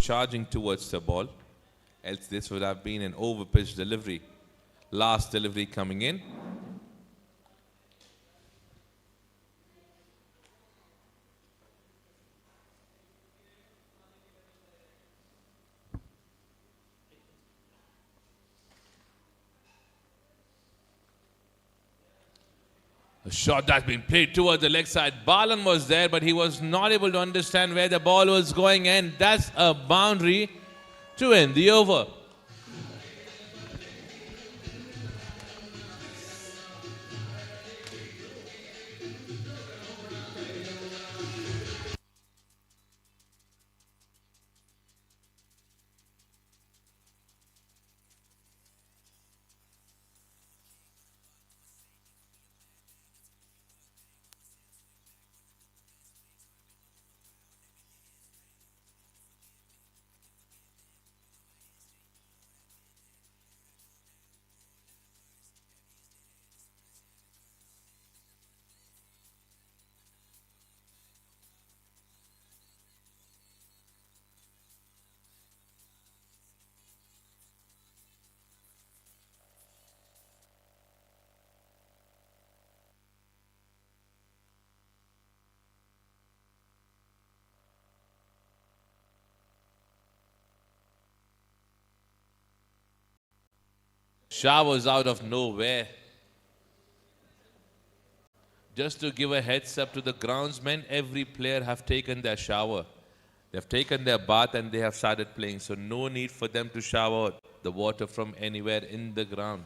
charging towards the ball. Else this would have been an over-pitch delivery. Last delivery coming in. A shot that's been played towards the leg side. Balan was there, but he was not able to understand where the ball was going, and that's a boundary to end the over. Shah was out of nowhere. Just to give a heads up to the groundsmen, every player have taken their shower. They have taken their bath and they have started playing. So no need for them to shower the water from anywhere in the ground.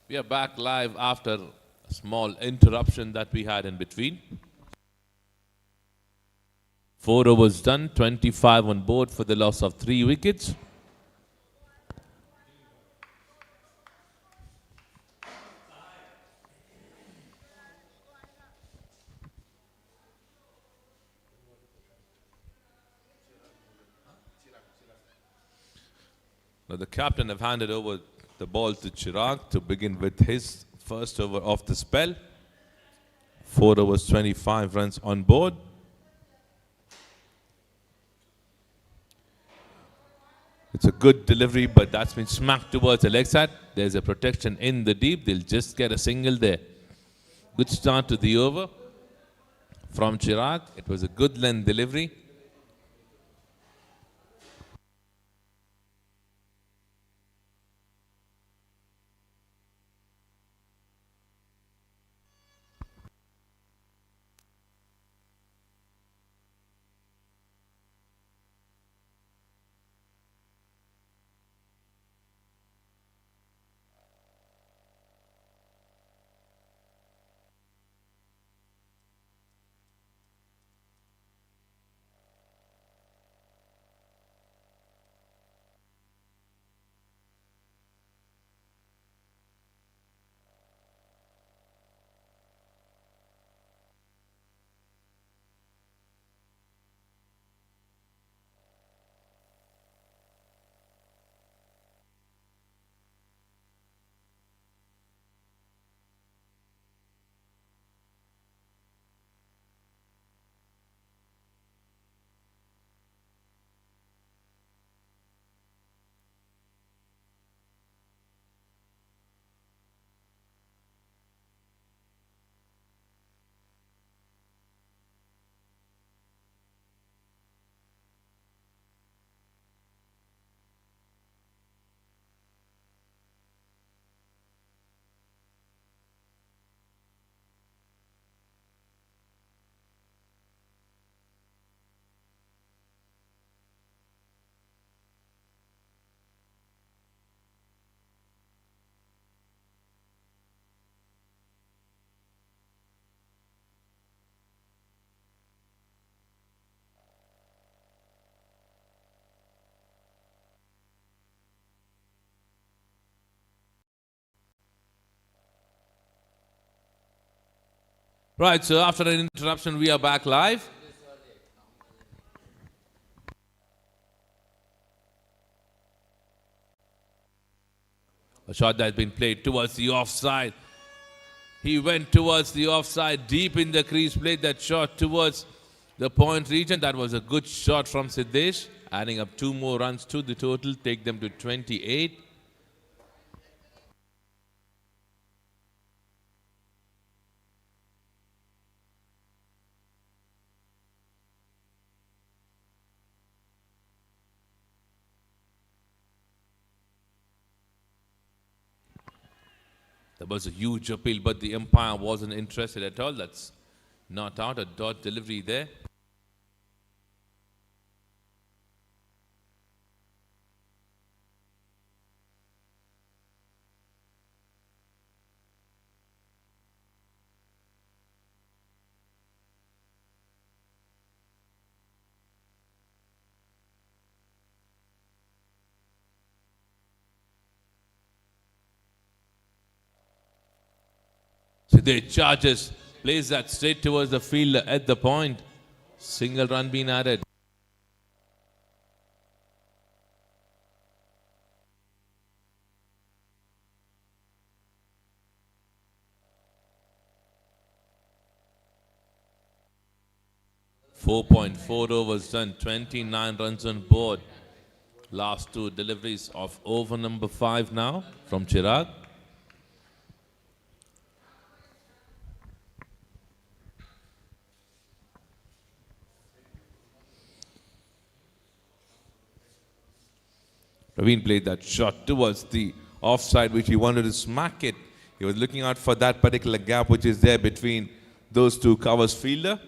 We are back live after a small interruption that we had in between. 4 overs done, 25 on board for the loss of 3 wickets. Now the captain have handed over the ball to Chirag to begin with his first over of the spell. 4 overs, 25 runs on board. It's a good delivery, but that's been smacked towards the leg side. There's a protection in the deep. They'll just get a single there. Good start to the over from Chirag. It was a good length delivery. Right, so after an interruption, we are back live. A shot that's been played towards the offside. He went towards the offside, deep in the crease, played that shot towards the point region. That was a good shot from Siddesh, adding up 2 more runs to the total, take them to 28. There was a huge appeal, but the umpire wasn't interested at all. That's not out, a dot delivery there. Siddesh charges, plays that straight towards the fielder at the point. Single run being added. .4 overs done, 29 runs on board. Last 2 deliveries of over number 5 now from Chirag. Praveen played that shot towards the offside, which he wanted to smack it. He was looking out for that particular gap which is there between those 2 covers fielder,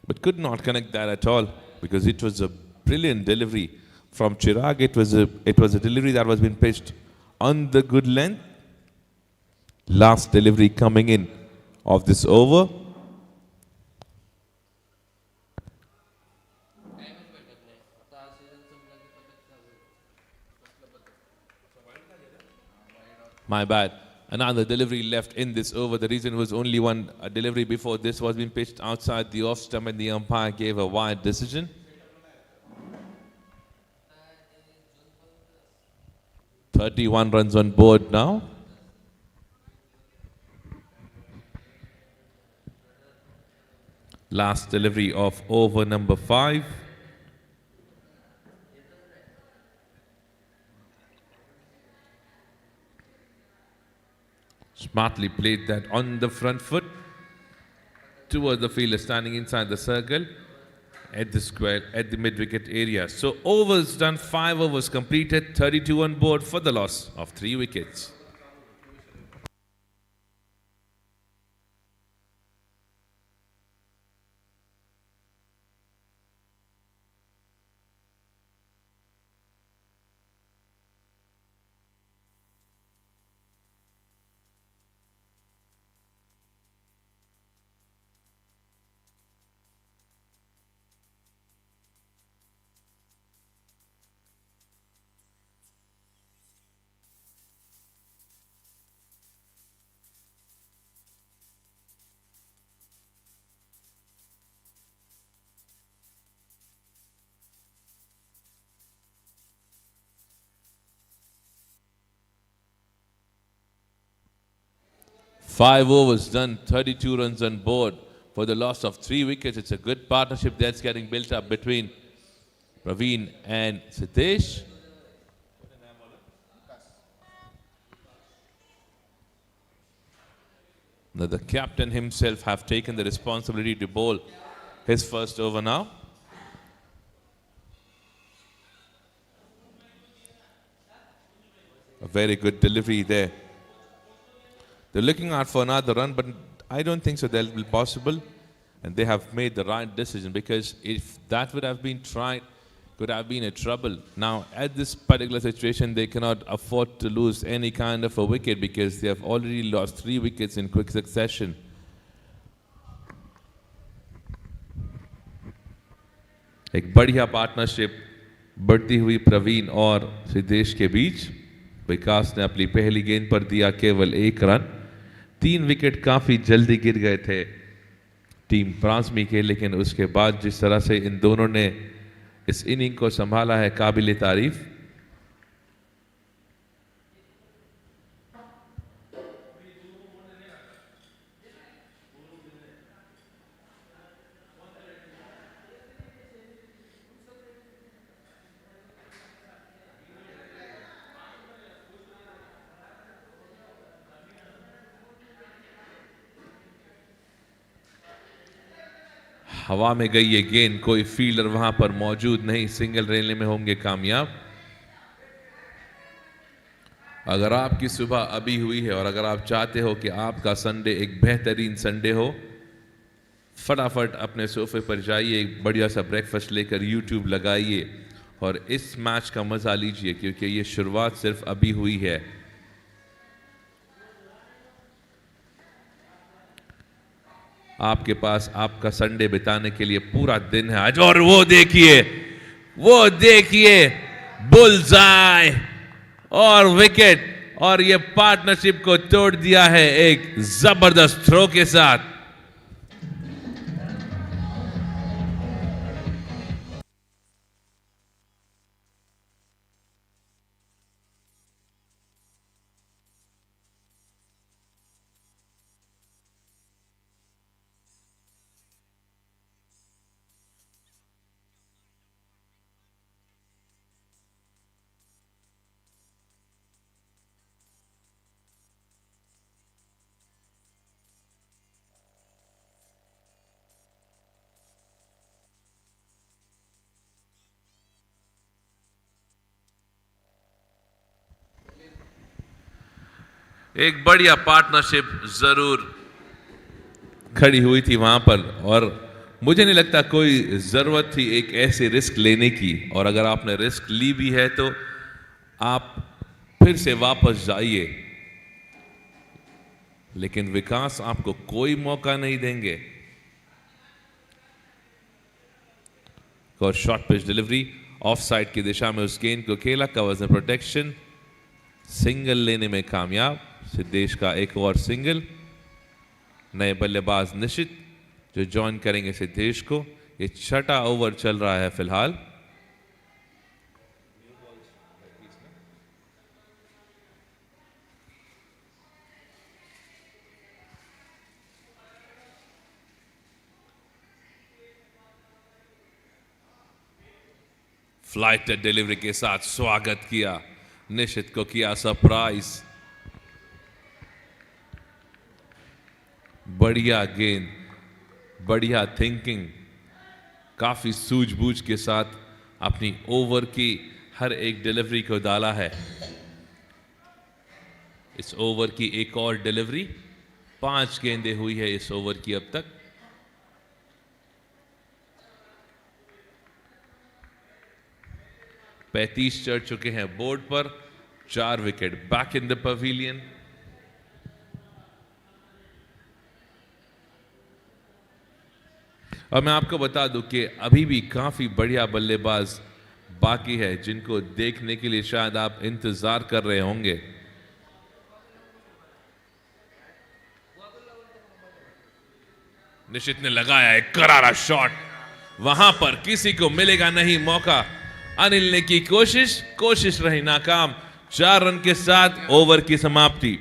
but could not connect that at all because it was a brilliant delivery from Chirag. It was a delivery that was being pitched on the good length. Last delivery coming in of this over. My bad. Another delivery left in this over. The reason was only one delivery before this was being pitched outside the off stump and the umpire gave a wide decision. .31 runs on board now. Last delivery of over number 5. Smartly played that on the front foot towards the fielder standing inside the circle at the square at the mid-wicket area. So overs done, 5 overs completed, 32 on board for the loss of 3 wickets. Five overs done, 32 runs on board for the loss of 3 wickets. It's a good partnership that's getting built up between Praveen and Siddesh. Now the captain himself have taken the responsibility to bowl his first over now. A very good delivery there. They're looking out for another run, but I don't think so that will be possible. And they have made the right decision, because if that would have been tried, could have been a trouble. Now, at this particular situation, they cannot afford to lose any kind of a wicket, because they have already lost 3 wickets in quick succession. एक बढ़िया partnership बढ़ती हुई प्रवीण और सिद्धेश के बीच. विकास ने अपनी पहली गेंद पर दिया केवल 1 रन. 3 विकेट काफी जल्दी गिर गए थे टीम फ्रांस में के, लेकिन उसके बाद जिस तरह से इन दोनों ने इस इनिंग को संभाला है, काबिल तारीफ। हवा में गई ये गेंद, कोई फील्डर वहां पर मौजूद नहीं, सिंगल लेने में होंगे कामयाब। अगर आपकी सुबह अभी हुई है और अगर आप चाहते हो कि आपका संडे एक बेहतरीन संडे हो, फटाफट अपने सोफे पर जाइए, एक बढ़िया सा ब्रेकफास्ट लेकर यूट्यूब लगाइए और इस मैच का मजा लीजिए, क्योंकि ये शुरुआत सिर्फ अभी हुई है। आपके पास आपका संडे बिताने के लिए पूरा दिन है आज। और वो देखिए बुलजाई और विकेट, और ये पार्टनरशिप को तोड़ दिया है एक जबरदस्त थ्रो के साथ। एक बढ़िया पार्टनरशिप जरूर खड़ी हुई थी वहां पर, और मुझे नहीं लगता कोई जरूरत थी एक ऐसे रिस्क लेने की। और अगर आपने रिस्क ली भी है तो आप फिर से वापस जाइए, लेकिन विकास आपको कोई मौका नहीं देंगे। और short pitch delivery of side की दिशा में उस गेंद को खेला, कवर्स में प्रोटेक्शन, सिंगल लेने में कामयाब। सिद्धेश का एक और सिंगल। नए बल्लेबाज निशित जो ज्वाइन करेंगे सिद्धेश को। ये छठा ओवर चल रहा है फिलहाल। फ्लाइट डिलीवरी के साथ स्वागत किया, निशित को किया सरप्राइज। बढ़िया गेंद, बढ़िया थिंकिंग, काफी सूझबूझ के साथ अपनी ओवर की हर एक डिलीवरी को डाला है। इस ओवर की एक और डिलीवरी, 5 गेंदें हुई है इस ओवर की अब तक। पैंतीस चढ़ चुके हैं बोर्ड पर, 4 wicket back in the pavilion. और मैं आपको बता दूं कि अभी भी काफी बढ़िया बल्लेबाज बाकी है, जिनको देखने के लिए शायद आप इंतजार कर रहे होंगे। निशित ने लगाया एक करारा शॉट, वहां पर किसी को मिलेगा नहीं मौका। अनिल ने की कोशिश रही नाकाम। 4 रन के साथ ओवर की समाप्ति।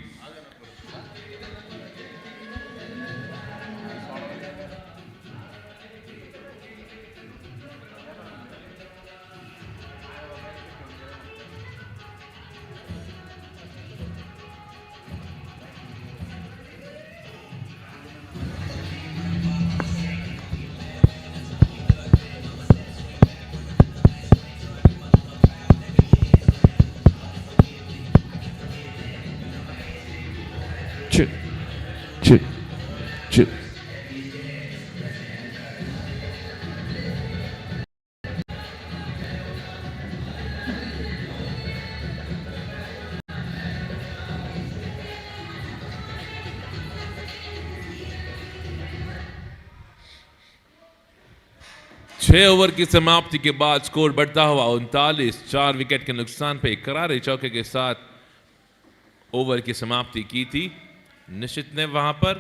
Chip. 6 ओवर की समाप्ति के बाद स्कोर बढ़ता हुआ 39, 4 विकेट के नुकसान पे करारे चौके के साथ ओवर की समाप्ति की थी निशित ने। वहां पर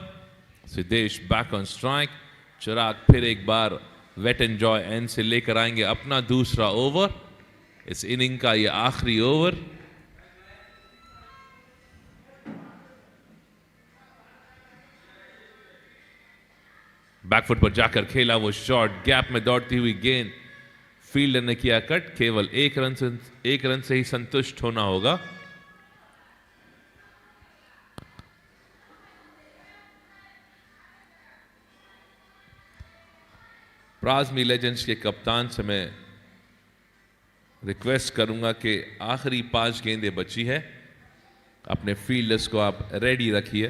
सिद्धेश बैक ऑन स्ट्राइक, चिराग फिर एक बार वेट एंड जॉय एंड से लेकर आएंगे अपना दूसरा ओवर, इस इनिंग का ये आखिरी ओवर। बैकफुट पर जाकर खेला वो शॉट, गैप में दौड़ती हुई गेंद, फील्डर ने किया कट, केवल एक रन से ही संतुष्ट होना होगा। प्राजमी लेजेंड्स के कप्तान से मैं रिक्वेस्ट करूंगा कि आखिरी 5 गेंदें बची है, अपने फील्डर्स को आप रेडी रखिए,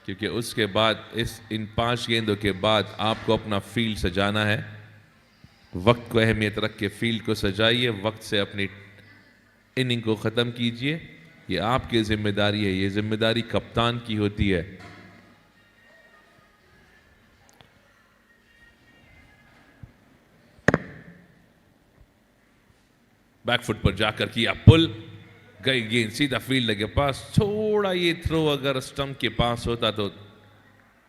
क्योंकि उसके बाद इन 5 गेंदों के बाद आपको अपना फील्ड सजाना है। वक्त को अहमियत रख के फील्ड को सजाइए, वक्त से अपनी इनिंग को ख़त्म कीजिए। ये आपकी जिम्मेदारी है, ये जिम्मेदारी कप्तान की होती है। बैकफुट पर जाकर किया पुल, गई गेंद सीधा फील्डर के पास। थोड़ा ये थ्रो अगर स्टंप के पास होता तो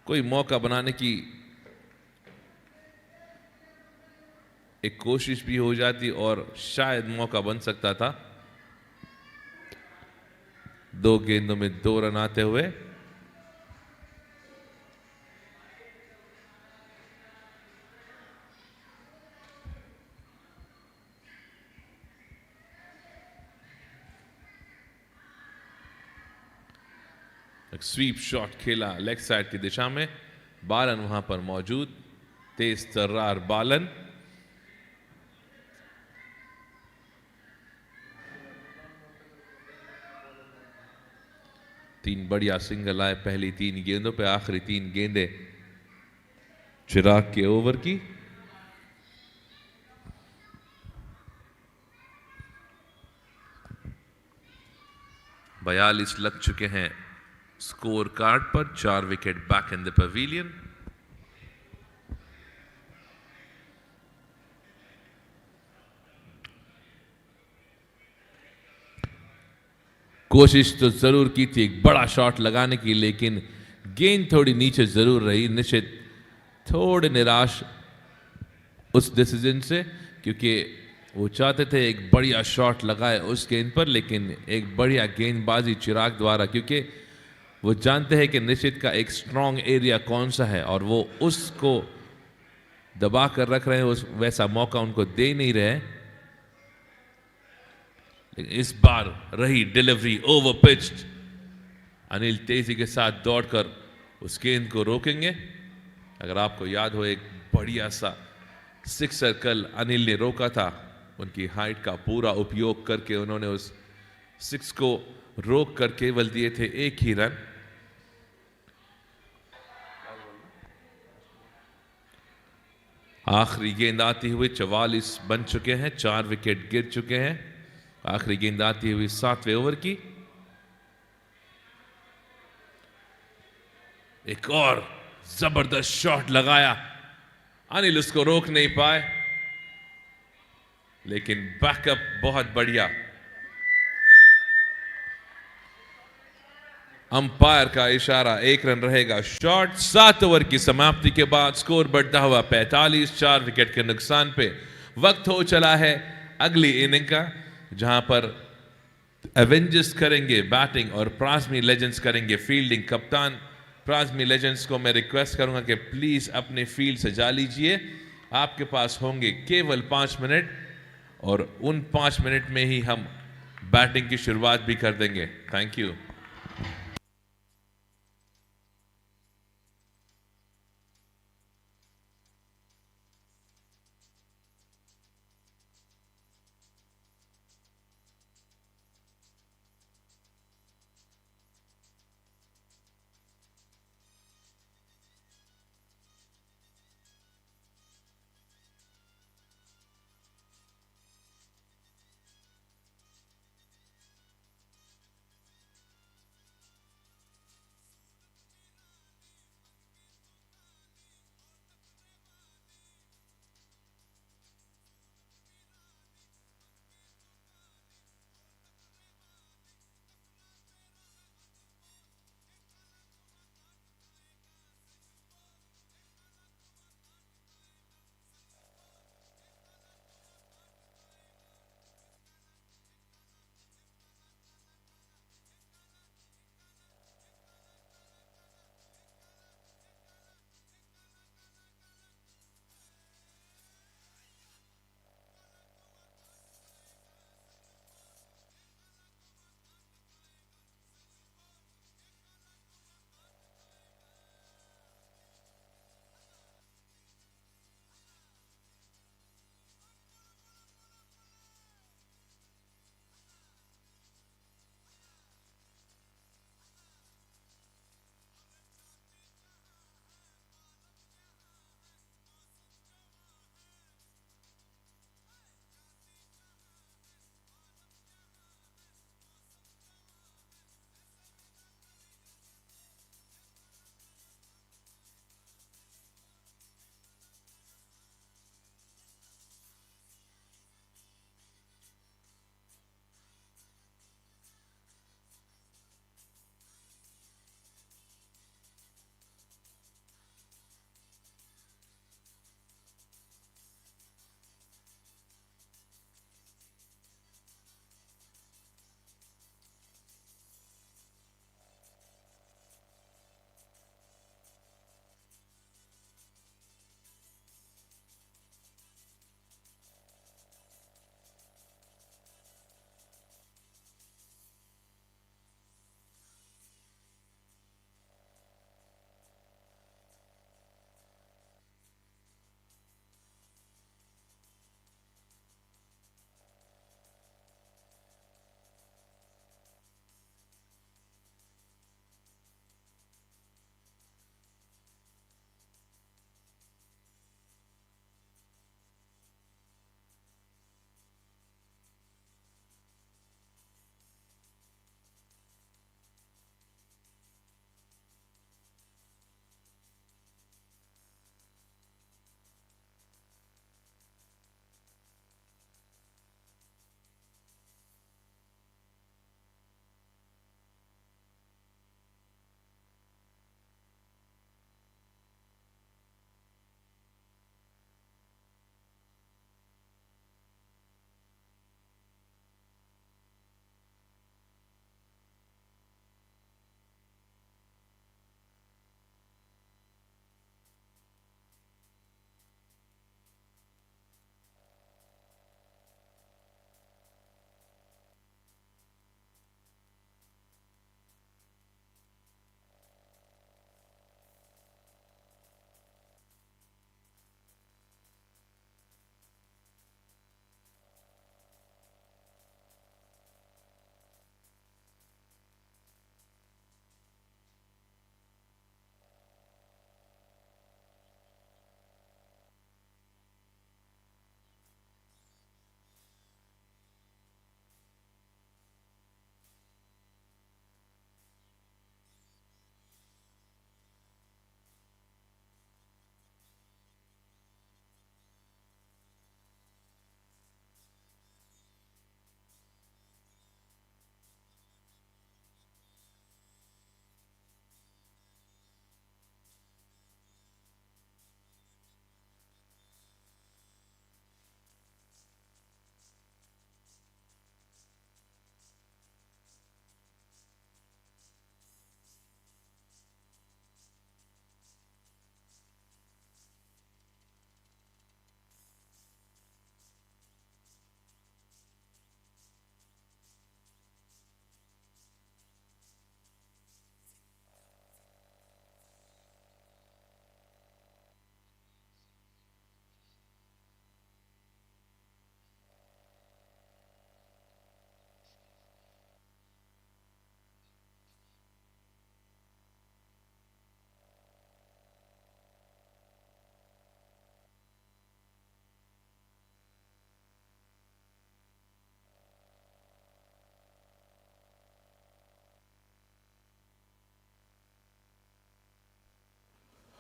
कोई मौका बनाने की एक कोशिश भी हो जाती और शायद मौका बन सकता था। 2 गेंदों में 2 रन आते हुए एक स्वीप शॉट खेला लेग साइड की दिशा में, बालन वहां पर मौजूद, तेज तर्रार बालन। तीन बढ़िया सिंगल आए पहली 3 गेंदों पे, आखिरी 3 गेंदें चिराग के ओवर की। बयालीस लग चुके हैं स्कोर कार्ड पर, 4 wicket back in the pavilion. कोशिश तो जरूर की थी एक बड़ा शॉट लगाने की, लेकिन गेंद थोड़ी नीचे जरूर रही। निश्चित थोड़े निराश उस डिसीजन से, क्योंकि वो चाहते थे एक बढ़िया शॉट लगाए उस गेंद पर, लेकिन एक बढ़िया गेंदबाजी चिराग द्वारा, क्योंकि वो जानते हैं कि निश्चित का एक स्ट्रॉन्ग एरिया कौन सा है और वो उसको दबा कर रख रहे हैं, उस वैसा मौका उनको दे नहीं रहे। लेकिन इस बार रही डिलीवरी ओवर पिच्ड, अनिल तेजी के साथ दौड़कर उस गेंद को रोकेंगे। अगर आपको याद हो, एक बढ़िया सा सिक्सर कल अनिल ने रोका था, उनकी हाइट का पूरा उपयोग करके उन्होंने उस 6 को रोक कर केवल दिए थे 1 ही रन। आखिरी गेंद आती हुई 44 बन चुके हैं, 4 विकेट गिर चुके हैं। आखिरी गेंद आती हुई 7वें ओवर की। एक और जबरदस्त शॉट लगाया, अनिल उसको रोक नहीं पाए, लेकिन बैकअप बहुत बढ़िया। अंपायर का इशारा, 1 रन रहेगा शॉट। 7 ओवर की समाप्ति के बाद स्कोर बढ़ता हुआ 45, 4 विकेट के नुकसान पे। वक्त हो चला है अगली इनिंग का, जहां पर एवेंजर्स करेंगे बैटिंग और प्राजमी लेजेंड्स करेंगे फील्डिंग। कप्तान प्राजमी लेजेंड्स को मैं रिक्वेस्ट करूंगा कि प्लीज अपने फील्ड सजा लीजिए। आपके पास होंगे केवल 5 मिनट और उन 5 मिनट में ही हम बैटिंग की शुरुआत भी कर देंगे। Thank you.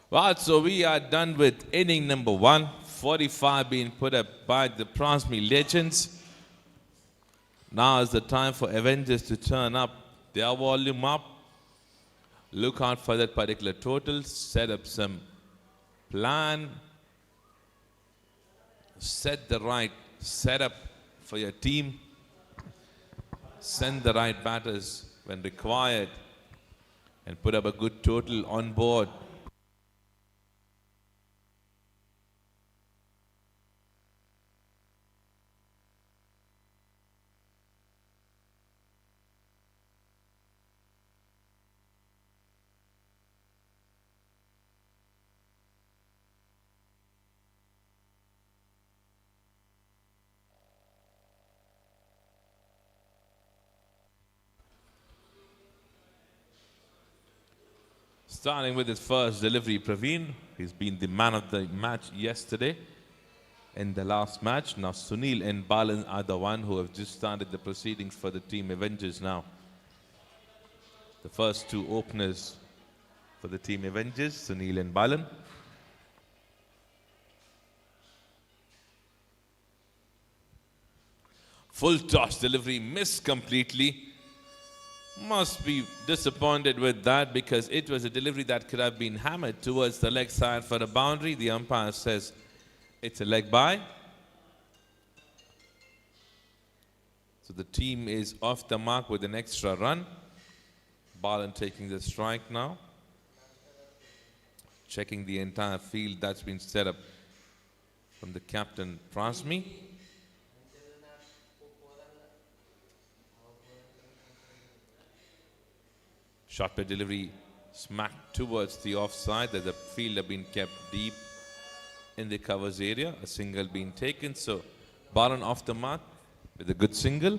Well, so we are done with inning number 1. 45 being put up by the Prasmi Legends. Now is the time for Avengers to turn up their volume up. Look out for that particular total. Set up some plan. Set the right setup for your team. Send the right batters when required. And put up a good total on board. Starting with his first delivery, Praveen. He's been the man of the match yesterday in the last match. Now Sunil and Balan are the one who have just started the proceedings for the team Avengers now. The first two openers for the team Avengers, Sunil and Balan. Full toss delivery, missed completely. Must be disappointed with that because it was a delivery that could have been hammered towards the leg side for a boundary. The umpire says it's a leg by. So the team is off the mark with an extra run. Balan taking the strike now. Checking the entire field that's been set up from the captain Prasmi. Shot by delivery smacked towards the offside. There's a fielder being kept deep in the covers area. A single being taken. So Balan off the mark with a good single.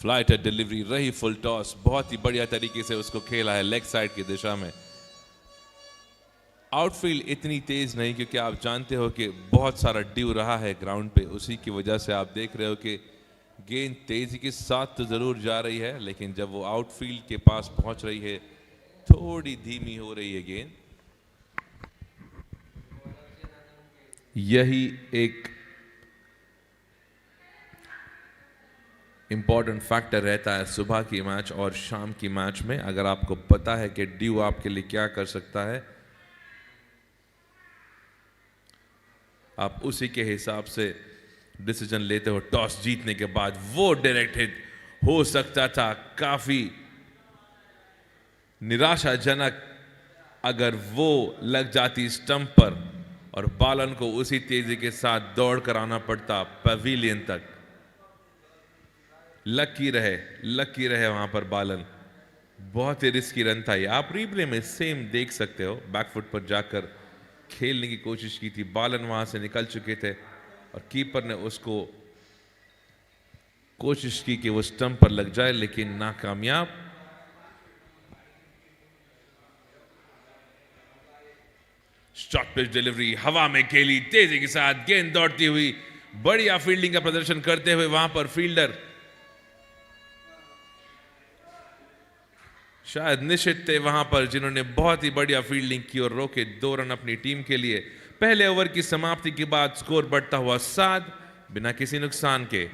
Flight delivery रही full toss बहुत ही बढ़िया तरीके से उसको खेला है leg side की दिशा में आउटफील्ड इतनी तेज नहीं क्योंकि आप जानते हो कि बहुत सारा ड्यू रहा है ग्राउंड पे उसी की वजह से आप देख रहे हो कि गेंद तेजी के साथ तो जरूर जा रही है लेकिन जब वो आउटफील्ड के पास पहुंच रही है थोड़ी धीमी हो रही है गेंद यही एक इम्पॉर्टेंट फैक्टर रहता है सुबह की मैच और शाम की मैच में अगर आपको पता है कि ड्यू आपके लिए क्या कर सकता है आप उसी के हिसाब से डिसीजन लेते हो टॉस जीतने के बाद वो डायरेक्ट हिट हो सकता था काफी निराशाजनक अगर वो लग जाती स्टंप पर और बालन को उसी तेजी के साथ दौड़ कर आना पड़ता पवेलियन तक लकी रहे वहां पर बालन बहुत ही रिस्की रन था ये आप रिप्ले में सेम देख सकते हो बैकफुट पर जाकर खेलने की कोशिश की थी बालन वहां से निकल चुके थे और कीपर ने उसको कोशिश की कि वो स्टंप पर लग जाए लेकिन नाकामयाब शॉर्ट पिच डिलीवरी हवा में खेली तेजी के साथ गेंद दौड़ती हुई बढ़िया फील्डिंग का प्रदर्शन करते हुए वहां पर फील्डर शायद निश्चित थे वहां पर जिन्होंने बहुत ही बढ़िया फील्डिंग की और रोके 2 रन अपनी टीम के लिए पहले ओवर की समाप्ति के बाद स्कोर बढ़ता हुआ 7 बिना किसी नुकसान के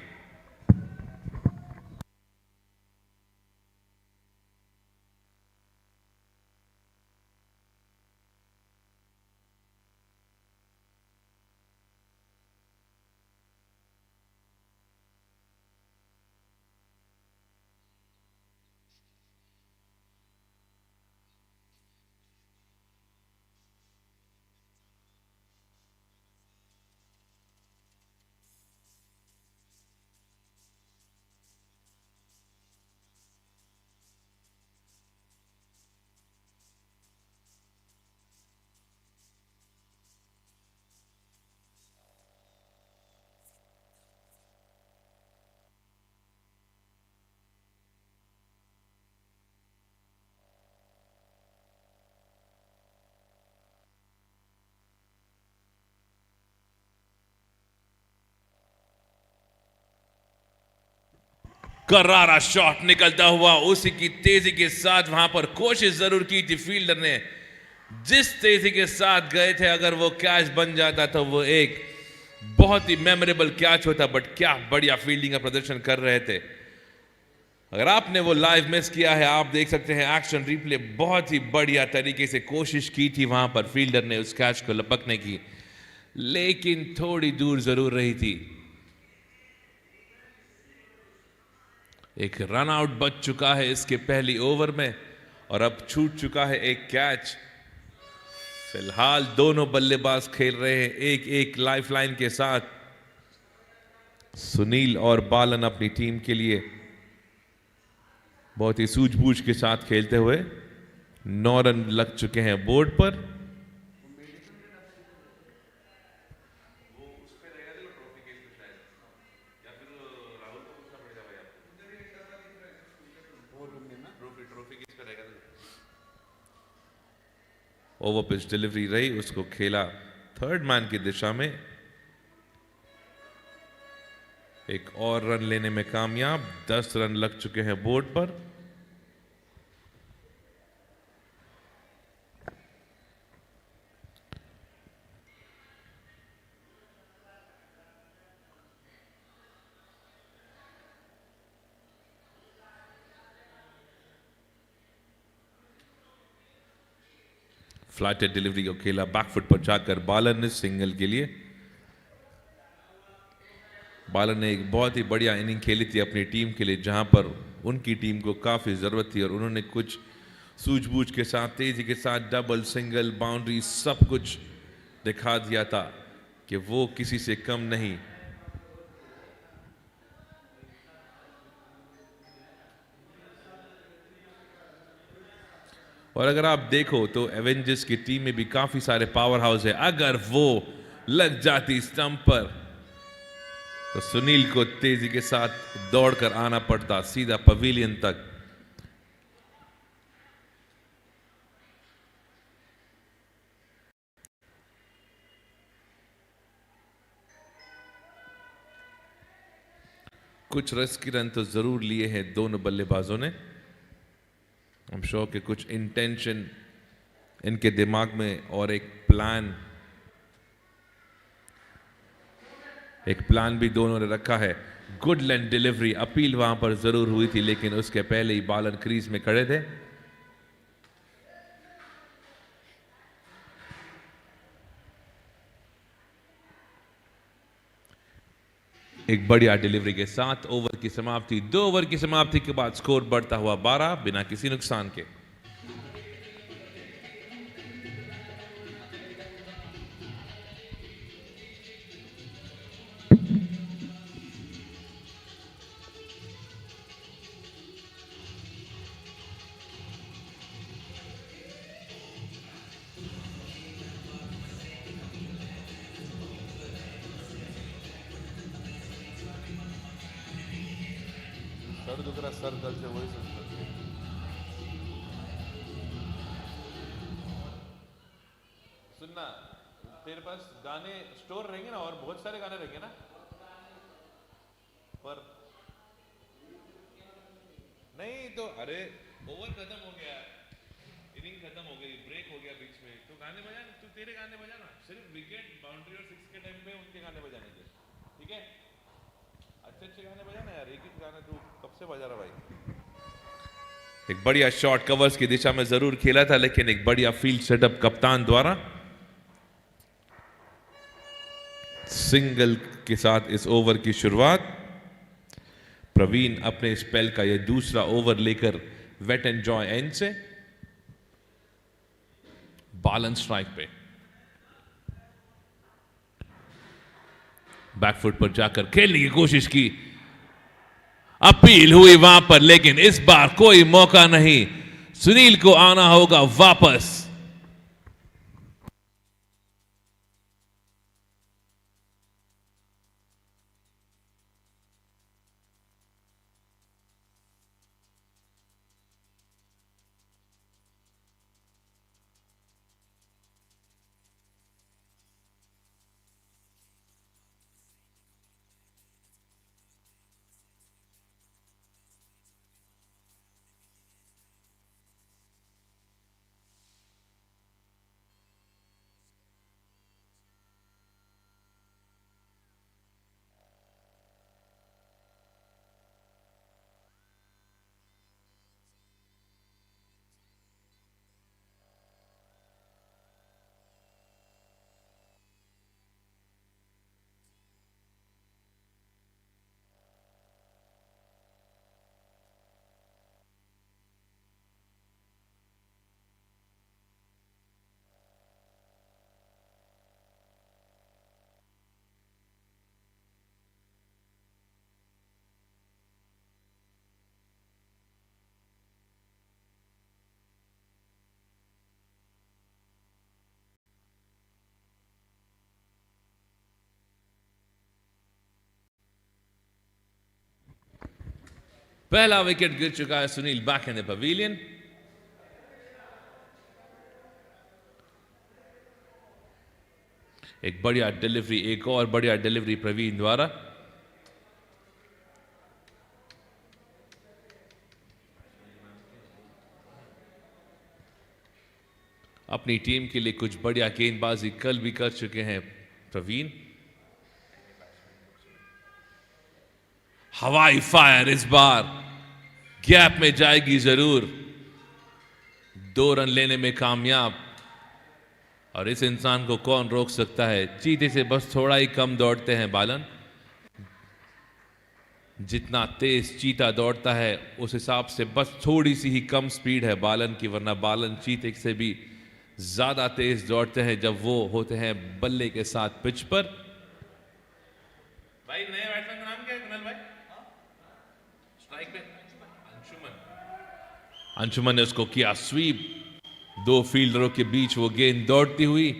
करारा शॉट निकलता हुआ, उसी की तेजी के साथ वहां पर कोशिश जरूर की थी फील्डर ने। जिस तेजी के साथ गए थे, अगर वो कैच बन जाता तो वो एक बहुत ही मेमोरेबल कैच होता। बट क्या बढ़िया फील्डिंग का प्रदर्शन कर रहे थे। अगर आपने वो लाइव मिस किया है, आप देख सकते हैं एक्शन रिप्ले। बहुत ही बढ़िया तरीके से कोशिश की थी वहां पर फील्डर ने उस कैच को लपकने की, लेकिन थोड़ी दूर जरूर रही थी। एक रन आउट बच चुका है इसके पहली ओवर में, और अब छूट चुका है एक कैच। फिलहाल दोनों बल्लेबाज खेल रहे हैं एक एक लाइफलाइन के साथ। सुनील और बालन अपनी टीम के लिए बहुत ही सूझबूझ के साथ खेलते हुए 9 रन लग चुके हैं बोर्ड पर। ओवर पिच डिलीवरी रही, उसको खेला थर्ड मैन की दिशा में। एक और रन लेने में कामयाब। 10 रन लग चुके हैं बोर्ड पर। फ्लैटेड डिलीवरी को खेला बैकफुट पर जाकर बालन ने सिंगल के लिए। बालन ने एक बहुत ही बढ़िया इनिंग खेली थी अपनी टीम के लिए, जहां पर उनकी टीम को काफी जरूरत थी, और उन्होंने कुछ सूझबूझ के साथ, तेजी के साथ डबल, सिंगल, बाउंड्री सब कुछ दिखा दिया था कि वो किसी से कम नहीं। और अगर आप देखो तो एवेंजर्स की टीम में भी काफी सारे पावर हाउस है। अगर वो लग जाती स्टंप पर तो सुनील को तेजी के साथ दौड़कर आना पड़ता सीधा पवेलियन तक। कुछ रिस्की रन तो जरूर लिए हैं दोनों बल्लेबाजों ने। आई एम श्योर कि कुछ इंटेंशन इनके दिमाग में और एक प्लान भी दोनों ने रखा है। गुड लेंथ डिलीवरी, अपील वहां पर जरूर हुई थी, लेकिन उसके पहले ही बालन क्रीज में खड़े थे। एक बढ़िया डिलीवरी के साथ ओवर की समाप्ति। 2 ओवर की समाप्ति के बाद स्कोर बढ़ता हुआ 12 बिना किसी नुकसान के। सर दुख रहा, सर दर्द से वही सुनना। तेरे पास गाने स्टोर रहेंगे ना, और बहुत सारे गाने रहेंगे ना, पर नहीं तो अरे ओवर खत्म हो गया, इनिंग खत्म हो गई, ब्रेक हो गया बीच में, तो गाने बजा। तू तेरे गाने बजा ना, सिर्फ विकेट, बाउंड्री और 6 के टाइम पे उनके गाने बजाने थे, ठीक है? अच्छे अच्छे गाने बजाना यार, एक एक गाने तू कब से बजा रहा भाई। एक बढ़िया शॉट कवर्स की दिशा में जरूर खेला था, लेकिन एक बढ़िया फील्ड सेटअप कप्तान द्वारा। सिंगल के साथ इस ओवर की शुरुआत। प्रवीण अपने स्पेल का यह दूसरा ओवर लेकर वेट एंड जॉय एंड से। बालन स्ट्राइक पे, बैकफुट पर जाकर खेलने की कोशिश की, अपील हुई वहां पर, लेकिन इस बार कोई मौका नहीं। सुनील को आना होगा वापस। पहला विकेट गिर चुका है Sunil back in the pavilion. एक बढ़िया डिलीवरी, एक और बढ़िया डिलीवरी प्रवीण द्वारा। अपनी टीम के लिए कुछ बढ़िया गेंदबाजी कल भी कर चुके हैं प्रवीण। हवाई फायर इस बार गैप में जाएगी जरूर, 2 रन लेने में कामयाब। और इस इंसान को कौन रोक सकता है? चीते से बस थोड़ा ही कम दौड़ते हैं बालन। जितना तेज चीता दौड़ता है उस हिसाब से बस थोड़ी सी ही कम स्पीड है बालन की, वरना बालन चीते से भी ज्यादा तेज दौड़ते हैं जब वो होते हैं बल्ले के साथ पिच पर। भाई नए बैट्समैन का नाम क्या है कुणाल भाई? स्ट्राइक पे अंशुमन ने उसको किया स्वीप। 2 फील्डरों के बीच वो गेंद दौड़ती हुई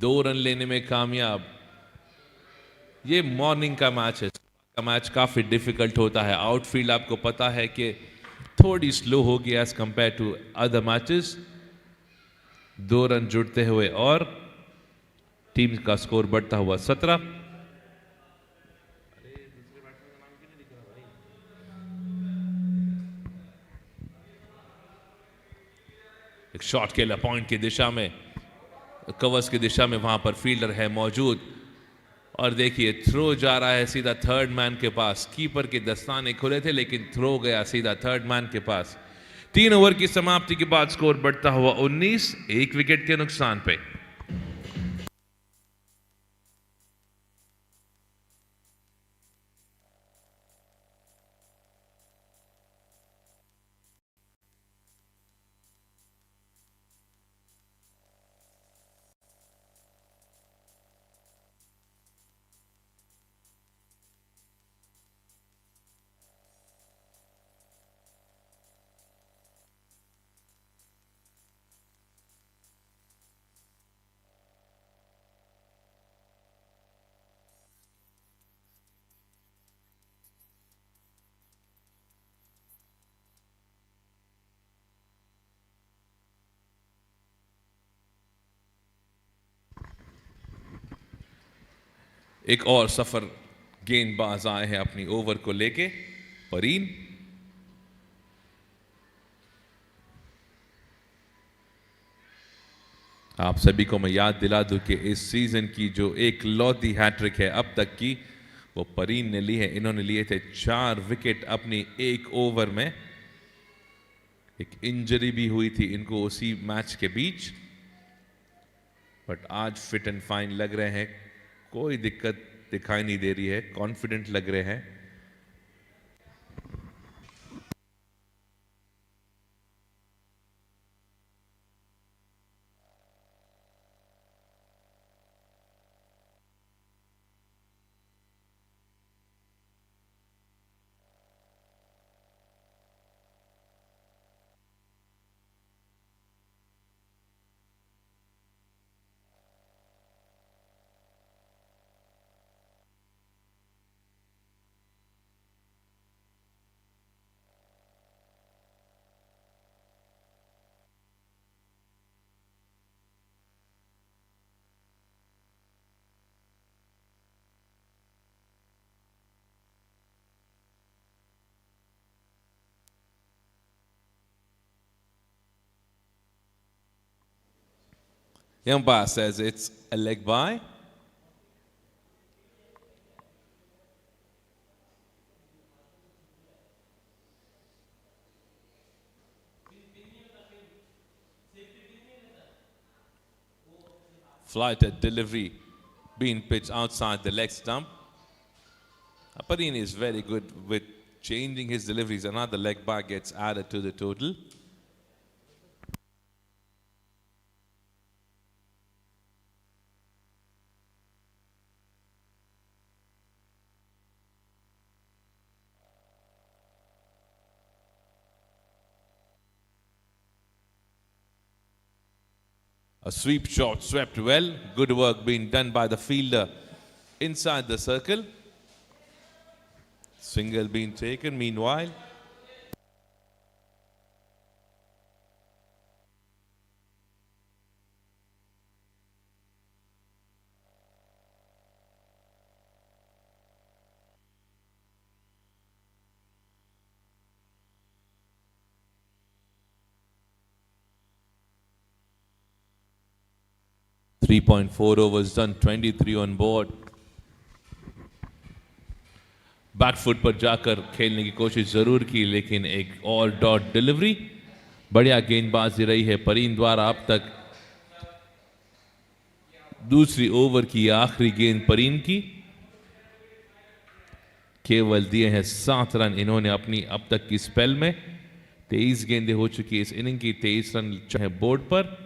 2 रन लेने में कामयाब। ये मॉर्निंग का मैच है, का मैच काफी डिफिकल्ट होता है। आउटफील्ड आपको पता है कि थोड़ी स्लो होगी as compared to other matches. 2 run जुड़ते हुए और टीम का स्कोर बढ़ता हुआ 17। एक शॉट खेला पॉइंट की दिशा में, कवर्स की दिशा में, वहां पर फील्डर है मौजूद। और देखिए थ्रो जा रहा है सीधा थर्ड मैन के पास। कीपर के दस्ताने खुले थे लेकिन थ्रो गया सीधा थर्ड मैन के पास। 3 ओवर की समाप्ति के बाद स्कोर बढ़ता हुआ 19, 1 विकेट के नुकसान पे। एक और सफर गेंदबाज आए हैं अपनी ओवर को लेके, परीन। आप सभी को मैं याद दिला दूं कि इस सीजन की जो एक लौती हैट्रिक है अब तक की, वो परीन ने ली है। इन्होंने लिए थे 4 विकेट अपनी 1 ओवर में। एक इंजरी भी हुई थी इनको उसी मैच के बीच, बट आज फिट एंड फाइन लग रहे हैं, कोई दिक्कत दिखाई नहीं दे रही है, कॉन्फिडेंट लग रहे हैं। The umpire says it's a leg by. Flighted delivery being pitched outside the leg stump. Aparin is very good with changing his deliveries. Another leg by gets added to the total. A sweep shot swept well. Good work being done by the fielder inside the circle. Single being taken meanwhile. 3.4 overs done, 23 on board. Back foot पर जाकर खेलने की कोशिश जरूर की, लेकिन एक all dot delivery. बढ़िया गेंदबाजी रही है परीन द्वारा अब तक. दूसरी ओवर की आखिरी गेंद परीन की. केवल दिए हैं 7 रन इन्होंने अपनी अब तक की स्पेल में. 23 गेंदें हो चुकी है इस इनिंग की. 23 रन चाहे बोर्ड पर.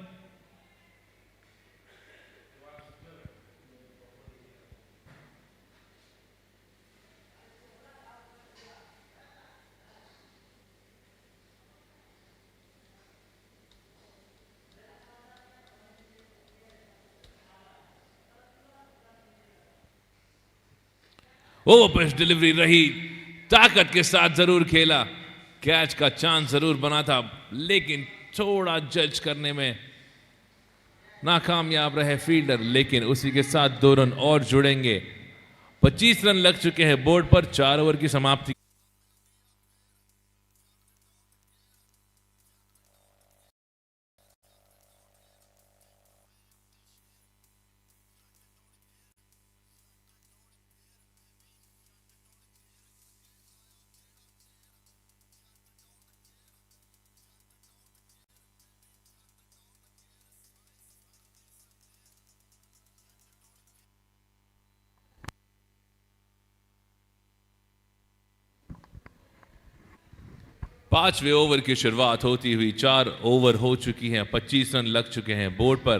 ओवर पेस डिलीवरी रही, ताकत के साथ जरूर खेला. कैच का चांस जरूर बना था, लेकिन थोड़ा जज करने में नाकामयाब रहे फील्डर. लेकिन उसी के साथ 2 रन और जुड़ेंगे. 25 रन लग चुके हैं बोर्ड पर. 4 ओवर की समाप्ति. पांचवें ओवर की शुरुआत होती हुई 4 ओवर हो चुकी हैं. 25 रन लग चुके हैं बोर्ड पर.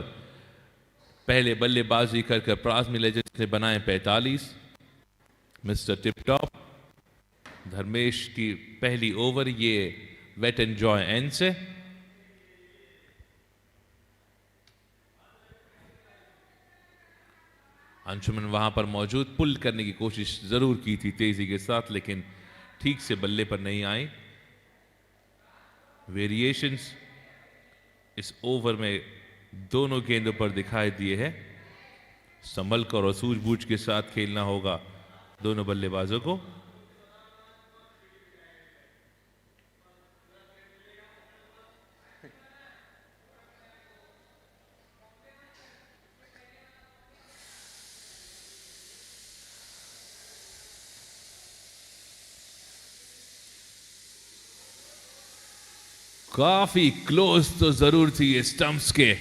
पहले बल्लेबाजी कर प्राथमिक लेजेंड्स ने बनाए 45. मिस्टर टिपटॉप धर्मेश की पहली ओवर ये वेट एंड जॉय एंड से. अंशुमन वहां पर मौजूद, पुल करने की कोशिश जरूर की थी तेजी के साथ, लेकिन ठीक से बल्ले पर नहीं आई. वेरिएशंस इस ओवर में दोनों गेंदों पर दिखाई दिए हैं. संभल कर और सूझबूझ के साथ खेलना होगा दोनों बल्लेबाजों को. काफी क्लोज तो जरूर थी ये स्टंप्स के,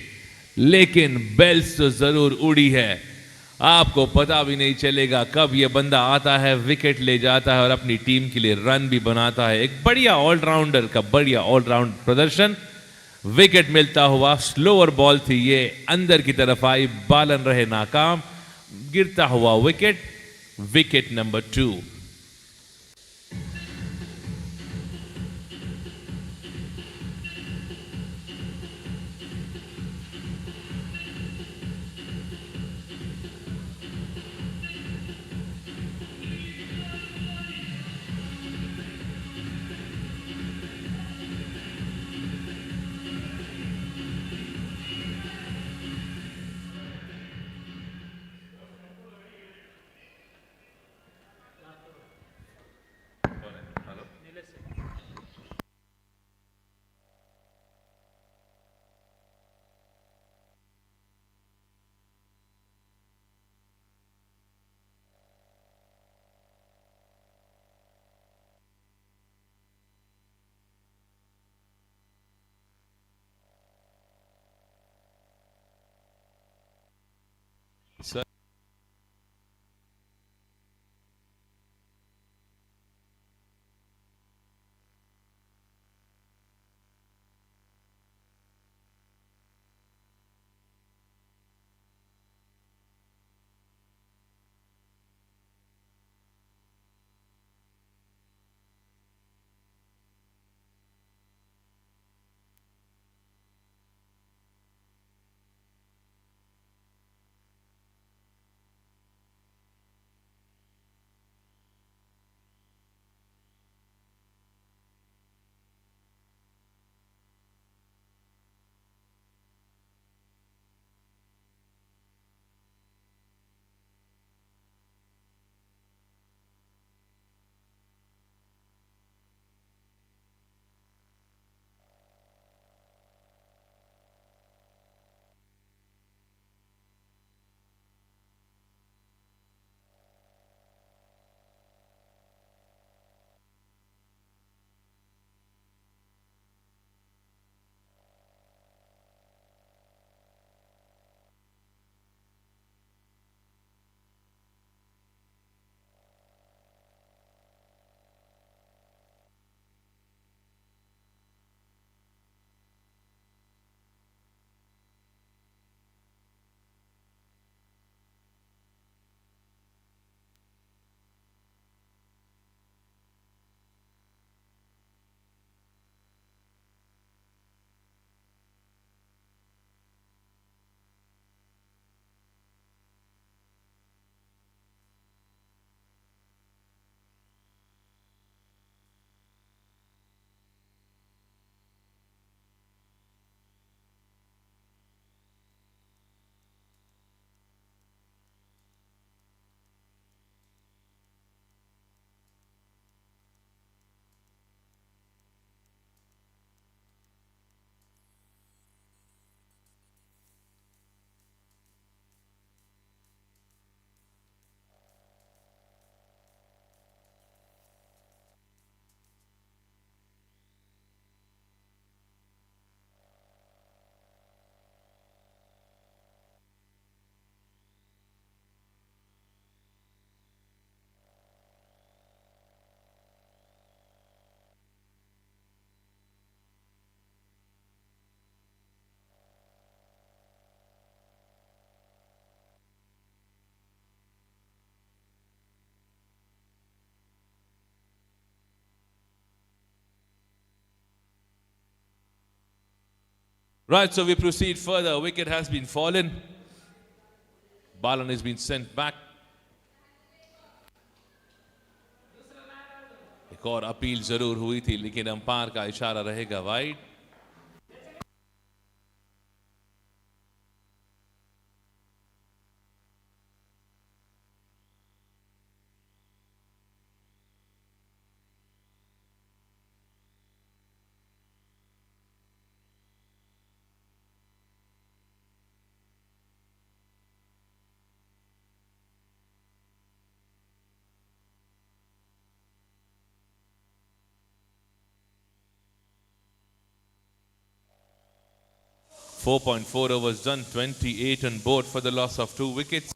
लेकिन बेल्स तो जरूर उड़ी है. आपको पता भी नहीं चलेगा कब ये बंदा आता है, विकेट ले जाता है और अपनी टीम के लिए रन भी बनाता है. एक बढ़िया ऑलराउंडर का बढ़िया ऑलराउंड प्रदर्शन. विकेट मिलता हुआ. स्लोअर बॉल थी ये, अंदर की तरफ आई, बालन रहे नाकाम. गिरता हुआ wicket. Wicket number 2. Right, so we proceed further. Wicket has been fallen. Balan has been sent back. एक और अपील जरूर हुई थी लेकिन अंपायर का इशारा रहेगा wide. .4 overs done, 28 on board for the loss of 2 wickets.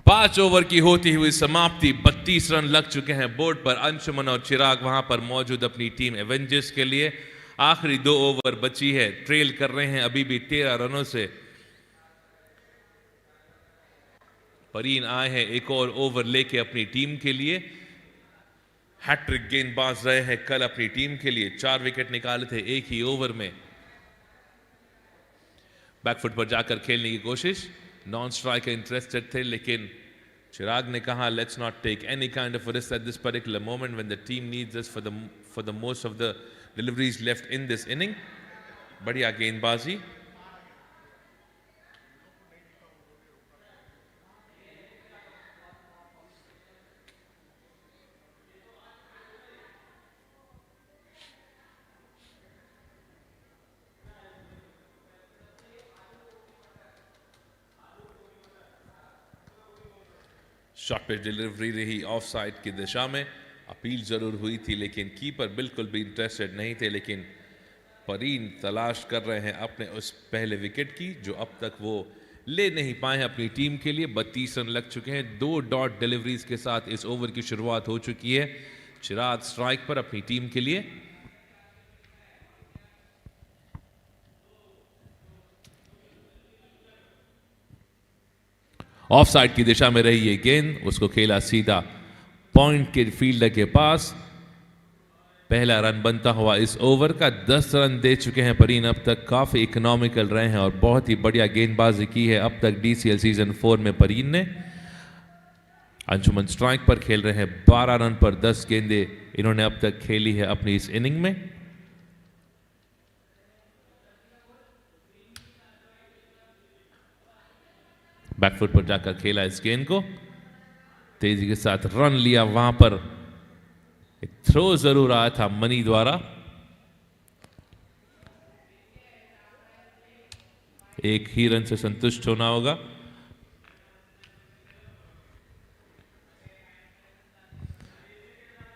पांच ओवर की होती हुई समाप्ति, 32 रन लग चुके हैं बोर्ड पर. अंशुमन और चिराग वहां पर मौजूद अपनी टीम एवेंजर्स के लिए. आखिरी 2 ओवर बची है. ट्रेल कर रहे हैं अभी भी 13 रनों से. परीन आए हैं एक और ओवर लेके अपनी टीम के लिए. हैट्रिक गेंदबाज रहे हैं कल अपनी टीम के लिए. 4 विकेट निकाले थे एक ही ओवर में. बैकफुट पर जाकर खेलने की कोशिश. नॉन स्ट्राइकर इंटरेस्टेड थे लेकिन चिराग ने कहा let's not take any kind of risk at this particular moment when the team needs us for the most of the deliveries left in this inning. बढ़िया गेंदबाजी. शॉर्ट पिच डिलीवरी रही off side की दिशा में. Appeal जरूर हुई थी लेकिन कीपर बिल्कुल भी इंटरेस्टेड नहीं थे. लेकिन परीन तलाश कर रहे हैं अपने उस पहले विकेट की जो अब तक वो ले नहीं पाए हैं अपनी टीम के लिए. 32 रन लग चुके हैं. 2 डॉट डिलीवरीज के साथ इस ओवर की शुरुआत हो चुकी है. चिराग स्ट्राइक पर अपनी टीम के लिए. ऑफ साइड की दिशा में रही ये गेंद. उसको खेला सीधा पॉइंट के फील्डर के पास. पहला रन बनता हुआ इस ओवर का. 10 रन दे चुके हैं परीन अब तक. काफी इकोनॉमिकल रहे हैं और बहुत ही बढ़िया गेंदबाजी की है अब तक DCL सीजन 4 में परीन ने. अंशुमन स्ट्राइक पर खेल रहे हैं. 12 रन पर 10 गेंदे इन्होंने अब तक खेली है अपनी इस इनिंग में. बैकफुट पर जाकर खेला इस गेंद को. तेजी के साथ रन लिया. वहां पर एक थ्रो जरूर आया था मनी द्वारा. एक ही रन से संतुष्ट होना होगा.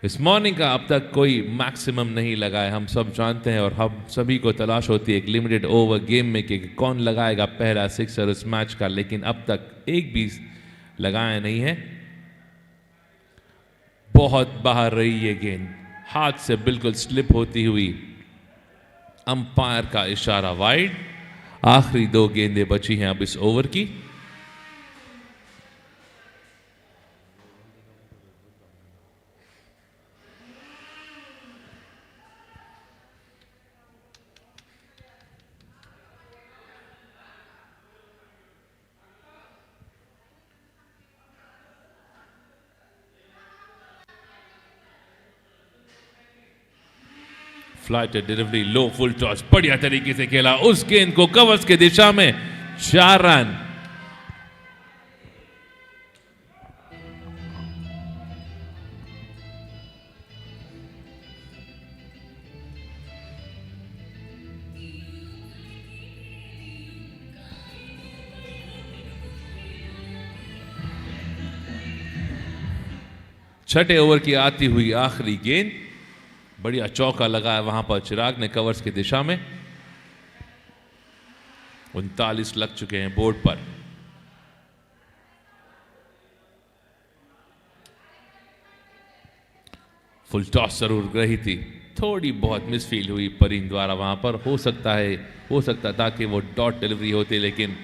इस मॉर्निंग का अब तक कोई मैक्सिमम नहीं लगा है, हम सब जानते हैं, और हम सभी को तलाश होती है एक लिमिटेड ओवर गेम में कि कौन लगाएगा पहला सिक्सर उस मैच का, लेकिन अब तक एक भी लगाया नहीं है। बहुत बाहर रही ये गेंद, हाथ से बिल्कुल स्लिप होती हुई, अंपायर का इशारा वाइड। आखिरी 2 गेंदें बची हैं अब इस ओवर की। फ्लाइट डिलीवरी, लो फुल टॉस, बढ़िया तरीके से खेला उस गेंद को कवर्स के दिशा में, 4 रन। छठे ओवर की आती हुई आखिरी गेंद, बढ़िया चौका लगाया वहां पर चिराग ने कवर्स की दिशा में। 39 लग चुके हैं बोर्ड पर। फुल टॉस जरूर रही थी, थोड़ी बहुत मिसफील हुई परीन द्वारा वहां पर। हो सकता था कि वो डॉट डिलीवरी होती, लेकिन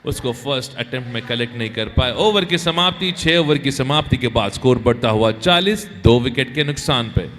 उसको फर्स्ट अटेम्प्ट में कलेक्ट नहीं कर पाए। ओवर की समाप्ति, 6 ओवर की समाप्ति के बाद स्कोर बढ़ता हुआ 40, 2 विकेट के नुकसान पे।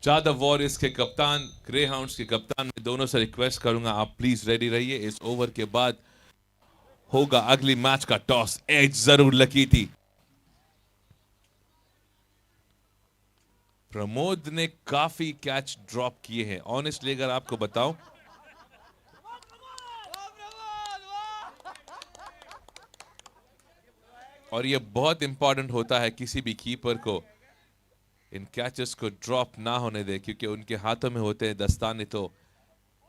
जादव वॉरियर्स के कप्तान, ग्रे हाउंड्स के कप्तान, मैं दोनों से रिक्वेस्ट करूंगा आप प्लीज रेडी रहिए। इस ओवर के बाद होगा अगली मैच का टॉस, एज जरूर लगी थी। प्रमोद ने काफी कैच ड्रॉप किए हैं, ऑनेस्टली अगर आपको बताऊं, और ये बहुत इंपॉर्टेंट होता है किसी भी कीपर को इन कैचेस को ड्रॉप ना होने दे, क्योंकि उनके हाथों में होते हैं दस्ताने, तो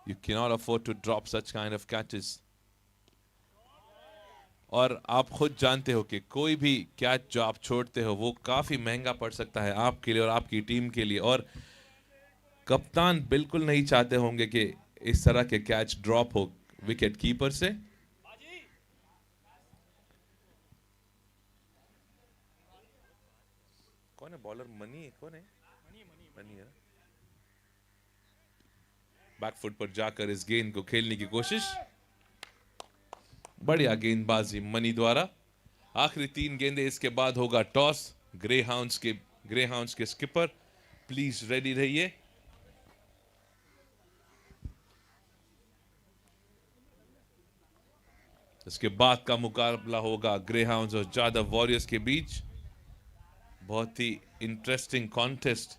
you can not afford to drop such kind of catches. और आप खुद जानते हो कि कोई भी कैच जो आप छोड़ते हो वो काफी महंगा पड़ सकता है आपके लिए और आपकी टीम के लिए, और कप्तान बिल्कुल नहीं चाहते होंगे कि इस तरह के कैच ड्रॉप हो विकेट कीपर से। कौन है बॉलर? मनी? कौन है? मनी है। बैकफुट पर जाकर इस गेंद को खेलने की कोशिश, बढ़िया गेंदबाजी मनी द्वारा। आखिरी 3 गेंदें, इसके बाद होगा टॉस। ग्रे हाउंड्स के स्किपर प्लीज रेडी रहिए। इसके बाद का मुकाबला होगा ग्रे हाउंड्स और जादव वॉरियर्स के बीच। बहुत ही इंटरेस्टिंग कॉन्टेस्ट,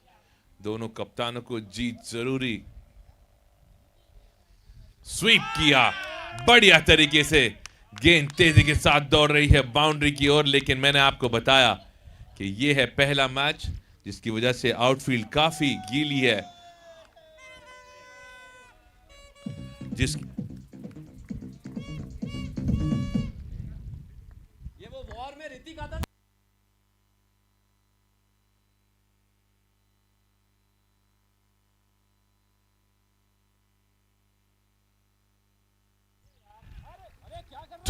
दोनों कप्तानों को जीत जरूरी। स्वीप किया बढ़िया तरीके से, गेंद तेजी के साथ दौड़ रही है बाउंड्री की ओर, लेकिन मैंने आपको बताया कि यह है पहला मैच, जिसकी वजह से आउटफील्ड काफी गीली है। जिस ये वो वॉर में ऋतिक आता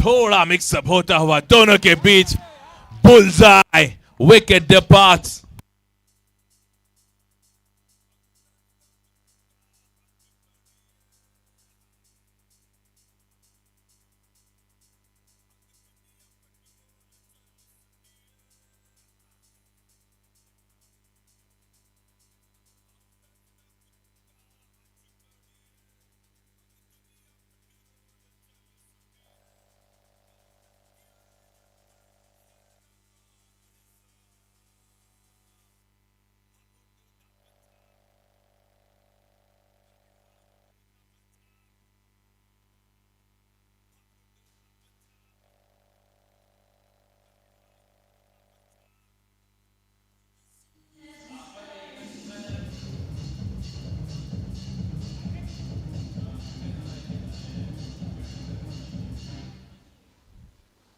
थोड़ा मिक्सअप होता हुआ दोनों के बीच बुलजाई विकेट डिपार्ट्स.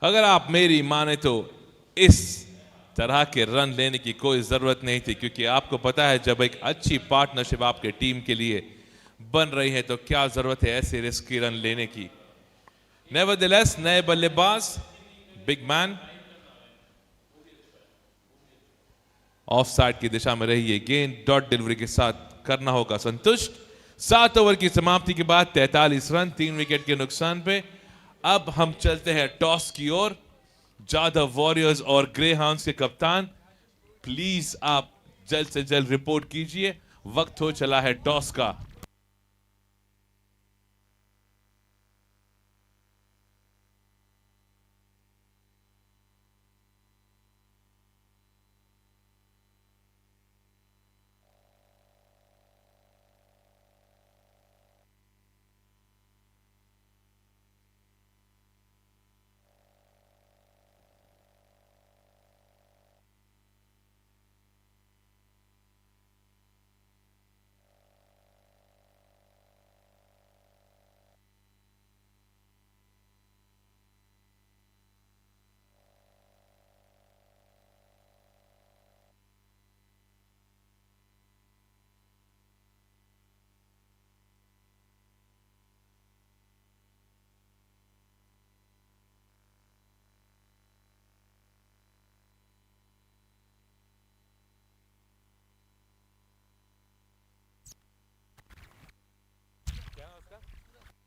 अगर आप मेरी माने तो इस तरह के रन लेने की कोई जरूरत नहीं थी, क्योंकि आपको पता है जब एक अच्छी पार्टनरशिप आपके टीम के लिए बन रही है तो क्या जरूरत है ऐसे रिस्की रन लेने की. नेवरदलेस नए बल्लेबाज बिग मैन ऑफ साइड की दिशा में रही है. गेंद डॉट डिलीवरी के साथ करना होगा संतुष्ट. 7 ओवर की समाप्ति के बाद 43 रन 3 विकेट के नुकसान पे. अब हम चलते हैं टॉस की ओर. जादव वॉरियर्स और ग्रे हाउंड्स के कप्तान, प्लीज आप जल्द से जल्द रिपोर्ट कीजिए. वक्त हो चला है टॉस का.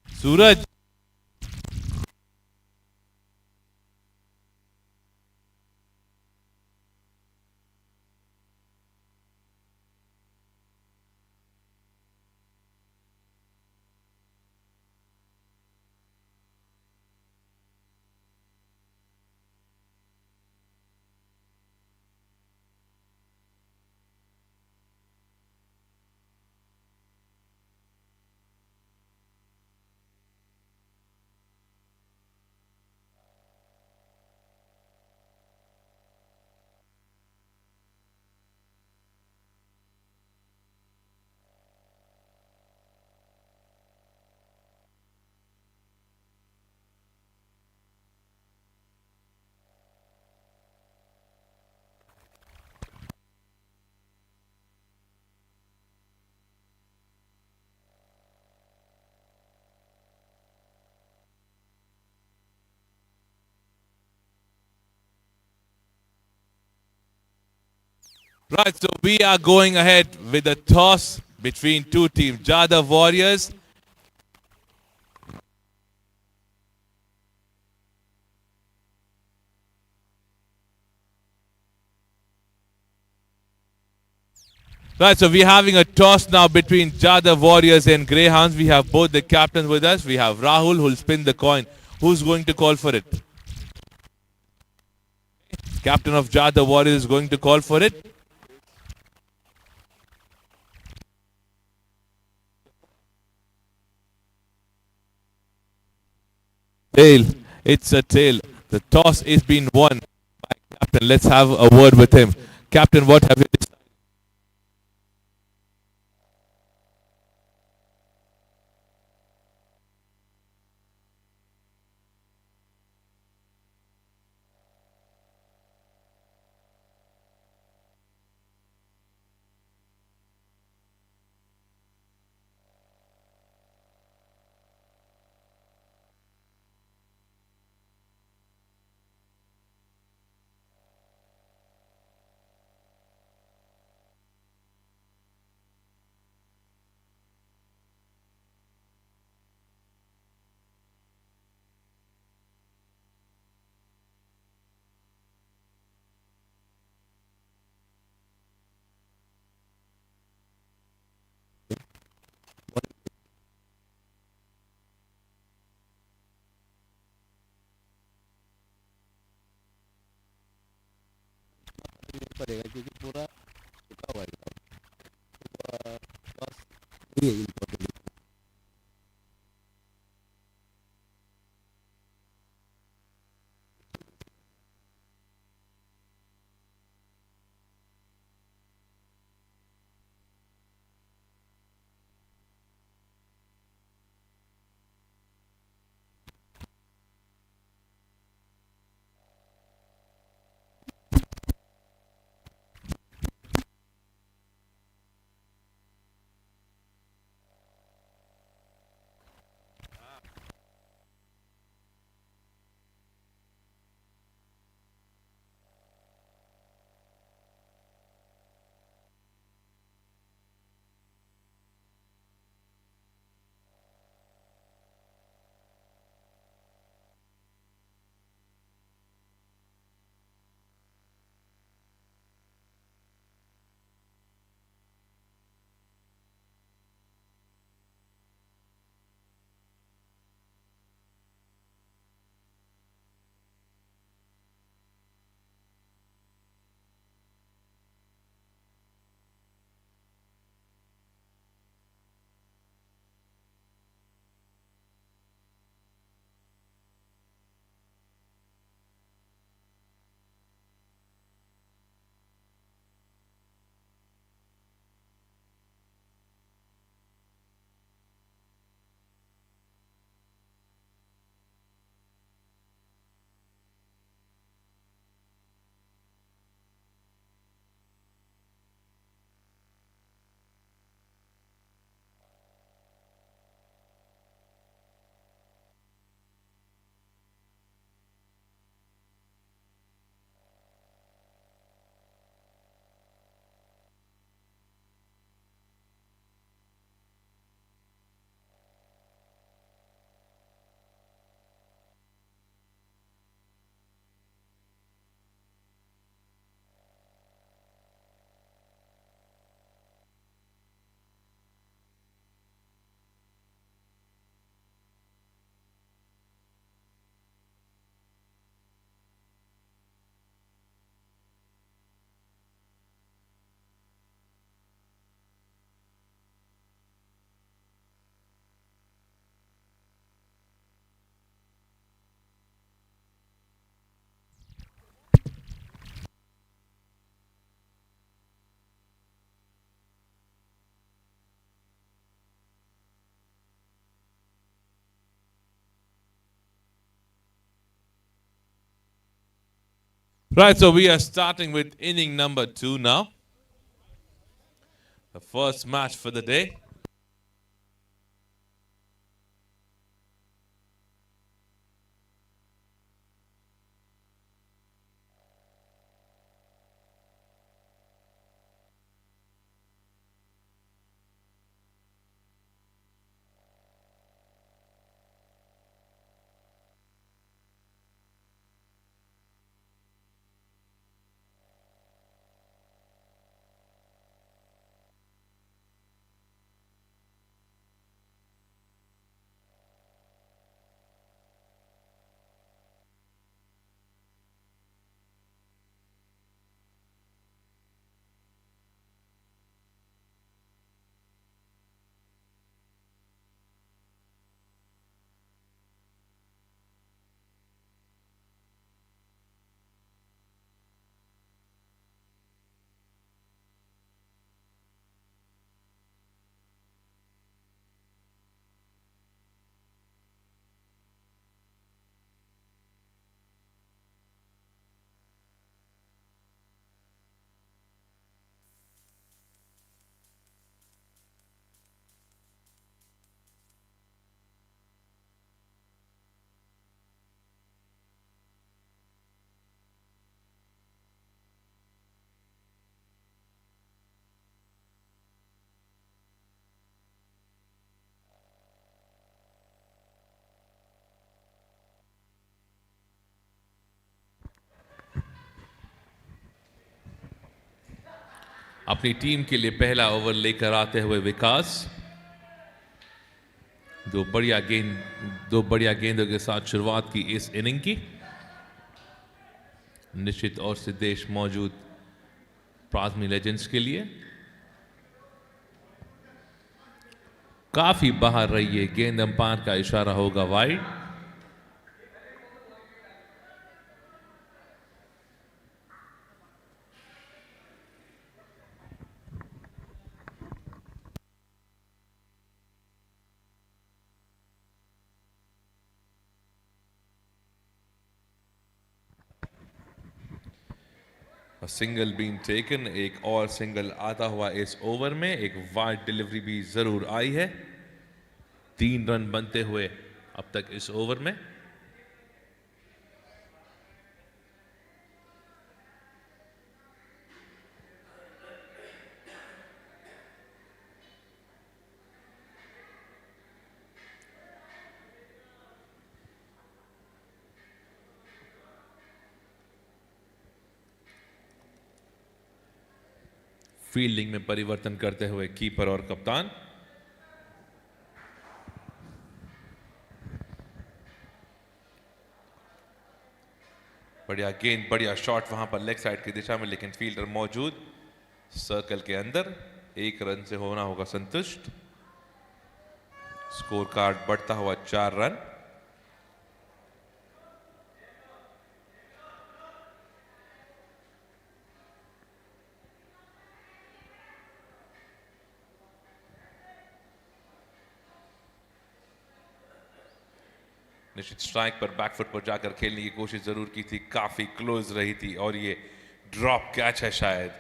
सूरज. Right, so we are going ahead with a toss between two teams. Jadav Warriors. Right, so we're having a toss now between Jadav Warriors and Greyhounds. We have both the captains with us. We have Rahul who'll spin the coin. Who's going to call for it? Captain of Jadav Warriors is going to call for it. Tail. It's a tail. The toss is being won by Captain. Let's have a word with him. Captain, what have you decided? पड़ेगा क्योंकि पूरा सूखा हुआ है ground. बस ये important. Right, so we are starting with inning number 2 now. The first match for the day. अपनी team के लिए पहला ओवर लेकर आते हुए विकास, दो बढ़िया गेंदों के साथ शुरुआत की इस इनिंग की। निश्चित और सिद्धेश मौजूद प्लाज्मी लेजेंड्स के लिए। काफी बाहर रही है गेंद, अंपायर का इशारा होगा वाइड। सिंगल बीन टेकन, एक और सिंगल आता हुआ इस ओवर में। एक वाइड डिलीवरी भी जरूर आई है। 3 रन बनते हुए अब तक इस ओवर में। फील्डिंग में परिवर्तन करते हुए कीपर और कप्तान। बढ़िया गेंद, बढ़िया शॉट वहां पर लेग साइड की दिशा में, लेकिन फील्डर मौजूद सर्कल के अंदर। 1 रन से होना होगा संतुष्ट। स्कोर कार्ड बढ़ता हुआ 4 रन। निश्चित स्ट्राइक पर बैकफुट पर जाकर खेलने की कोशिश जरूर की थी, काफी क्लोज रही थी, और ये ड्रॉप कैच है शायद।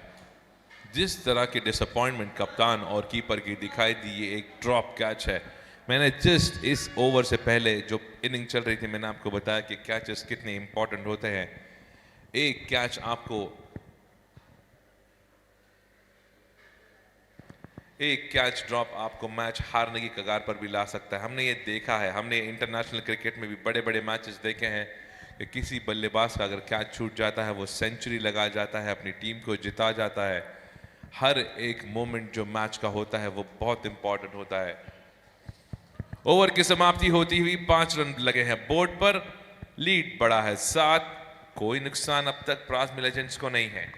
जिस तरह की डिसअपॉइंटमेंट कप्तान और कीपर की दिखाई दी, ये एक ड्रॉप कैच है। मैंने जस्ट इस ओवर से पहले जो इनिंग चल रही थी, मैंने आपको बताया कि कैचेस कितने इंपॉर्टेंट होते हैं। एक कैच आपको, एक कैच ड्रॉप आपको मैच हारने की कगार पर भी ला सकता है। हमने ये देखा है, हमने इंटरनेशनल क्रिकेट में भी बड़े बड़े मैचेस देखे हैं कि किसी बल्लेबाज का अगर कैच छूट जाता है, वो सेंचुरी लगा जाता है, अपनी टीम को जिता जाता है। हर एक मोमेंट जो मैच का होता है वो बहुत इंपॉर्टेंट होता है। ओवर की समाप्ति होती हुई 5 रन लगे हैं बोर्ड पर। लीड बढ़ा है 7। कोई नुकसान अब तक प्लाज्मा लेजेंड्स को नहीं है।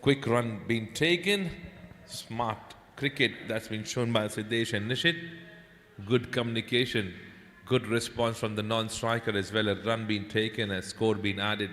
Quick run being taken. Smart cricket that's been shown by Siddesh and Nishit. Good communication. Good response from the non-striker as well. A run being taken, a score being added.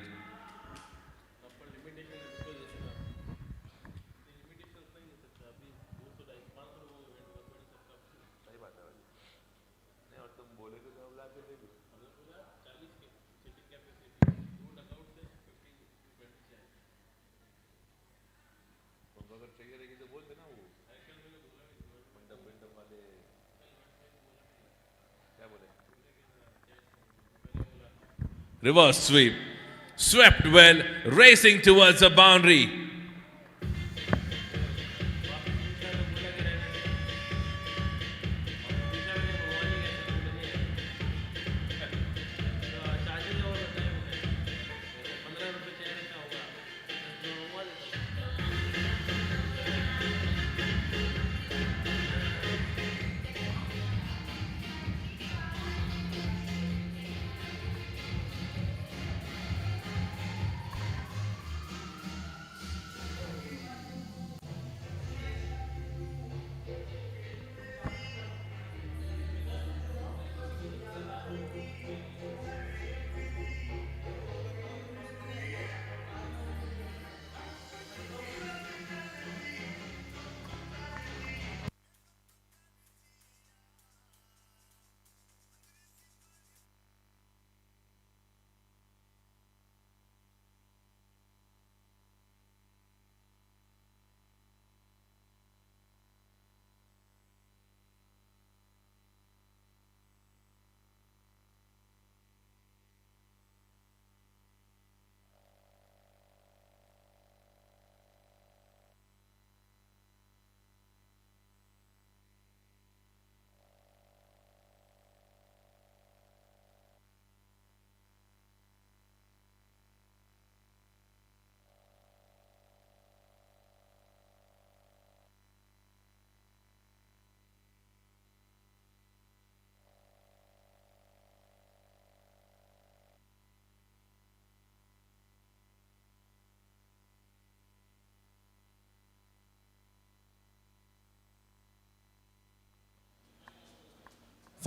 Reverse sweep. Swept well, racing towards the boundary.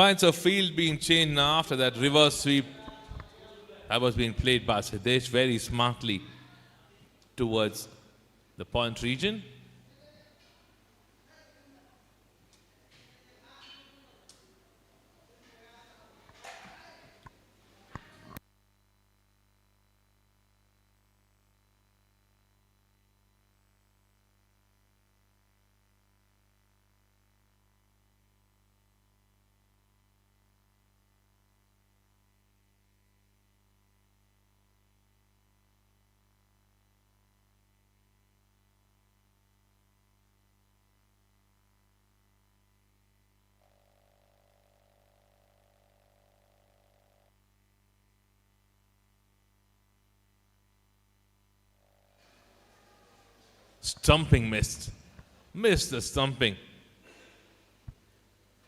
Finds a field being changed now after that reverse sweep that was being played by Siddesh very smartly towards the point region. Stumping missed. Missed the stumping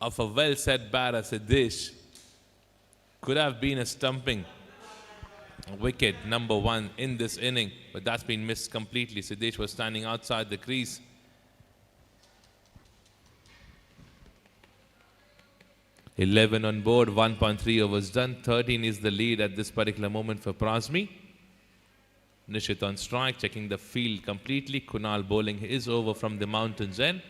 of a well set batter, Siddesh. Could have been a stumping wicket number 1 in this inning, but that's been missed completely. Siddesh was standing outside the crease. "11 on board, 1.3 overs done. 13 is the lead at this particular moment for Prasmi. Nishit on strike, checking the field completely. Kunal bowling his over from the mountains end.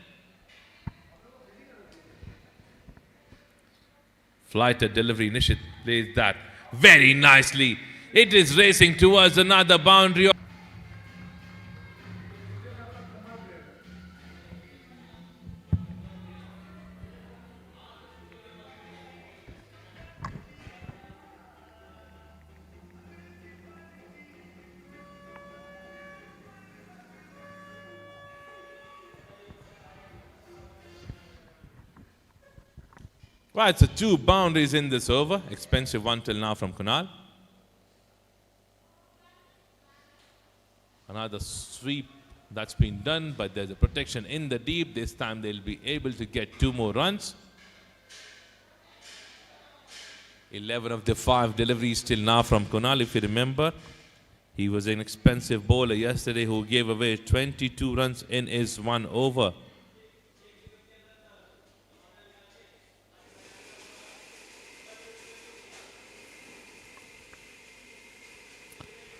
Flighter delivery, Nishit plays that very nicely. It is racing towards another boundary. Right, so 2 boundaries in this over. Expensive one till now from Kunal. Another sweep that's been done, but there's a protection in the deep. This time they'll be able to get 2 more runs. 11 of the 5 deliveries till now from Kunal. If you remember, he was an expensive bowler yesterday who gave away 22 runs in his 1 over.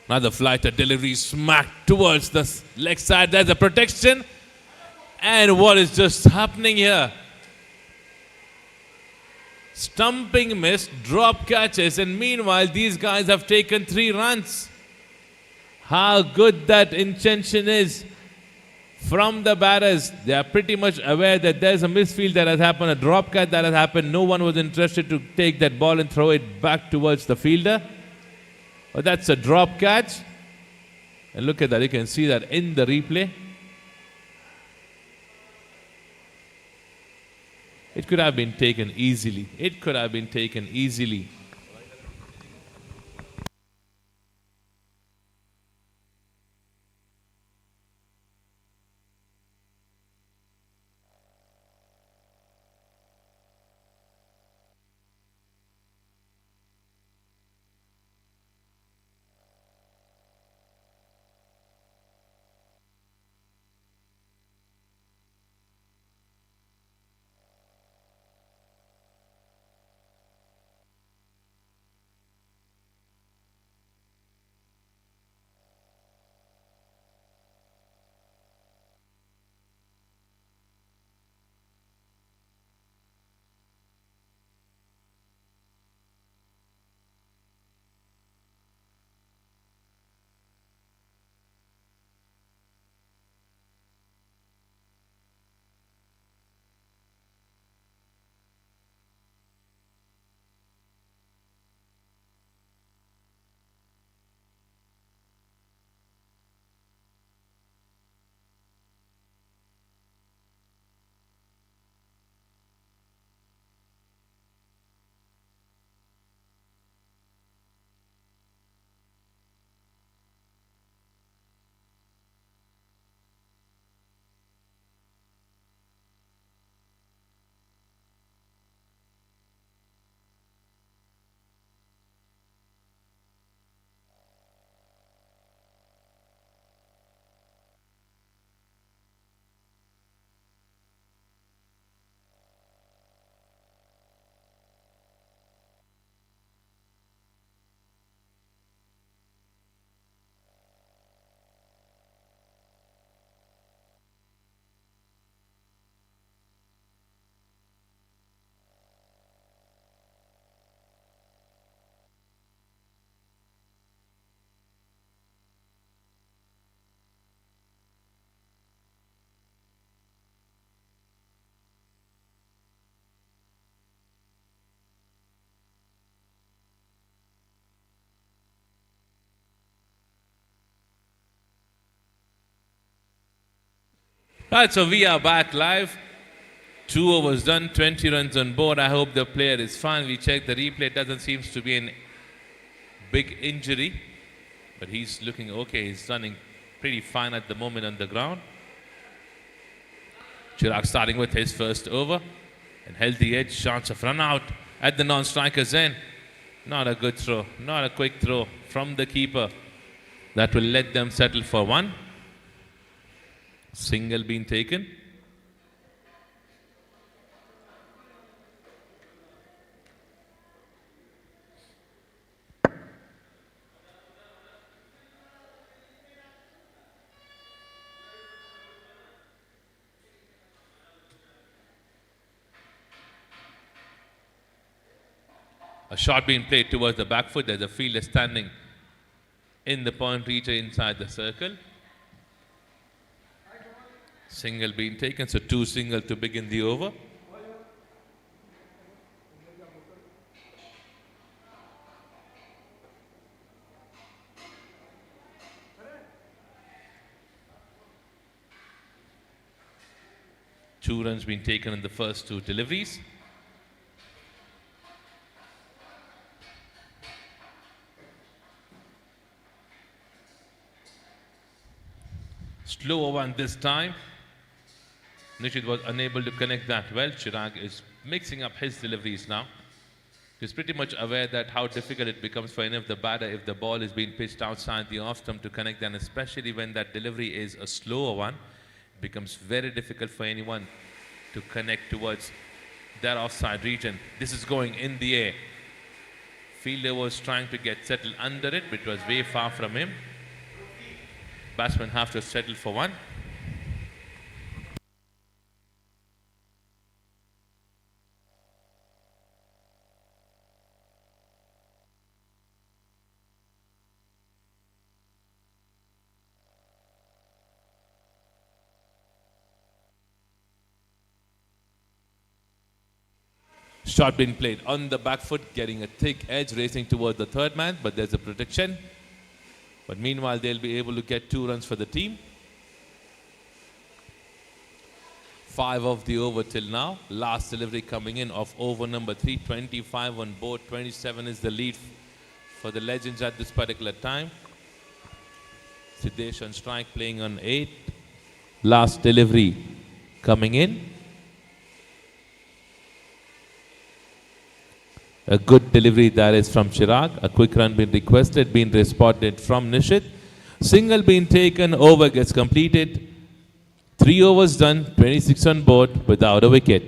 Another flighter delivery smacked towards the leg side. There's a protection. And what is just happening here? Stumping miss, drop catches, and meanwhile these guys have taken 3 runs. How good that intention is from the batters. They are pretty much aware that there's a misfield that has happened, a drop catch that has happened. No one was interested to take that ball and throw it back towards the fielder. But that's a drop catch. And look at that, you can see that in the replay. It could have been taken easily. It could have been taken easily. Right, so we are back live. 2 overs done, 20 runs on board. I hope the player is fine. We checked the replay. Doesn't seem to be an big injury. But he's looking okay. He's running pretty fine at the moment on the ground. Chirag starting with his first over. And healthy edge, chance of run out at the non-striker's end. Not a good throw, not a quick throw from the keeper. That will let them settle for one. Single being taken. A shot being played towards the back foot. There's a fielder standing in the point reacher inside the circle. Single being taken, so 2 single to begin the over. Two runs being taken in the first 2 deliveries. Slower one this time. Nishit was unable to connect that well. Chirag is mixing up his deliveries now. He's pretty much aware that how difficult it becomes for any of the batter if the ball is being pitched outside the off stump to connect, and especially when that delivery is a slower one, it becomes very difficult for anyone to connect towards that offside region. This is going in the air. Fielder was trying to get settled under it, but it was way far from him. Batsmen have to settle for one. Shot being played on the back foot, getting a thick edge, racing towards the third man, but there's a protection. But meanwhile, they'll be able to get 2 runs for the team. 5 of the over till now. Last delivery coming in of over number 3, 25 on board. 27 is the lead for the Legends at this particular time. Siddesh on strike, playing on 8. Last delivery coming in. A good delivery that is from Chirag. A quick run being requested, being responded from Nishit. Single being taken, over gets completed. 3 overs done, 26 on board without a wicket.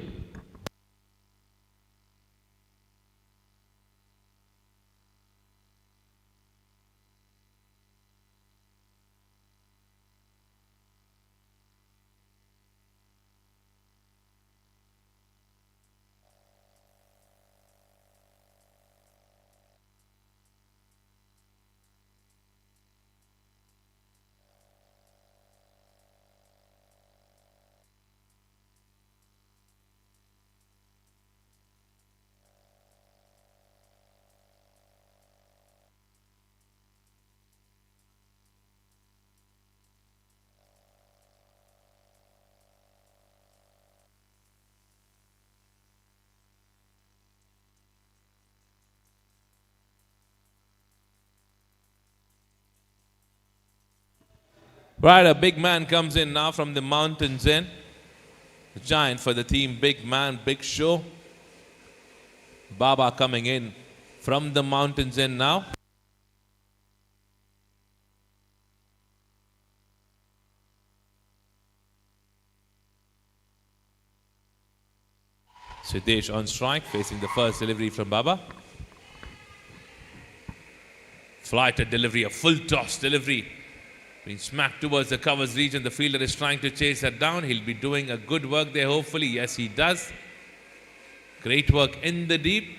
Right, a big man comes in now from the mountains in. The giant for the team, big man, big show. Baba coming in from the mountains in now. Siddesh on strike, facing the first delivery from Baba. Flighted delivery, a full toss delivery. Being smacked towards the covers region. The fielder is trying to chase that down. He'll be doing a good work there, hopefully. Yes, he does. Great work in the deep.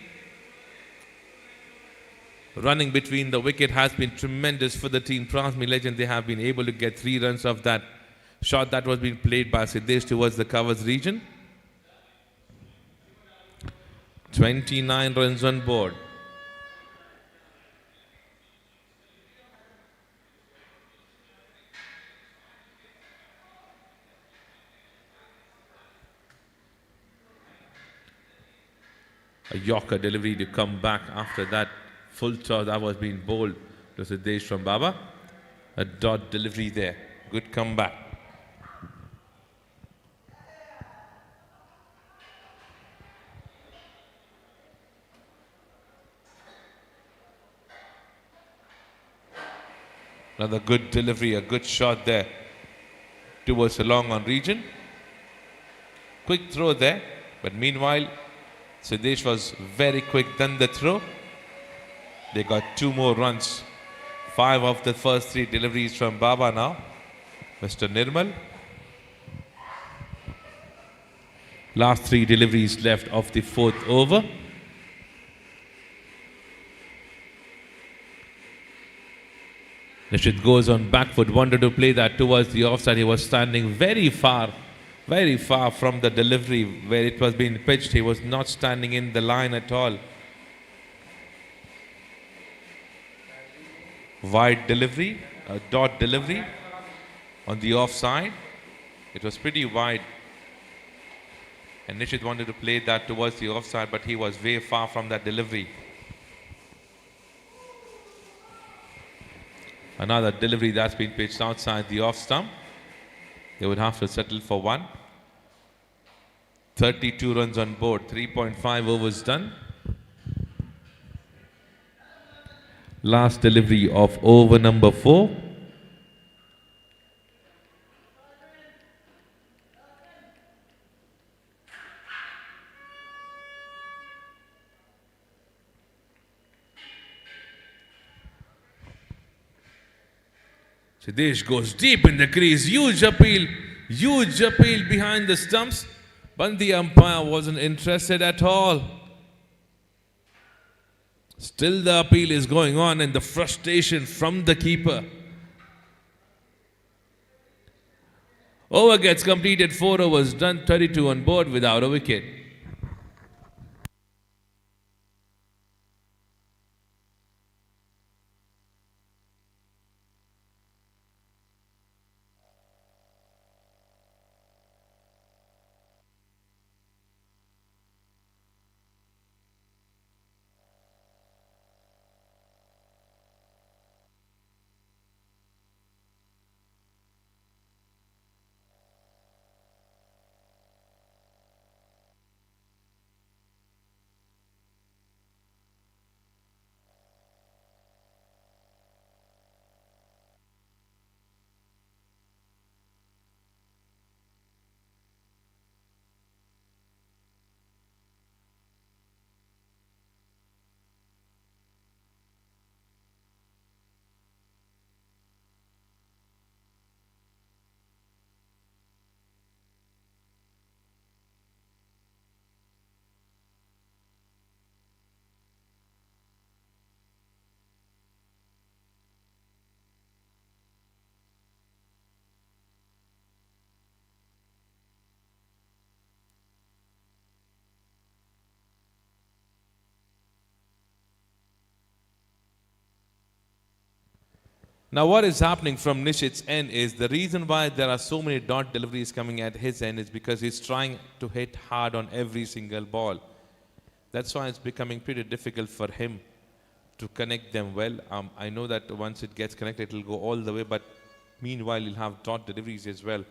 Running between the wicket has been tremendous for the team. Transmi Legend, they have been able to get 3 runs off that shot that was being played by Siddesh towards the covers region. 29 runs on board. a Yorker delivery to come back after that full toss that was being bowled to Siddesh from Baba. A dot delivery there. Good comeback. Another good delivery, a good shot there towards the long on region. Quick throw there, but meanwhile, Siddesh was very quick, done the throw. They got 2 more runs. 5 of the first 3 deliveries from Baba now. Mr. Nirmal. Last 3 deliveries left of the 4th over. Nishit goes on back foot, wanted to play that towards the offside. He was standing very far from the delivery where it was being pitched. He was not standing in the line at all. Wide delivery, a dot delivery on the offside. It was pretty wide. And Nishit wanted to play that towards the offside, but he was way far from that delivery. Another delivery that's been pitched outside the off stump. They would have to settle for 1. 32 runs on board, 3.5 overs done. Last delivery of over number 4. Siddesh goes deep in the crease. Huge appeal behind the stumps. But the umpire wasn't interested at all. Still the appeal is going on and the frustration from the keeper. Over gets completed, 4 overs done, 32 on board without a wicket. Now what is happening from Nishit's end is the reason why there are so many dot deliveries coming at his end is because he's trying to hit hard on every single ball. That's why it's becoming pretty difficult for him to connect them well. I know that once it gets connected, it'll go all the way, but meanwhile, you'll have dot deliveries as well.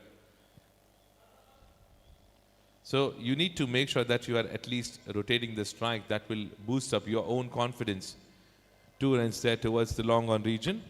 So you need to make sure that you are at least rotating the strike. That will boost up your own confidence. 2 runs there towards the long on region.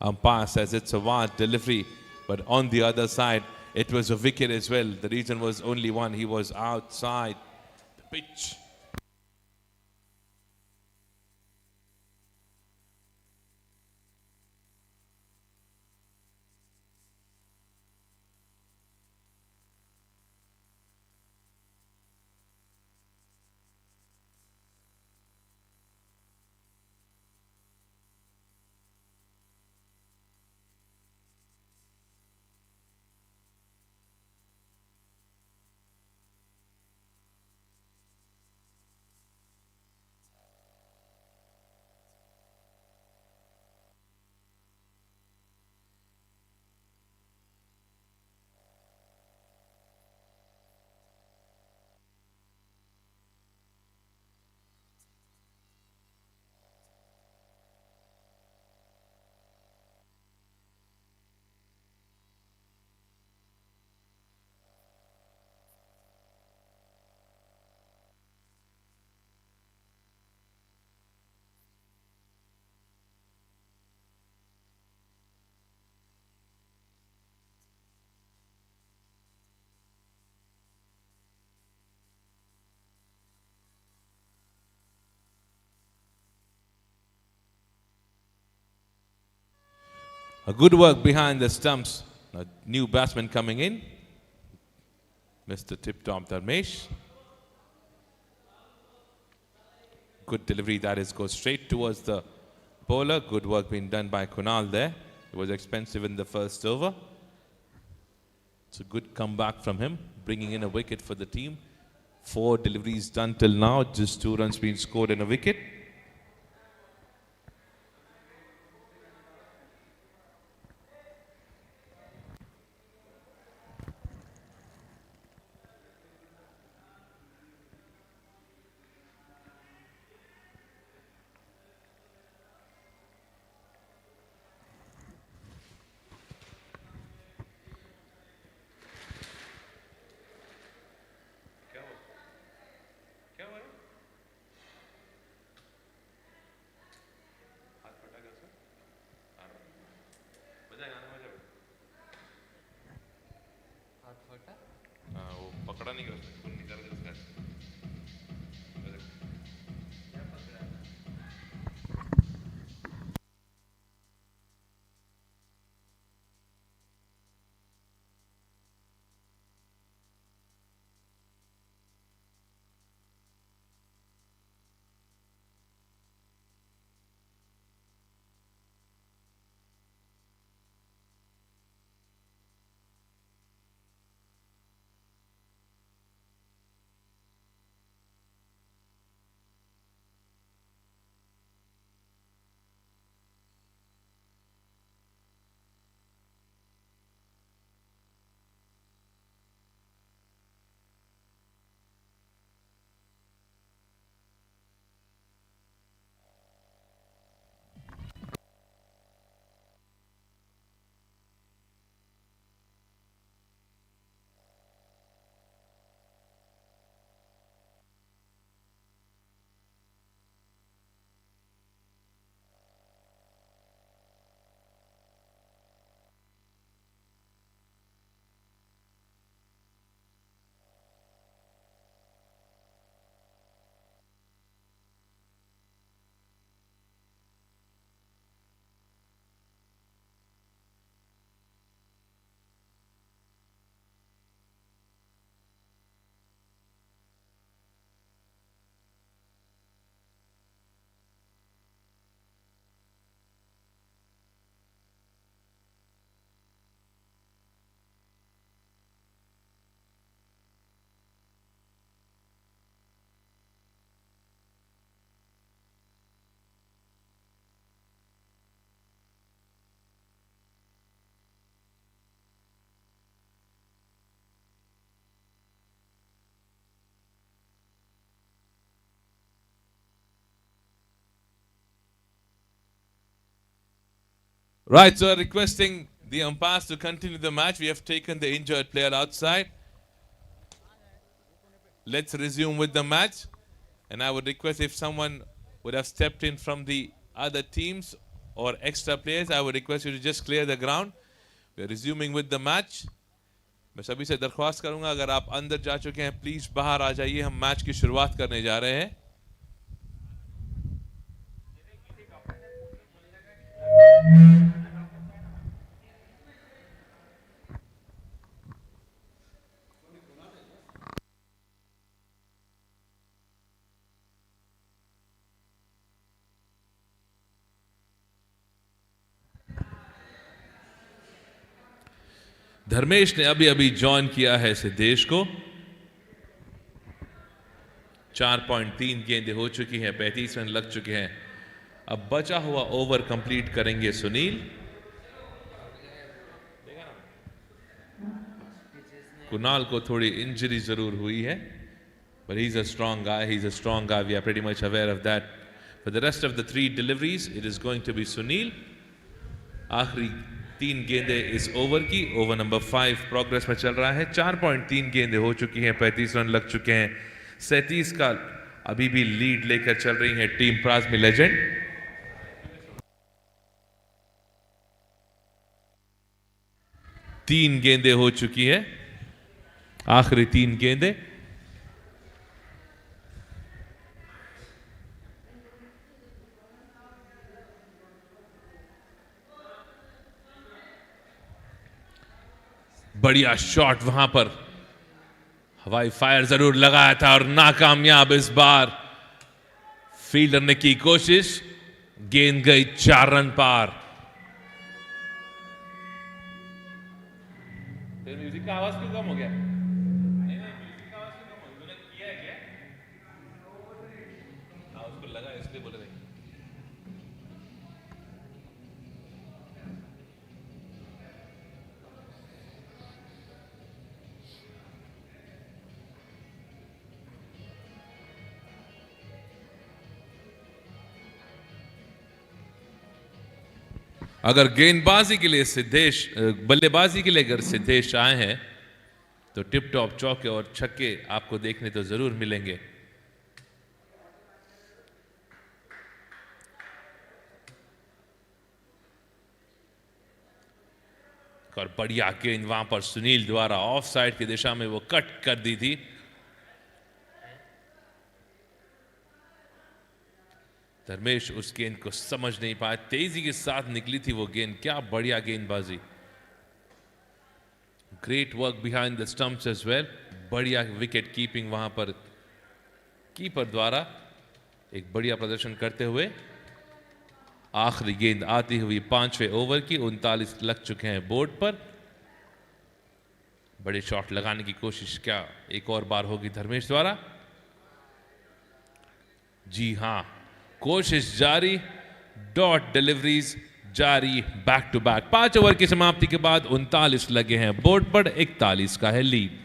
Umpire says it's a wide delivery, but on the other side, it was a wicket as well. The reason was only one. He was outside the pitch. A good work behind the stumps. A new batsman coming in. Mr. Tip Top Dharmesh. Good delivery, that is, goes straight towards the bowler. Good work being done by Kunal there. It was expensive in the first over. It's a good comeback from him, bringing in a wicket for the team. 4 deliveries done till now, just 2 runs being scored and a wicket. पकड़ा नहीं कर Right, so requesting the umpires to continue the match. We have taken the injured player outside. Let's resume with the match. And I would request if someone would have stepped in from the other teams or extra players, I would request you to just clear the ground. We are resuming with the match. मैं सभी से दरख्वास्त करूंगा अगर आप अंदर जा चुके हैं प्लीज बाहर आ जाइए हम मैच की शुरुआत करने जा रहे हैं धर्मेश ने अभी अभी ज्वाइन किया है इस देश को 4.3 गेंदें हो चुकी हैं 35 रन लग चुके हैं अब बचा हुआ ओवर कंप्लीट करेंगे सुनील कुणाल को थोड़ी इंजरी जरूर हुई है but he's a strong guy we are pretty much aware of that for the rest of the 3 deliveries it is going to be Sunil आखिरी 3 गेंदें इस ओवर की ओवर नंबर 5 प्रोग्रेस में चल रहा है 4.3 गेंदें हो चुकी हैं 35 रन लग चुके हैं 37 का अभी भी लीड लेकर चल रही है टीम प्राज्मी लेजेंड तीन गेंदें हो चुकी है आखिरी 3 गेंदें बढ़िया शॉट वहां पर, हवाई फायर जरूर लगाया था और नाकामयाब इस बार। फील्डर ने की कोशिश, गेंद गई 4 रन पार। म्यूजिक का आवाज क्यों कम हो गया? नहीं नहीं, म्यूजिक का आवाज क्यों कम हो गया? तूने किया है क्या? हाँ, उसको लगा इसलिए बोले नहीं। अगर गेंदबाजी के लिए सिद्धेश, बल्लेबाजी के लिए अगर सिद्धेश आए हैं तो टिप टॉप चौके और छक्के आपको देखने तो जरूर मिलेंगे। और बढ़िया गेंद वहां पर सुनील द्वारा ऑफ साइड की दिशा में वो कट कर दी थी। धर्मेश उस गेंद को समझ नहीं पाया, तेजी के साथ निकली थी वो गेंद। क्या बढ़िया गेंदबाजी, great work behind the stumps as well. बढ़िया विकेट कीपिंग वहां पर कीपर द्वारा, एक बढ़िया प्रदर्शन करते हुए। आखिरी गेंद आती हुई 5वें ओवर की, 39 लग चुके हैं बोर्ड पर। बड़े शॉट लगाने की कोशिश क्या एक और बार होगी धर्मेश द्वारा? जी हां, कोशिश जारी, डॉट डिलीवरीज जारी, बैक टू बैक। 5 ओवर की समाप्ति के बाद 39 लगे हैं बोर्ड पर, 41 का है लीड।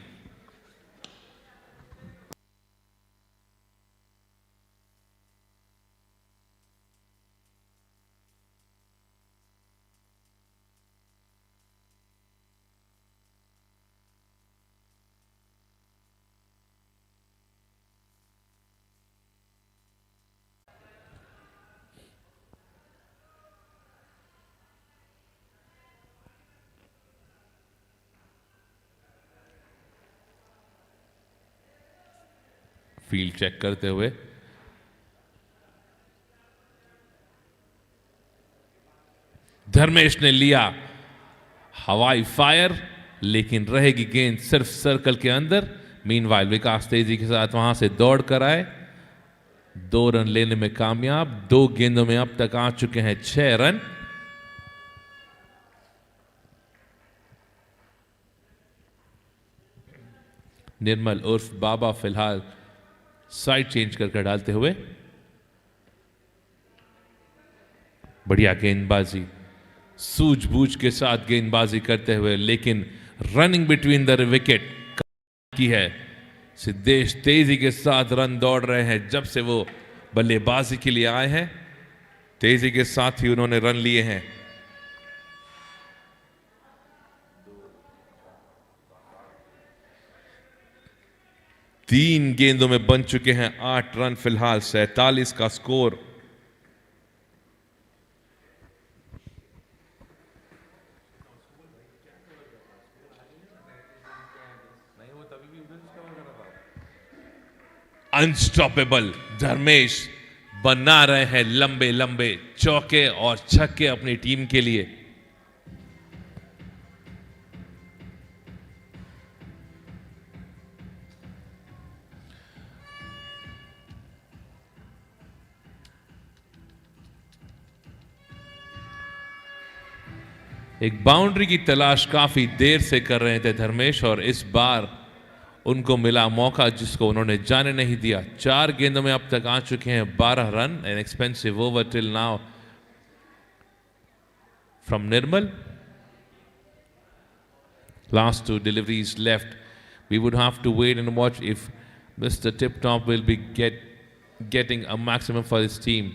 फील्ड चेक करते हुए धर्मेश ने लिया हवाई फायर, लेकिन रहेगी गेंद सिर्फ सर्कल के अंदर। मीनवाइल विकास तेजी के साथ वहां से दौड़ कर आए, 2 रन लेने में कामयाब। 2 गेंदों में अब तक आ चुके हैं 6 रन। निर्मल उर्फ बाबा फिलहाल साइड चेंज करके डालते हुए। बढ़िया गेंदबाजी, सूझबूझ के साथ गेंदबाजी करते हुए, लेकिन रनिंग बिटवीन द विकेट की है। सिद्धेश तेजी के साथ रन दौड़ रहे हैं जब से वो बल्लेबाजी के लिए आए हैं। तेजी के साथ ही उन्होंने रन लिए हैं। तीन गेंदों में बन चुके हैं 8 रन फिलहाल, 47 का स्कोर। अनस्टॉपेबल धर्मेश बना रहे हैं लंबे लंबे चौके और छक्के अपनी टीम के लिए। एक बाउंड्री की तलाश काफी देर से कर रहे थे धर्मेश, और इस बार उनको मिला मौका जिसको उन्होंने जाने नहीं दिया। 4 गेंदों में अब तक आ चुके हैं 12 run. An expensive over till now from Nirmal. Last 2 deliveries left. We would have to wait and watch if Mr. Tip Top will be getting a maximum for his team.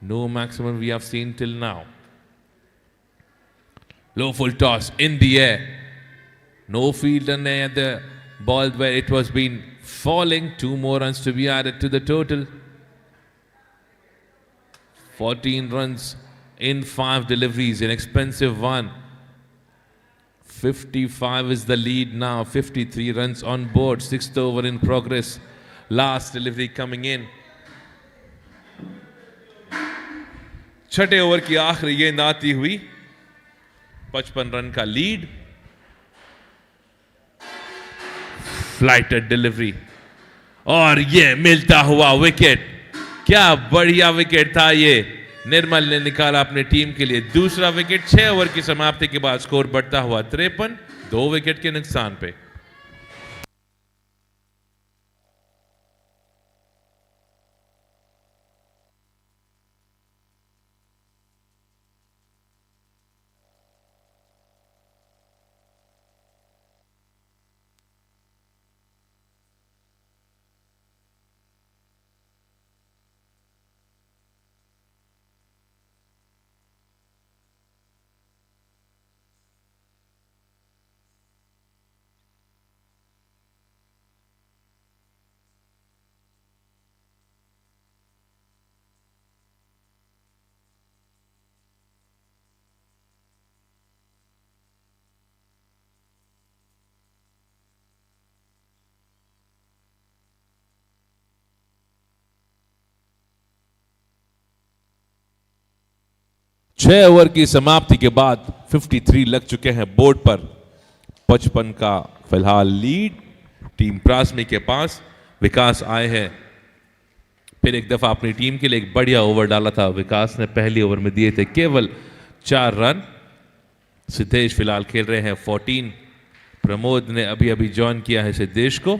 No maximum we have seen till now. Low full toss in the air. No fielder near the ball where it was been falling. 2 more runs to be added to the total. 14 runs in 5 deliveries. An expensive one. 55 is the lead now. 53 runs on board. 6th over in progress. Last delivery coming in. 6ठे over की आखिरी गेंद आती हुई। 55 run का lead. Flighted delivery और ये मिलता हुआ विकेट, क्या बढ़िया विकेट था ये। निर्मल ने निकाला अपने टीम के लिए दूसरा विकेट। 6 ओवर की समाप्ति के बाद स्कोर बढ़ता हुआ 53, 2 विकेट के नुकसान पे। छह ओवर की समाप्ति के बाद 53 लग चुके हैं बोर्ड पर। 55 का फिलहाल लीड टीम प्रासमी के पास। विकास आए हैं फिर एक दफा अपनी टीम के लिए। एक बढ़िया ओवर डाला था विकास ने, पहली ओवर में दिए थे केवल 4 रन। सिद्धेश फिलहाल खेल रहे हैं 14। प्रमोद ने अभी अभी ज्वाइन किया है सिद्धेश को।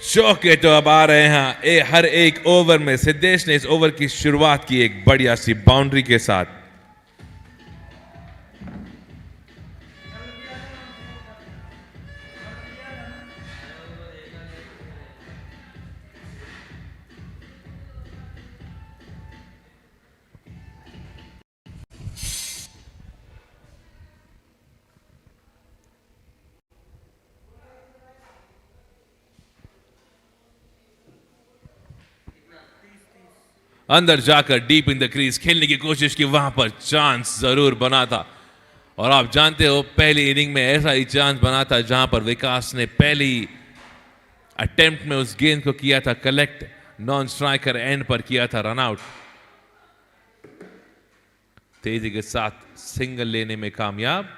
चौके तो अब आ रहे हैं हर एक ओवर में। सिद्धेश ने इस ओवर की शुरुआत की एक बढ़िया सी बाउंड्री के साथ। अंदर जाकर डीप इन द क्रीज खेलने की कोशिश की, वहां पर चांस जरूर बना था। और आप जानते हो पहली इनिंग में ऐसा ही चांस बना था जहां पर विकास ने पहली अटेम्प्ट में उस गेंद को किया था कलेक्ट, नॉन स्ट्राइकर एंड पर किया था रन आउट। तेजी के साथ सिंगल लेने में कामयाब।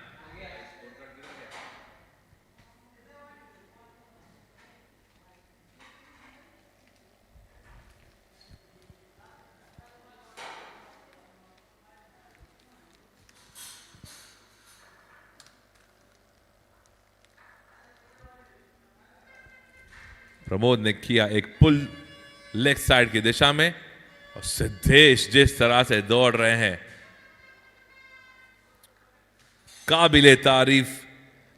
प्रमोद ने किया एक पुल लेग साइड की दिशा में। और सिद्धेश जिस तरह से दौड़ रहे हैं, काबिले तारीफ।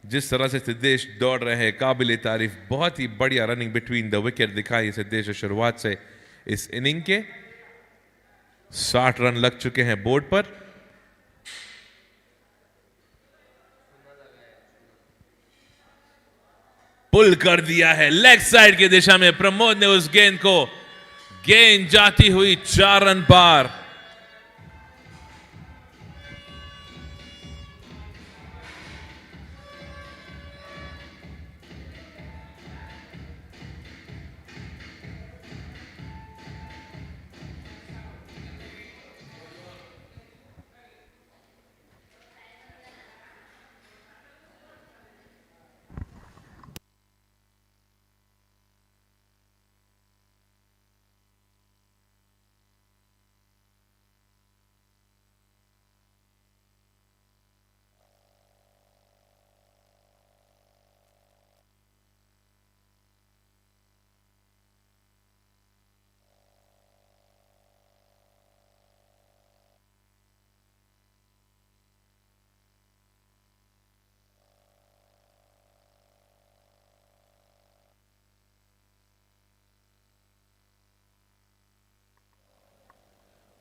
जिस तरह से सिद्धेश दौड़ रहे हैं काबिले तारीफ। बहुत ही बढ़िया रनिंग बिटवीन द विकेट दिखाई सिद्धेश शुरुआत से इस इनिंग के। 60 रन लग चुके हैं बोर्ड पर। पुल कर दिया है लेग साइड की दिशा में प्रमोद ने उस गेंद को। गेंद जाती हुई 4 रन पार।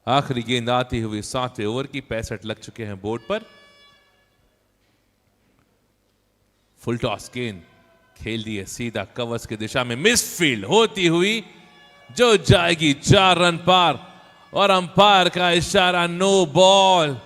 आखिरी गेंद आती हुई 7वें ओवर की। 65 लग चुके हैं बोर्ड पर। फुल टॉस गेंद खेल दी है सीधा कवर्स की दिशा में। मिस फील्ड होती हुई जो जाएगी 4 रन पार। और अंपायर का इशारा no ball.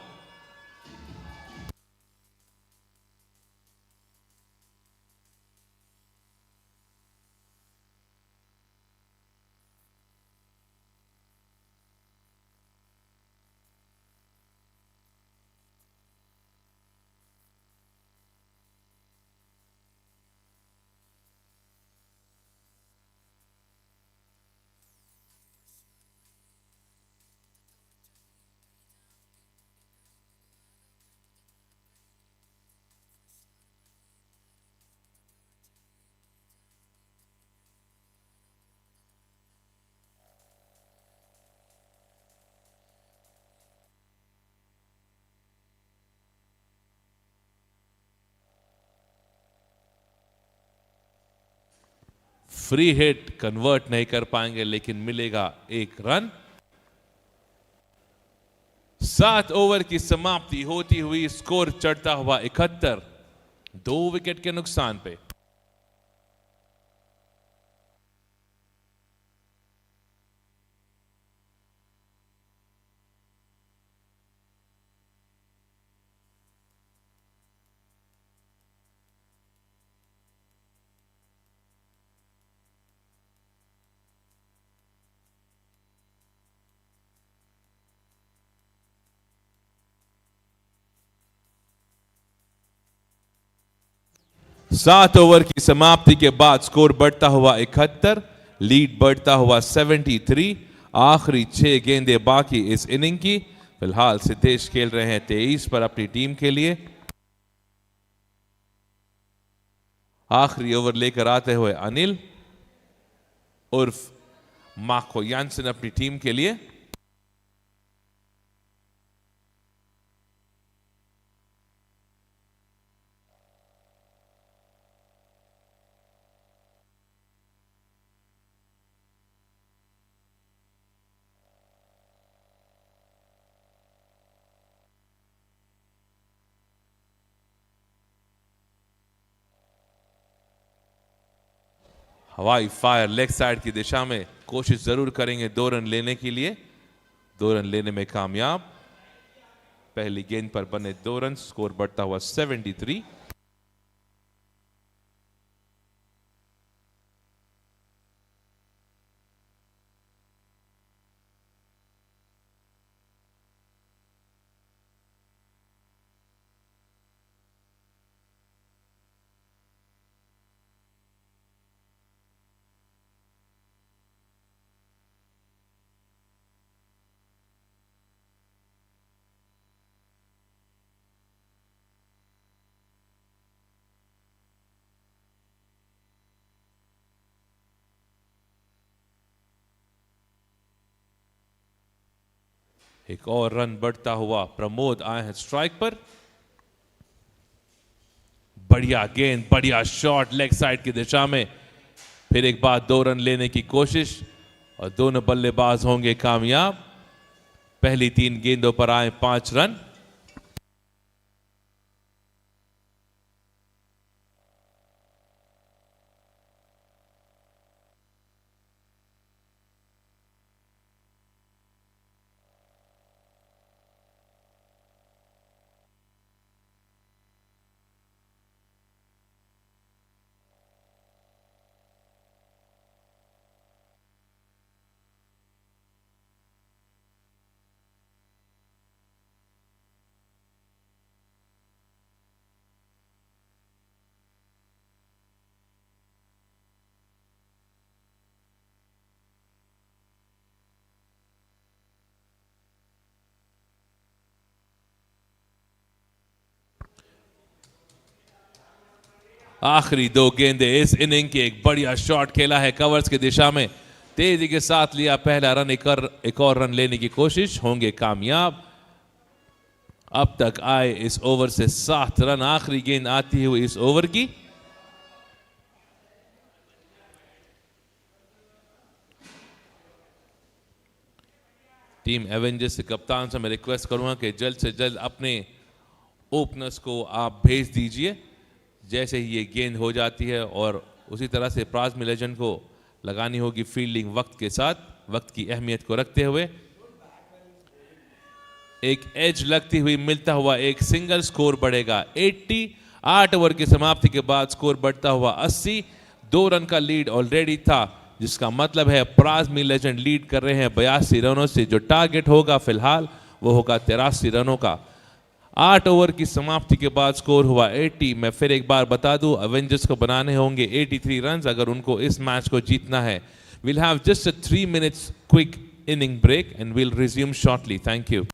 Free hit convert नहीं कर पाएंगे, लेकिन मिलेगा 1 रन। 7 ओवर की समाप्ति होती हुई स्कोर चढ़ता हुआ 71, 2 विकेट के नुकसान पे। सात ओवर की समाप्ति के बाद स्कोर बढ़ता हुआ 71, लीड बढ़ता हुआ 73। आखिरी 6 गेंदें बाकी इस इनिंग की। फिलहाल सिद्धेश खेल रहे हैं 23 पर अपनी टीम के लिए। आखिरी ओवर लेकर आते हुए अनिल उर्फ मार्को यानसन अपनी टीम के लिए। हवाई फायर लेग साइड की दिशा में कोशिश जरूर करेंगे 2 रन लेने के लिए। 2 रन लेने में कामयाब। पहली गेंद पर बने 2 रन, स्कोर बढ़ता हुआ 73। एक और रन बढ़ता हुआ प्रमोद आए हैं स्ट्राइक पर। बढ़िया गेंद, बढ़िया शॉट लेग साइड की दिशा में। फिर एक बार 2 रन लेने की कोशिश और दोनों बल्लेबाज होंगे कामयाब। पहली 3 गेंदों पर आए 5 रन। आखिरी 2 गेंदें इस इनिंग की। एक बढ़िया शॉट खेला है कवर्स की दिशा में, तेजी के साथ लिया पहला रन। एक और रन लेने की कोशिश, होंगे कामयाब। अब तक आए इस ओवर से 7 रन। आखिरी गेंद आती हुई इस ओवर की। टीम एवेंजर्स से कप्तान से मैं रिक्वेस्ट करूंगा कि जल्द से जल्द अपने ओपनर्स को आप भेज दीजिए जैसे ही ये गेंद हो जाती है, और उसी तरह से प्राज मिलेजन को लगानी होगी फील्डिंग वक्त के साथ, वक्त की अहमियत को रखते हुए। एक एज लगती हुई मिलता हुआ एक सिंगल, स्कोर बढ़ेगा 80। 8 ओवर की समाप्ति के बाद स्कोर बढ़ता हुआ 80। 2 रन का लीड ऑलरेडी था, जिसका मतलब है प्राज मिलेजन लीड कर रहे हैं 82 रनों से। जो टारगेट होगा फिलहाल वो होगा 83 रनों का। 8 ओवर की समाप्ति के बाद स्कोर हुआ 80। मैं फिर एक बार बता दूं, एवेंजर्स को बनाने होंगे 83 रन अगर उनको इस मैच को जीतना है। We'll have just a 3 minutes quick inning break and we'll resume shortly. Thank you.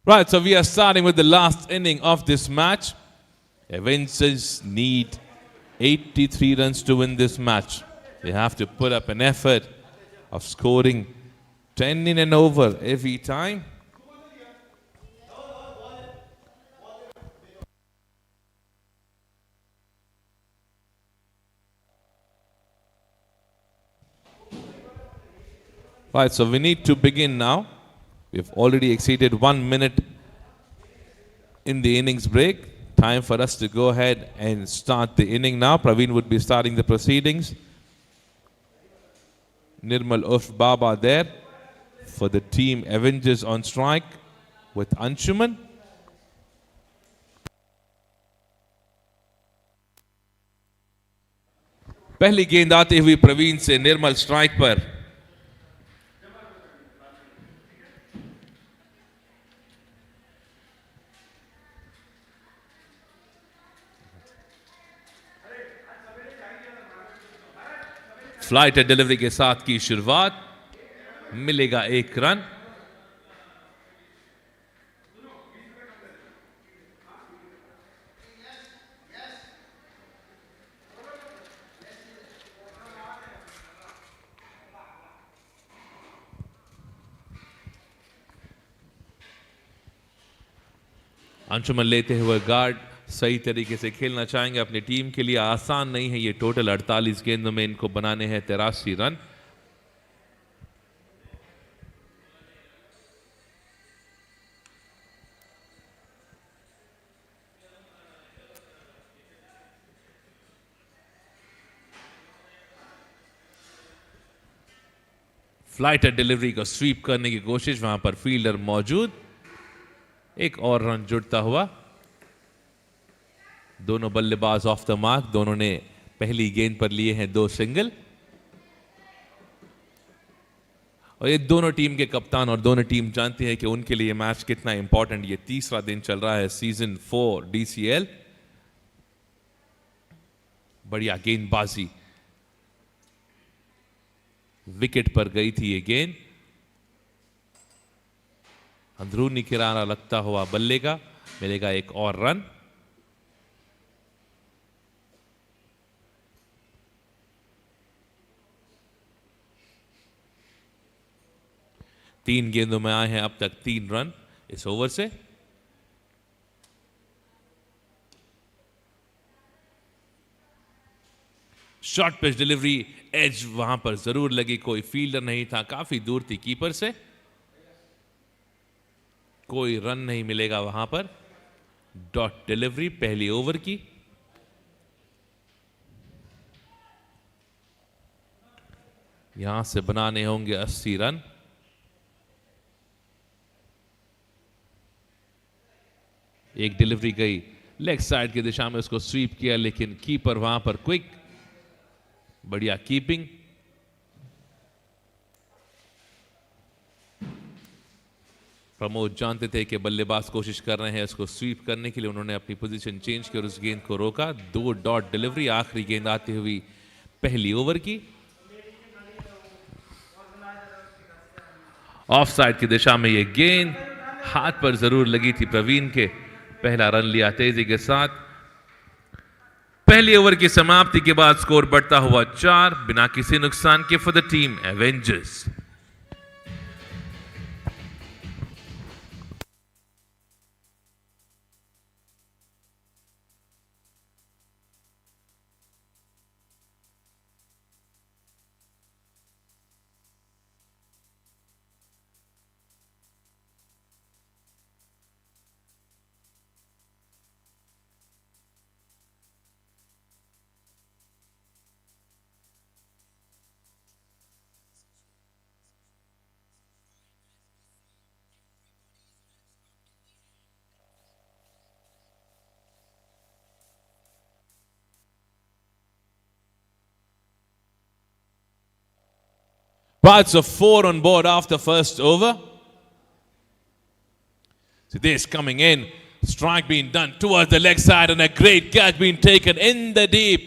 Right, so we are starting with the last inning of this match. Avengers need 83 runs to win this match. They have to put up an effort of scoring 10 in and over every time. Right, so we need to begin now. We've already exceeded 1 minute in the innings break. Time for us to go ahead and start the inning now. Praveen would be starting the proceedings. Nirmal Urf Baba there for the team Avengers on strike with Anshuman. पहली गेंद आती हुई प्रवीण से निर्मल strike पर. Flight delivery के साथ की शुरुआत. मिलेगा 1 रन. अंशुमन लेते हुए गार्ड सही तरीके से खेलना चाहेंगे अपनी टीम के लिए. आसान नहीं है ये. टोटल 48 गेंदों में इनको बनाने हैं 83 रन. फ्लाइटर डिलीवरी को स्वीप करने की कोशिश. वहां पर फील्डर मौजूद. एक और रन जुड़ता हुआ. दोनों बल्लेबाज ऑफ द मार्क. दोनों ने पहली गेंद पर लिए हैं 2 सिंगल. और ये दोनों टीम के कप्तान और दोनों टीम जानती है कि उनके लिए मैच कितना इंपॉर्टेंट. ये तीसरा दिन चल रहा है सीजन 4 DCL. बढ़िया गेंदबाजी. विकेट पर गई थी ये गेंद. अंदरूनी किनारा लगता हुआ बल्ले का. मिलेगा 1 और रन. तीन गेंदों में आए हैं अब तक 3 रन इस ओवर से. Short pitch delivery. एज वहां पर जरूर लगी. कोई फील्डर नहीं था. काफी दूर थी कीपर से. कोई रन नहीं मिलेगा वहां पर. डॉट डिलीवरी पहली ओवर की. यहां से बनाने होंगे 80 रन. एक डिलीवरी गई लेग साइड की दिशा में. उसको स्वीप किया लेकिन कीपर वहां पर क्विक. बढ़िया कीपिंग. प्रमोद जानते थे कि बल्लेबाज कोशिश कर रहे हैं इसको स्वीप करने के लिए. उन्होंने अपनी पोजीशन चेंज की और उस गेंद को रोका. 2 डॉट डिलीवरी. आखिरी गेंद आती हुई पहली ओवर की. ऑफ साइड की दिशा में यह गेंद हाथ पर जरूर लगी थी प्रवीण के. पहला रन लिया तेजी के साथ. पहली ओवर की समाप्ति के बाद स्कोर बढ़ता हुआ 4 बिना किसी नुकसान के for the team Avengers. Parts of 4 on board after first over. So this coming in. Strike being done towards the leg side and a great catch being taken in the deep.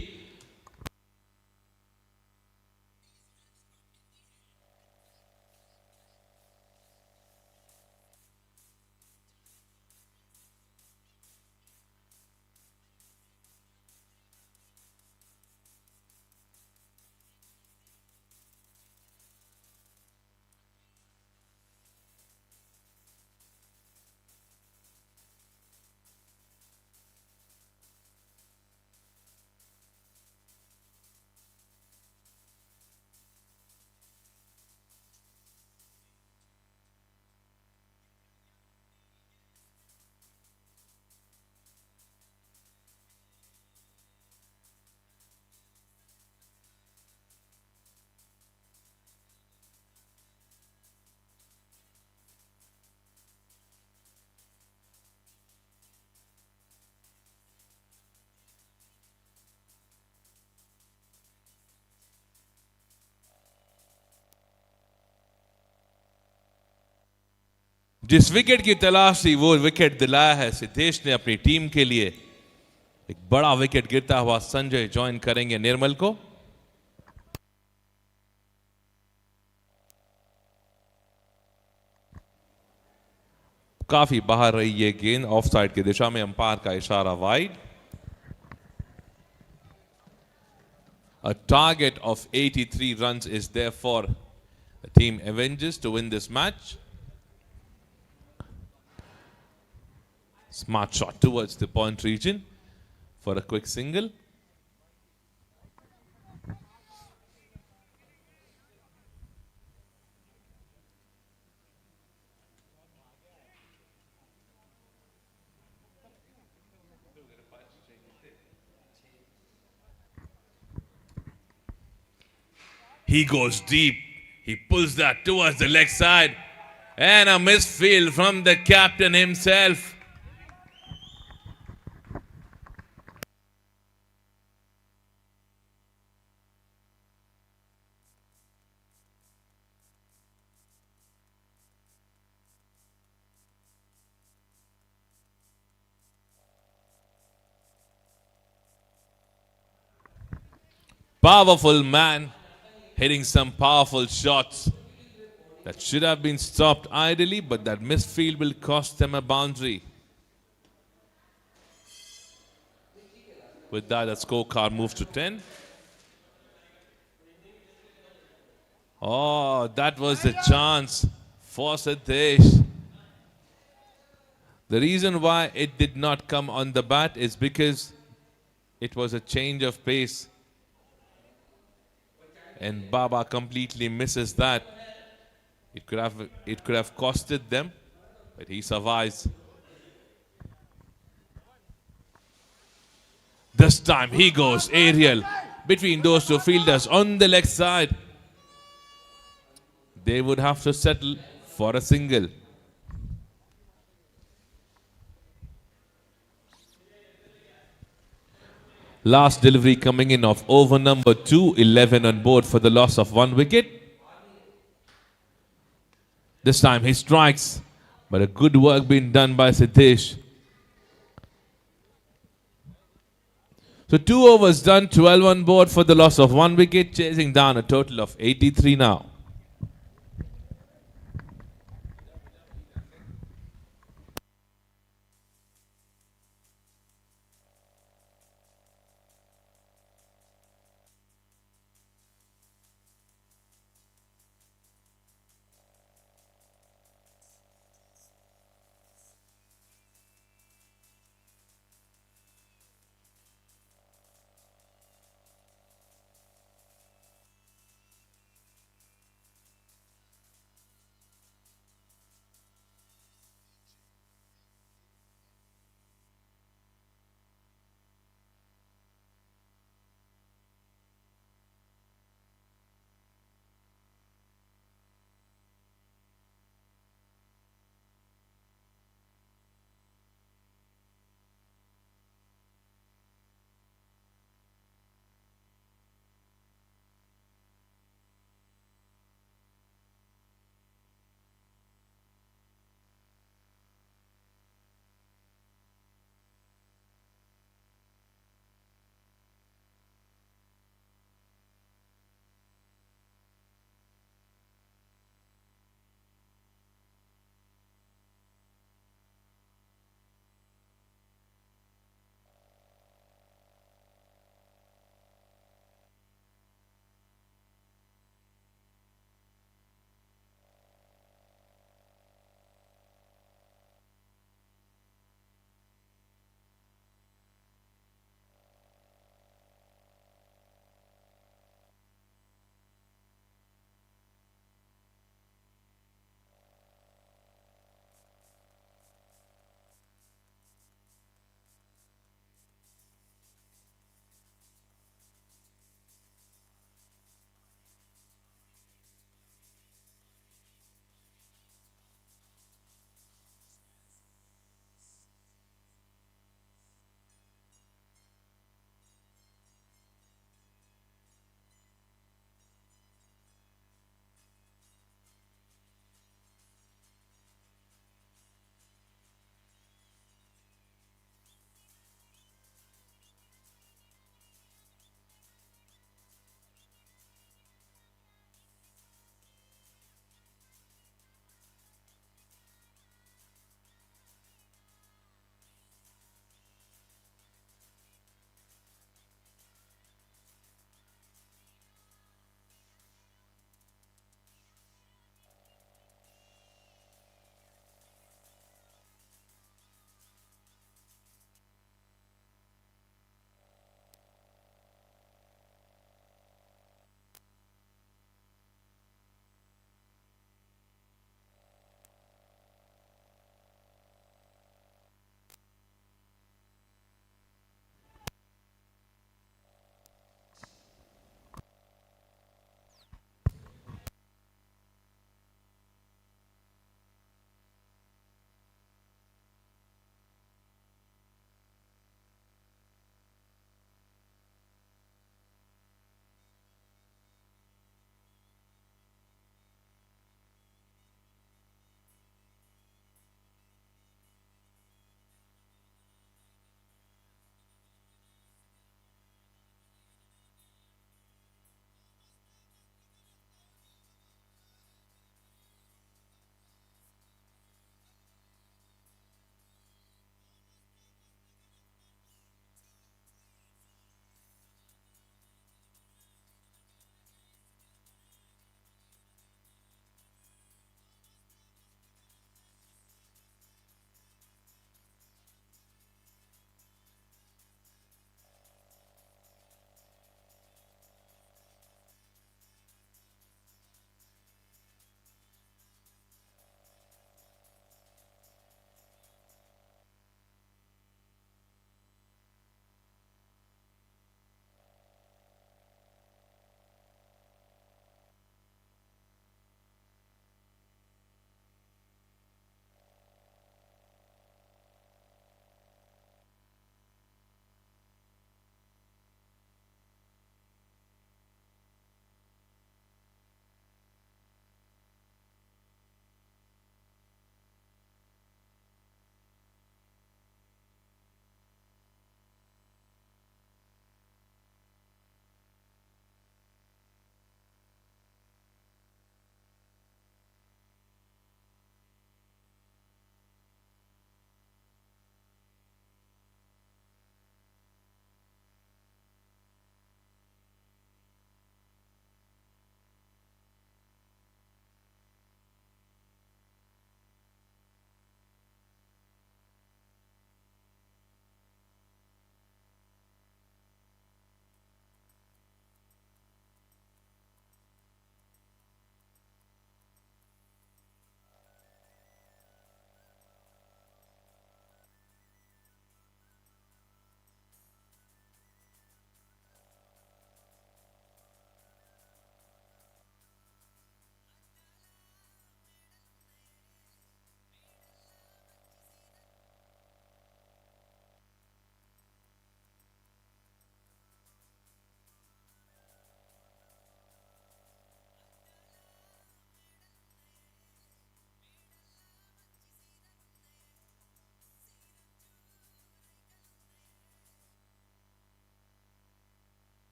जिस wicket की तलाश थी वो wicket दिलाया है सिद्धेश ने अपनी team के लिए। एक बड़ा विकेट गिरता हुआ संजय ज्वाइन करेंगे निर्मल को। काफी बाहर रही ये गेंद ऑफ साइड की दिशा में, अंपायर का इशारा wide. A target of 83 runs is there for the team Avengers to win this match. Smart shot towards the point region for a quick single. He goes deep. He pulls that towards the leg side. And a misfield from the captain himself. Powerful man hitting some powerful shots that should have been stopped ideally, but that misfield will cost them a boundary. With that, the scorecard moves to 10. Oh, that was the chance for Siddesh. The reason why it did not come on the bat is because it was a change of pace. And Baba completely misses that. It could have costed them, but he survives. This time he goes aerial between those two fielders on the leg side. They would have to settle for a single. Last delivery coming in of over number 2, 11 on board for the loss of 1 wicket. This time he strikes, but a good work being done by Siddesh. So 2 overs done, 12 on board for the loss of 1 wicket, chasing down a total of 83 now.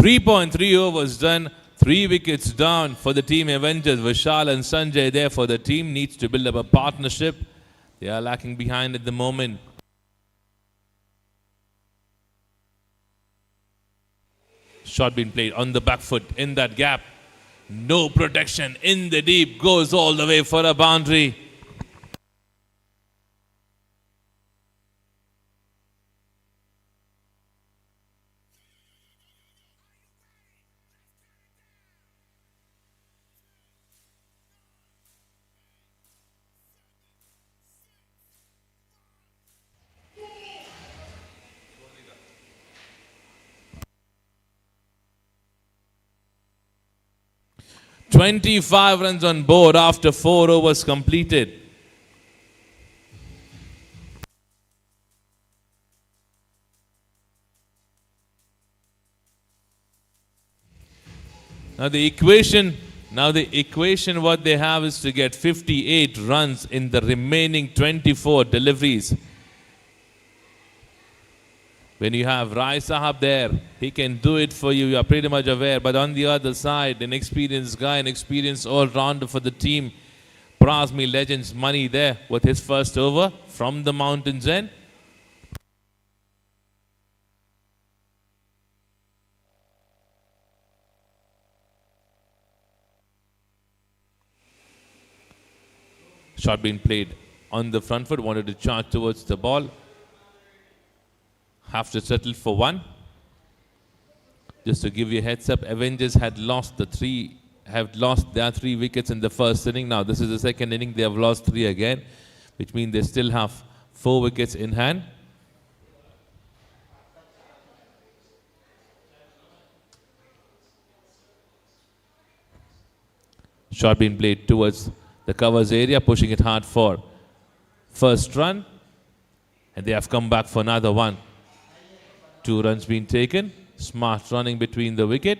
3.3 overs done. 3 wickets down for the team Avengers. Vishal and Sanjay there for the team. Needs to build up a partnership. They are lacking behind at the moment. Shot being played on the back foot in that gap. No protection in the deep. Goes all the way for a boundary. "25 runs on board after 4 overs completed." Now the equation what they have is to get 58 runs in the remaining 24 deliveries. When you have Rai Sahab there, he can do it for you. You are pretty much aware. But on the other side, an experienced guy, an experienced all-rounder for the team. Prasmi Legends Money there with his first over from the mountains end. Shot being played on the front foot. Wanted to charge towards the ball. Have to settle for 1. Just to give you a heads up, Avengers have lost their 3 wickets in the first inning. Now this is the second inning. They have lost 3 again, which means they still have 4 wickets in hand. Shot being played towards the covers area, pushing it hard for first run. And they have come back for another one. 2 runs being taken. Smart running between the wicket.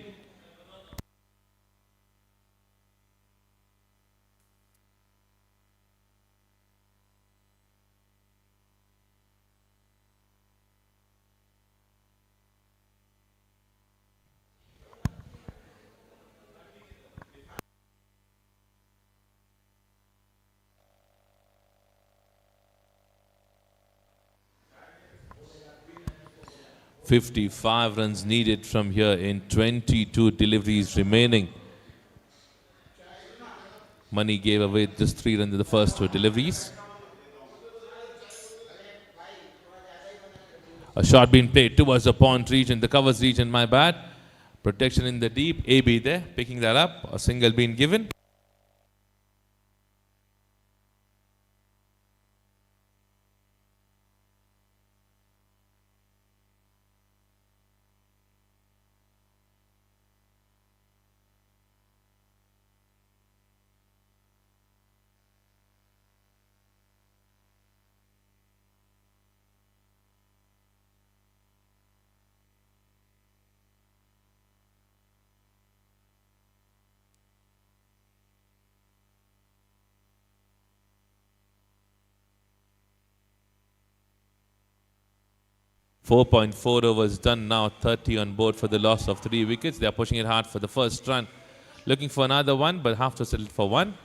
"55 runs needed from here in 22 deliveries remaining." Money gave away just 3 runs in the first 2 deliveries. A shot being played towards the pond region, the covers region, my bad. Protection in the deep, AB there, picking that up. A single being given. "4.4 overs done now, 30 on board for the loss of 3 wickets. They are pushing it hard for the first run. Looking for another one, but have to settle for 1.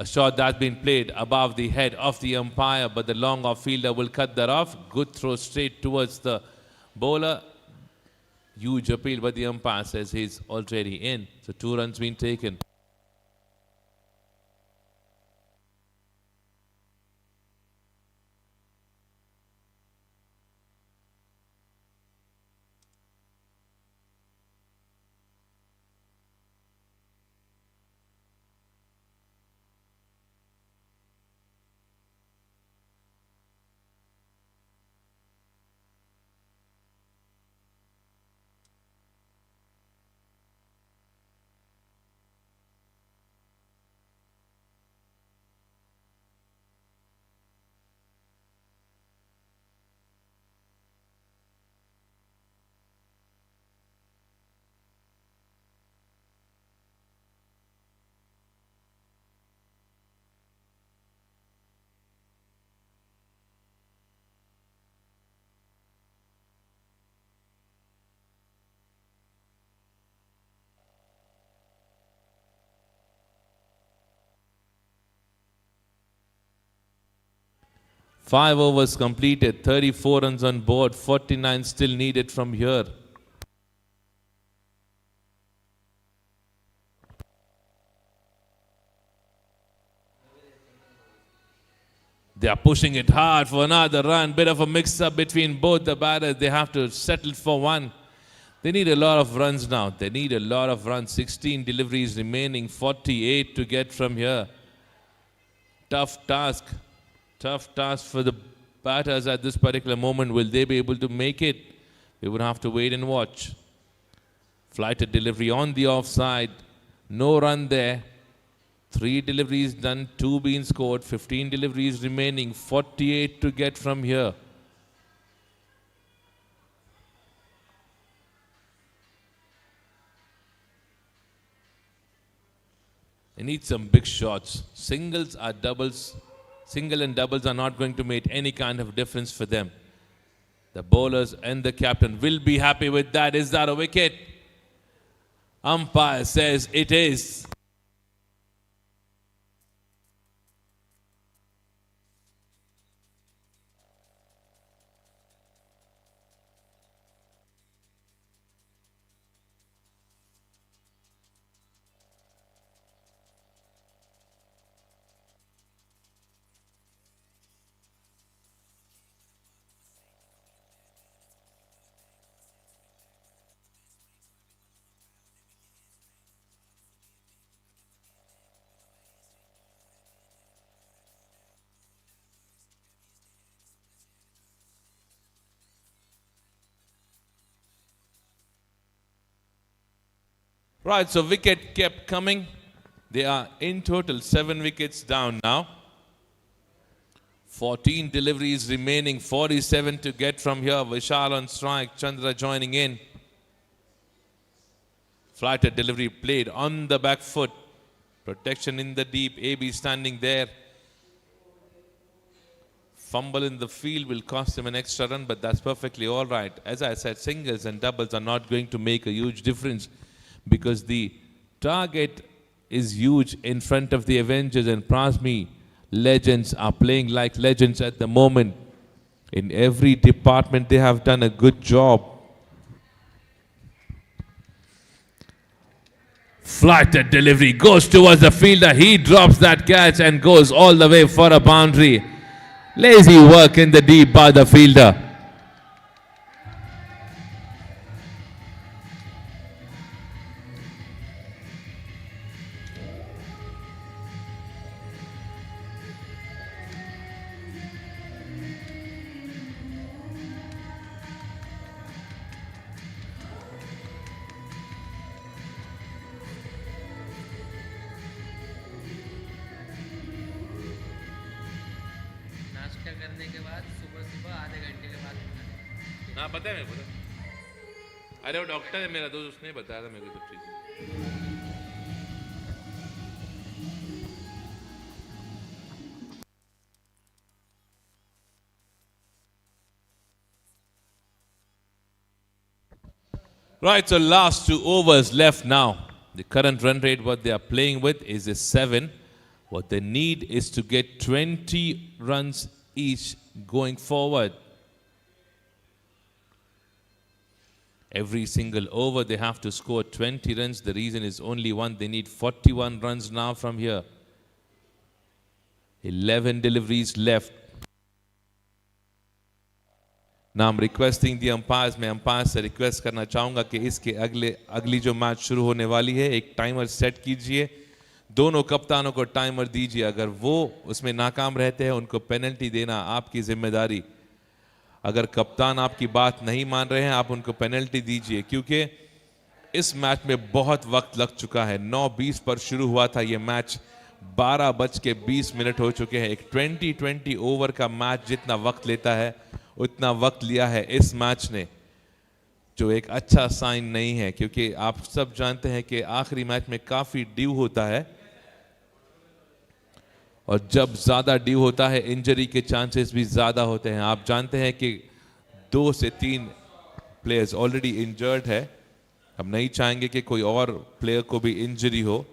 A shot that's been played above the head of the umpire, but the long off fielder will cut that off. Good throw straight towards the bowler. Huge appeal, but the umpire says he's already in. So 2 runs been taken. 5 overs completed, 34 runs on board, 49 still needed from here. They are pushing it hard for another run. Bit of a mix-up between both the batters. They have to settle for one. They need a lot of runs now. They need a lot of runs. 16 deliveries remaining, 48 to get from here. Tough task. Tough task for the batters at this particular moment. Will they be able to make it? We would have to wait and watch. Flighted delivery on the offside. No run there. 3 deliveries done, 2 being scored, 15 deliveries remaining, 48 to get from here. They need some big shots. Singles are doubles. Single and doubles are not going to make any kind of difference for them. The bowlers and the captain will be happy with that. Is that a wicket? Umpire says it is. Right, so wicket kept coming. They are in total 7 wickets down now. 14 deliveries remaining, 47 to get from here. Vishal on strike, Chandra joining in. Flighted delivery played on the back foot. Protection in the deep, AB standing there. Fumble in the field will cost him an extra run, but that's perfectly all right. As I said, singles and doubles are not going to make a huge difference, because the target is huge in front of the Avengers, and Prasmi legends are playing like legends at the moment. In every department they have done a good job. Flighted delivery goes towards the fielder. He drops that catch and goes all the way for a boundary. Lazy work in the deep by the fielder. नाश्ता करने के बाद सुबह सुबह आधे घंटे के बाद खाना। हाँ पता है मेरे को। अरे वो डॉक्टर है मेरा दोस्त, उसने बताया था मेरे को सब चीज़। Right, so last 2 overs left now. The current run rate what they are playing with is a 7. What they need is to get 20 runs each going forward. Every single over they have to score 20 runs. The reason is only one. They need 41 runs now from here. 11 deliveries left. Now I'm requesting the umpires. मैं umpires से request करना चाहूँगा कि इसके अगली जो match शुरू होने वाली है एक टाइमर सेट कीजिए. दोनों कप्तानों को टाइमर दीजिए. अगर वो उसमें नाकाम रहते हैं उनको पेनल्टी देना आपकी जिम्मेदारी. अगर कप्तान आपकी बात नहीं मान रहे हैं आप उनको पेनल्टी दीजिए, क्योंकि इस मैच में बहुत वक्त लग चुका है. 9:20 पर शुरू हुआ था ये मैच, 12:20 हो चुके हैं. एक 20 ओवर का मैच जितना वक्त लेता है उतना वक्त लिया है इस मैच ने, जो एक अच्छा साइन नहीं है, क्योंकि आप सब जानते हैं कि आखिरी मैच में काफी ड्यू होता है और जब ज्यादा ड्यू होता है इंजरी के चांसेस भी ज्यादा होते हैं. आप जानते हैं कि 2 से 3 प्लेयर्स ऑलरेडी इंजर्ड है. हम नहीं चाहेंगे कि कोई और प्लेयर को भी इंजरी हो.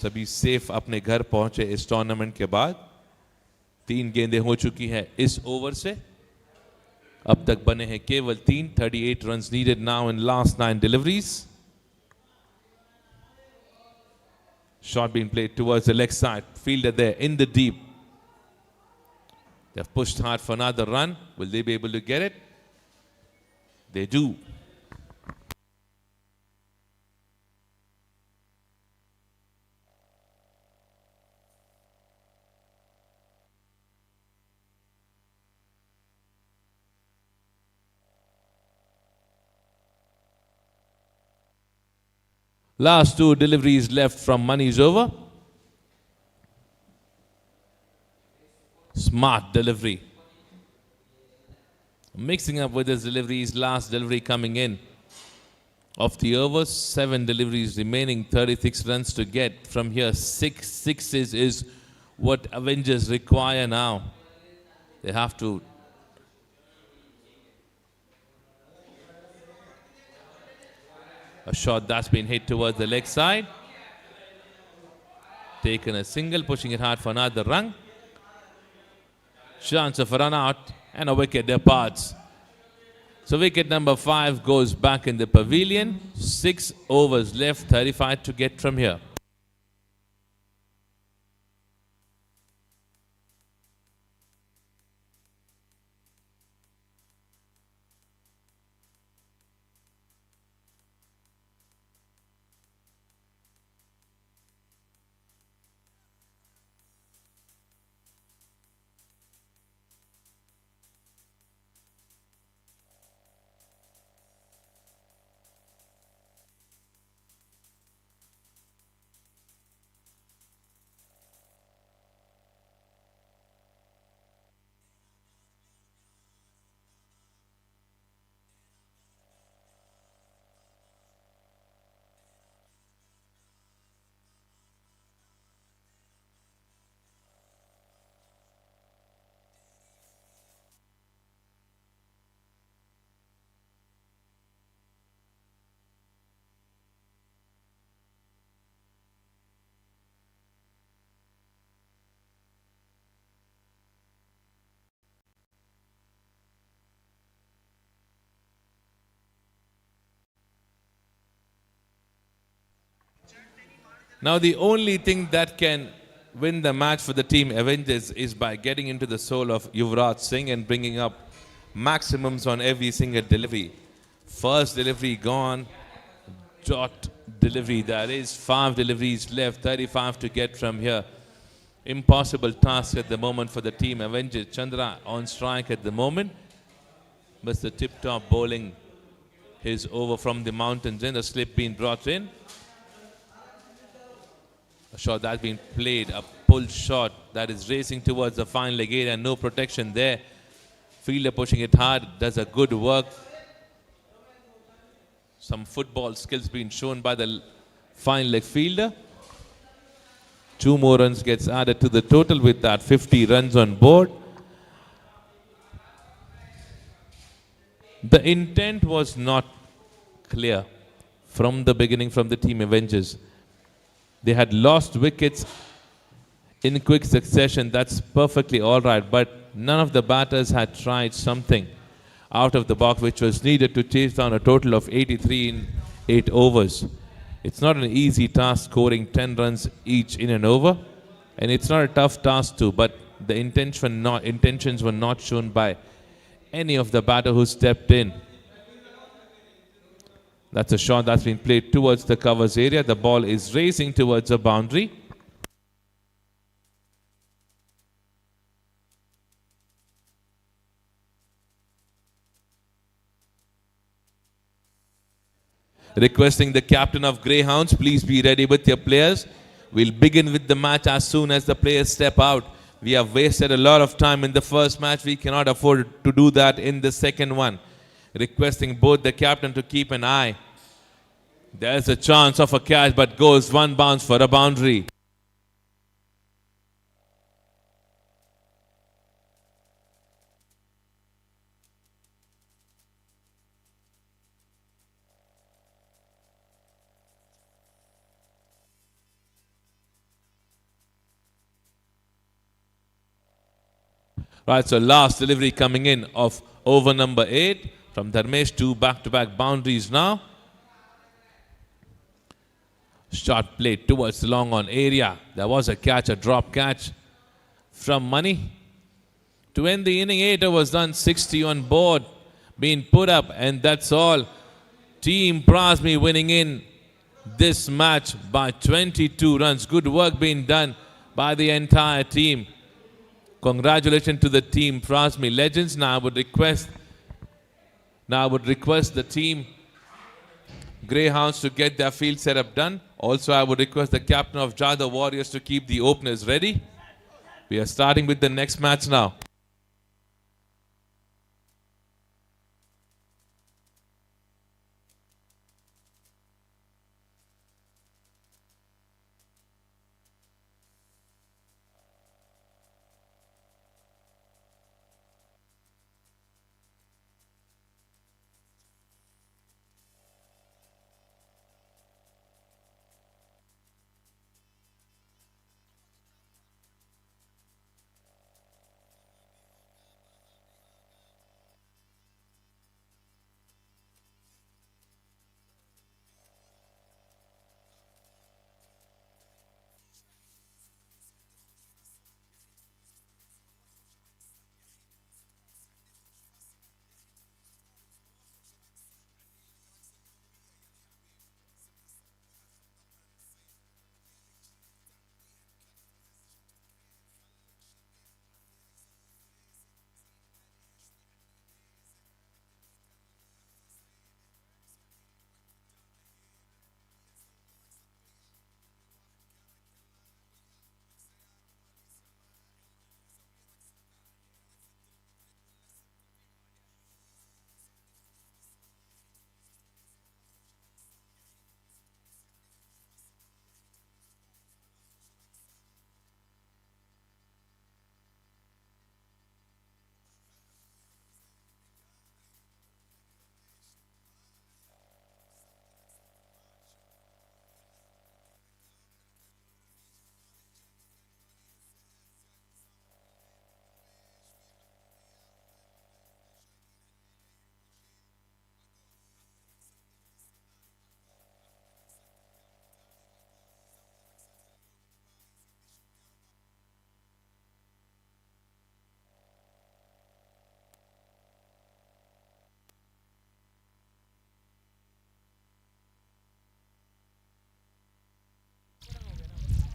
सभी सेफ अपने घर पहुंचे इस टूर्नामेंट के बाद. 3 गेंदें हो चुकी हैं इस ओवर से. अब तक बने हैं केवल 3. 38 runs needed now in last 9 deliveries. Shot being played towards the leg side. Fielder there in the deep. They've pushed hard for another run. Will they be able to get it? They do. Last 2 deliveries left from Money's over. Smart delivery. Mixing up with his deliveries, last delivery coming in. Of the overs, 7 deliveries remaining, 36 runs to get. From here, 6 sixes is what Avengers require now. They have to. A shot that's been hit towards the leg side. Taken a single, pushing it hard for another run. Chance of a run out and a wicket departs. So wicket number 5 goes back in the pavilion. 6 overs left, 35 to get from here. Now the only thing that can win the match for the team Avengers is by getting into the soul of Yuvraj Singh and bringing up maximums on every single delivery. First delivery gone, dot delivery that is, 5 deliveries left, 35 to get from here. Impossible task at the moment for the team Avengers. Chandra on strike at the moment. Mr. Tip-top bowling his over from the mountains in, a slip being brought in. A shot that's been played, a pull shot that is racing towards the fine leg area, no protection there. Fielder pushing it hard, does a good work. Some football skills being shown by the fine leg fielder. 2 more runs gets added to the total with that, 50 runs on board. The intent was not clear from the beginning from the team Avengers. They had lost wickets in quick succession. That's perfectly all right. But none of the batters had tried something out of the box which was needed to chase down a total of 83 in 8 overs. It's not an easy task scoring 10 runs each in an over. And it's not a tough task too. But the intentions were not shown by any of the batter who stepped in. That's a shot that's been played towards the covers area. The ball is racing towards a boundary. Requesting the captain of Greyhounds, please be ready with your players. We'll begin with the match as soon as the players step out. We have wasted a lot of time in the first match. We cannot afford to do that in the second one. Requesting both the captain to keep an eye. There's a chance of a catch, but goes one bounce for a boundary. Right, so last delivery coming in of over number 8 from Dharmesh. 2 back-to-back boundaries now. Shot played towards the long on area. There was a catch, a drop catch from Money. To end the inning, 8 overs done, 60 on board, being put up, and that's all. Team Prasmi winning in this match by 22 runs. Good work being done by the entire team. Congratulations to the team Prasmi legends. Now I would request the team Greyhounds to get their field setup done. Also, I would request the captain of Jada Warriors to keep the openers ready. We are starting with the next match now.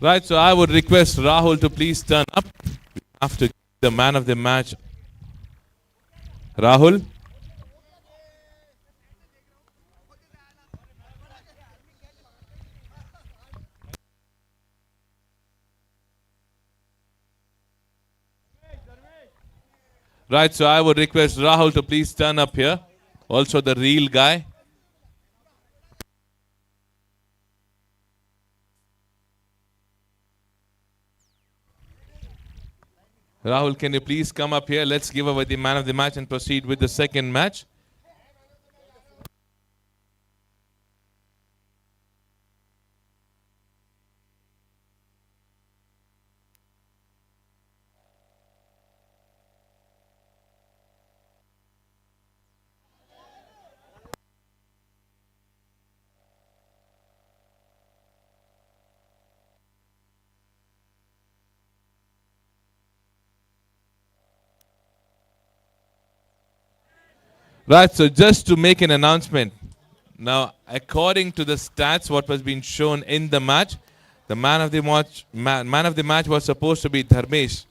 Right, so I would request Rahul to please turn up. We have to give the man of the match. Rahul? Right, so I would request Rahul to please turn up here. Also the real guy. Rahul, can you please come up here? Let's give away the man of the match and proceed with the second match. Right, so just to make an announcement. Now, according to the stats, what was being shown in the match, the man of the match was supposed to be Dharmesh.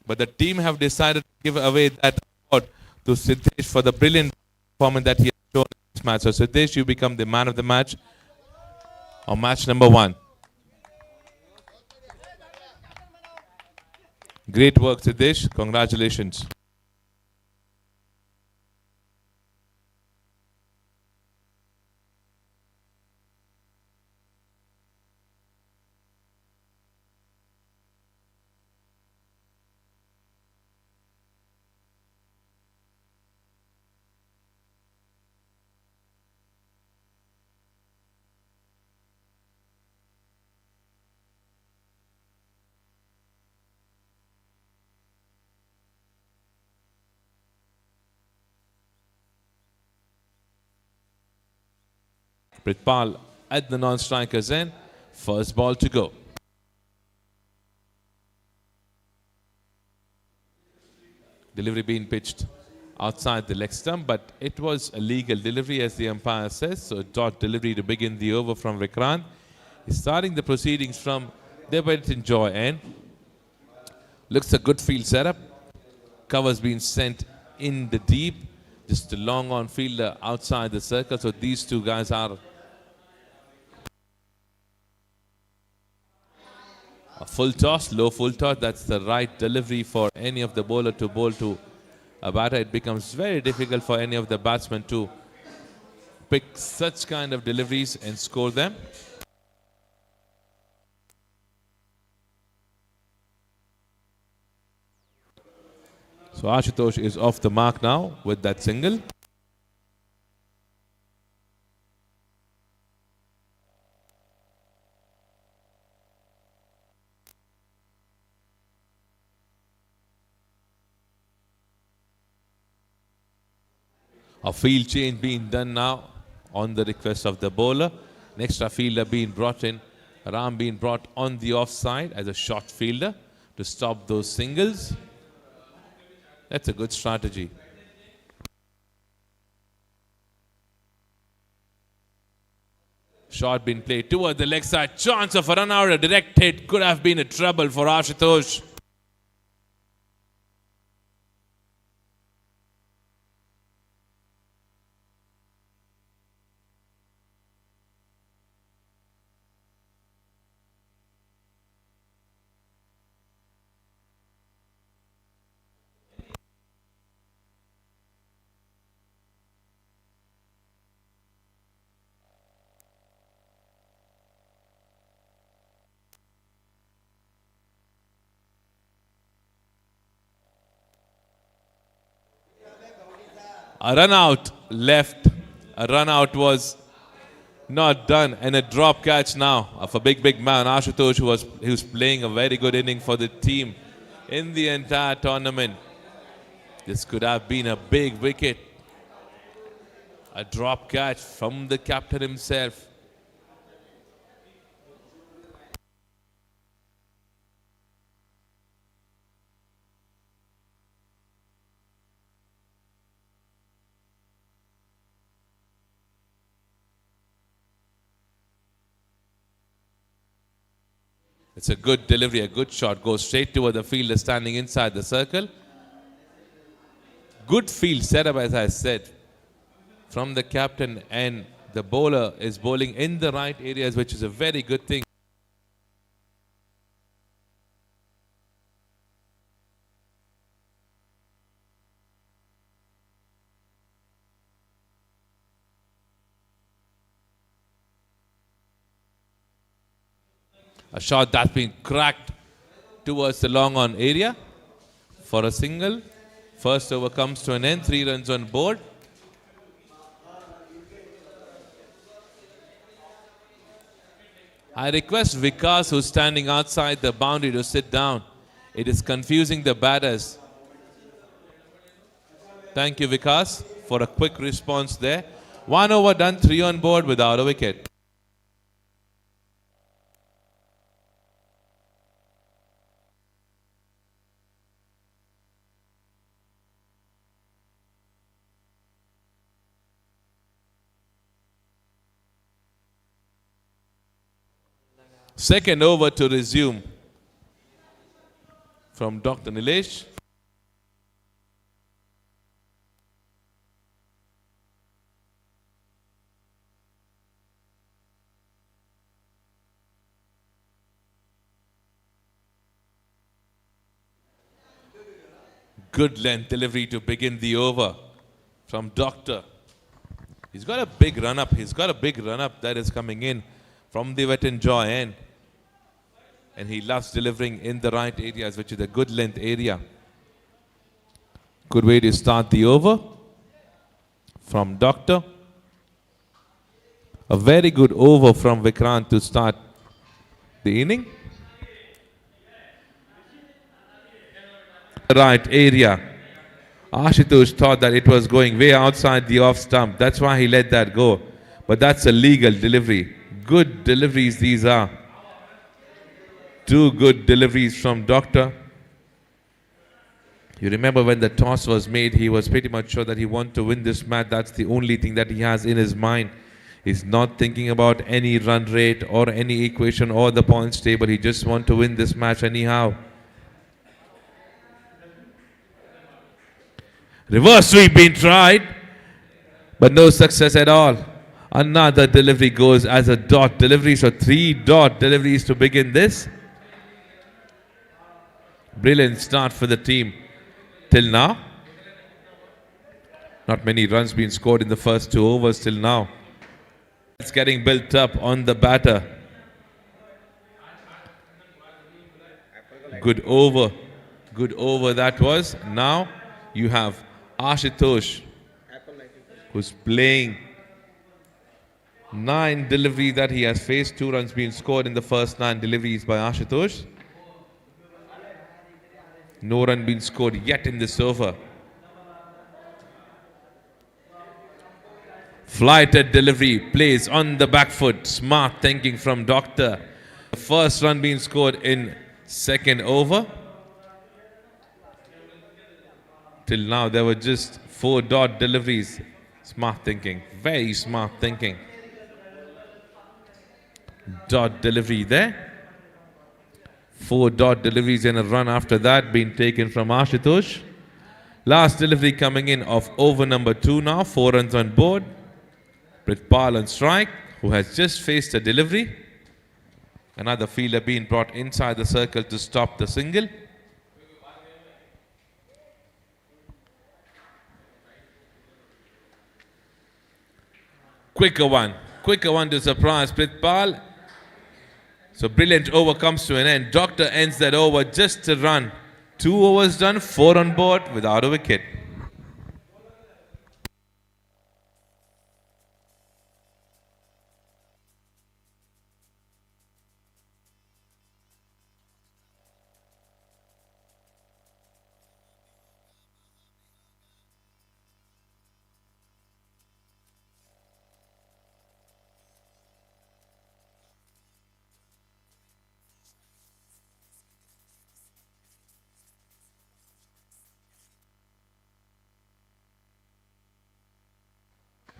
But the team have decided to give away that award to Siddesh for the brilliant performance that he has shown in this match. So Siddesh, you become the man of the match on match number 1. Great work, Siddesh. Congratulations. Pritpal at the non-striker's end. First ball to go. Delivery being pitched outside the leg stump, but it was a legal delivery as the umpire says. So dot delivery to begin the over from Vikrant. He's starting the proceedings from the Enjoy end. Looks a good field setup. Cover's been sent in the deep. Just a long on fielder outside the circle. So these two guys are a full toss, low full toss. That's the right delivery for any of the bowler to bowl to a batter. It becomes very difficult for any of the batsmen to pick such kind of deliveries and score them. So Ashutosh is off the mark now with that single. A field change being done now on the request of the bowler. An extra fielder being brought in. Ram being brought on the offside as a short fielder to stop those singles. That's a good strategy. Shot being played toward the leg side. Chance of a run out. A direct hit could have been a trouble for Ashutosh. A run out left. A run out was not done. And a drop catch now of a big man, Ashutosh, who was playing a very good inning for the team in the entire tournament. This could have been a big wicket. A drop catch from the captain himself. It's a good delivery, a good shot. Goes straight toward the fielder standing inside the circle. Good field setup, as I said, from the captain, and the bowler is bowling in the right areas, which is a very good thing. A shot that's been cracked towards the long on area for a single. First over comes to an end, 3 runs on board. I request Vikas, who's standing outside the boundary, to sit down. It is confusing the batters. Thank you, Vikas, for a quick response there. 1 over done, 3 on board without a wicket. Second over to resume from Dr. Nilesh. Good length delivery to begin the over from Doctor. He's got a big run up. He's got a big run up that is coming in from the Wet and Joy end. And he loves delivering in the right areas, which is a good length area. Good way to start the over from Doctor. A very good over from Vikrant to start the inning. Right area. Ashutosh thought that it was going way outside the off stump. That's why he let that go. But that's a legal delivery. Good deliveries these are. Two good deliveries from Doctor. You remember when the toss was made, he was pretty much sure that he wanted to win this match. That's the only thing that he has in his mind. He's not thinking about any run rate or any equation or the points table. He just wants to win this match anyhow. Reverse sweep being tried, but no success at all. Another delivery goes as a dot delivery, so 3 dot deliveries to begin this. Brilliant start for the team till now. Not many runs being scored in the first 2 overs till now. It's getting built up on the batter. Good over that was. Now you have Ashutosh, who's playing 9 deliveries that he has faced. 2 runs being scored in the first 9 deliveries by Ashutosh. No run being scored yet in this over. Flighted delivery, plays on the back foot. Smart thinking from Doctor. The first run being scored in second over. Till now there were just 4 dot deliveries. Smart thinking, very smart thinking. Dot delivery there. 4 dot deliveries and a run after that being taken from Ashutosh. Last delivery coming in of over number 2 now. 4 runs on board. Prithpal on strike, who has just faced a delivery. Another fielder being brought inside the circle to stop the single. Quicker one to surprise Prithpal. So brilliant over comes to an end. Doctor ends that over just a run. 2 overs done, 4 on board without a wicket.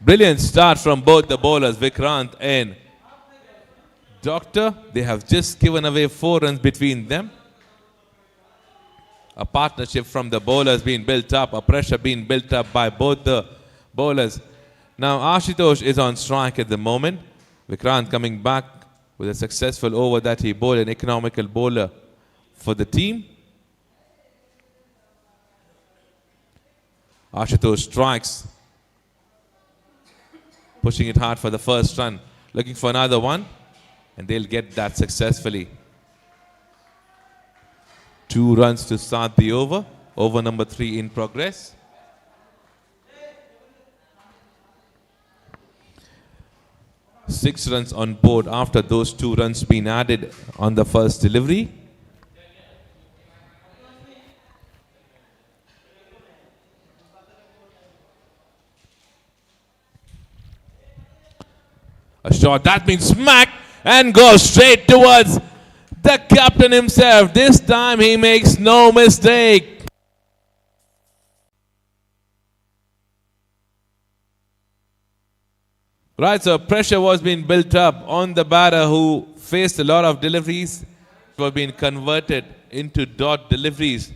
Brilliant start from both the bowlers, Vikrant and Doctor. They have just given away 4 runs between them. A partnership from the bowlers being built up, a pressure being built up by both the bowlers. Now Ashutosh is on strike at the moment. Vikrant coming back with a successful over that he bowled, an economical bowler for the team. Ashutosh strikes, pushing it hard for the first run, looking for another one, and they'll get that successfully. 2 runs to start the over. Over number 3 in progress. Six runs on board after those 2 runs being added on the first delivery. A shot that means smack and goes straight towards the captain himself. This time he makes no mistake. Right, so pressure was being built up on the batter who faced a lot of deliveries were being converted into dot deliveries.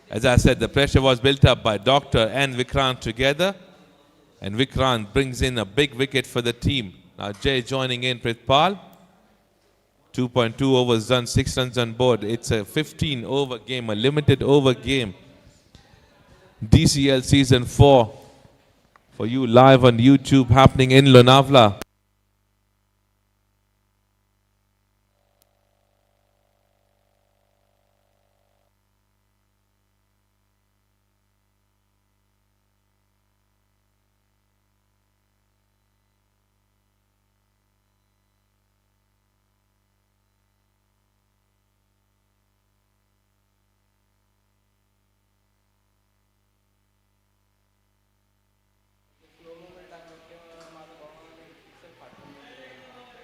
As I said, the pressure was built up by Doctor and Vikrant together. And Vikrant brings in a big wicket for the team. Now Jay joining in, Prithpal. 2.2 overs done, 6 runs on board. It's a 15 over game, a limited over game. DCL season 4 for you live on YouTube happening in Lonavala.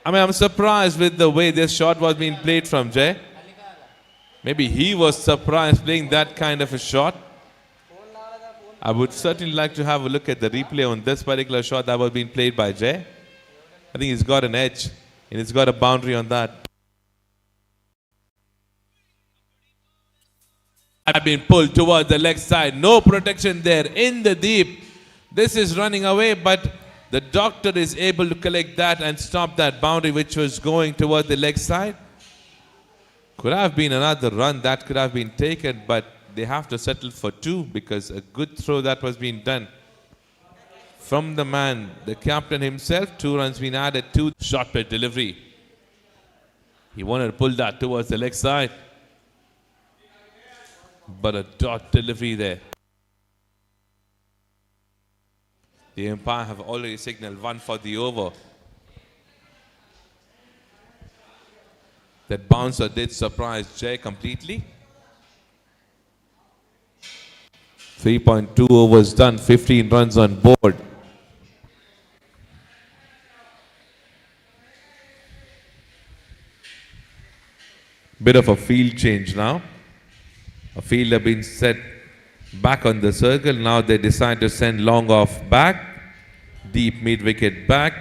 I mean, I'm surprised with the way this shot was being played from Jay. Maybe he was surprised playing that kind of a shot. I would certainly like to have a look at the replay on this particular shot that was being played by Jay. I think he's got an edge and he's got a boundary on that. Have been pulled towards the leg side. No protection there in the deep. This is running away, but the doctor is able to collect that and stop that boundary which was going towards the leg side. Could have been another run that could have been taken, but they have to settle for 2 because a good throw that was being done from the man, the captain himself. 2 runs being added to short pitch delivery. He wanted to pull that towards the leg side, but a dot delivery there. The umpire have already signaled 1 for the over. That bouncer did surprise Jay completely. 3.2 overs done, 15 runs on board. Bit of a field change now. A fielder being set back on the circle. Now they decide to send long off back. Deep mid wicket back.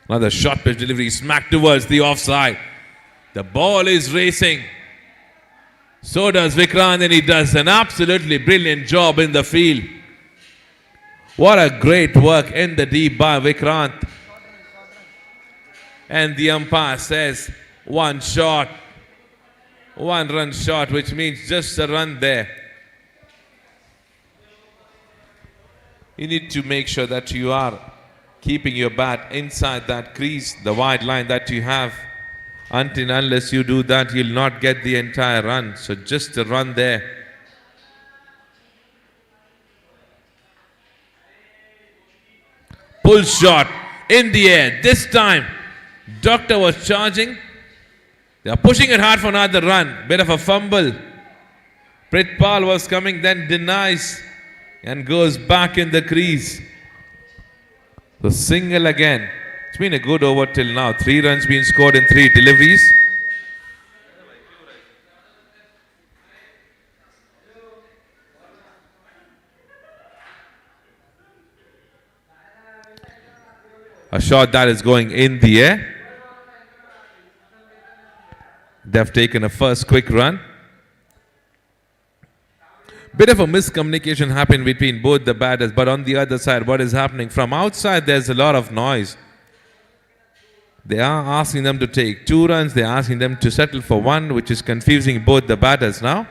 Another short pitch delivery smack towards the offside. The ball is racing. So does Vikrant, and he does an absolutely brilliant job in the field. What a great work in the deep by Vikrant. And the umpire says 1 shot. 1 run shot, which means just a run there. You need to make sure that you are keeping your bat inside that crease, the wide line that you have. Until unless you do that, you'll not get the entire run. So just a run there. Pull shot in the air. This time, Doctor was charging. They are pushing it hard for another run. Bit of a fumble. Pritpal was coming, then denies and goes back in the crease. The single again. It's been a good over till now. 3 runs being scored in 3 deliveries. A shot that is going in the air. They've taken a first quick run. Bit of a miscommunication happened between both the batters, but on the other side, what is happening? From outside, there's a lot of noise. They are asking them to take 2 runs. They're asking them to settle for 1, which is confusing both the batters now.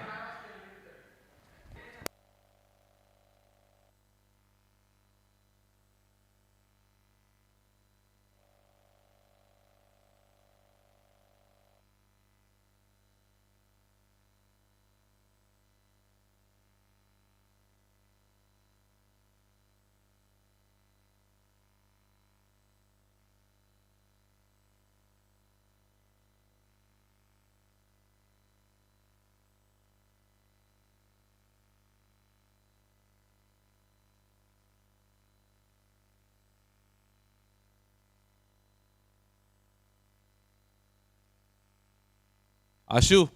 Ashu.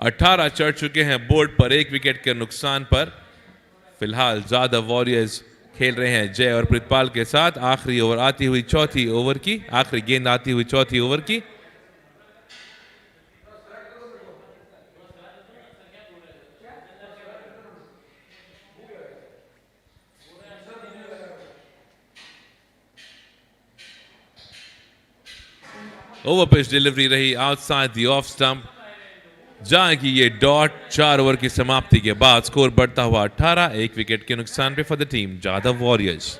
अठारह चढ़ चुके हैं board पर 1 wicket के नुकसान पर. फिलहाल ज्यादा वॉरियर्स खेल रहे हैं जय और प्रितपाल के साथ. आखिरी ओवर आती हुई चौथी ओवर की, आखिरी गेंद आती हुई चौथी ओवर की. ओवर पिच डिलीवरी रही आउटसाइड द ऑफ स्टंप. जहां की ये डॉट 4 ओवर की समाप्ति के बाद स्कोर बढ़ता हुआ 18, 1 विकेट के नुकसान पे for the team Jadhav warriors.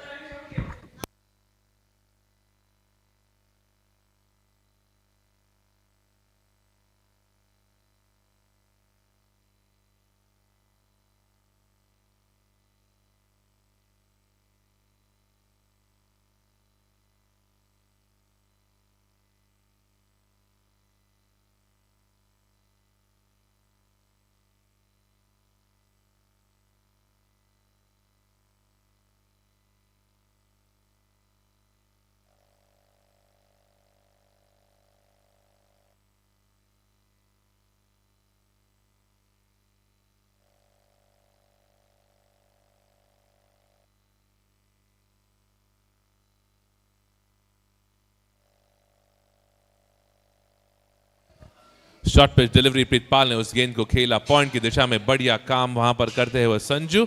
Short pitch delivery, Pritpal ने उस गेंद को खेला पॉइंट की दिशा में, बढ़िया काम वहां पर करते हुए Sanju,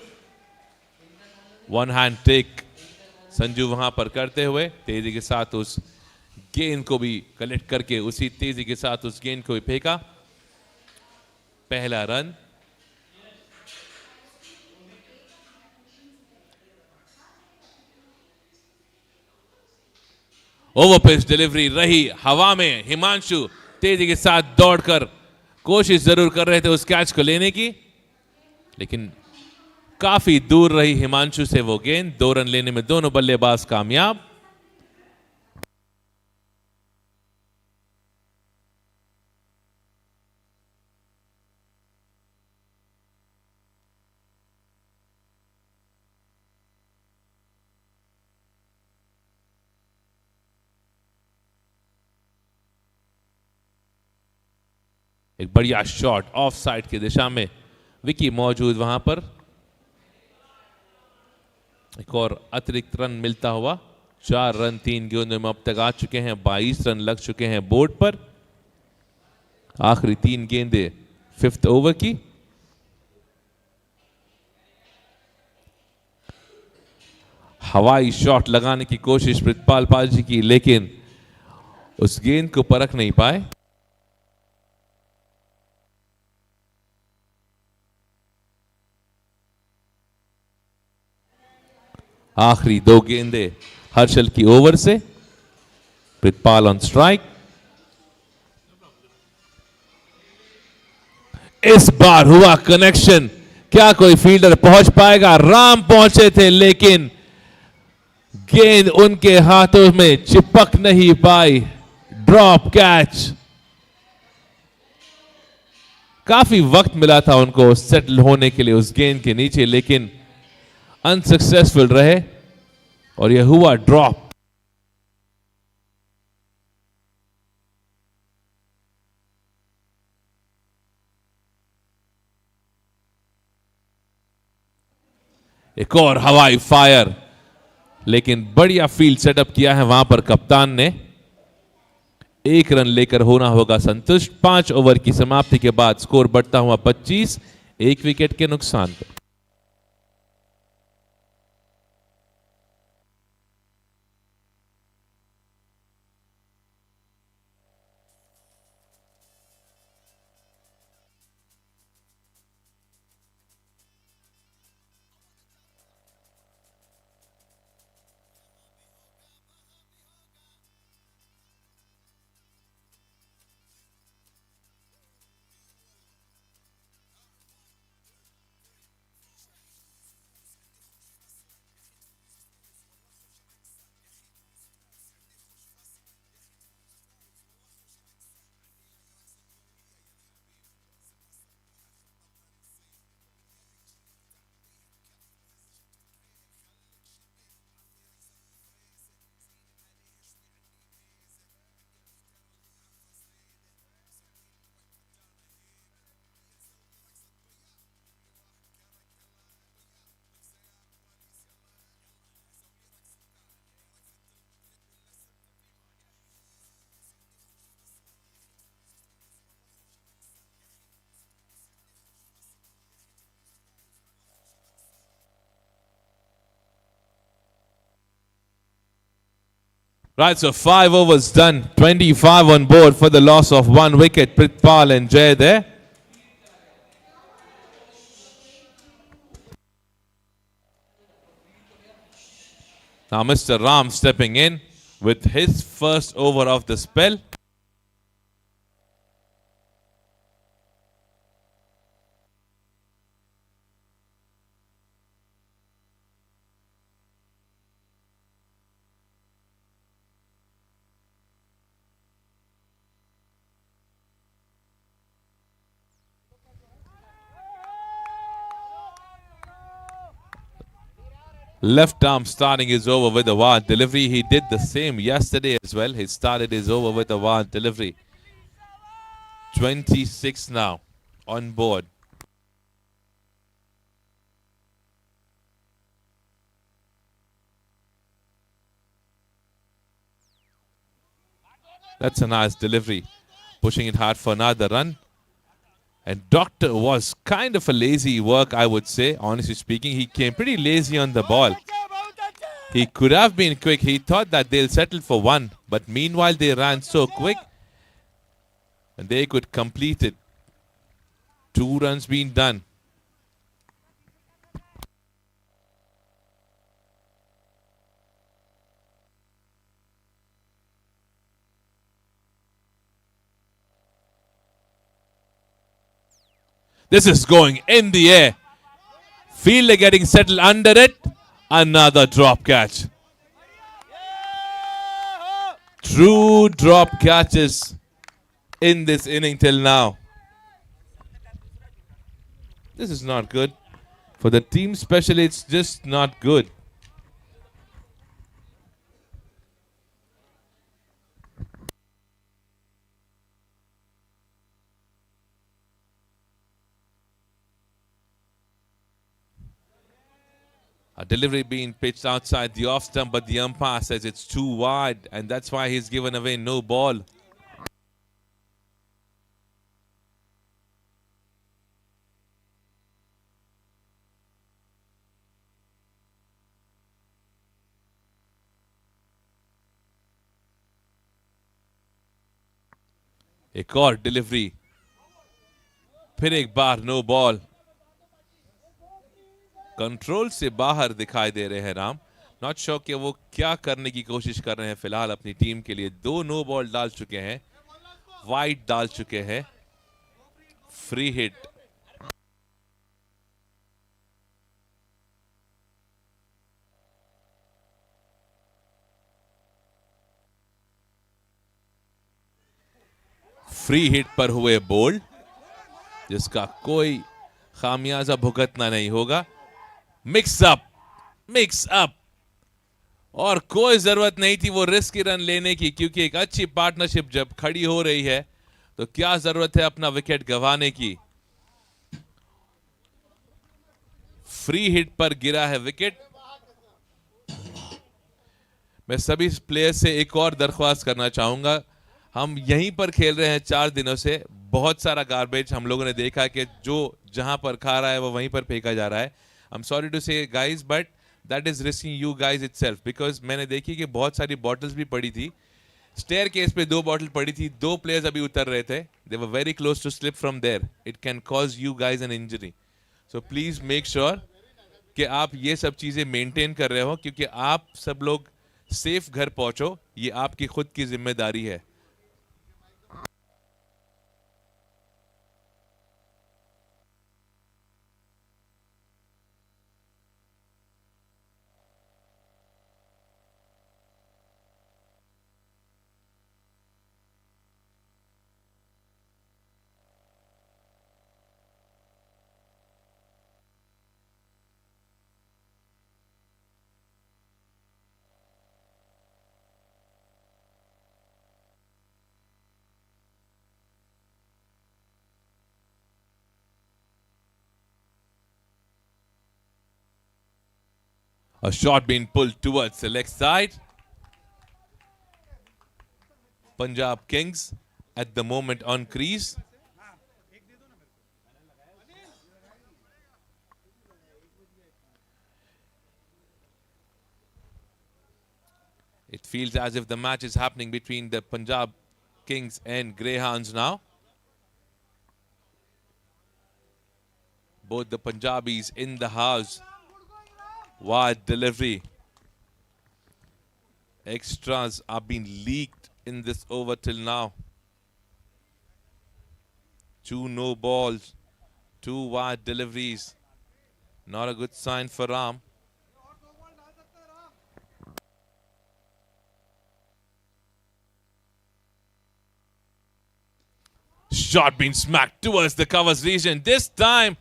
one hand take Sanju वहां पर करते हुए तेजी के साथ उस गेंद को भी कलेक्ट करके उसी तेजी के साथ उस गेंद को भी फेंका। पहला रन। ओवर पिच डिलीवरी रही हवा में, हिमांशु तेजी के साथ दौड़कर कोशिश जरूर कर रहे थे उस कैच को लेने की, लेकिन काफी दूर रही हिमांशु से वो गेंद। 2 रन लेने में दोनों बल्लेबाज कामयाब। एक बढ़िया शॉट ऑफ साइड की दिशा में, विकी मौजूद वहां पर। एक और अतिरिक्त रन मिलता हुआ। 4 रन 3 गेंदों में अब तक आ चुके हैं, 22 रन लग चुके हैं बोर्ड पर। आखिरी 3 गेंदें 5th ओवर की। हवाई शॉट लगाने की कोशिश प्रीतपाल पाल जी की, लेकिन उस गेंद को परख नहीं पाए। आखिरी 2 गेंदें हर्षल की ओवर से। Pritpal on strike. इस बार हुआ कनेक्शन, क्या कोई फील्डर पहुंच पाएगा? राम पहुंचे थे लेकिन गेंद उनके हाथों में चिपक नहीं पाई। Drop catch. काफी वक्त मिला था उनको सेटल होने के लिए उस गेंद के नीचे, लेकिन अनसक्सेसफुल रहे और यह हुआ ड्रॉप। एक और हवाई फायर, लेकिन बढ़िया फील्ड सेटअप किया है वहां पर कप्तान ने। 1 रन लेकर होना होगा संतुष्ट। 5 ओवर की समाप्ति के बाद स्कोर बढ़ता हुआ 25, 1 विकेट के नुकसान पर। Right, so 5 overs done, 25 on board for the loss of 1 wicket. Prithpal and Jay there. Now Mr. Ram stepping in with his first over of the spell. Left arm starting his over with a wild delivery. He did the same yesterday as well. He started his over with a wild delivery. 26 now on board. That's a nice delivery. Pushing it hard for another run. And Doctor was kind of a lazy work, I would say, honestly speaking. He came pretty lazy on the ball. He could have been quick. He thought that they'll settle for one. But meanwhile, they ran so quick. And they could complete it. 2 runs being done. This is going in the air. Fielder getting settled under it. Another drop catch. True drop catches in this inning till now. This is not good. For the team especially, it's just not good. A delivery being pitched outside the off stump, but the umpire says it's too wide, and that's why he's given away no ball. एक और delivery, फिर एक बार no ball. Control से बाहर दिखाई दे रहे हैं Ram. Not sure कि वो क्या करने की कोशिश कर रहे हैं फिलहाल अपनी टीम के लिए. 2 नो बॉल डाल चुके हैं, वाइड डाल चुके हैं, फ्री हिट. फ्री हिट पर हुए बोल्ड, जिसका कोई खामियाजा भुगतना नहीं होगा. मिक्स अप, और कोई जरूरत नहीं थी वो रिस्की रन लेने की, क्योंकि एक अच्छी पार्टनरशिप जब खड़ी हो रही है तो क्या जरूरत है अपना विकेट गंवाने की. फ्री हिट पर गिरा है विकेट. मैं सभी प्लेयर्स से एक और दरख्वास्त करना चाहूंगा. हम यहीं पर खेल रहे हैं 4 दिनों से. बहुत सारा गार्बेज हम लोगों ने देखा कि जो जहां पर खा रहा है वो वहीं पर फेंका जा रहा है. I'm sorry to say guys, but that is risking you guys itself, because मैंने देखी कि बहुत सारी बॉटल्स भी पड़ी थी. स्टेयर केस पे 2 बॉटल पड़ी थी. 2 प्लेयर्स अभी उतर रहे थे. They were very close to slip from there. It can cause you guys an injury. So please make sure कि आप ये सब चीजें मेंटेन कर रहे हो, क्योंकि आप सब लोग सेफ घर पहुंचो, ये आपकी खुद की जिम्मेदारी है. A shot being pulled towards the leg side. Punjab Kings at the moment on crease. It feels as if the match is happening between the Punjab Kings and Greyhounds now. Both the Punjabis in the house. Wide delivery. Extras are being leaked in this over till now. 2 no balls, 2 wide deliveries. Not a good sign for Ram. Shot being smacked towards the covers region. This time,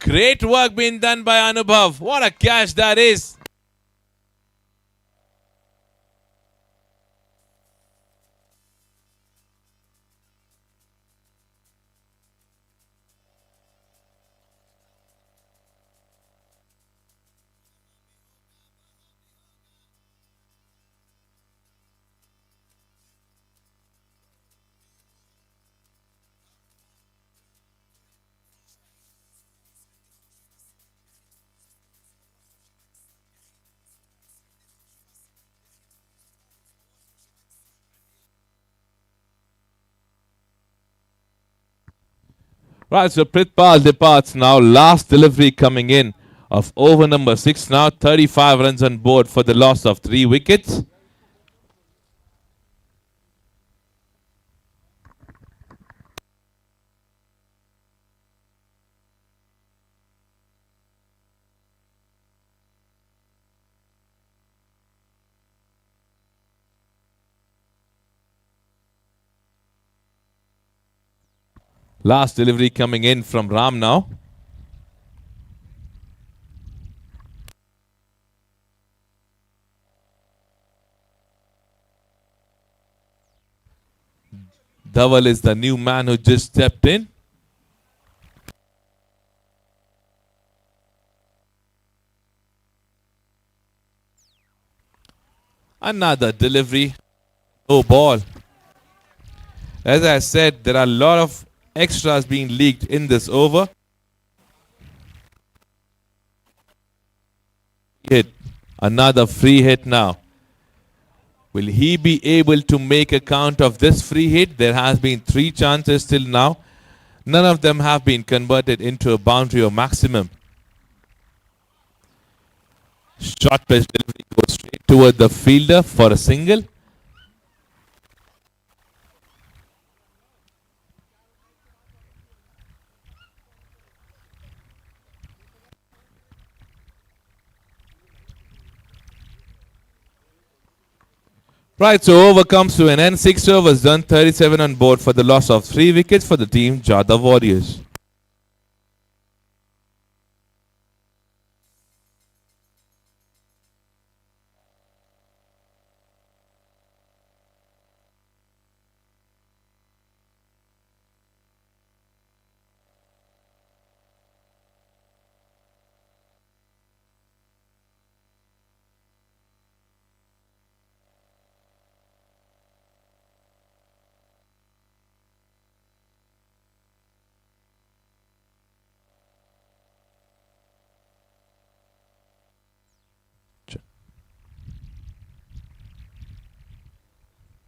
great work being done by Anubhav. What a catch that is. Right, so Prithpal departs now. Last delivery coming in of over number 6 now. 35 runs on board for the loss of 3 wickets. Last delivery coming in from Ram now. Dhaval is the new man who just stepped in. Another delivery. No ball. As I said, there are a lot of extras being leaked in this over. Hit. Another free hit now. Will he be able to make a count of this free hit? There has been 3 chances till now. None of them have been converted into a boundary or maximum. Short pitch delivery goes straight toward the fielder for a single. Right, so over comes to an end. 6 overs done, 37 on board for the loss of 3 wickets for the team Jadhav Warriors.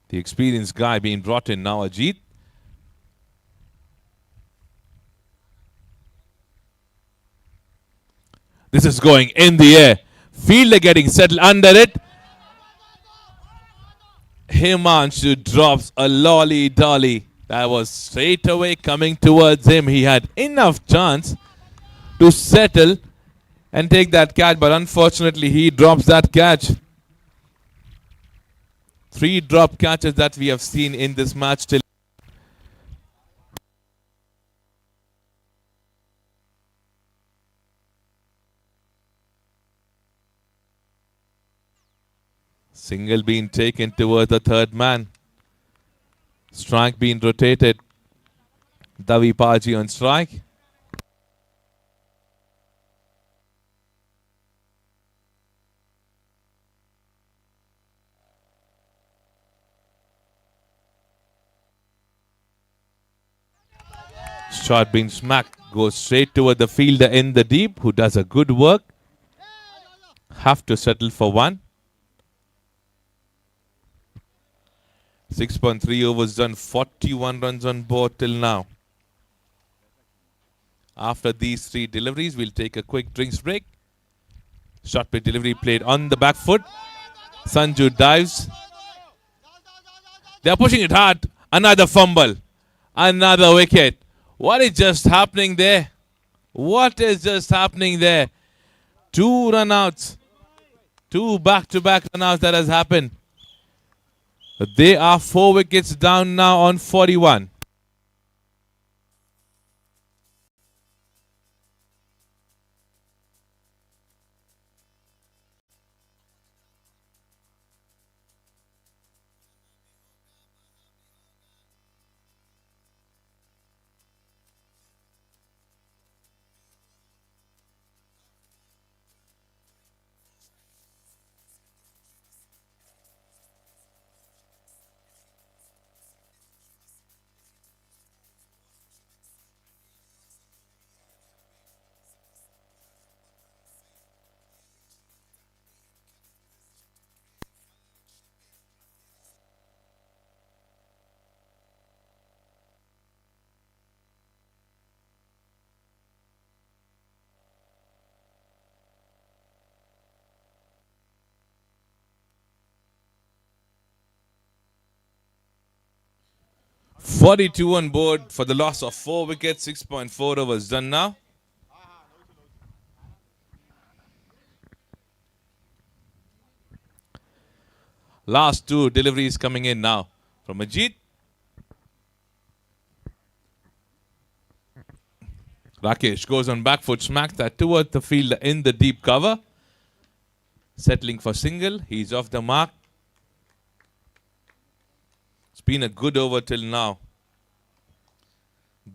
The experienced guy being brought in now, Ajit. This is going in the air. Fielder getting settled under it. Himanshu drops a lolly dolly. That was straight away coming towards him. He had enough chance to settle and take that catch, but unfortunately he drops that catch. 3 drop catches that we have seen in this match till. Single being taken towards the third man. Strike being rotated. Davi Paji on strike. Shot being smacked. Goes straight toward the fielder in the deep, who does a good work. Have to settle for 1. 6.3 overs done, 41 runs on board till now. After these 3 deliveries, we'll take a quick drinks break. Short pitch delivery played on the back foot. Sanju dives. They're pushing it hard. Another fumble. Another wicket. What is just happening there? What is just happening there? Two run-outs. Two back-to-back run-outs that has happened. They are 4 wickets down now on 41. Forty-two on board for the loss of 4 wickets. 6.4 overs done now. Last two deliveries coming in now from Ajit. Rakesh goes on back foot, smacks that towards the fielder in the deep cover. Settling for single. He's off the mark. It's been a good over till now.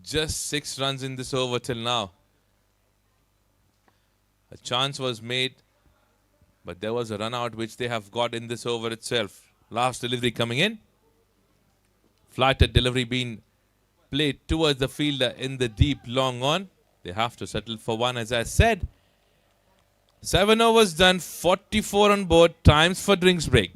Just 6 runs in this over till now. A chance was made, but there was a run out which they have got in this over itself. Last delivery coming in. Flighted delivery being played towards the fielder in the deep long on. They have to settle for one, as I said. 7 overs done, 44 on board. Times for drinks break.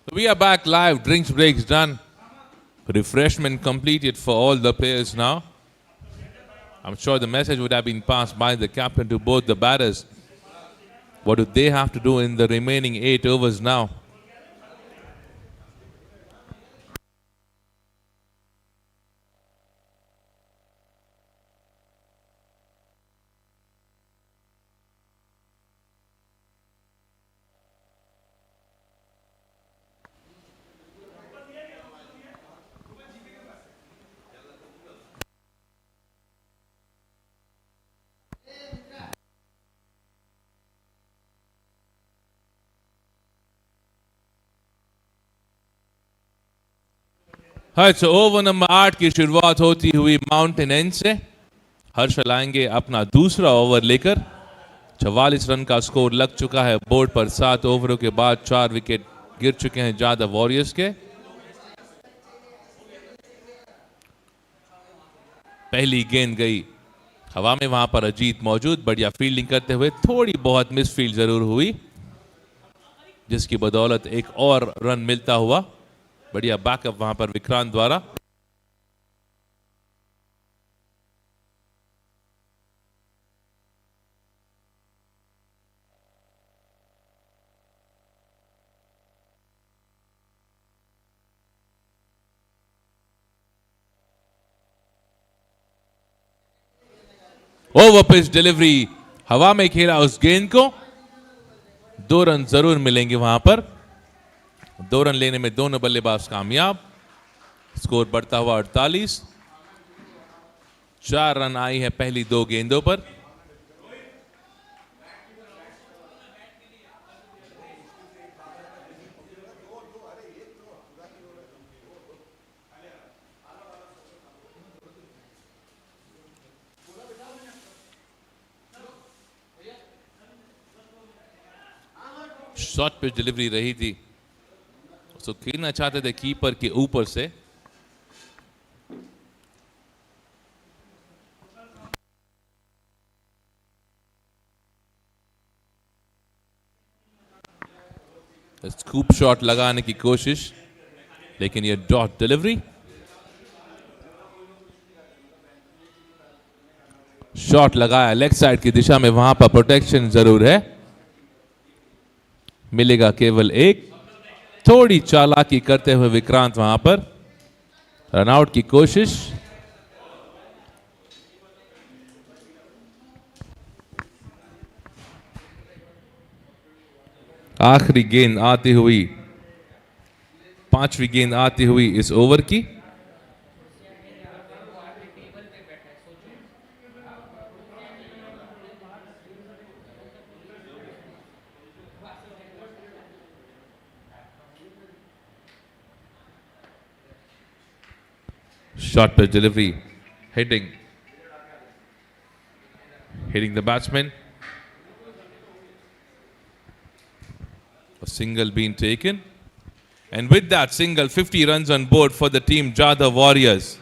We are back live. Drinks breaks done. Refreshment completed for all the players now. I'm sure the message would have been passed by the captain to both the batters. What do they have to do in the remaining 8 overs now? तो over number 8 की शुरुआत होती हुई mountain and से हर्ष लाएंगे अपना दूसरा over लेकर 44 रन का स्कोर लग चुका है बोर्ड पर। 7 ओवरों के बाद 4 विकेट गिर चुके हैं जादव वॉरियर्स के। पहली गेंद गई हवा में, वहां पर अजीत मौजूद, बढ़िया फील्डिंग करते हुए। थोड़ी बहुत मिसफील्ड जरूर हुई जिसकी बदौलत एक और रन मिलता हुआ। बढ़िया बैकअप वहां पर विक्रांत द्वारा। ओवर पिच डिलीवरी, हवा में खेला उस गेंद को। 2 रन जरूर मिलेंगे वहां पर। 2 रन लेने में दोनों बल्लेबाज कामयाब। स्कोर बढ़ता हुआ 48। 4 रन आई है पहली 2 गेंदों पर। शॉर्ट पिच डिलीवरी रही थी, उसको खेलना चाहते थे कीपर के ऊपर से। स्कूप शॉट लगाने की कोशिश, लेकिन ये डॉट डिलीवरी। शॉट लगाया लेग साइड की दिशा में, वहां पर प्रोटेक्शन जरूर है। मिलेगा केवल 1। थोड़ी चालाकी करते हुए विक्रांत वहां पर रनआउट की कोशिश। आखिरी गेंद आती हुई, 5वीं गेंद आती हुई इस ओवर की। Short pitch delivery, hitting the batsman. A single being taken, and with that single, 50 runs on board for the team Jadhav Warriors.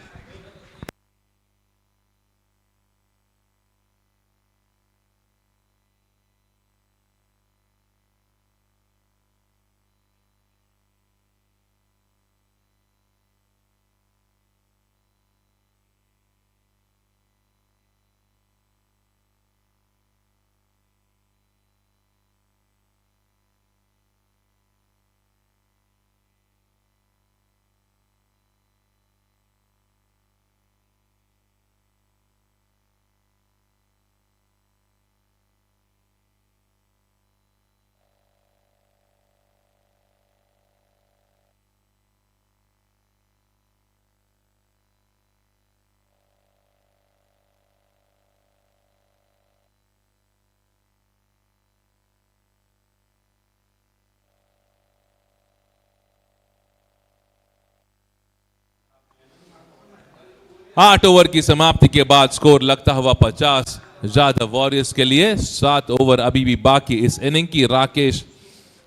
आठ ओवर की समाप्ति के बाद स्कोर लगता हुआ 50 जादव वॉरियर्स के लिए। 7 ओवर अभी भी बाकी इस इनिंग की। राकेश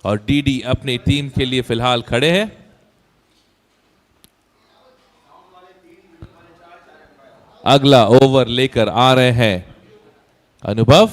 और डीडी अपनी टीम के लिए फिलहाल खड़े हैं। अगला ओवर लेकर आ रहे हैं अनुभव।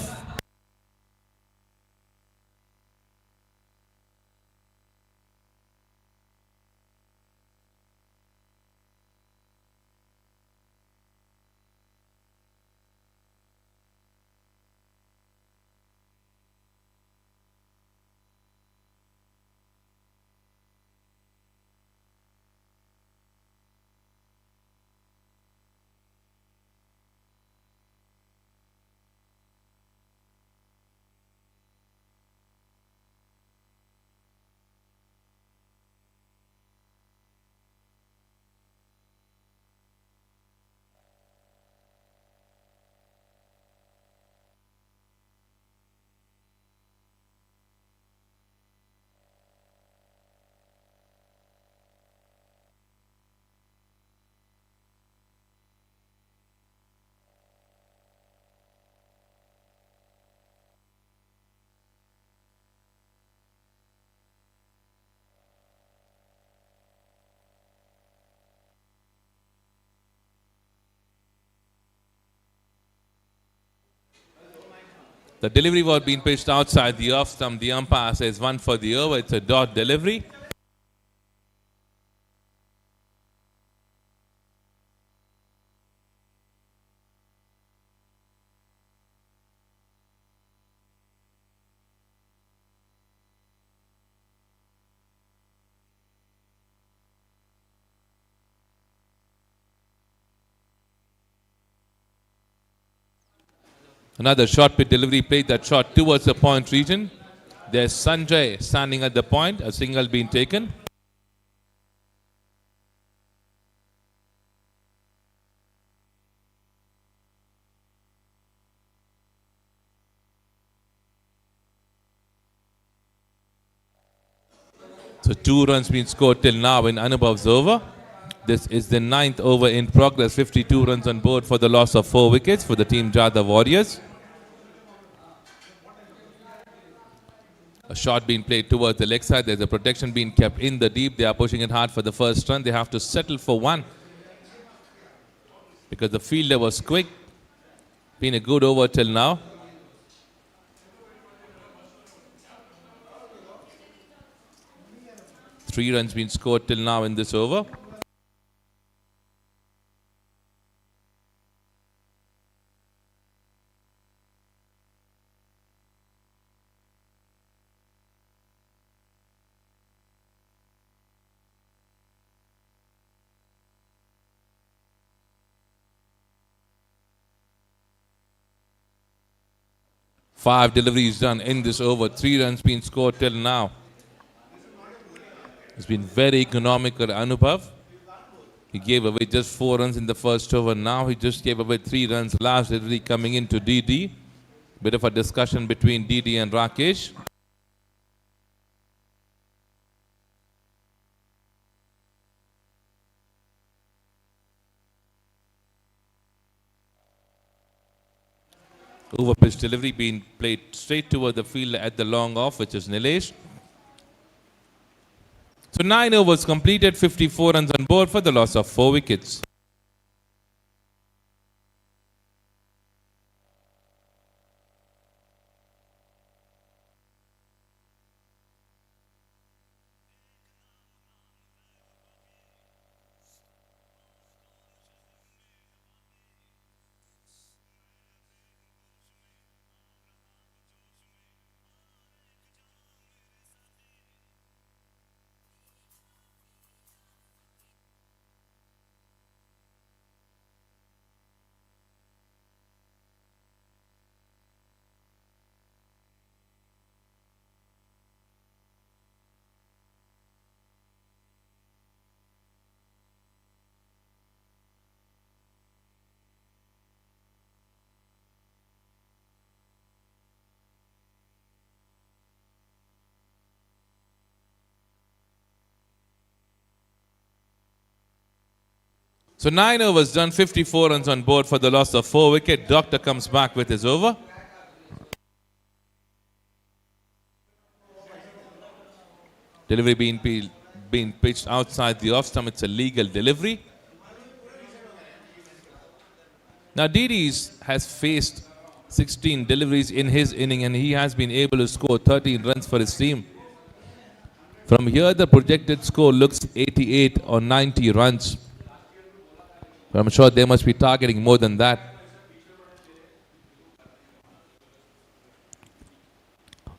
The delivery was being pitched outside the off stump. The umpire says one for the over. It's a dot delivery. Another short pitch delivery played that shot towards the point region. There's Sanjay standing at the point, a single being taken. So 2 runs being scored till now in Anubhav's over. This is the 9th over in progress. 52 runs on board for the loss of 4 wickets for the Team Jadhav Warriors. A shot being played towards the leg side. There's a protection being kept in the deep. They are pushing it hard for the first run. They have to settle for 1 because the fielder was quick. Been a good over till now. Three runs been scored till now in this over. Five deliveries done in this over. 3 runs been scored till now. It's been very economical, Anubhav. He gave away just 4 runs in the first over. Now he just gave away 3 runs. Last delivery coming into DD. Bit of a discussion between DD and Rakesh. Over pitch delivery being played straight toward the fielder at the long off, which is Nilesh. So 9 overs completed, 54 runs on board for the loss of 4 wickets. So 9 overs done, 54 runs on board for the loss of 4 wickets. Doctor comes back with his over. Delivery being pitched outside the off stump. It's a legal delivery. Now Didi has faced 16 deliveries in his inning and he has been able to score 13 runs for his team. From here the projected score looks 88 or 90 runs. But I'm sure they must be targeting more than that.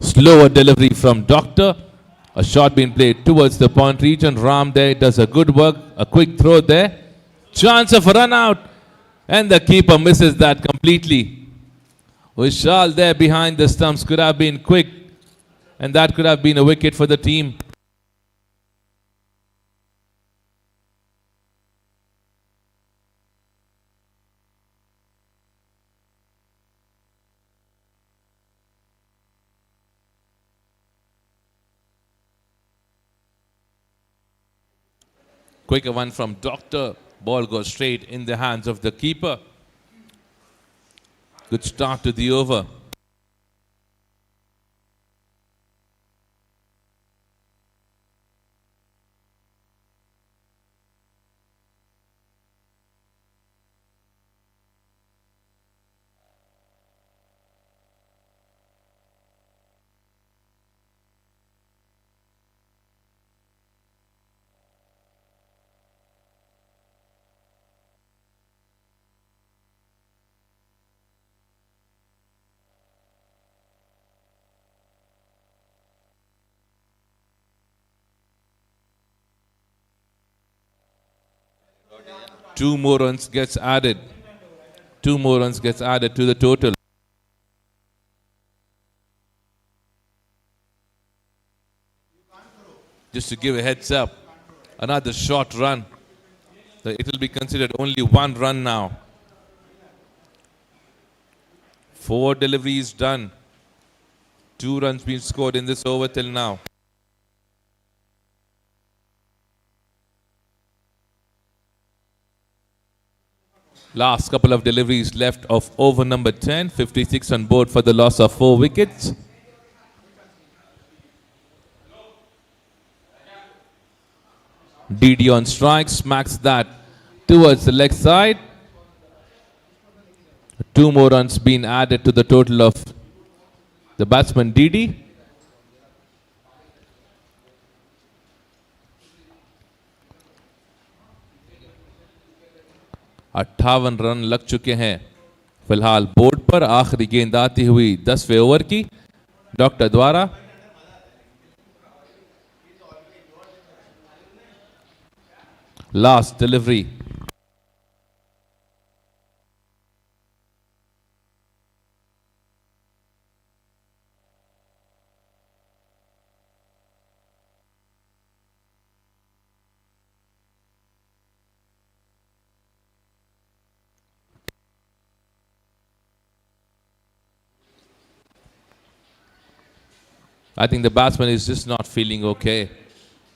Slower delivery from Doctor. A shot being played towards the point region. Ram there does a good work. A quick throw there. Chance of a run out. And the keeper misses that completely. Vishal there behind the stumps could have been quick. And that could have been a wicket for the team. Quicker one from Doctor. Ball goes straight in the hands of the keeper. Good start to the over. 2 more runs gets added. 2 more runs gets added to the total. Just to give a heads up, another short run. It will be considered only 1 run now. 4 deliveries done. 2 runs being scored in this over till now. Last couple of deliveries left of over number 10. 56 on board for the loss of 4 wickets. DD on strike, smacks that towards the leg side. 2 more runs being added to the total of the batsman DD. अट्ठावन run लग चुके हैं फिलहाल board पर। आखिरी गेंद आती हुई 10वें ओवर की डॉक्टर द्वारा। Last delivery. I think the batsman is just not feeling okay.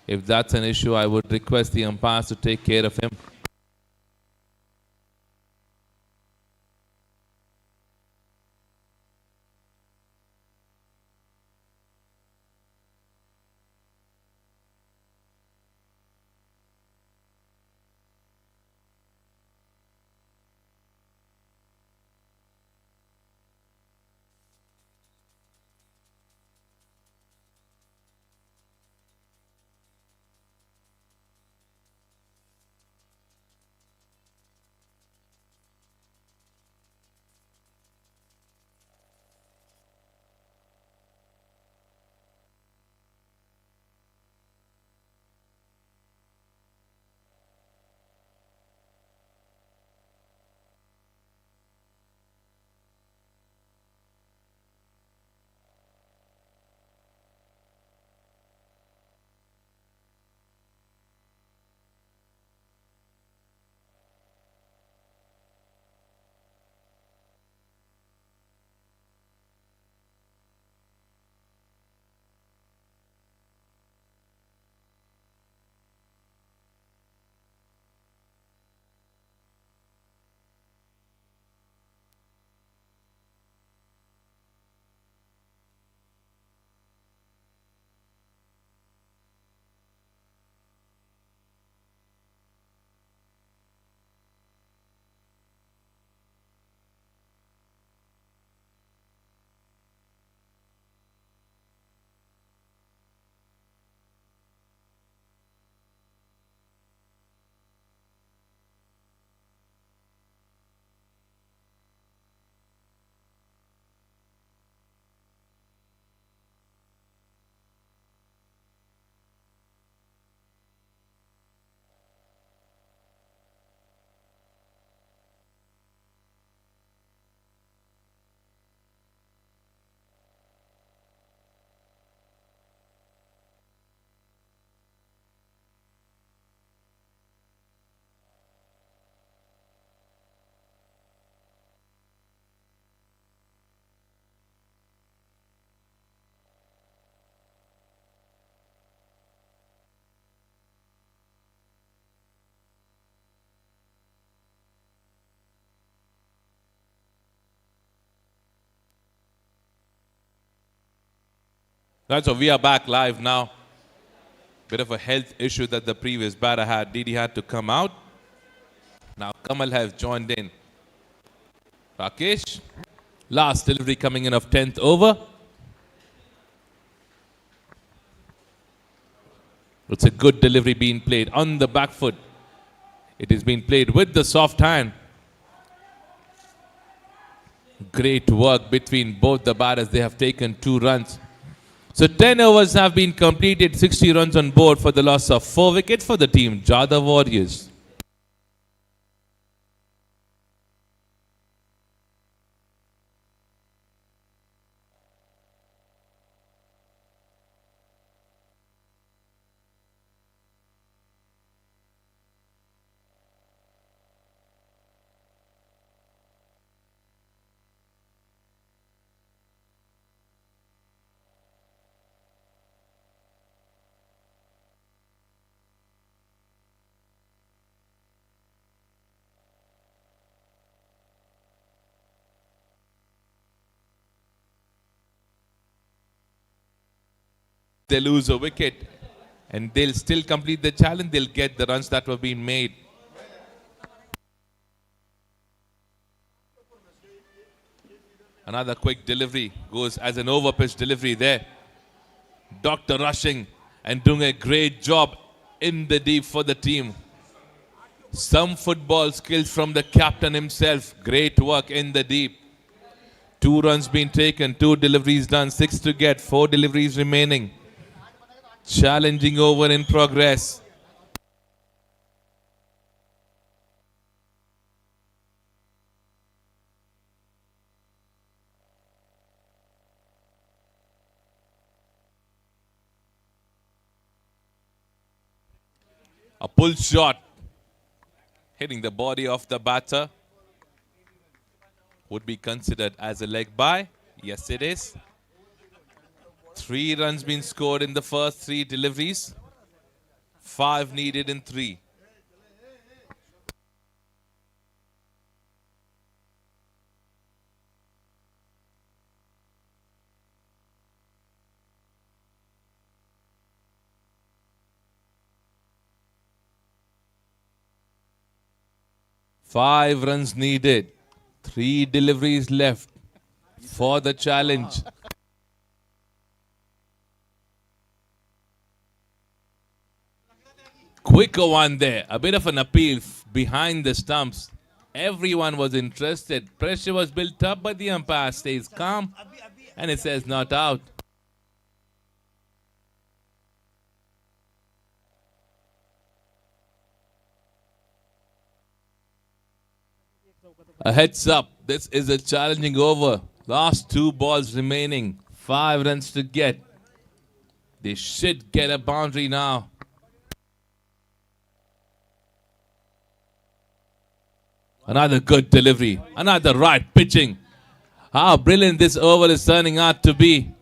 If that's an issue, I would request the umpires to take care of him. Right, so we are back live now. Bit of a health issue that the previous batter had. Didi had to come out. Now Kamal has joined in. Rakesh, last delivery coming in of 10th over. It's a good delivery being played on the back foot. It is being played with the soft hand. Great work between both the batters. They have taken 2 runs. So 10 overs have been completed, 60 runs on board for the loss of 4 wickets for the team Jadhav Warriors. they lose a wicket and they'll still complete the challenge. They'll get the runs that were being made. Another quick delivery goes as an overpitch delivery there. Doctor rushing and doing a great job in the deep for the team. Some football skills from the captain himself. Great work in the deep. 2 runs being taken, 2 deliveries done, 6 to get, 4 deliveries remaining. Challenging over in progress. A pull shot hitting the body of the batter would be considered as a leg bye. Yes, it is. 3 runs been scored in the first 3 deliveries. 5 needed in 3. Five runs needed. 3 deliveries left for the challenge. Quicker one there. A bit of an appeal behind the stumps. Everyone was interested. Pressure was built up, but the umpire stays calm and it says not out. A heads up. This is a challenging over. Last 2 balls remaining. 5 runs to get. They should get a boundary now. Another good delivery. Another right pitching. How brilliant this over is turning out to be.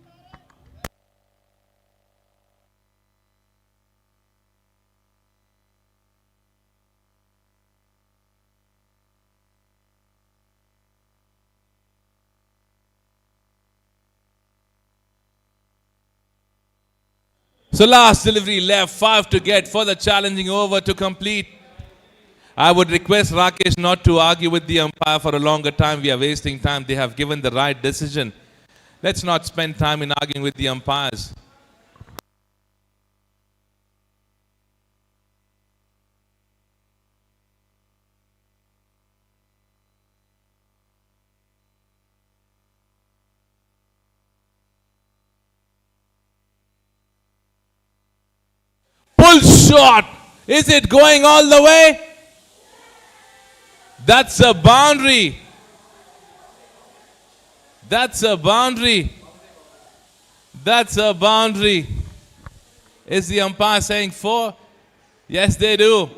So last delivery left, 5 to get for the challenging over to complete. I would request Rakesh not to argue with the umpire for a longer time. We are wasting time. They have given the right decision. Let's not spend time in arguing with the umpires. Pull shot. Is it going all the way? That's a boundary. That's a boundary. That's a boundary. Is the umpire saying 4? Yes, they do.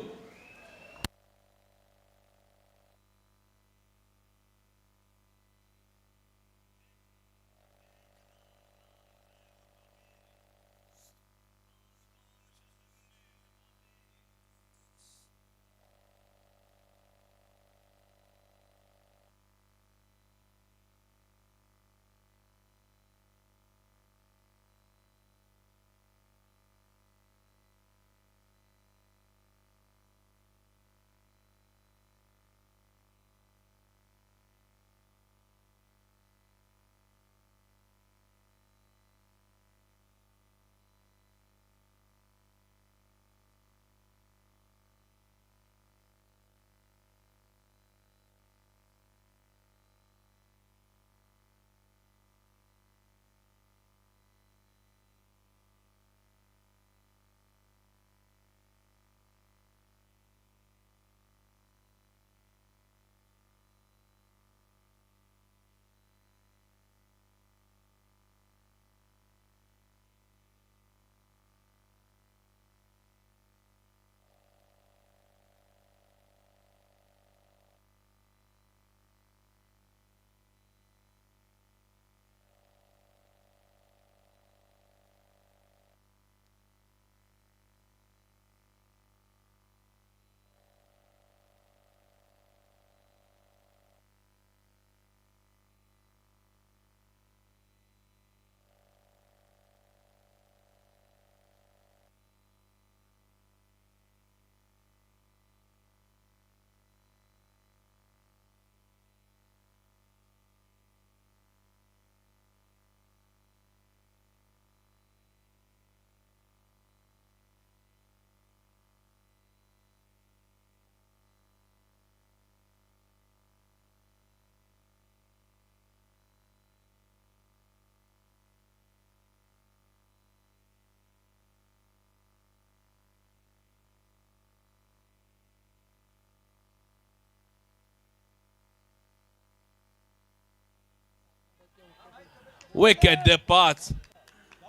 Wicket departs.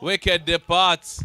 Wicket departs.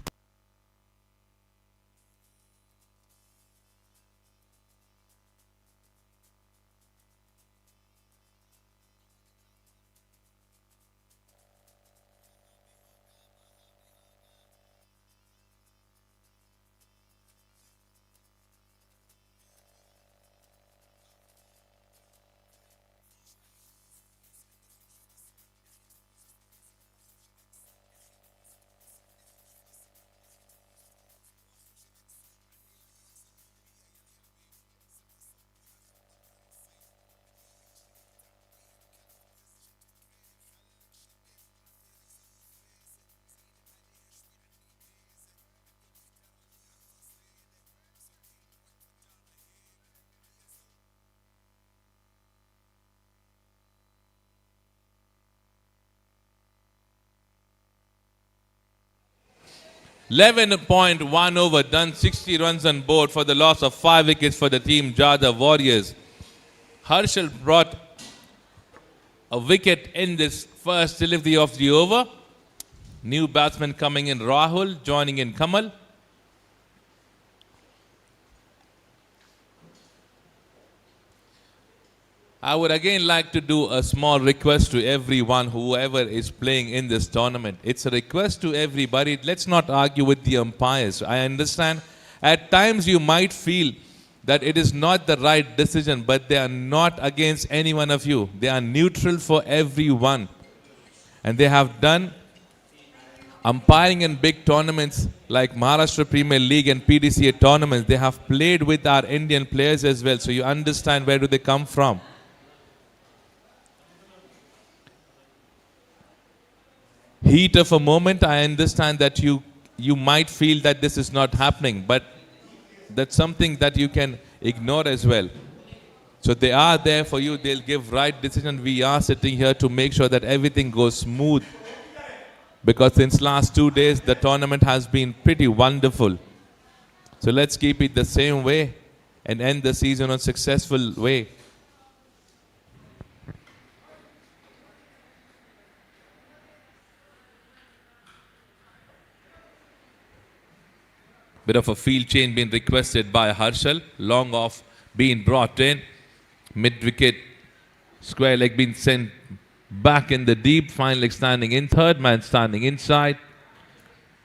.1 over, done 60 runs on board for the loss of 5 wickets for the team Jada Warriors. Harshal brought a wicket in this first delivery of the over. New batsman coming in, Rahul, joining in Kamal. I would again like to do a small request to everyone, whoever is playing in this tournament. It's a request to everybody. Let's not argue with the umpires. I understand at times you might feel that it is not the right decision, but they are not against any one of you. They are neutral for everyone. And they have done umpiring in big tournaments like Maharashtra Premier League and PDCA tournaments. They have played with our Indian players as well. So you understand where do they come from. Heat of a moment, I understand that you might feel that this is not happening, but that's something that you can ignore as well. So they are there for you. They'll give right decision. We are sitting here to make sure that everything goes smooth, because since last 2 days, the tournament has been pretty wonderful. So let's keep it the same way and end the season on a successful way. Bit of a field change being requested by Harshal. Long off being brought in. Mid-wicket square leg being sent back in the deep. Fine leg standing in. Third man standing inside.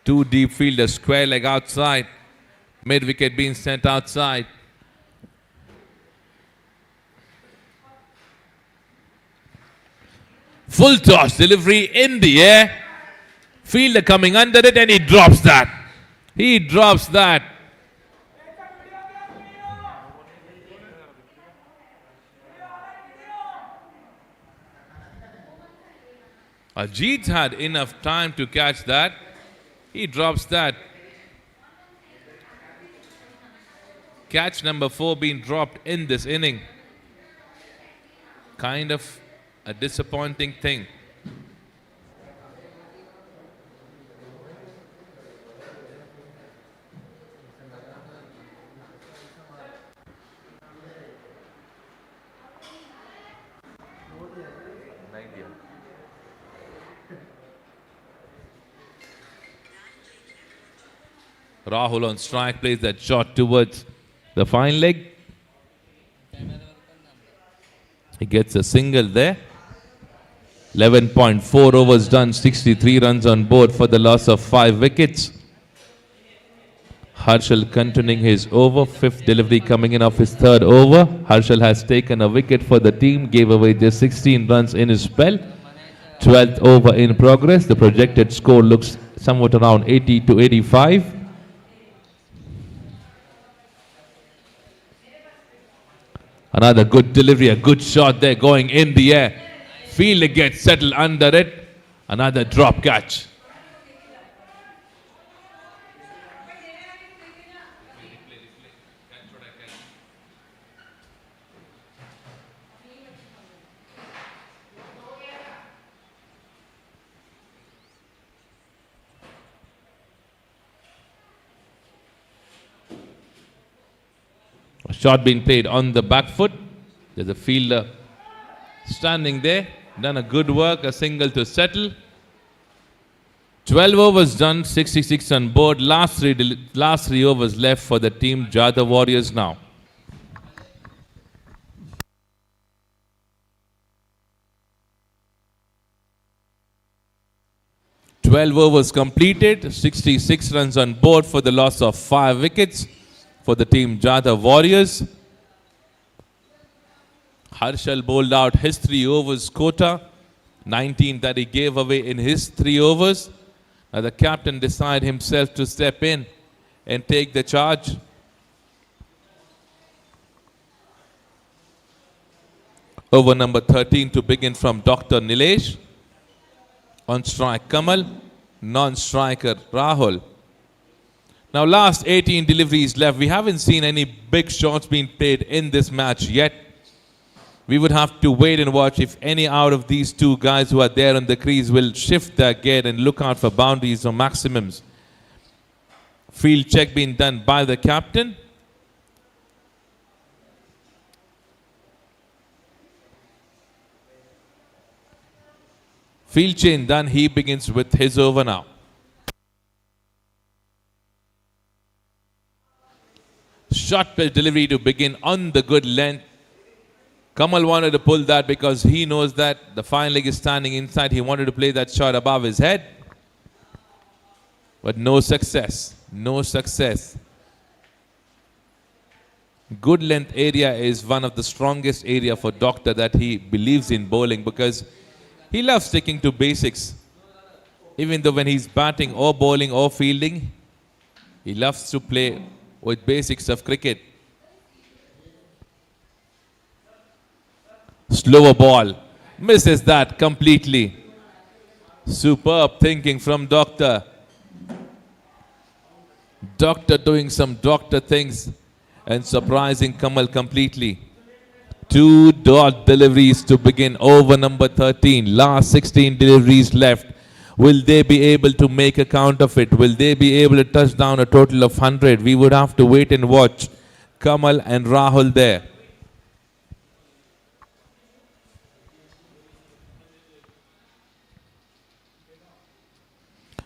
2 deep fielders. Square leg outside. Mid-wicket being sent outside. Full toss delivery in the air. Fielder coming under it and he drops that. He drops that. Ajit had enough time to catch that. He drops that. Catch number 4 being dropped in this inning. Kind of a disappointing thing. Rahul on strike, plays that shot towards the fine leg. He gets a single there. 11.4 overs done, 63 runs on board for the loss of 5 wickets. Harshal continuing his over, 5th delivery coming in of his 3rd over. Harshal has taken a wicket for the team, gave away just 16 runs in his spell. 12th over in progress. The projected score looks somewhat around 80 to 85. Another good delivery, a good shot there going in the air. Fielder gets settled under it. Another drop catch. A shot being played on the back foot. There's a fielder standing there. Done a good work, a single to settle. 12 overs done, 66 on board. Last three overs left for the team Jada Warriors now. 12 overs completed, 66 runs on board for the loss of 5 wickets for the team Jada Warriors. Harshal bowled out his 3 overs quota, 19 that he gave away in his 3 overs. Now the captain decided himself to step in and take the charge. Over number 13 to begin from Dr. Nilesh. On strike Kamal, non-striker Rahul. Now last 18 deliveries left. We haven't seen any big shots being played in this match yet. We would have to wait and watch if any out of these two guys who are there on the crease will shift their gear and look out for boundaries or maximums. Field check being done by the captain. Field change done. He begins with his over now. Short pitch delivery to begin on the good length. Kamal wanted to pull that because he knows that the fine leg is standing inside. He wanted to play that shot above his head. But no success. No success. Good length area is one of the strongest area for Doctor that he believes in bowling because he loves sticking to basics. Even though when he's batting or bowling or fielding, he loves to play with basics of cricket. Slower ball. Misses that completely. Superb thinking from Doctor. Doctor doing some Doctor things and surprising Kamal completely. 2 dot deliveries to begin over number 13. Last 16 deliveries left. Will they be able to make a count of it? Will they be able to touch down a total of 100? We would have to wait and watch. Kamal and Rahul there.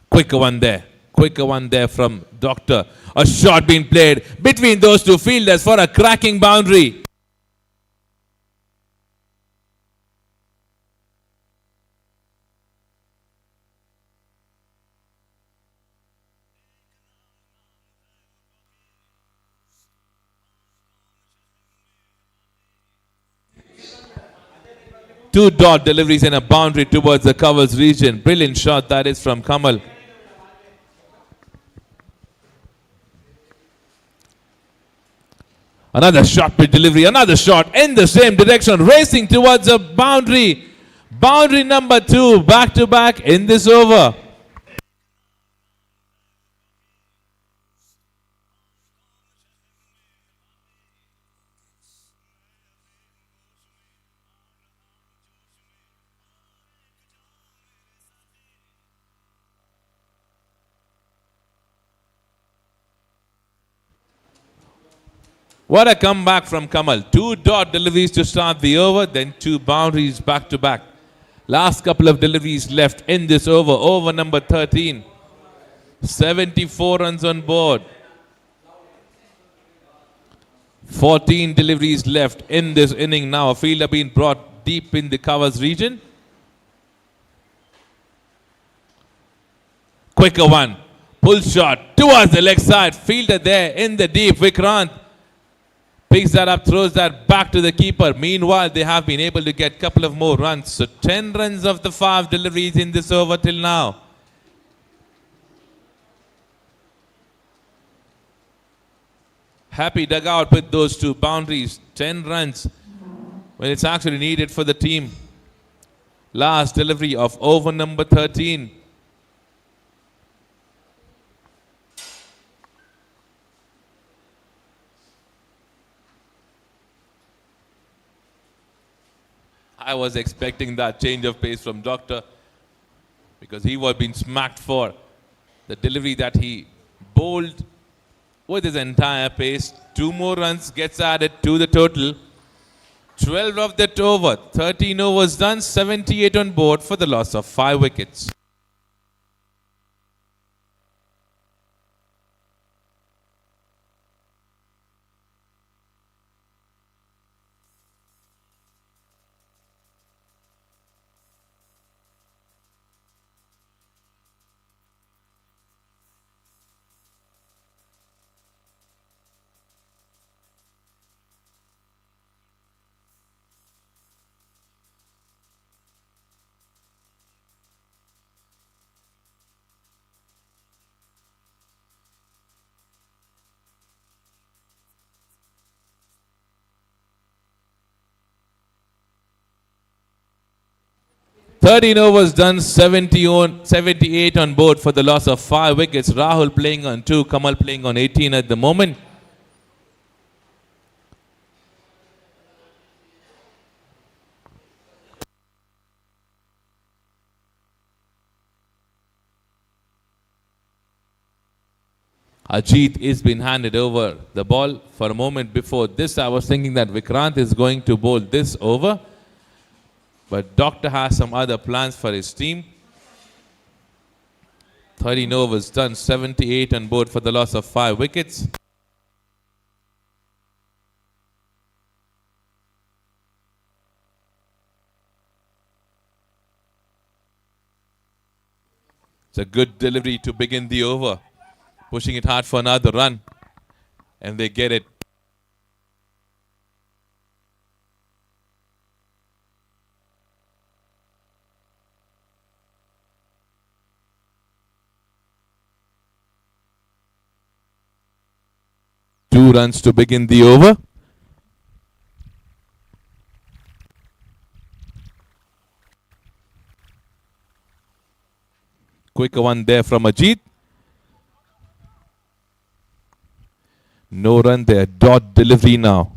Quicker one there. Quicker one there from Doctor. A shot being played between those two fielders for a cracking boundary. Two dot deliveries and a boundary towards the covers region. Brilliant shot that is from Kamal. Another shot pitch delivery, another shot in the same direction, racing towards a boundary. Boundary number 2, back to back in this over. What a comeback from Kamal. 2 dot deliveries to start the over, then 2 boundaries back to back. Last couple of deliveries left in this over. Over number 13. 74 runs on board. 14 deliveries left in this inning now. A fielder being brought deep in the covers region. Quicker one. Pull shot towards the leg side. Fielder there in the deep. Vikrant picks that up, throws that back to the keeper. Meanwhile, they have been able to get a couple of more runs. So 10 runs of the 5 deliveries in this over till now. Happy dugout with those 2 boundaries. 10 runs when it's actually needed for the team. Last delivery of over number 13. I was expecting that change of pace from Doctor because he was being smacked for the delivery that he bowled with his entire pace. 2 more runs gets added to the total. 12 of that over. 13 overs done, 78 on board for the loss of 5 wickets. 13 overs done, 78 on board for the loss of 5 wickets. Rahul playing on 2, Kamal playing on 18 at the moment. Ajit is being handed over the ball. For a moment before this, I was thinking that Vikrant is going to bowl this over. But Doctor has some other plans for his team. 13 overs done, 78 on board for the loss of 5 wickets. It's a good delivery to begin the over. Pushing it hard for another run. And they get it. Two runs to begin the over. Quicker one there from Ajit. No run there. Dot delivery now.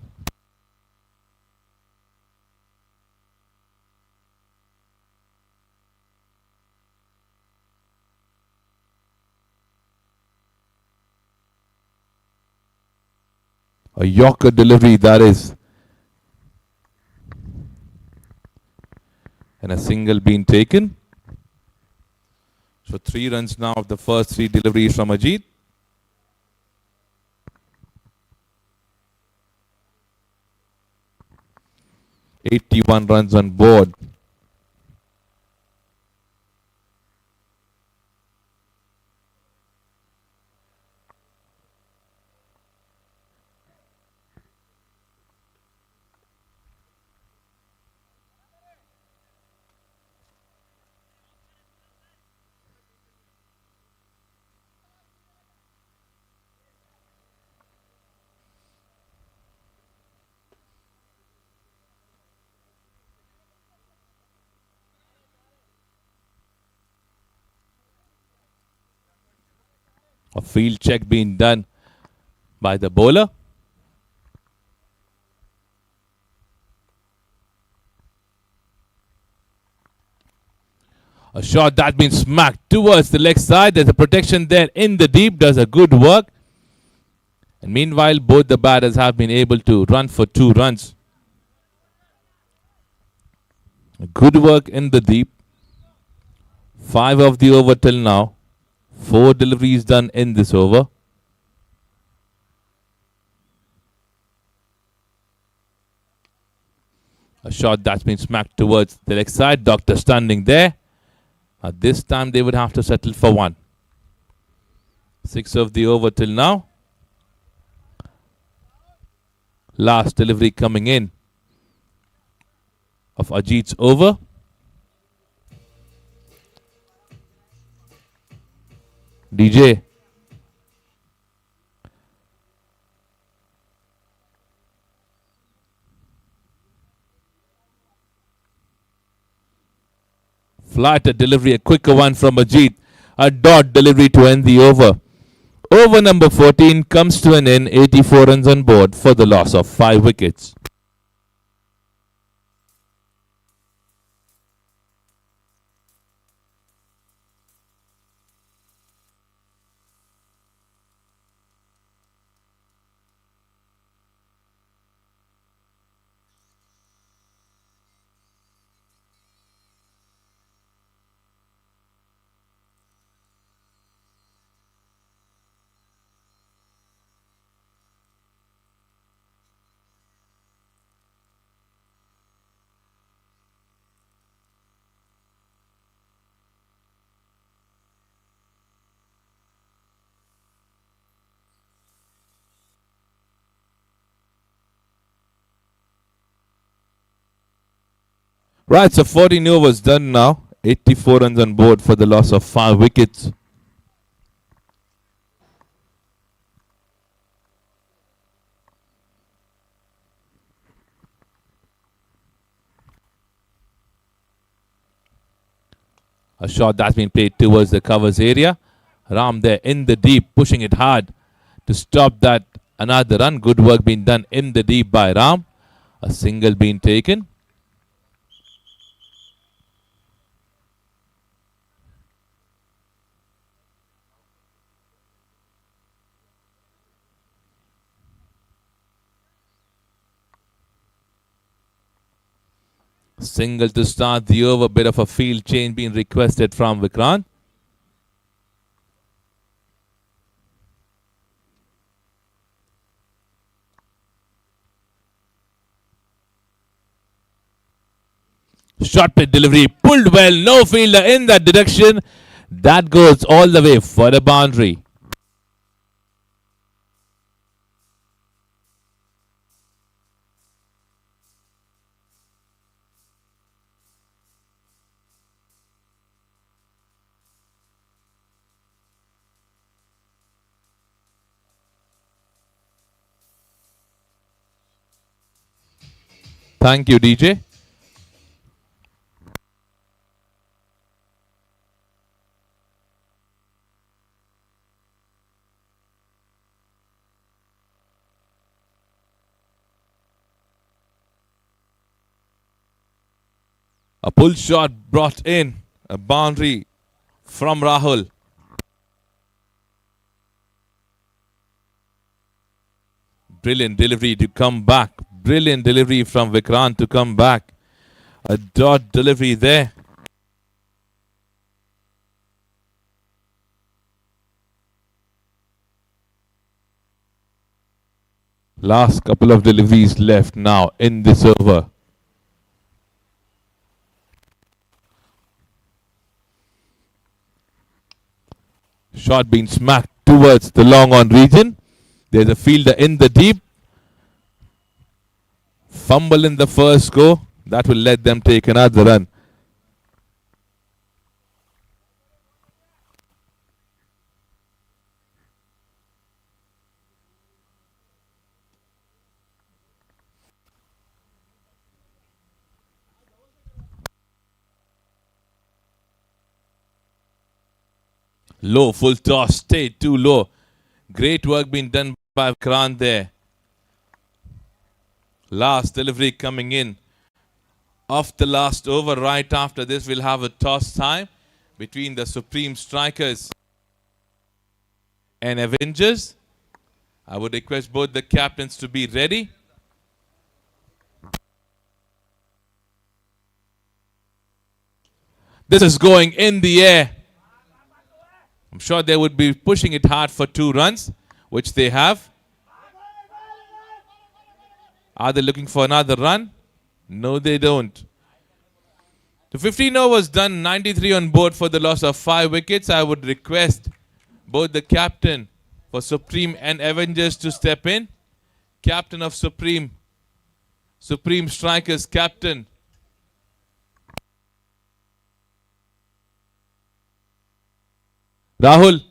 A Yorker delivery, that is. And a single being taken. So 3 runs now of the first 3 deliveries from Ajit. '81 runs on board. A field check being done by the bowler. A shot that been smacked towards the leg side. There's a protection there in the deep. Does a good work. And meanwhile, both the batters have been able to run for 2 runs. Good work in the deep. 5 of the over till now. 4 deliveries done in this over. A shot that's been smacked towards the leg side. Doctor standing there. This time they would have to settle for 1. 6 of the over till now. Last delivery coming in of Ajit's over. DJ. Flatter delivery, a quicker one from Ajit. A dot delivery to end the over. Over number 14 comes to an end. 84 runs on board for the loss of 5 wickets. Right, so 14 overs done now. 84 runs on board for the loss of 5 wickets. A shot that's been played towards the covers area. Ram there in the deep, pushing it hard to stop that. Another run. Good work being done in the deep by Ram. A single being taken. Single to start the over. Bit of a field change being requested from Vikrant. Shot pit delivery. Pulled well. No fielder in that direction. That goes all the way for the boundary. Thank you, DJ. A pull shot brought in. A boundary from Rahul. Brilliant delivery to come back. Brilliant delivery from Vikrant to come back. A dot delivery there. Last couple of deliveries left now in this over. Shot being smacked towards the long on region. There's a fielder in the deep. Fumble in the first go. That will let them take another run. Low, full toss, stayed too low. Great work being done by Vikrant there. Last delivery coming in. Off the last over, right after this, we'll have a toss time between the Supreme Strikers and Avengers. I would request both the captains to be ready. This is going in the air. I'm sure they would be pushing it hard for 2 runs, which they have. Are they looking for another run? No, they don't. The 15 overs done, 93 on board for the loss of 5 wickets. I would request both the captain for Supreme and Avengers to step in. Captain of Supreme Strikers, captain. Rahul.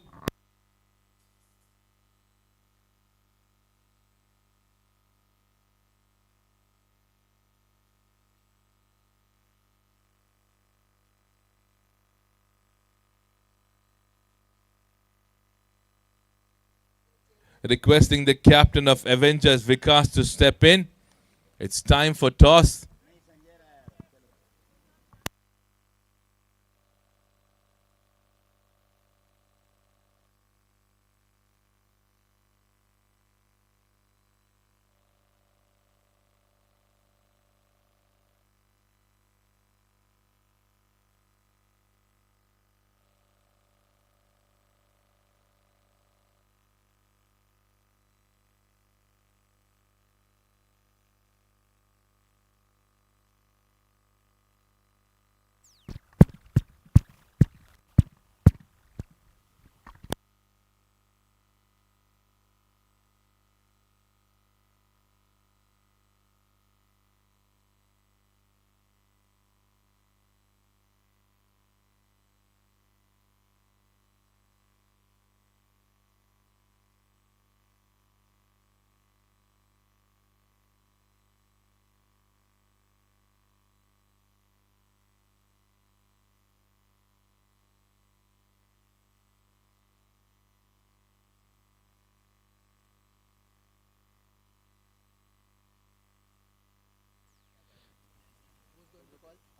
Requesting the captain of Avengers, Vikas, to step in. It's time for toss.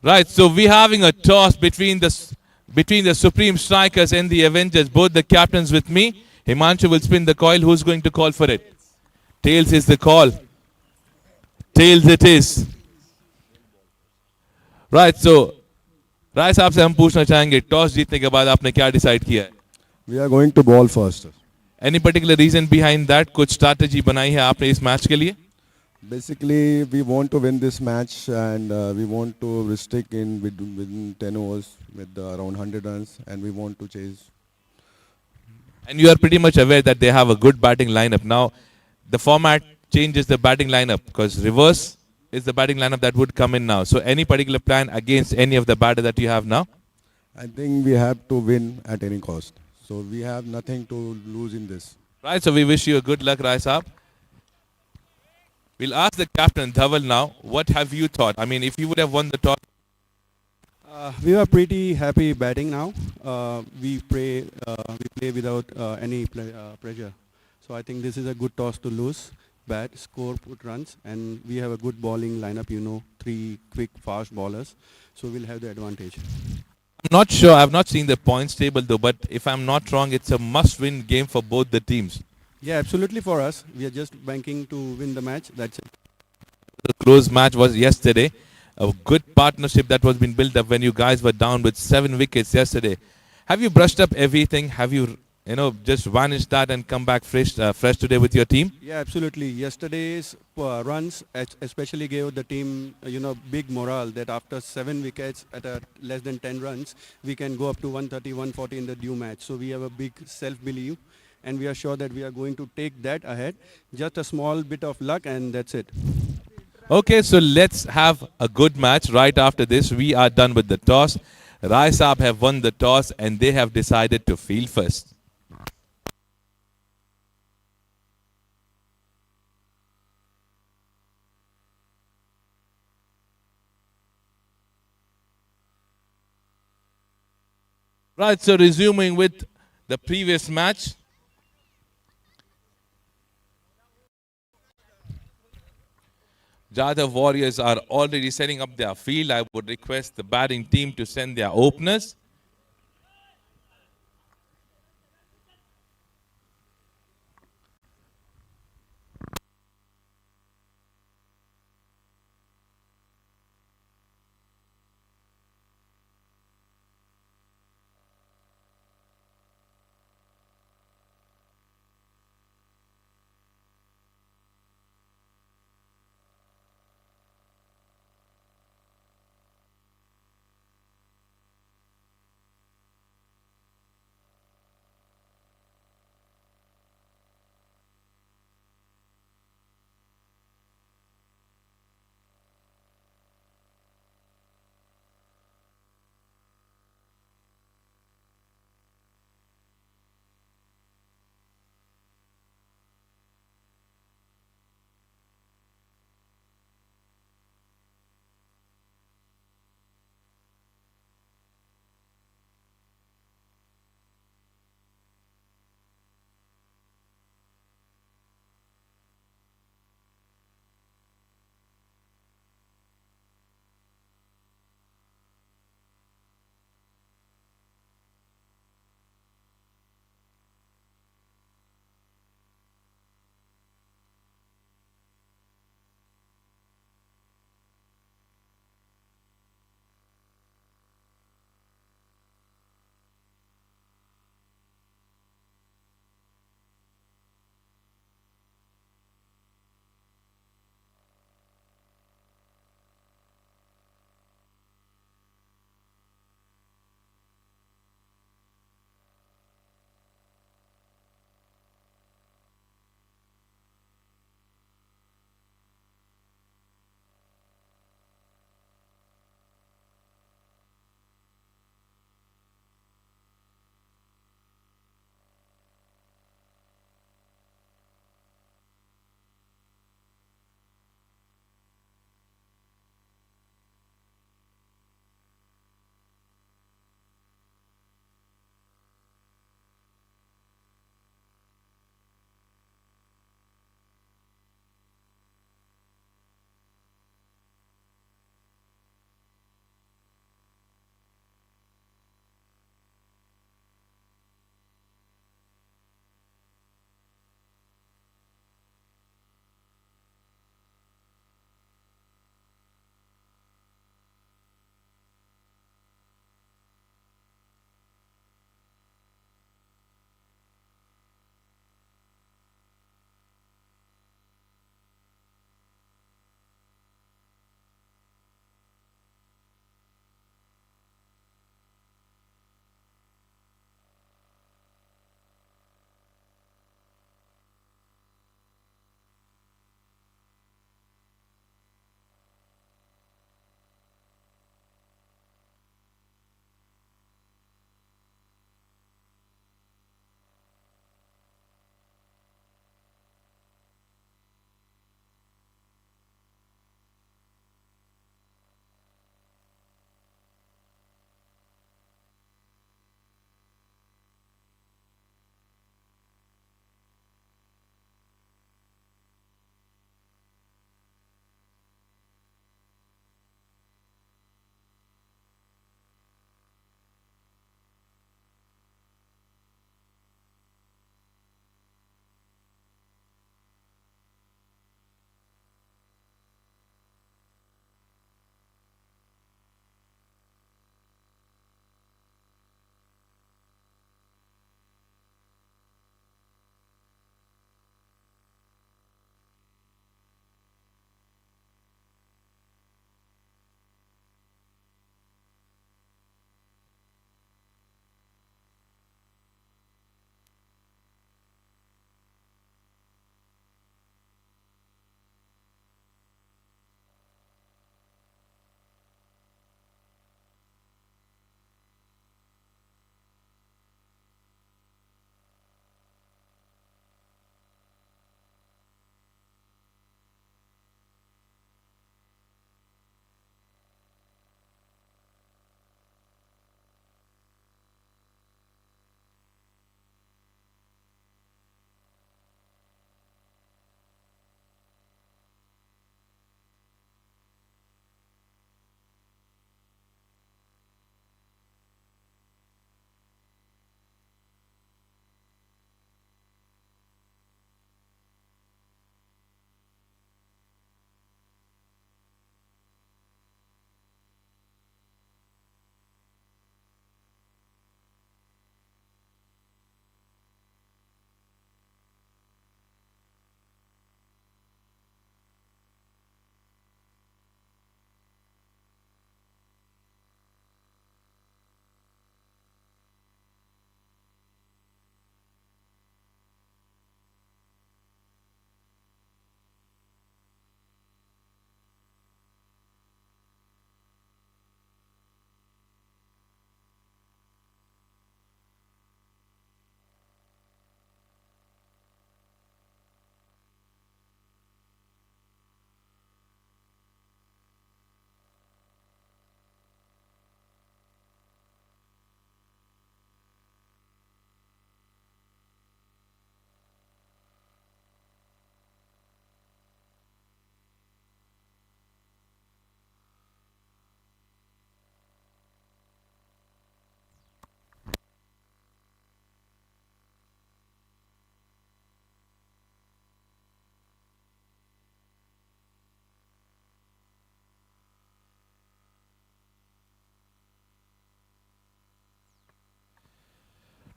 Right, so we're having a toss between the Supreme Strikers and the Avengers, both the captains with me. Himanshu will spin the coil. Who's going to call for it? Tails is the call. Tails it is. Right, so राय साहब से हम पूछना चाहेंगे toss जीतने के बाद आपने क्या डिसाइड किया है? We are going to ball first. Any particular reason behind that? कुछ स्ट्रैटेजी बनाई है आपने इस मैच के लिए? Basically, we want to win this match and we want to restrict within 10 overs with around 100 runs and we want to chase. And you are pretty much aware that they have a good batting lineup. Now, the format changes the batting lineup because reverse is the batting lineup that would come in now. So, any particular plan against any of the batter that you have now? I think we have to win at any cost. So we have nothing to lose in this. Right, so we wish you a good luck, Rai Saab. We'll ask the captain, Dhaval, now. What have you thought? I mean, if you would have won the toss, We were pretty happy batting now. We play without any pressure. So I think this is a good toss to lose, bat, score, put runs, and we have a good bowling lineup. You know, 3 quick, fast bowlers. So we'll have the advantage. I'm not sure. I've not seen the points table though, but if I'm not wrong, it's a must-win game for both the teams. Yeah, absolutely for us. We are just banking to win the match. That's it. The close match was yesterday. A good partnership that was being built up when you guys were down with 7 wickets yesterday. Have you brushed up everything? Have you, just vanished that and come back fresh today with your team? Yeah, absolutely. Yesterday's runs especially gave the team, big morale that after 7 wickets at less than 10 runs, we can go up to 130, 140 in the due match. So we have a big self-belief and we are sure that we are going to take that ahead. Just a small bit of luck and that's it. Okay, so let's have a good match. Right after this, we are done with the toss. Rai Saab have won the toss and they have decided to field first. Right, so resuming with the previous match. Jadhav Warriors are already setting up their field. I would request the batting team to send their openers.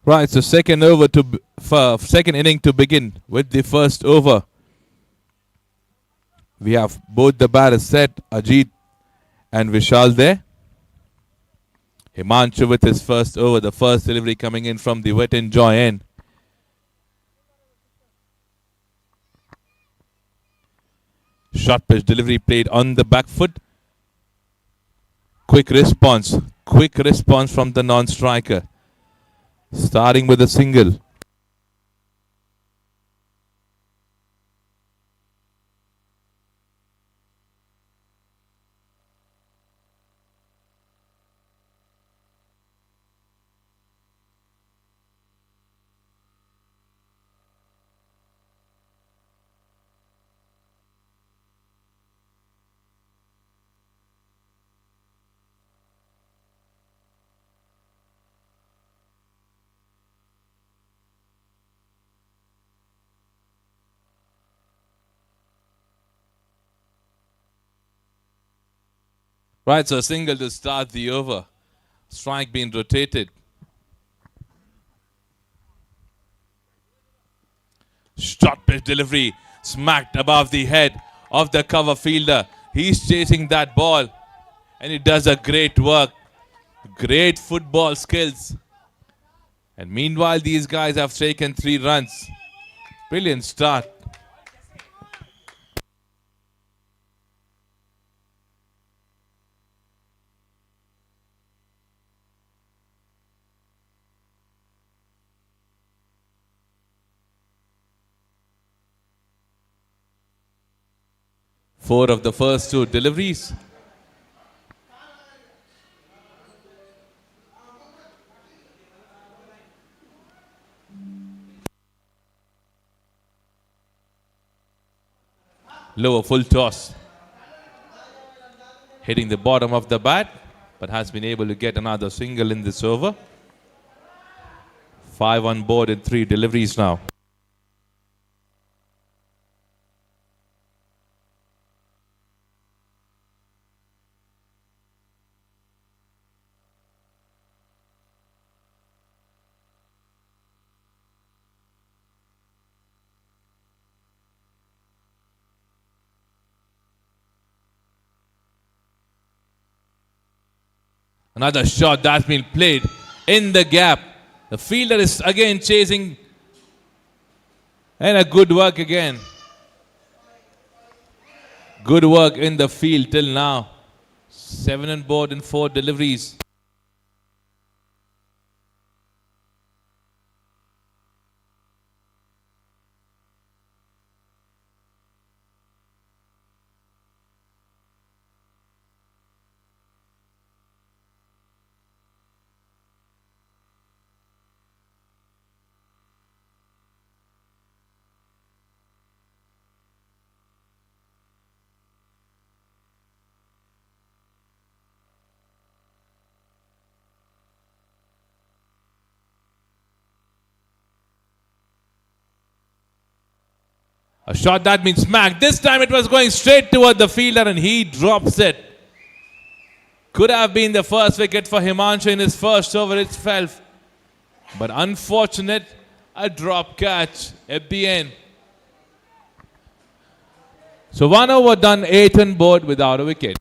Right, so second inning to begin with the first over. We have both the batters set, Ajit and Vishal there. Himanshu with his first over, the first delivery coming in from the wet and joy end. Short pitch delivery played on the back foot. Quick response from the non-striker. Starting with a single. Right, so a single to start the over. Strike being rotated. Short pitch delivery smacked above the head of the cover fielder. He's chasing that ball and he does a great work. Great football skills. And meanwhile, these guys have taken 3 runs. Brilliant start. Four of the first 2 deliveries. Lower full toss. Hitting the bottom of the bat, but has been able to get another single in this over. 5 on board in 3 deliveries now. Another shot that's been played in the gap. The fielder is again chasing. And a good work again. Good work in the field till now. 7 on board in 4 deliveries. A shot that means smacked. This time it was going straight toward the fielder and he drops it. Could have been the first wicket for Himanshu in his first over itself. But unfortunate, a drop catch at the end. So 1 over done, 8 on board without a wicket.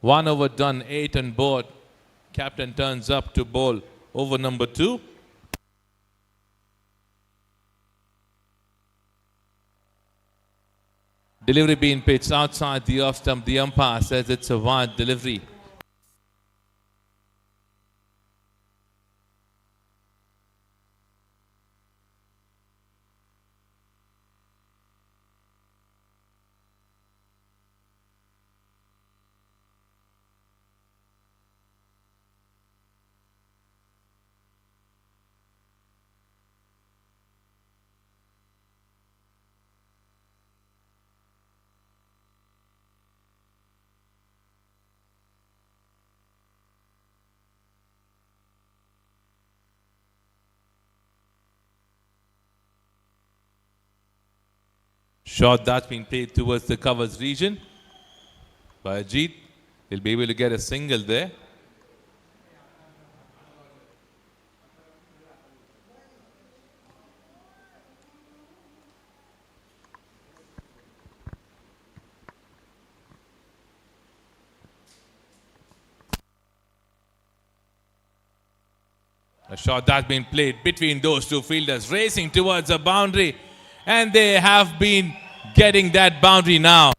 1 over done, 8 on board. Captain turns up to bowl over number 2. Delivery being pitched outside the off stump. The umpire says it's a wide delivery. Shot that's been played towards the covers region by Ajit. He'll be able to get a single there. A shot that's been played between those two fielders, racing towards a boundary, and they have been getting that boundary now.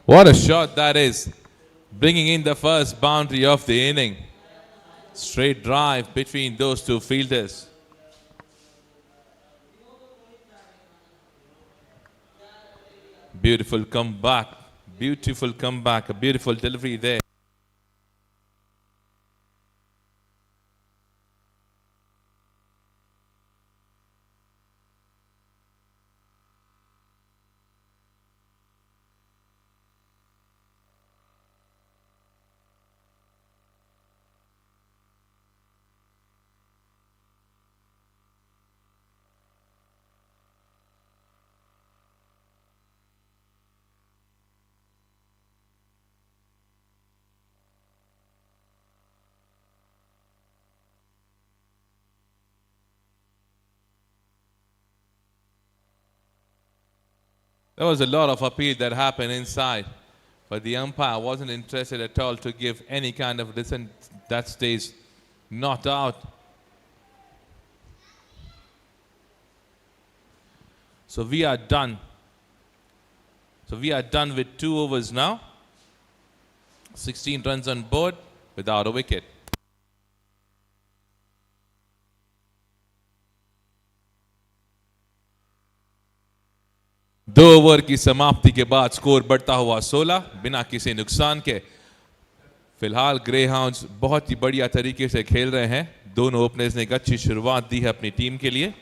What a shot that is, bringing in the first boundary of the inning. Straight drive between those two fielders. Beautiful comeback, a beautiful delivery there. There was a lot of appeal that happened inside, but the umpire wasn't interested at all to give any kind of dissent that stays not out. So we are done. With 2 overs now. 16 runs on board without a wicket. दो over की समाप्ति के बाद score बढ़ता हुआ 16 बिना किसी नुकसान के। फिलहाल ग्रे हाउंड्स बहुत ही बढ़िया तरीके से खेल रहे हैं। दोनों ओपनर्स ने एक अच्छी शुरुआत दी है अपनी टीम के लिए।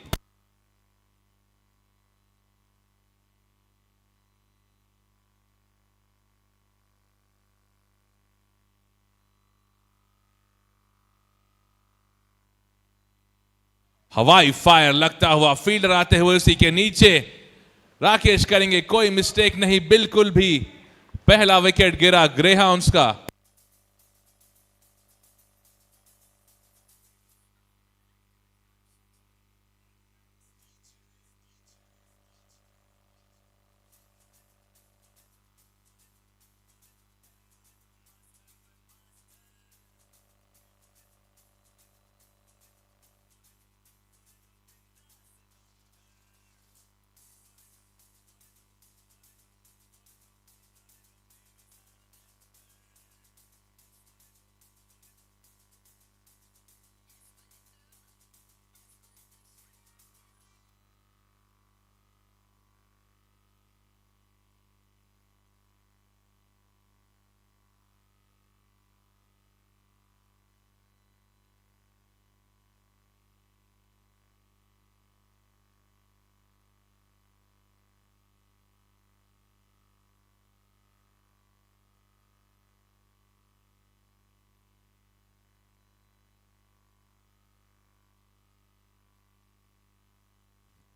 हवाई फायर लगता हुआ फील्डर आते हुए उसी के नीचे राकेश करेंगे, कोई मिस्टेक नहीं बिल्कुल भी। पहला विकेट गिरा ग्रे हाउंड्स का।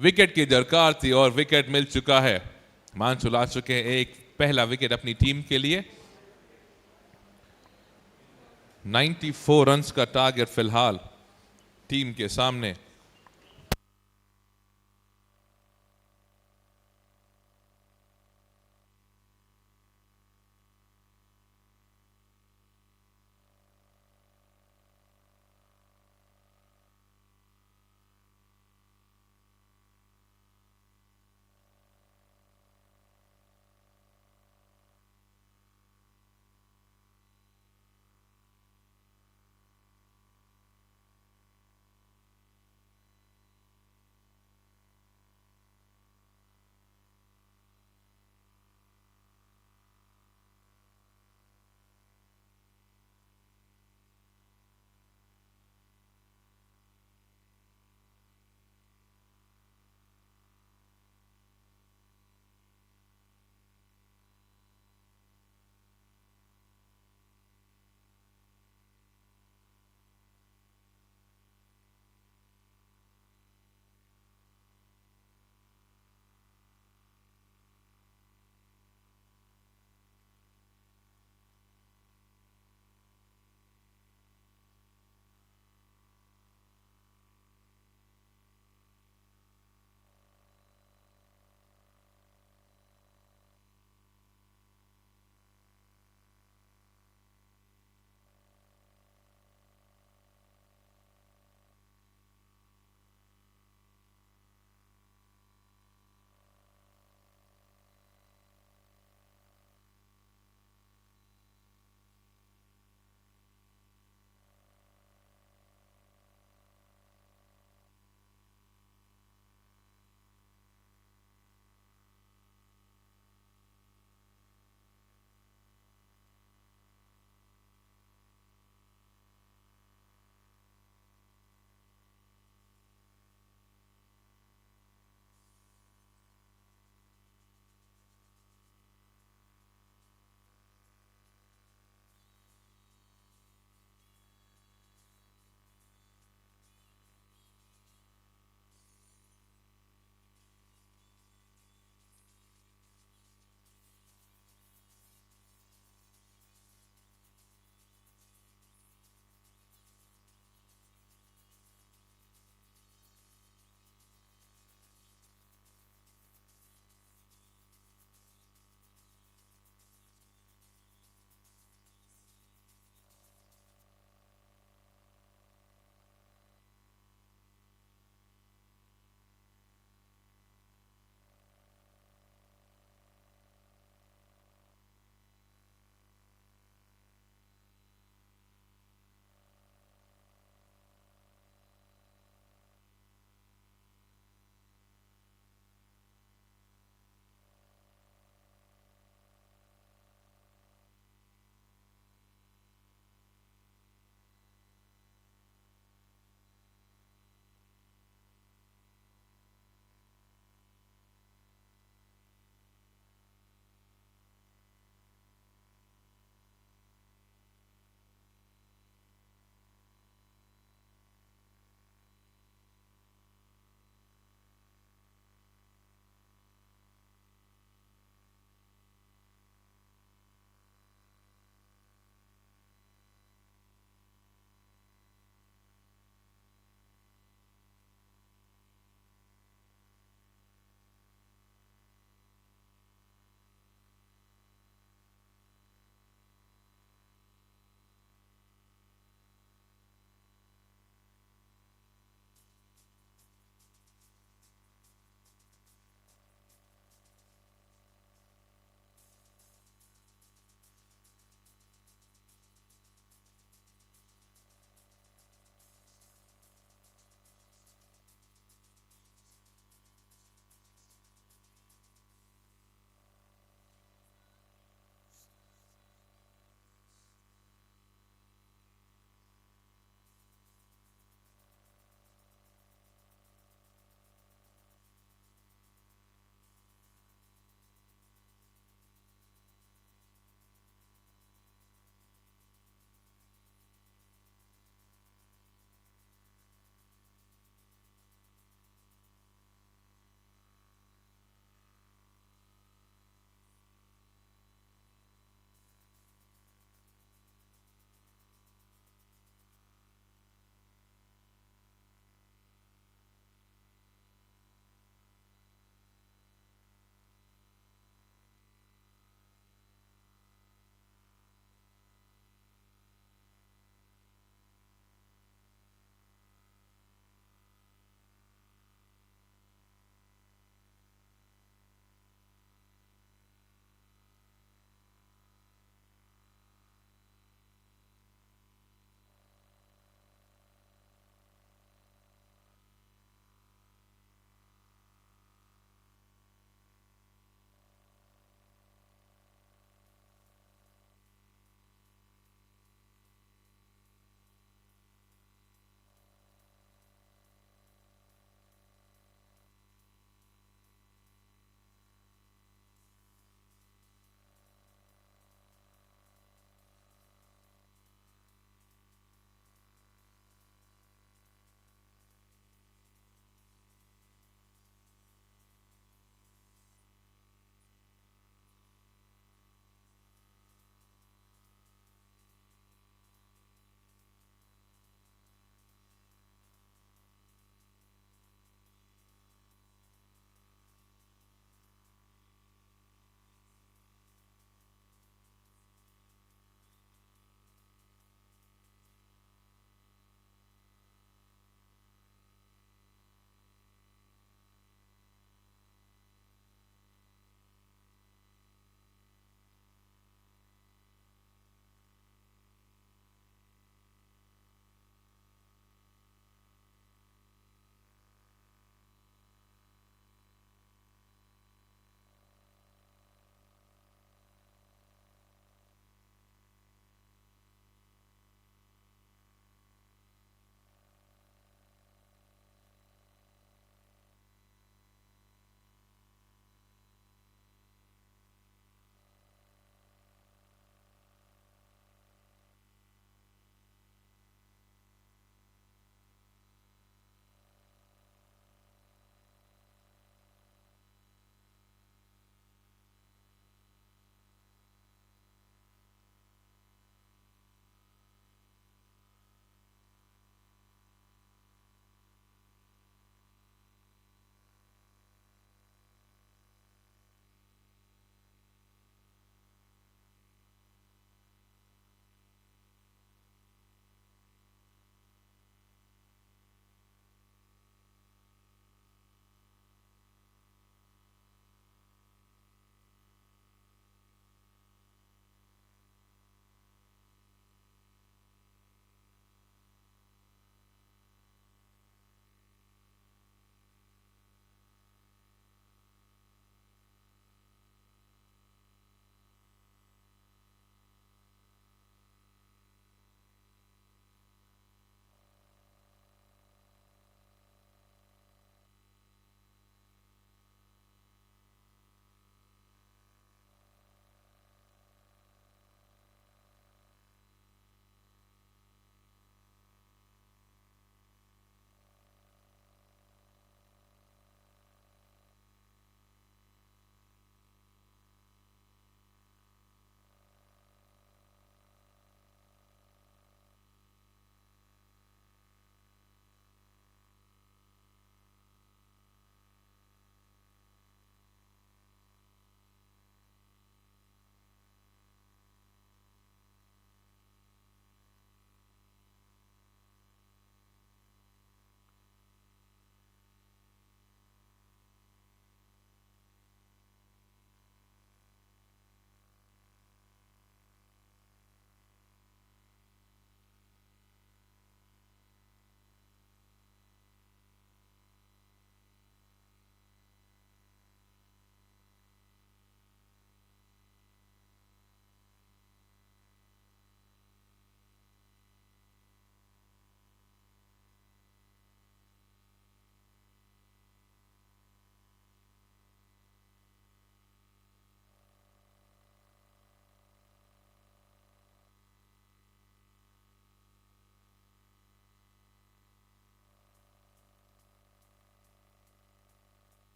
विकेट की दरकार थी और विकेट मिल चुका है। हिमांशु ला चुके हैं एक पहला विकेट अपनी टीम के लिए। 94 रन्स का टारगेट फिलहाल टीम के सामने।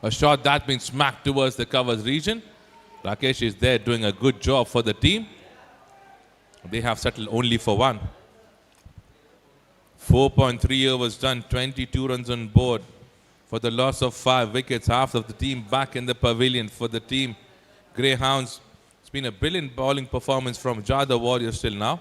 A shot that been smacked towards the covers region. Rakesh is there doing a good job for the team. They have settled only for one. 4.3 overs done, 22 runs on board for the loss of 5 wickets. Half of the team back in the pavilion for the team Greyhounds. It's been a brilliant bowling performance from Jada Warriors till now.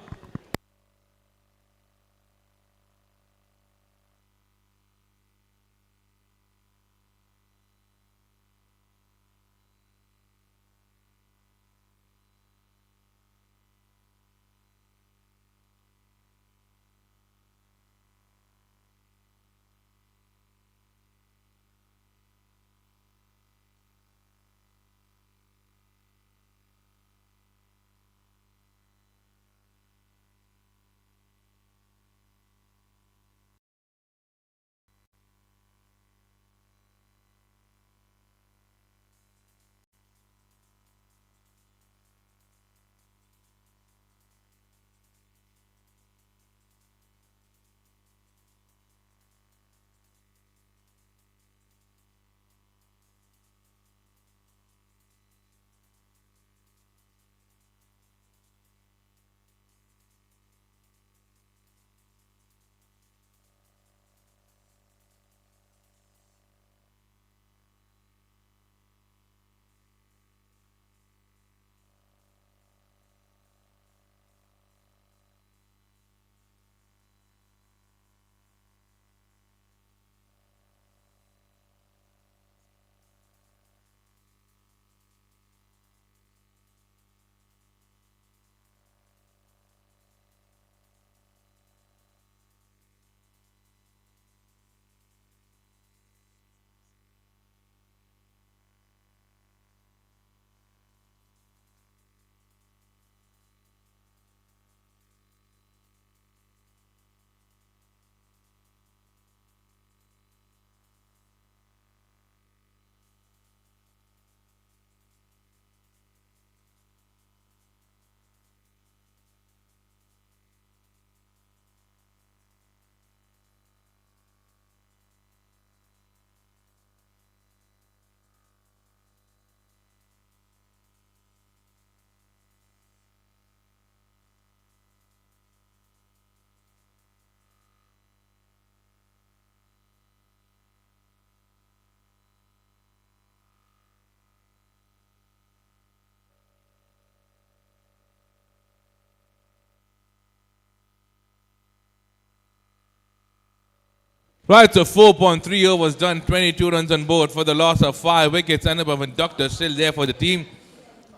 Right, so 4.3 overs done, 22 runs on board for the loss of 5 wickets. Anubhav and Doctor still there for the team,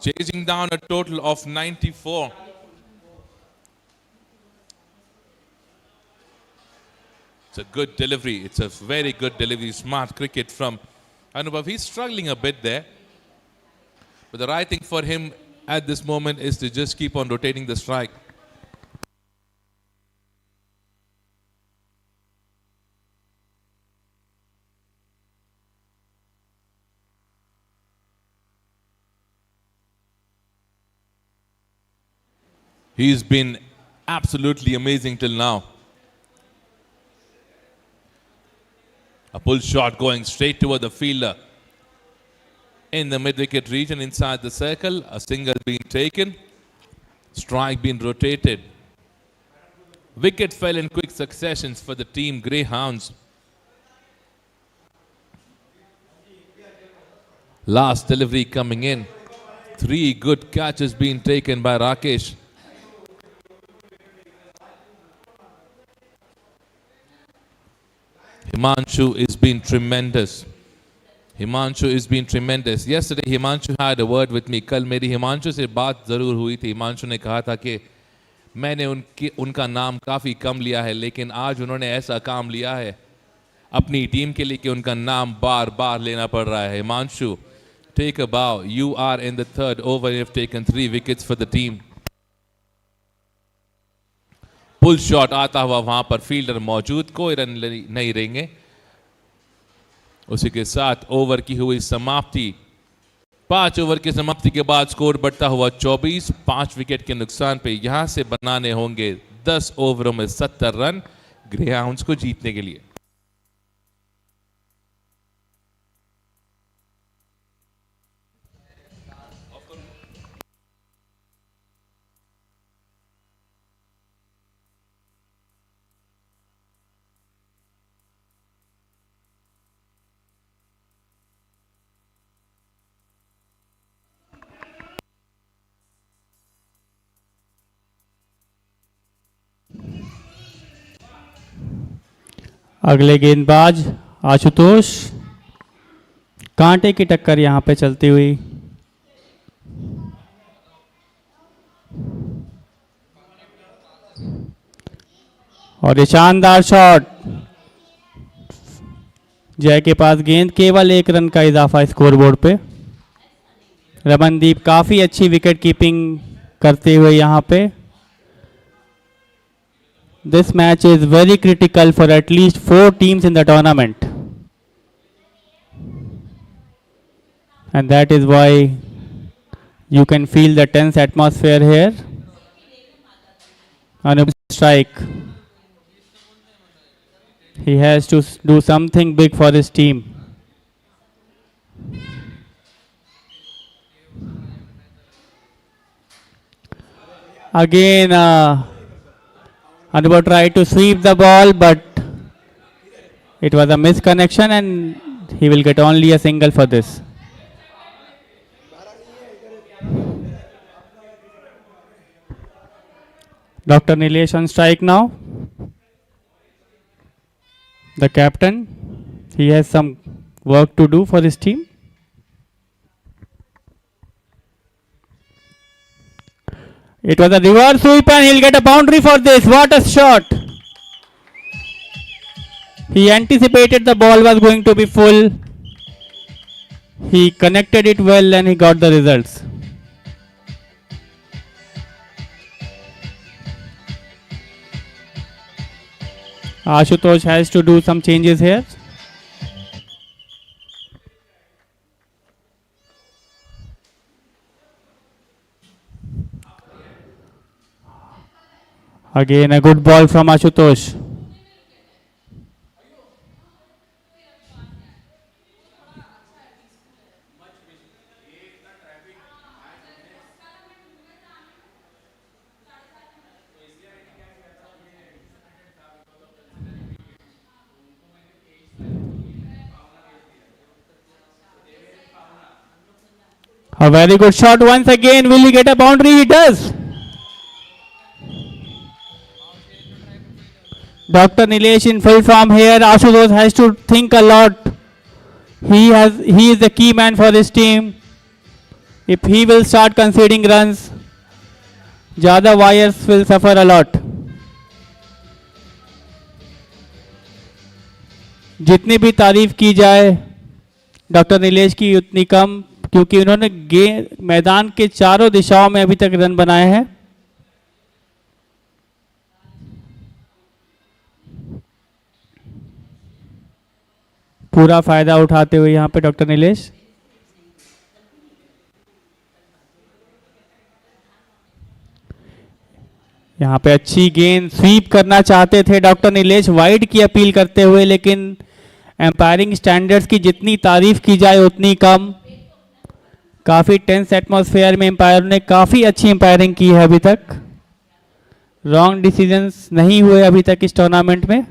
chasing down a total of 94. It's a good delivery. It's a very good delivery. Smart cricket from Anubhav. He's struggling a bit there. But the right thing for him at this moment is to just keep on rotating the strike. He's been absolutely amazing till now. A pull shot going straight toward the fielder in the mid-wicket region inside the circle. A single being taken. Strike being rotated. Wicket fell in quick successions for the team Greyhounds. Last delivery coming in. 3 good catches being taken by Rakesh. Himanshu is been tremendous. Himanshu is been tremendous. Yesterday Himanshu had a word with me. कल मेरी हिमांशु से बात ज़रूर हुई थी. हिमांशु ने कहा था कि मैंने उनका नाम काफ़ी कम लिया है, लेकिन आज उन्होंने ऐसा काम लिया है अपनी टीम के लिए कि उनका नाम बार बार लेना पड़ रहा है. Himanshu, take a bow. You are in the 3rd over. You have taken 3 wickets for the team. Pull shot आता हुआ वहां पर फील्डर मौजूद, कोई रन नहीं रहेंगे. उसी के साथ ओवर की हुई समाप्ति. 5 ओवर की समाप्ति के बाद स्कोर बढ़ता हुआ 24. 5 विकेट के नुकसान पे यहां से बनाने होंगे 10 ओवरों में 70 रन ग्रेहाउंड्स को जीतने के लिए. अगले गेंदबाज आशुतोष, कांटे की टक्कर यहां पे चलती हुई। और ये शानदार शॉट, जय के पास गेंद, केवल 1 रन का इजाफा स्कोरबोर्ड पे। रमनदीप काफी अच्छी विकेट कीपिंग करते हुए यहां पे। This match is very critical for at least 4 teams in the tournament, and that is why you can feel the tense atmosphere here. Anup strike. He has to do something big for his team. Again, Anubhav tried to sweep the ball, but it was a misconnection, and he will get only a single for this. Dr. Nilesh on strike now. The captain, he has some work to do for his team. It was a reverse sweep and he'll get a boundary for this. What a shot! He anticipated the ball was going to be full. He connected it well and he got the results. Ashutosh has to do some changes here. Again a good ball from Ashutosh. A very good shot once again. Will he get a boundary? He does. Dr. Nilesh in full form here. Ashutosh has to think a lot. He is the key man for his team. If he will start conceding runs, Jada Wires will suffer a lot. जितनी भी तारीफ की जाए doctor Nilesh की उतनी कम, क्योंकि उन्होंने मैदान के चारों दिशाओं में अभी तक रन बनाए हैं। पूरा फायदा उठाते हुए यहां पे डॉक्टर नीलेश। यहां पे अच्छी गेंद, स्वीप करना चाहते थे डॉक्टर नीलेश वाइड की अपील करते हुए, लेकिन एम्पायरिंग स्टैंडर्ड्स की जितनी तारीफ की जाए उतनी कम। काफी टेंस एटमॉस्फेयर में एम्पायर ने काफी अच्छी एम्पायरिंग की है अभी तक। रॉन्ग डिसीजंस नहीं हुए अभी तक इस टूर्नामेंट में।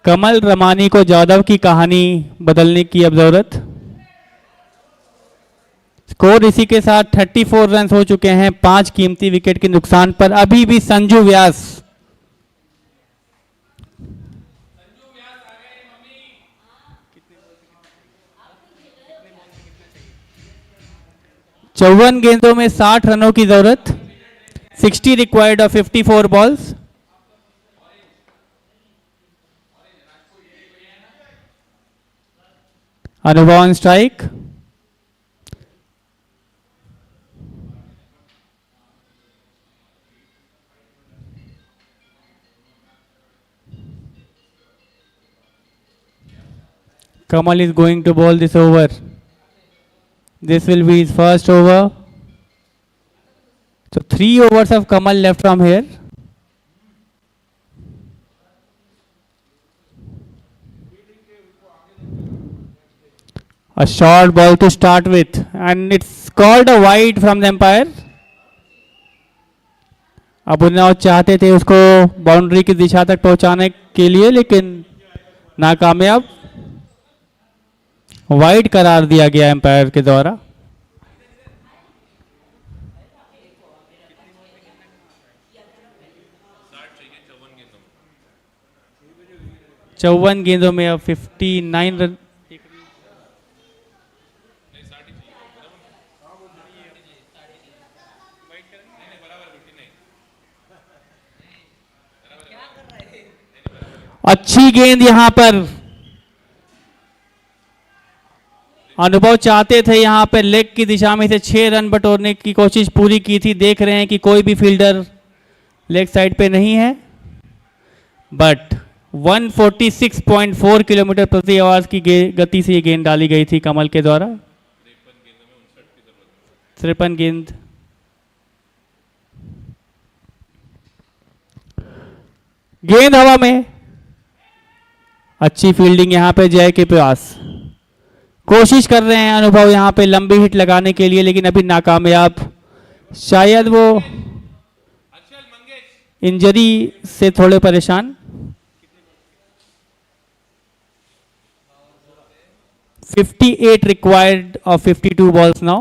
कमल रमानी को जादव की कहानी बदलने की अब जरूरत। स्कोर इसी के साथ 34 रन हो चुके हैं 5 कीमती विकेट के नुकसान पर। अभी भी संजू व्यास, चौवन गेंदों में 60 रनों की जरूरत। 60 रिक्वायर्ड ऑफ 54 बॉल्स। अनुभव on strike. Kamal is going to bowl this over. This will be his first over. So 3 overs of Kamal left from here. A short ball to start with, and it's called a wide from the umpire. अब उन्हें चाहते थे उसको boundary की दिशा तक पहुंचाने के लिए, लेकिन नाकामयाब। वाइड करार दिया गया एम्पायर के द्वारा। 54 गेंदों में अब 59 रन। अच्छी गेंद यहां पर, अनुभव चाहते थे यहां पर लेग की दिशा में से 6 रन बटोरने की कोशिश पूरी की थी। देख रहे हैं कि कोई भी फील्डर लेग साइड पे नहीं है, बट 146.4 किलोमीटर प्रति आवाज की गति से ये गेंद डाली गई थी कमल के द्वारा। 53 गेंद। गेंद हवा में, अच्छी फील्डिंग यहां पे जय के पास। कोशिश कर रहे हैं अनुभव यहां पे लंबी हिट लगाने के लिए, लेकिन अभी नाकामयाब। शायद वो इंजरी से थोड़े परेशान। 58 required of 52 balls now.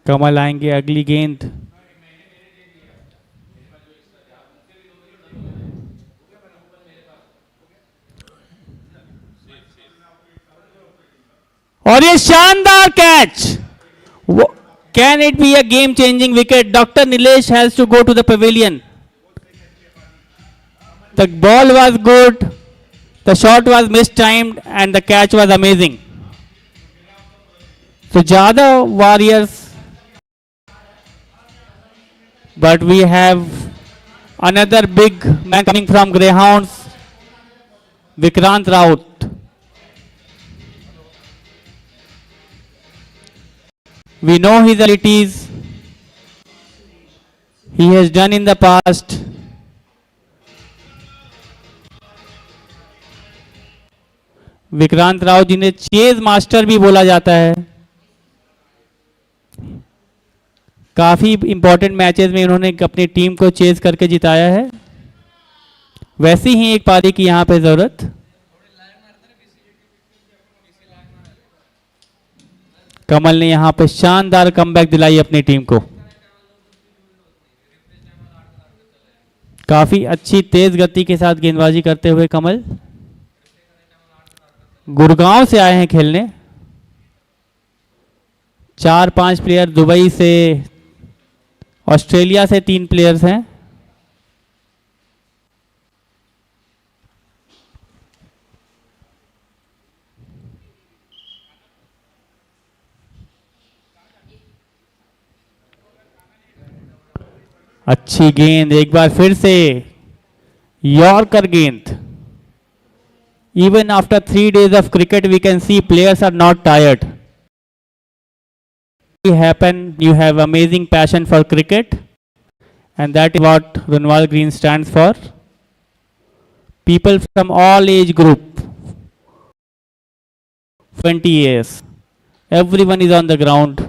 कमल आएंगे अगली गेंद। और ये शानदार कैच। Can it be a game changing wicket? Doctor Nilesh has to go to the pavilion. The ball was good, the shot was mistimed and the catch was amazing. So Jadhav Warriors, but we have another big man coming from Greyhounds, Vikrant Raut. We know his abilities. He has done in the past. Vikrant Rao जिन्हें chase master भी बोला जाता है। काफी important matches में उन्होंने अपनी team को चेज करके जिताया है। वैसी ही एक पारी की यहां पे जरूरत। कमल ने यहां पे शानदार कमबैक दिलाई अपनी टीम को। काफी अच्छी तेज गति के साथ गेंदबाजी करते हुए कमल गुड़गांव से आए हैं खेलने। 4-5 प्लेयर दुबई से, ऑस्ट्रेलिया से 3 प्लेयर्स हैं। अच्छी गेंद एक बार फिर से, यॉर्कर गेंद। Even after 3 days of cricket, we can see players are not tired. You have amazing passion for cricket, and that is what Runwal Green stands for. People from all age group, 20 years, everyone is on the ground.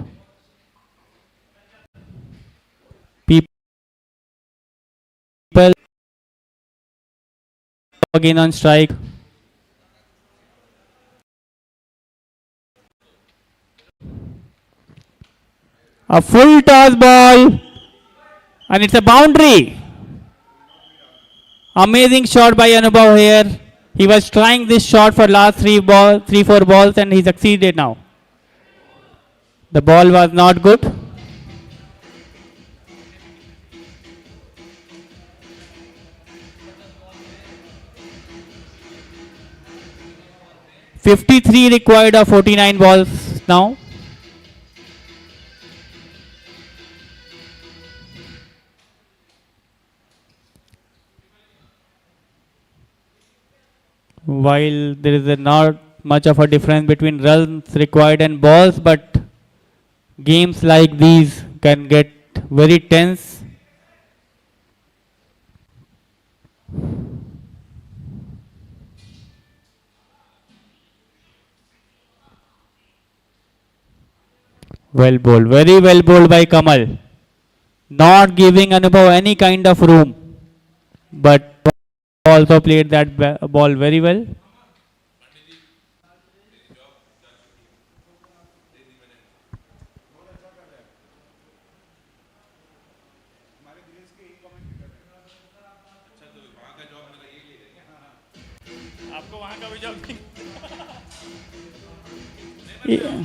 People again on strike. A full toss ball, and it's a boundary. Amazing shot by Anubhav here. He was trying this shot for last 3-4 balls, and he succeeded now. The ball was not good. (53) required of 49 balls now. While there is not much of a difference between runs required and balls, but games like these can get very tense. Well bowled, very well bowled by Kamal. not giving Anubhav any kind of room. But also played that ball very well. Yeah.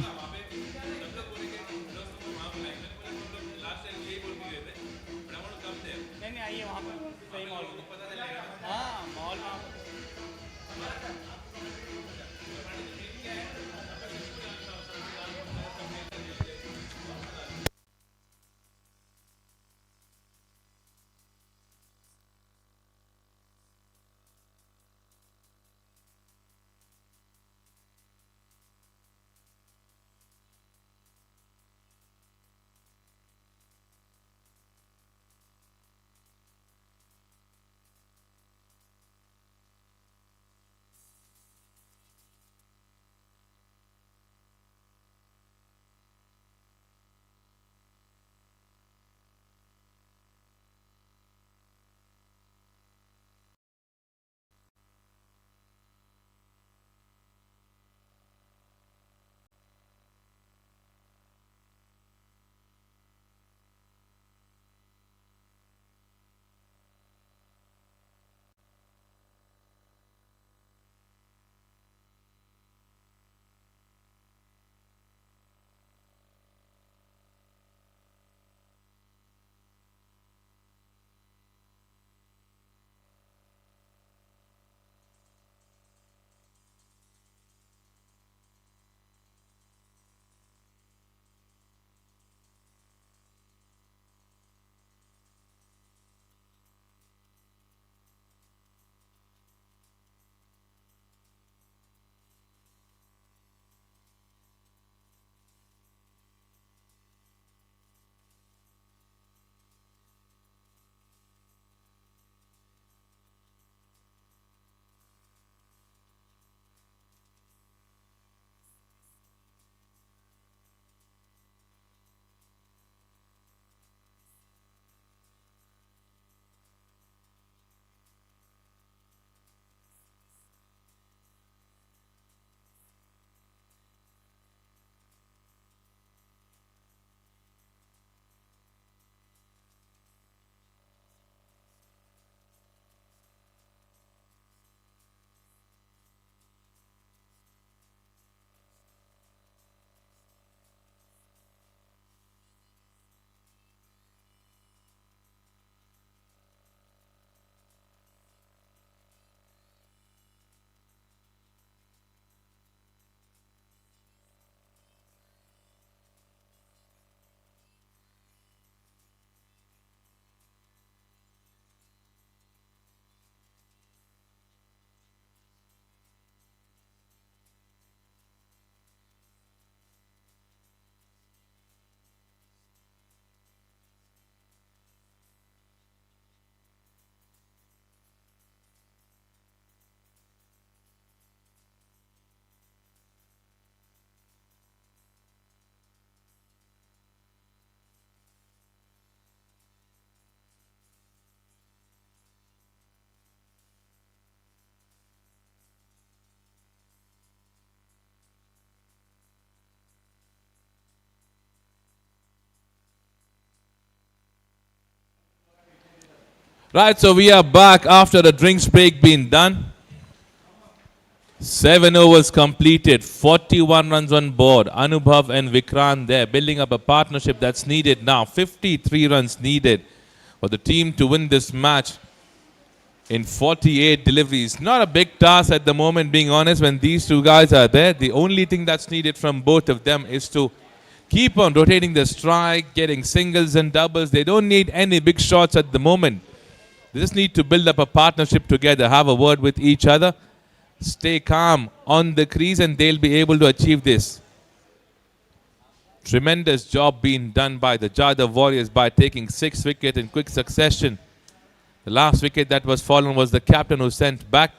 Right, so we are back after the drinks break being done. 7 overs completed, 41 runs on board. Anubhav and Vikrant there, building up a partnership that's needed now. 53 runs needed for the team to win this match in 48 deliveries. Not a big task at the moment, being honest, when these two guys are there. The only thing that's needed from both of them is to keep on rotating the strike, getting singles and doubles. They don't need any big shots at the moment. They just need to build up a partnership together, have a word with each other, stay calm on the crease, and they'll be able to achieve this. Tremendous job being done by the Jadhav Warriors by taking 6 wickets in quick succession. The last wicket that was fallen was the captain who sent back.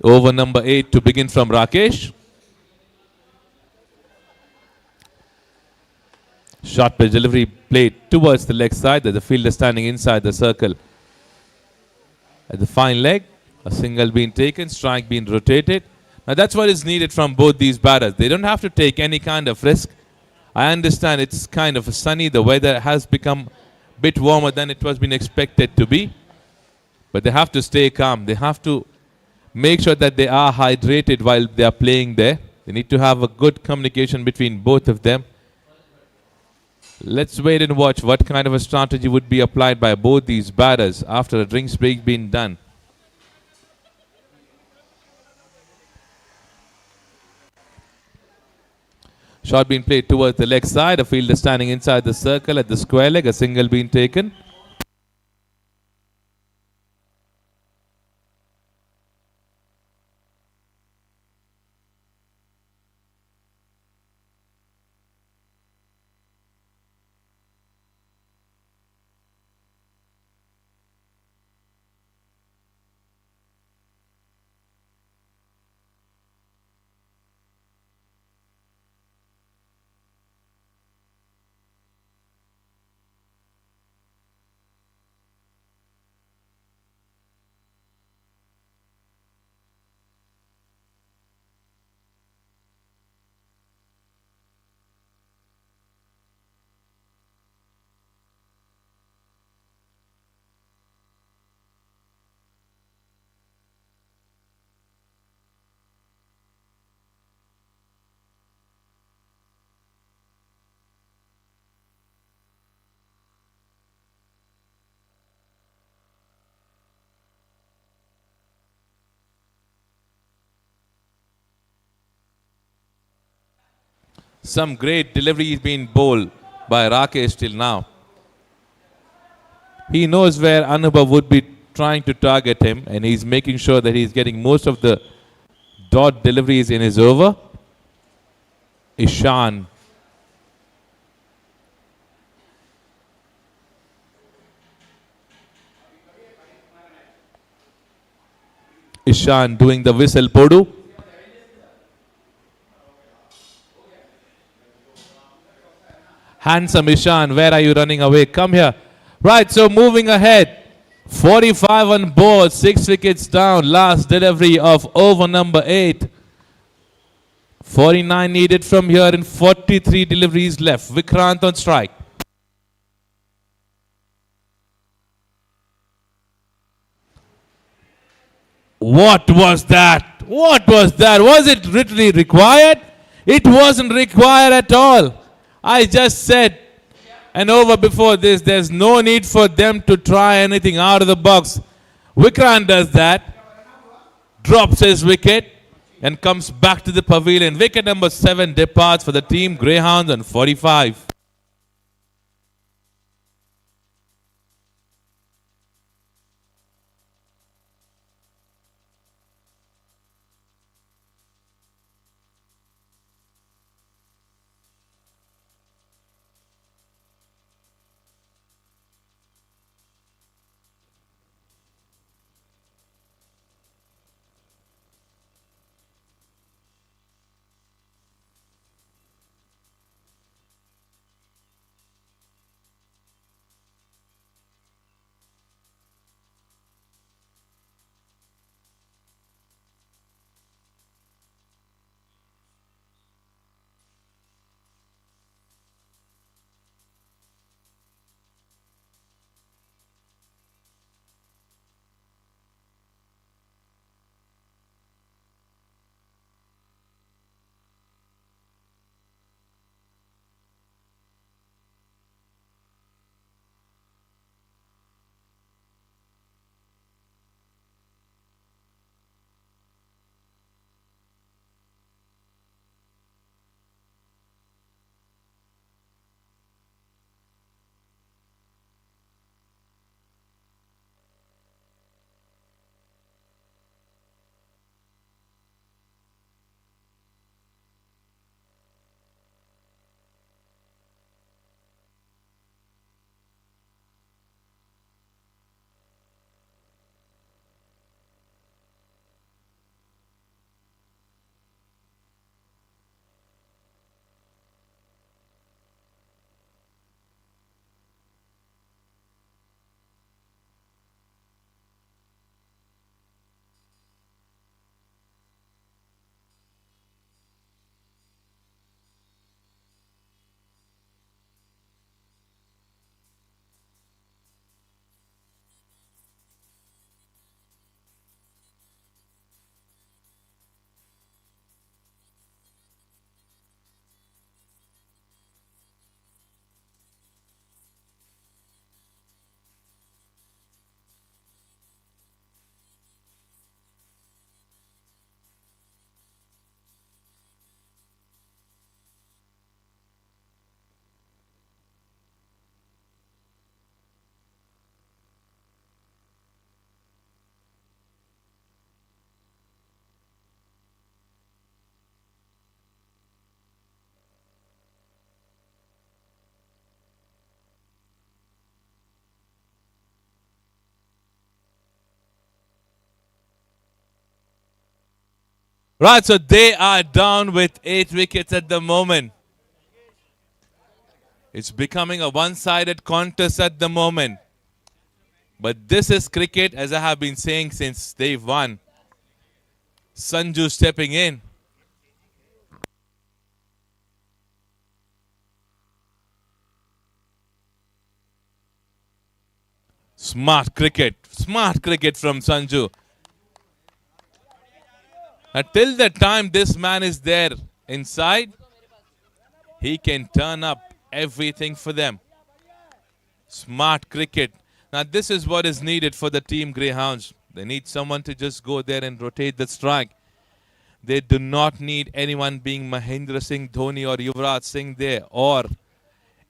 Over number 8 to begin from Rakesh. Short pitch delivery played towards the leg side. The fielder standing inside the circle. At the fine leg, a single being taken, strike being rotated. Now that's what is needed from both these batters. They don't have to take any kind of risk. I understand it's kind of sunny. The weather has become a bit warmer than it was been expected to be. But they have to stay calm. They have to make sure that they are hydrated while they are playing there. They need to have a good communication between both of them. Let's wait and watch what kind of a strategy would be applied by both these batters after a drinks break being done. Shot being played towards the leg side. A fielder standing inside the circle at the square leg. A single being taken. Some great delivery is being bowled by Rakesh till now. He knows where Anubhav would be trying to target him, and he's making sure that he's getting most of the dot deliveries in his over. Ishan. Ishan doing the whistle podu. Handsome Ishan, where are you running away? Come here. Right, so moving ahead. 45 on board, 6 wickets down. Last delivery of over number 8. 49 needed from here and 43 deliveries left. Vikrant on strike. What was that? What was that? Was it really required? It wasn't required at all. I just said an over before this, there's no need for them to try anything out of the box. Vikrant does that, drops his wicket and comes back to the pavilion. Wicket number 7 departs for the team Greyhounds on 45. Right, so they are down with 8 wickets at the moment. It's becoming a one-sided contest at the moment. But this is cricket, as I have been saying since they've won. Sanju stepping in. Smart cricket from Sanju. Till the time this man is there inside, he can turn up everything for them. Smart cricket. Now this is what is needed for the team Greyhounds. They need someone to just go there and rotate the strike. They do not need anyone being Mahendra Singh Dhoni or Yuvraj Singh there, or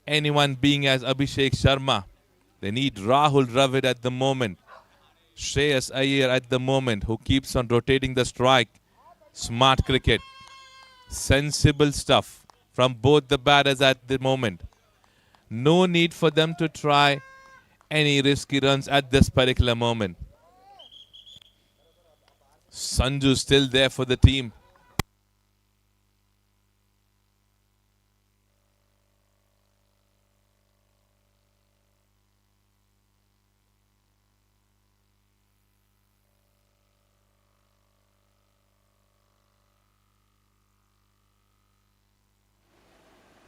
anyone being as Abhishek Sharma. They need Rahul Dravid at the moment. Shreyas Iyer at the moment, who keeps on rotating the strike. Smart cricket. Sensible stuff from both the batters at the moment. No need for them to try any risky runs at this particular moment. Sanju still there for the team.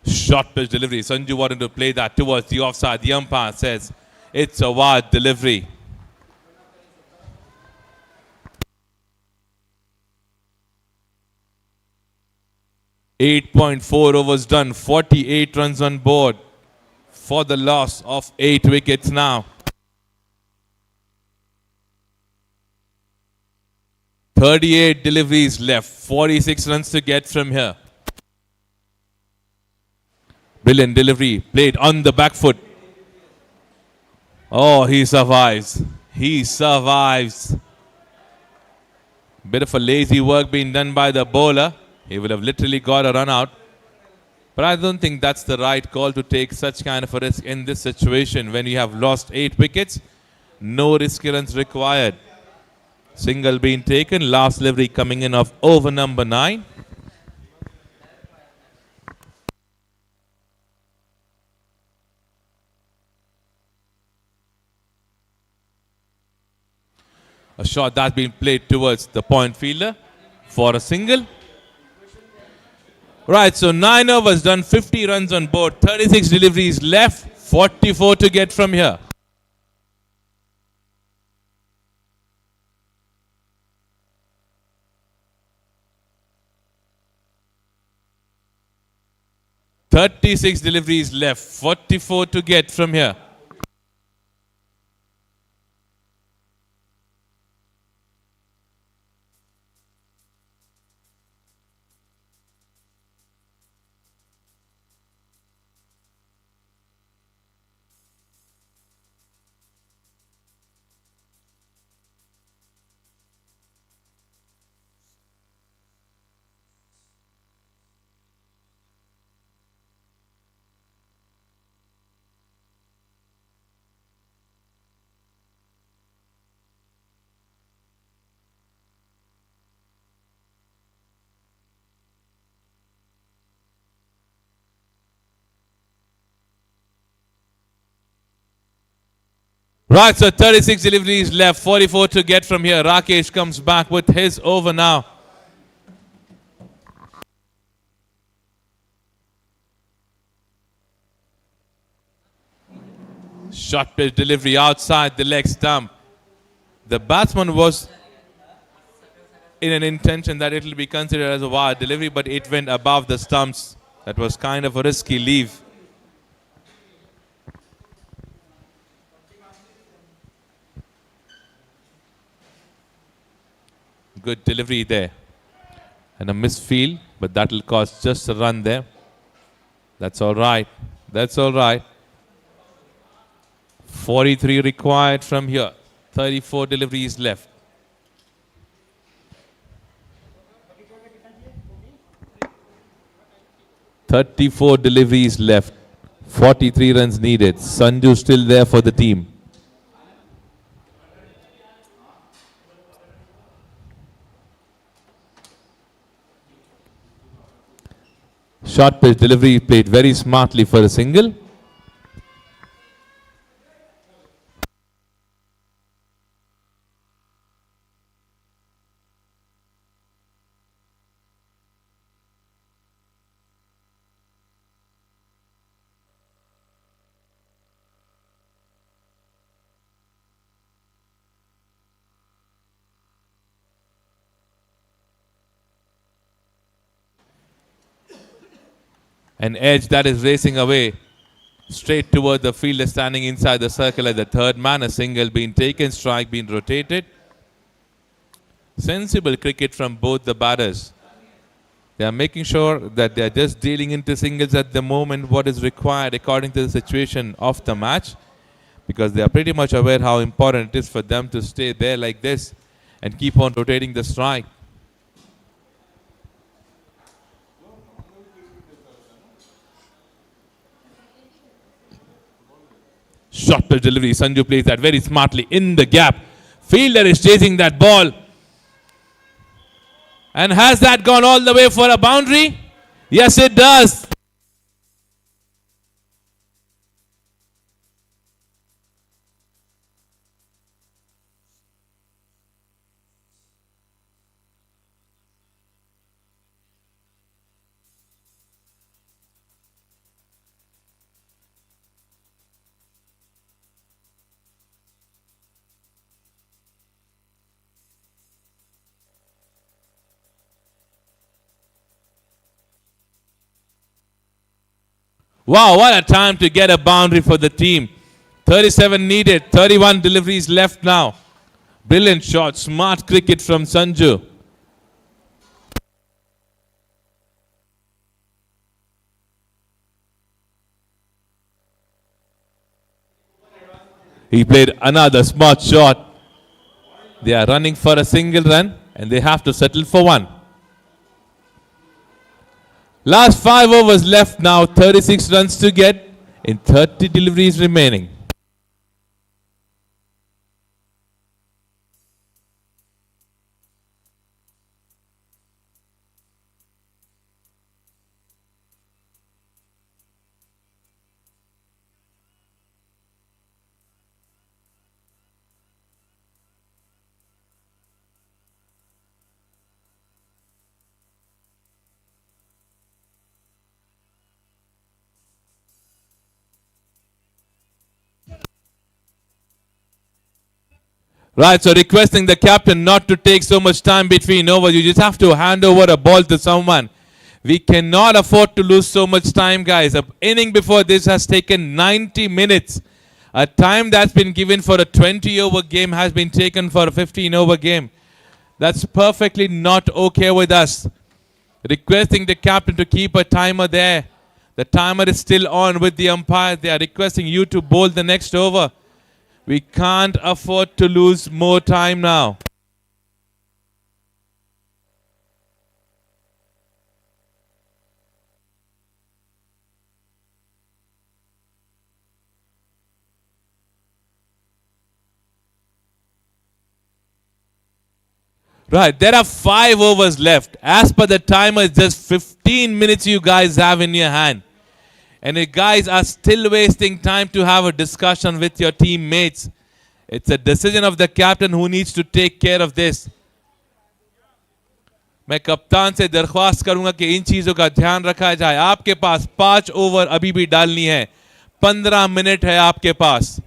Short pitch delivery. Sanju wanted to play that towards the offside. The umpire says it's a wide delivery. .4 overs done. 48 runs on board for the loss of 8 wickets now. 38 deliveries left. 46 runs to get from here. Brilliant delivery, played on the back foot. Oh, he survives. He survives. Bit of a lazy work being done by the bowler. He would have literally got a run out. But I don't think that's the right call to take such kind of a risk in this situation when you have lost 8 wickets. No risky runs required. Single being taken, last delivery coming in of over number 9. A shot that's been played towards the point fielder for a single. Right, so 9 overs done, 50 runs on board, 36 deliveries left, 44 to get from here. .36 deliveries left, 44 to get from here. Right, so 36 deliveries left, 44 to get from here. Rakesh comes back with his over now. Short pitch delivery outside the leg stump. The batsman was in an intention that it will be considered as a wide delivery, but it went above the stumps. That was kind of a risky leave. Good delivery there. And a misfield, but that will cost just a run there. That's all right. That's all right. 43 required from here. 34 deliveries left. .34 deliveries left. 43 runs needed. Sanju still there for the team. Short pitch delivery played very smartly for a single. An edge that is racing away straight toward the fielder standing inside the circle at the third man. A single being taken, strike being rotated. Sensible cricket from both the batters. They are making sure that they are just dealing into singles at the moment, what is required according to the situation of the match, because they are pretty much aware how important it is for them to stay there like this and keep on rotating the strike. Short pitch delivery. Sanju plays that very smartly in the gap. Fielder is chasing that ball. And has that gone all the way for a boundary? Yes, it does. Wow, what a time to get a boundary for the team. 37 needed, 31 deliveries left now. Brilliant shot, smart cricket from Sanju. He played another smart shot. They are running for a single run and they have to settle for one. Last 5 overs left now, 36 runs to get in 30 deliveries remaining. Right, so requesting the captain not to take so much time between overs. You just have to hand over a ball to someone. We cannot afford to lose so much time, guys. An inning before this has taken 90 minutes. A time that's been given for a 20-over game has been taken for a 15-over game. That's perfectly not okay with us. Requesting the captain to keep a timer there. The timer is still on with the umpire. They are requesting you to bowl the next over. We can't afford to lose more time now. Right, there are 5 overs left. As per the timer, it's just 15 minutes you guys have in your hand. And you guys are still wasting time to have a discussion with your teammates. It's a decision of the captain who needs to take care of this. मैं कप्तान से दरख्वास्त करूंगा कि इन चीजों का ध्यान रखा जाए. आपके पास 5 ओवर अभी भी डालनी है. 15 मिनट है आपके पास.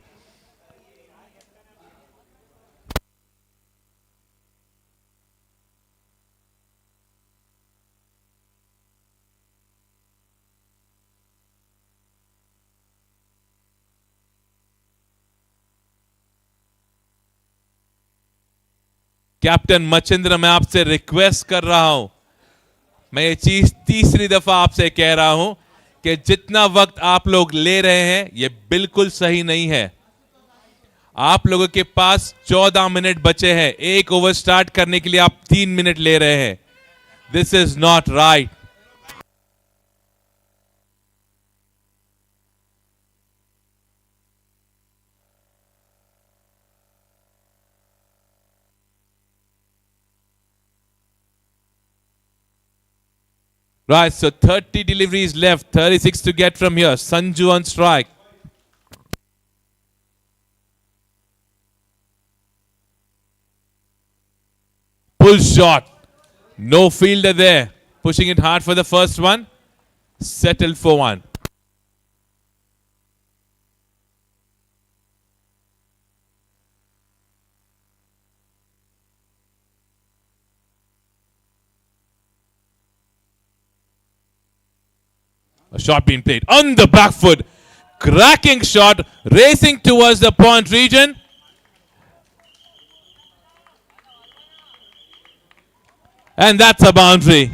कैप्टन मचिंद्र, मैं आपसे रिक्वेस्ट कर रहा हूं, मैं ये चीज तीसरी दफा आपसे कह रहा हूं कि जितना वक्त आप लोग ले रहे हैं ये बिल्कुल सही नहीं है. आप लोगों के पास 14 मिनट बचे हैं. एक ओवर स्टार्ट करने के लिए आप 3 मिनट ले रहे हैं. This is not right. Right, so 30 deliveries left, 36 to get from here. Sanju on strike. Pull shot. No fielder there. Pushing it hard for the first one. Settled for one. A shot being played on the back foot. Cracking shot. Racing towards the point region. And that's a boundary.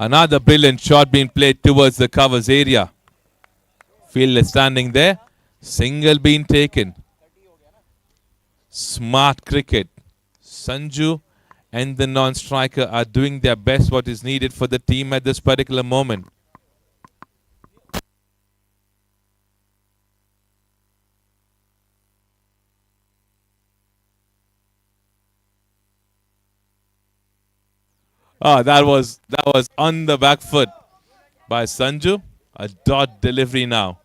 Another brilliant shot being played towards the covers area. Fielder standing there. Single being taken. Smart cricket. Sanju and the non-striker are doing their best what is needed for the team at this particular moment. Oh, that was on the back foot by Sanju. A dot delivery now.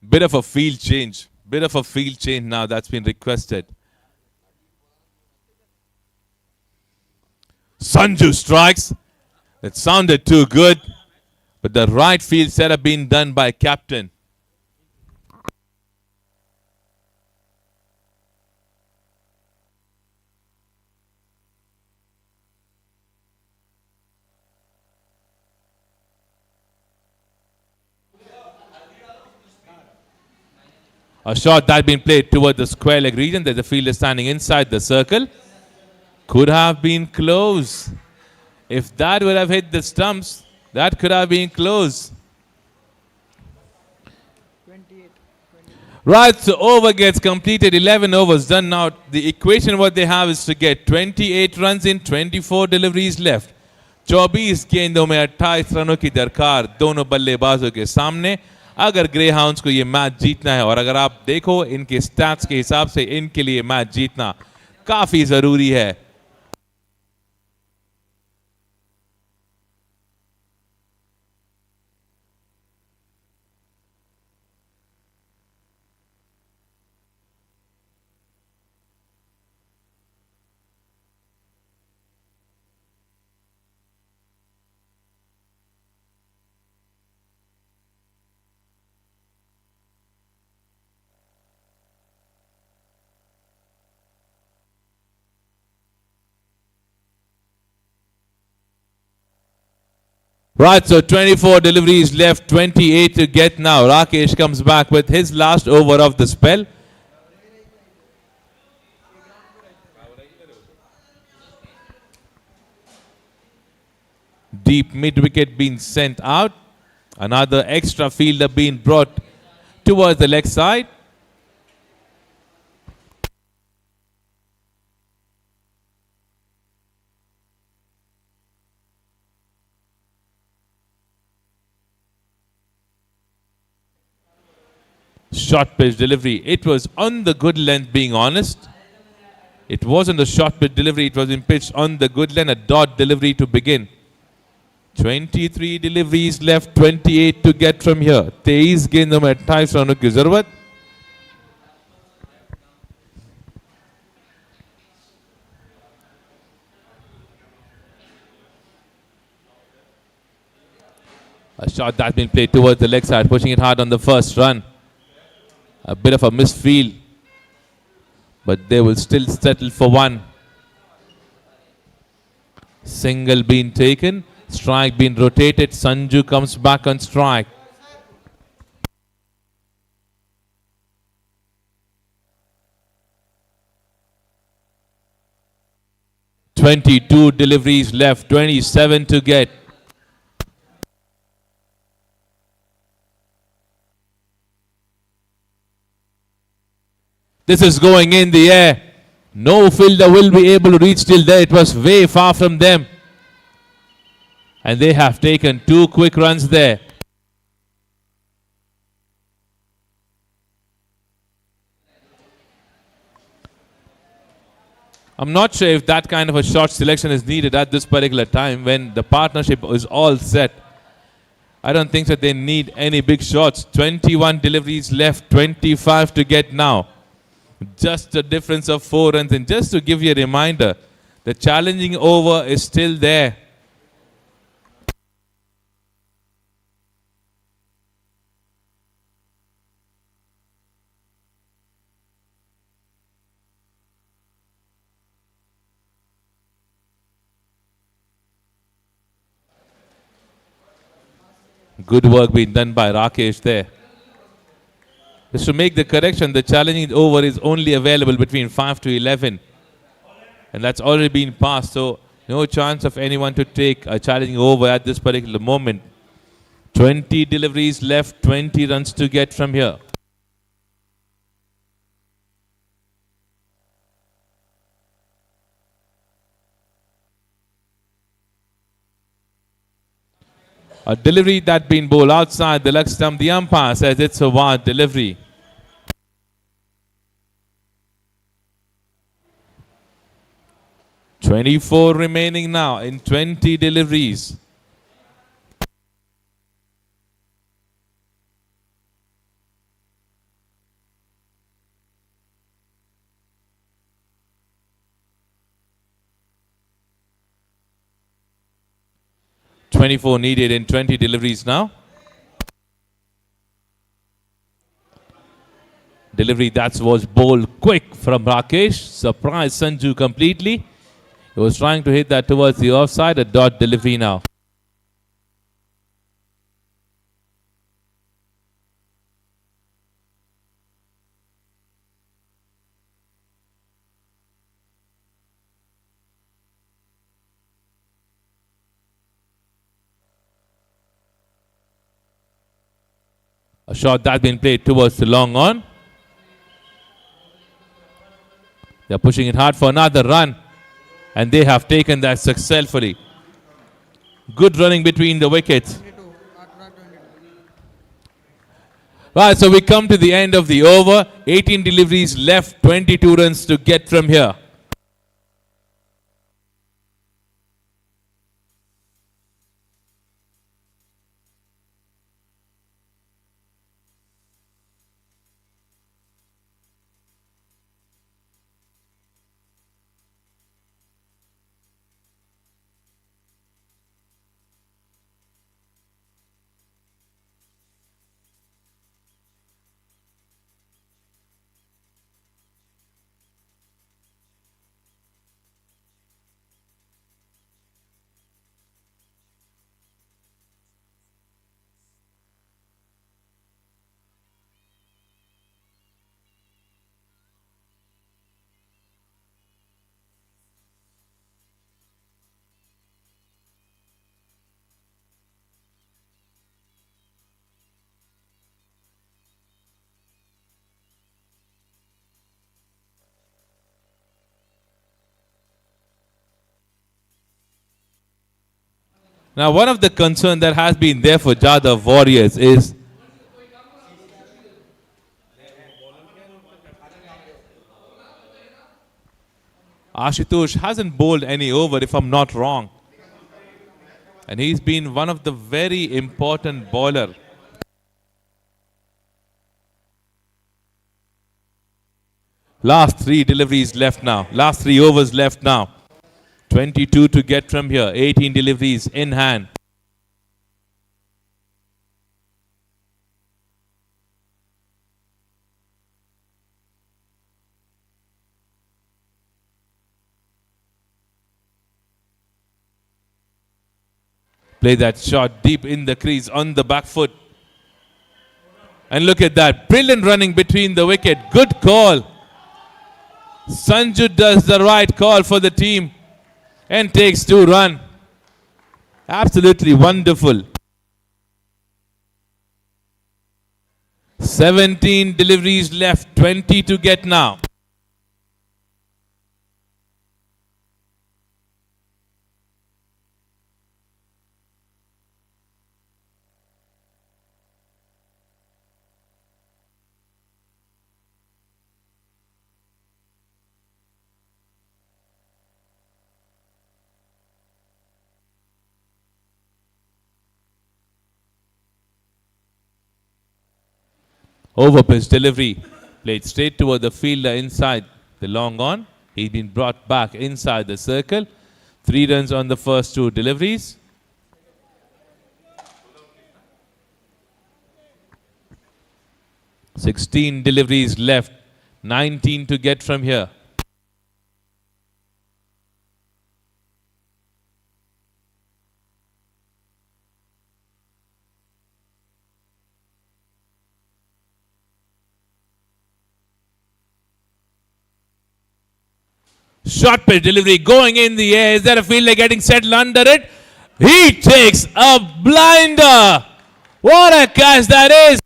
Bit of a field change. Bit of a field change now that's been requested. Sanju strikes. It sounded too good. But the right field setup being done by captain. A shot that been played toward the square leg region. There's a fielder standing inside the circle. Could have been close. If that would have hit the stumps, that could have been close. Right, so over gets completed. 11 overs done now. The equation what they have is to get 28 runs in 24 deliveries left. 24 गेंदों में 28 रनों की दरकार दोनों बल्लेबाजों के सामने अगर ग्रे हाउंड्स को ये मैच जीतना है और अगर आप देखो इनके स्टैट्स के हिसाब से इनके लिए मैच जीतना काफी जरूरी है. Right, so 24 deliveries left, 28 to get now. Rakesh comes back with his last over of the spell. Deep mid-wicket being sent out. Another extra fielder being brought towards the leg side. Short pitch delivery. It was on the good length, being honest. It wasn't a short pitch delivery. It was in pitch on the good length. A dot delivery to begin. 23 deliveries left. 28 to get from here. 23 गेंदों में 28 रनों की जरूरत. A shot that's been played towards the leg side, pushing it hard on the first run. A bit of a misfield, but they will still settle for one. Single being taken. Strike being rotated. Sanju comes back on strike. "22 deliveries left, 27 to get." This is going in the air. No fielder will be able to reach till there. It was way far from them. And they have taken 2 quick runs there. I'm not sure if that kind of a shot selection is needed at this particular time when the partnership is all set. I don't think that they need any big shots. 21 deliveries left, 25 to get now. Just a difference of 4 runs. And just to give you a reminder, the challenging over is still there. Good work being done by Rakesh there. Just to make the correction, the challenging over is only available between 5 to 11. And that's already been passed, so no chance of anyone to take a challenging over at this particular moment. 20 deliveries left, 20 runs to get from here. A delivery that been bowled outside the leg stump. The umpire says it's a wide delivery. "24 remaining now in 20 deliveries." "24 needed in 20 deliveries now." Delivery that was bowled quick from Rakesh. Surprised Sanju completely. He was trying to hit that towards the offside. A dot delivery now. A shot that's been played towards the long on. They're pushing it hard for another run. And they have taken that successfully. Good running between the wickets. Right, so we come to the end of the over. 18 deliveries left, 22 runs to get from here. Now, one of the concerns that has been there for Jadhav Warriors is Ashutosh hasn't bowled any over, if I'm not wrong. And he's been one of the very important bowler. Last 3 deliveries left now. Last 3 overs left now. 22 to get from here. 18 deliveries in hand. Play that shot deep in the crease on the back foot. And look at that. Brilliant running between the wicket. Good call. Sanju does the right call for the team and takes 2 runs. Absolutely wonderful. 17 deliveries left, 20 to get now. Over pitch delivery. Played straight toward the fielder inside the long on. He's been brought back inside the circle. 3 runs on the first 2 deliveries. "16 deliveries left, 19 to get from here." Short pitch delivery going in the air. Is there a fielder getting settled under it? He takes a blinder. What a catch that is.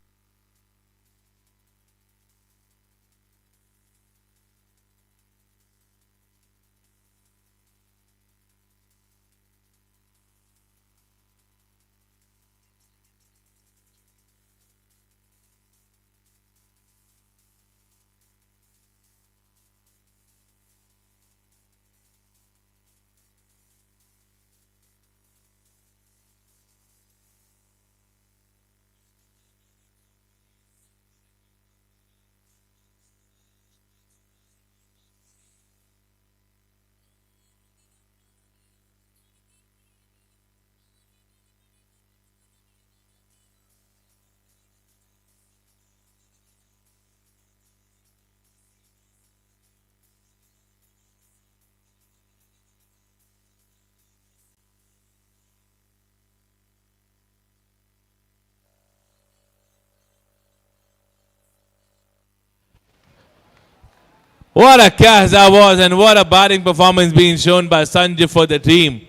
What a catch that was, and what a batting performance being shown by Sanjay for the team.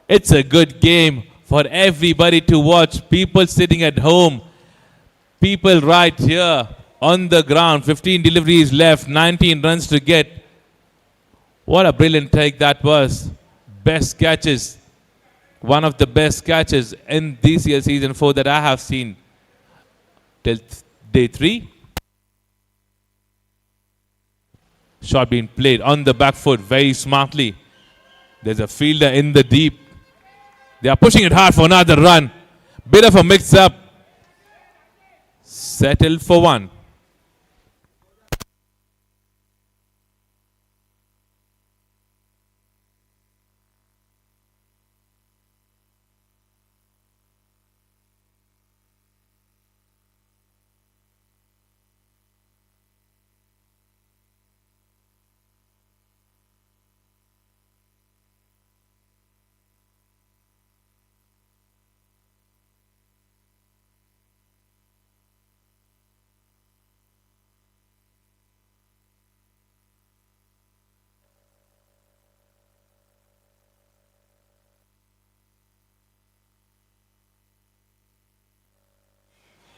It's a good game for everybody to watch. People sitting at home, people right here on the ground. 15 deliveries left, 19 runs to get. What a brilliant take that was. Best catches. One of the best catches in DCL season 4 that I have seen till day 3. Shot being played on the back foot very smartly. There's a fielder in the deep. They are pushing it hard for another run. Bit of a mix-up. Settled for 1.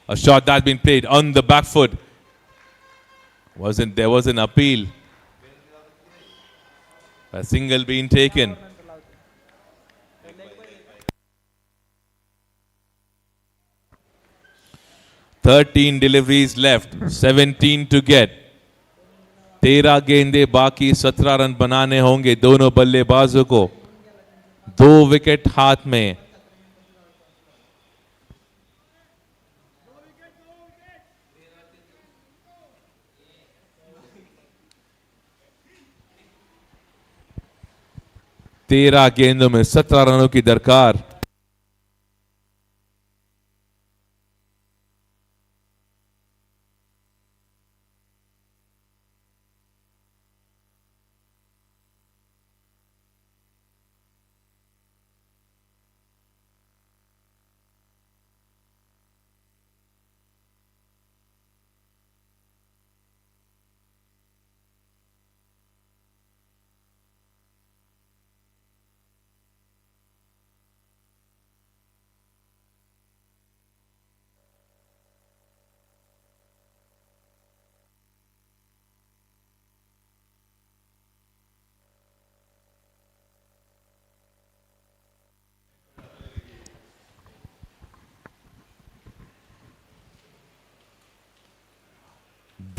A shot that's been played on the back foot. There was an appeal. A single being taken. "13 deliveries left, 17 to get. 13 गेंदे बाकी, 17 run बनाने होंगे दोनों बल्लेबाजों को. 2 wicket हाथ में. तेरह गेंदों में 17 रनों की दरकार.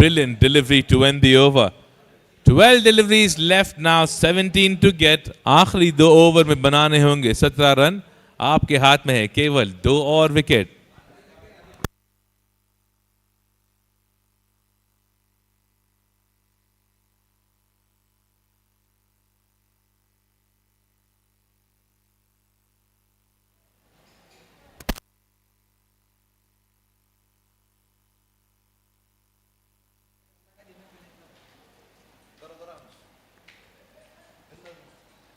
Brilliant delivery to end the over. 12 deliveries left now, 17 to get. आखिरी 2 ओवर में बनाने होंगे 17 रन. आपके हाथ में है केवल 2 और विकेट.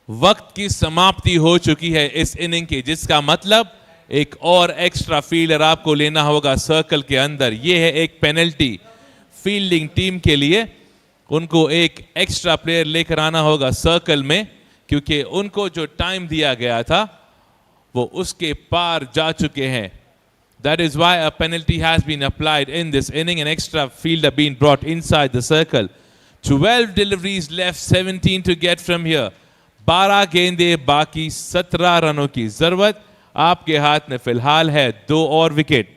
वक्त की समाप्ति हो चुकी है इस इनिंग की, जिसका मतलब एक और एक्स्ट्रा फील्डर आपको लेना होगा सर्कल के अंदर. ये है एक पेनल्टी फील्डिंग टीम के लिए. उनको एक एक्स्ट्रा प्लेयर लेकर आना होगा सर्कल में, क्योंकि उनको जो टाइम दिया गया था वो उसके पार जा चुके हैं. That is why a penalty has been applied in this inning. An extra fielder being brought inside the circle. 12 deliveries left, 17 to get from here. 12 गेंदे बाकी, 17 रनों की जरूरत. आपके हाथ में फिलहाल है 2 और wicket.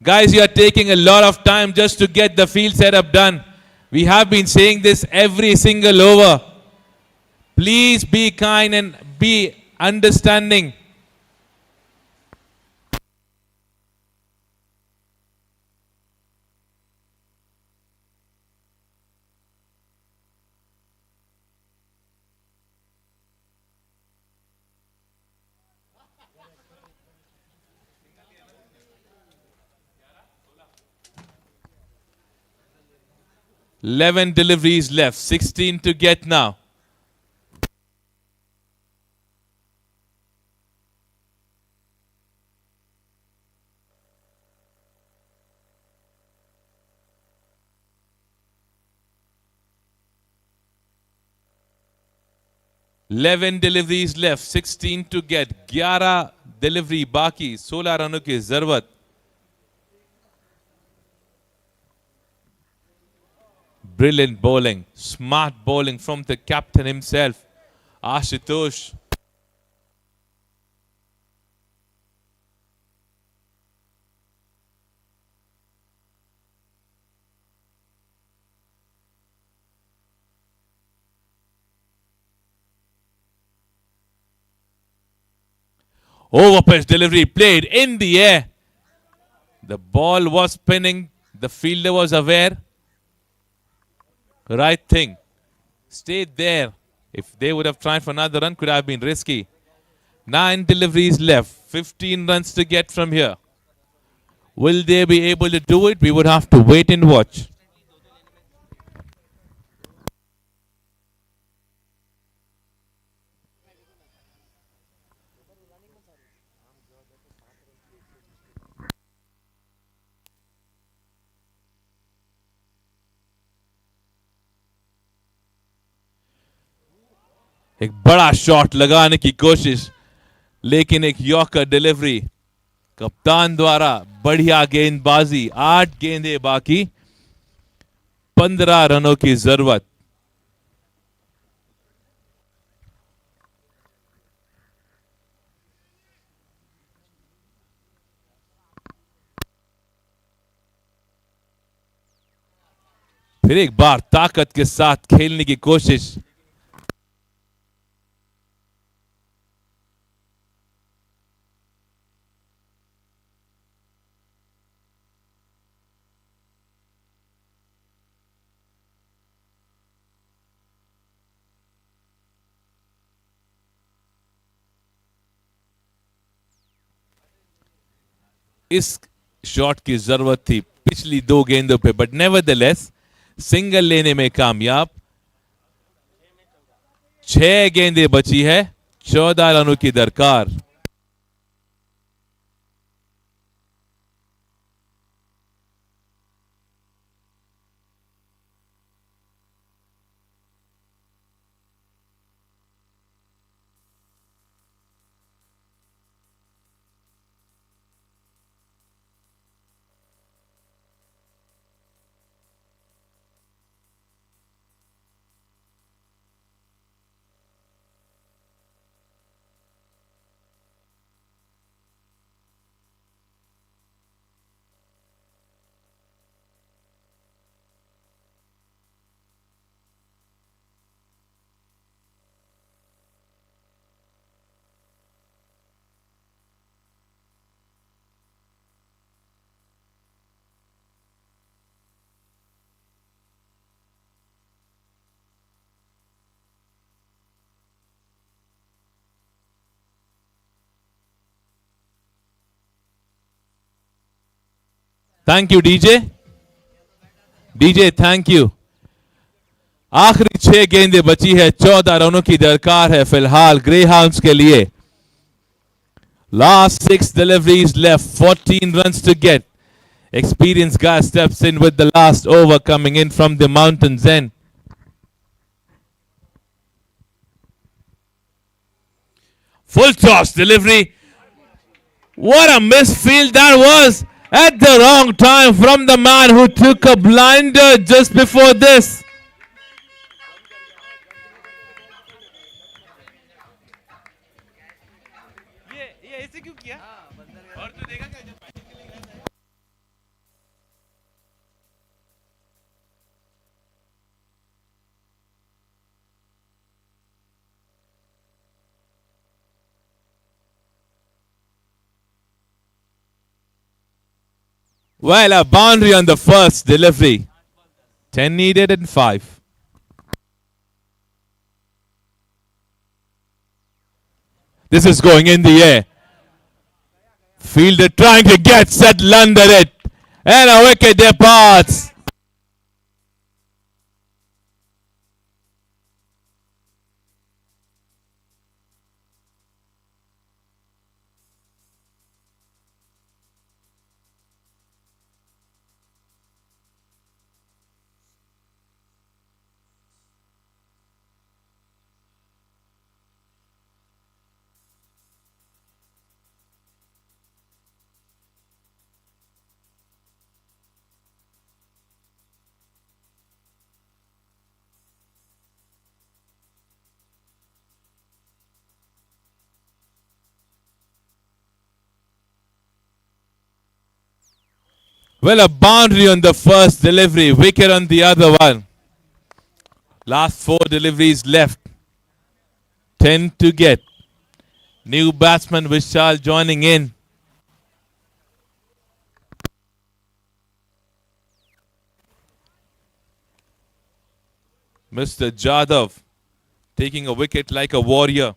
Guys, you are taking a lot of time just to get the field setup done. We have been saying this every single over. Please be kind and be understanding. Eleven deliveries left, 16 to get now. Eleven deliveries left, 16 to get. 11 delivery बाकी, 16 रनों की जरूरत. Brilliant bowling, smart bowling from the captain himself, Ashutosh. Overpitch delivery played in the air. The ball was spinning. The fielder was aware. Right thing. Stayed there. If they would have tried for another run, could have been risky. 9 deliveries left. 15 runs to get from here. Will they be able to do it? We would have to wait and watch. एक बड़ा shot लगाने की कोशिश, लेकिन एक yorker delivery कप्तान द्वारा. बढ़िया गेंदबाजी. 8 गेंदें बाकी, 15 रनों की जरूरत. फिर एक बार ताकत के साथ खेलने की कोशिश. इस शॉट की जरूरत थी पिछली 2 गेंदों पे, बट नेवरदलेस सिंगल लेने में कामयाब. 6 गेंदें बची है, 14 रनों की दरकार. Thank you, DJ. DJ, thank you. आखिरी 6 गेंदें बची है, 14 रनों की दरकार है फिलहाल ग्रे हाउंड्स के लिए. Last 6 deliveries left, 14 runs to get. Experienced guy steps in with the last over coming in from the mountains end. Full toss delivery. What a misfield that was at the wrong time from the man who took a blinder just before this. Well, a boundary on the first delivery. 10 needed and 5. This is going in the air. Fielder trying to get settled under it. And a wicket departs. Well, a boundary on the first delivery, wicket on the other one. Last 4 deliveries left. 10 to get. New batsman Vishal joining in. Mr. Jadhav taking a wicket like a warrior.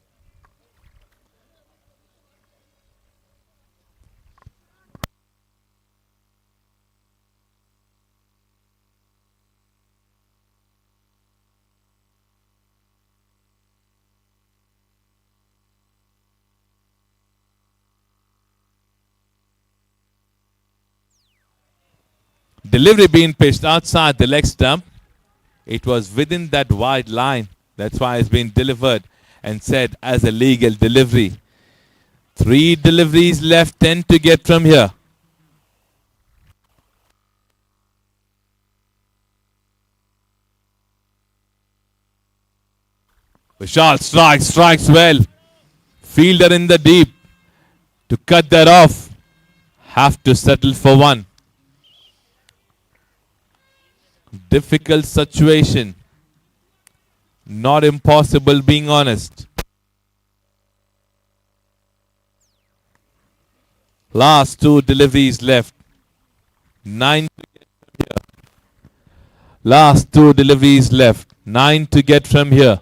Delivery being pitched outside the leg stump. It was within that wide line. That's why it's been delivered and said as a legal delivery. 3 deliveries left, 10 to get from here. Vishal strikes well. Fielder in the deep. To cut that off, have to settle for 1. Difficult situation. Not impossible, being honest. Last 2 deliveries left. 9 to get from here. Last 2 deliveries left. 9 to get from here.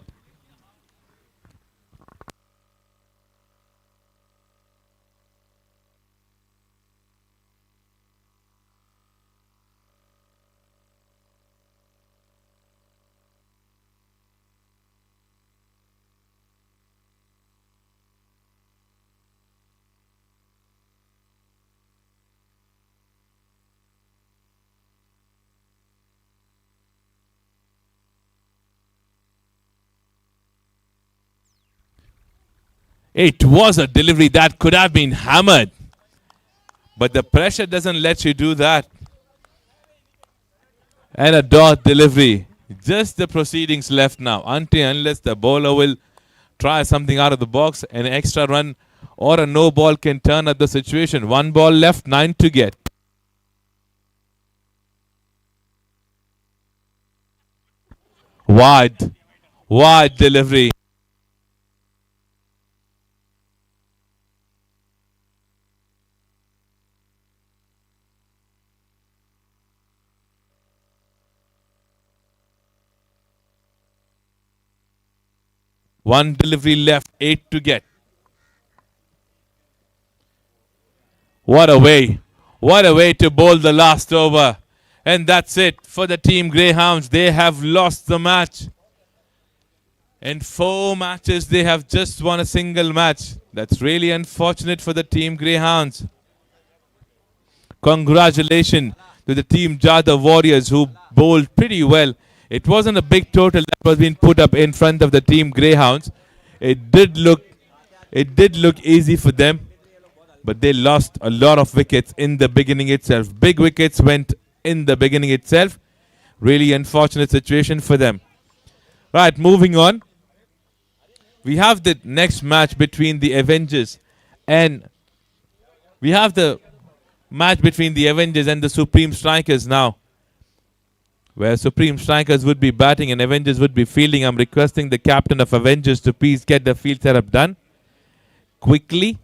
It was a delivery that could have been hammered. But the pressure doesn't let you do that. And a dot delivery. Just the proceedings left now. Unless the bowler will try something out of the box, an extra run or a no ball can turn up the situation. 1 ball left, 9 to get. Wide delivery. One delivery left, 8 to get. What a way. What a way to bowl the last over. And that's it for the team Greyhounds. They have lost the match. In 4 matches, they have just won a single match. That's really unfortunate for the team Greyhounds. Congratulations to the team Jada Warriors who bowled pretty well. It wasn't a big total that was being put up in front of the team Greyhounds. It did look easy for them, but they lost a lot of wickets in the beginning itself. Big wickets went in the beginning itself. Really unfortunate situation for them. Right, moving on. We have the next match between the Avengers and the Supreme Strikers now, where Supreme Strikers would be batting and Avengers would be fielding. I'm requesting the captain of Avengers to please get the field setup done quickly.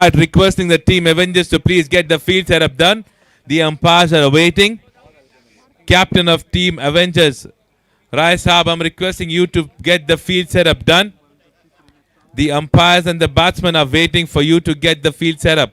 Right, requesting the team Avengers to please get the field setup done. The umpires are waiting. Captain of team Avengers, Rai Saab, I'm requesting you to get the field setup done. The umpires and the batsmen are waiting for you to get the field setup.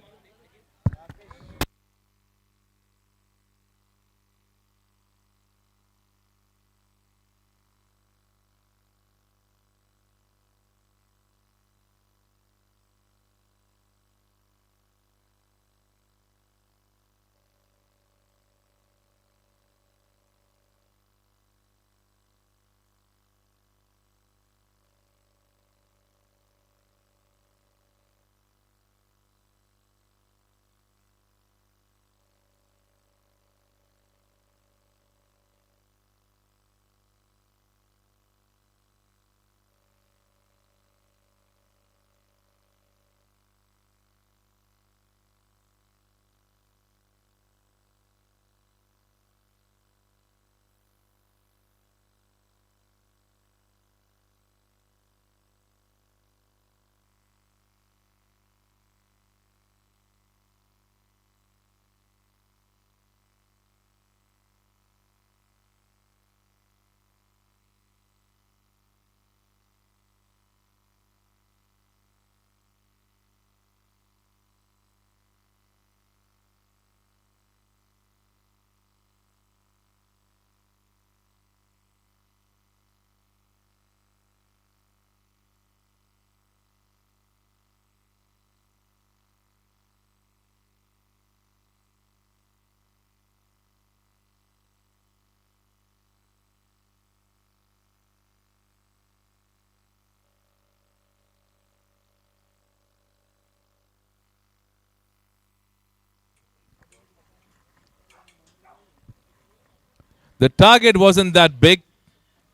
The target wasn't that big,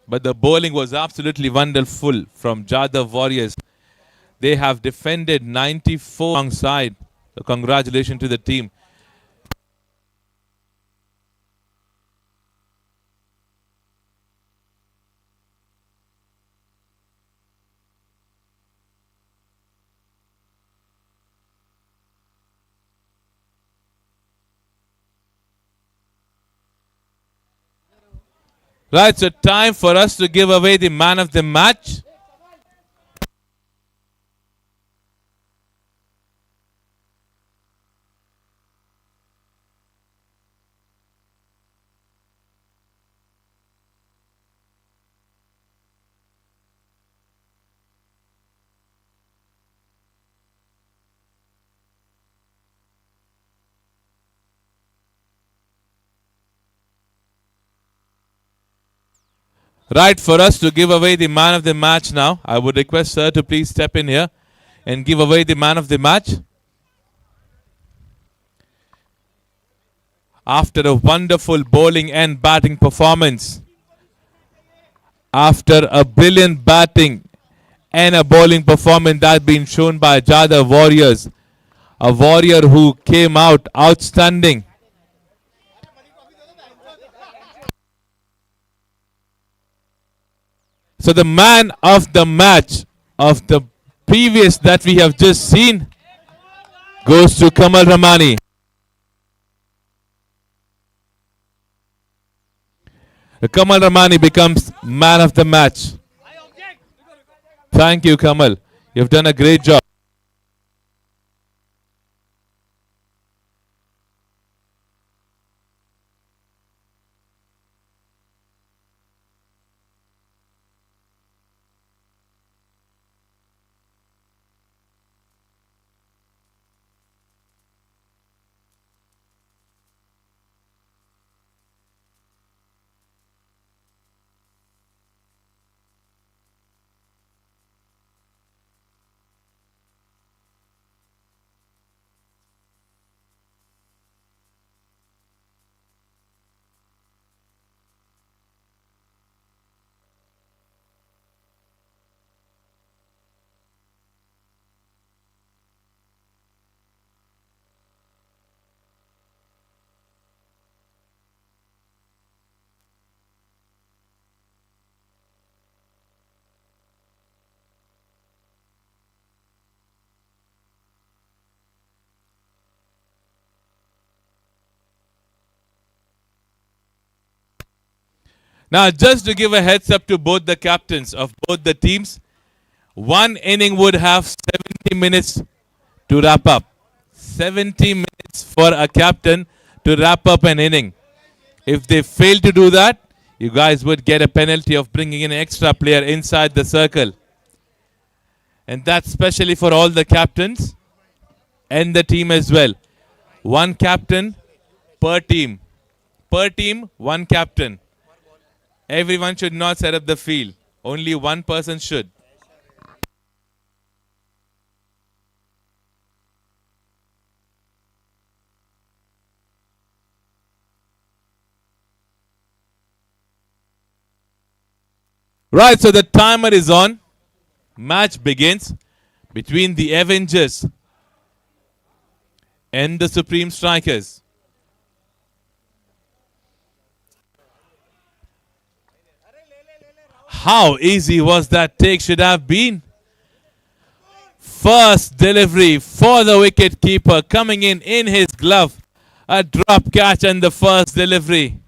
but the bowling was absolutely wonderful from Jadhav Warriors. They have defended 94 alongside. So congratulations to the team. Right, so time for us to give away the man of the match. Right, for us to give away the man of the match now, I would request sir to please step in here and give away the man of the match. After a wonderful bowling and batting performance, after a brilliant batting and a bowling performance that's been shown by Jada Warriors, a warrior who came out outstanding. So the man of the match of the previous that we have just seen goes to Kamal Ramani. Kamal Ramani becomes man of the match. Thank you, Kamal. You've done a great job. Now, just to give a heads up to both the captains of both the teams, one inning would have 70 minutes to wrap up. 70 minutes for a captain to wrap up an inning. If they fail to do that, you guys would get a penalty of bringing in an extra player inside the circle. And that's especially for all the captains and the team as well. One captain per team. Per team, one captain. Everyone should not set up the field. Only one person should. Right, so the timer is on. Match begins between the Avengers and the Supreme Strikers. How easy was that take should have been? First delivery for the wicket keeper coming in his glove. A drop catch and the first delivery.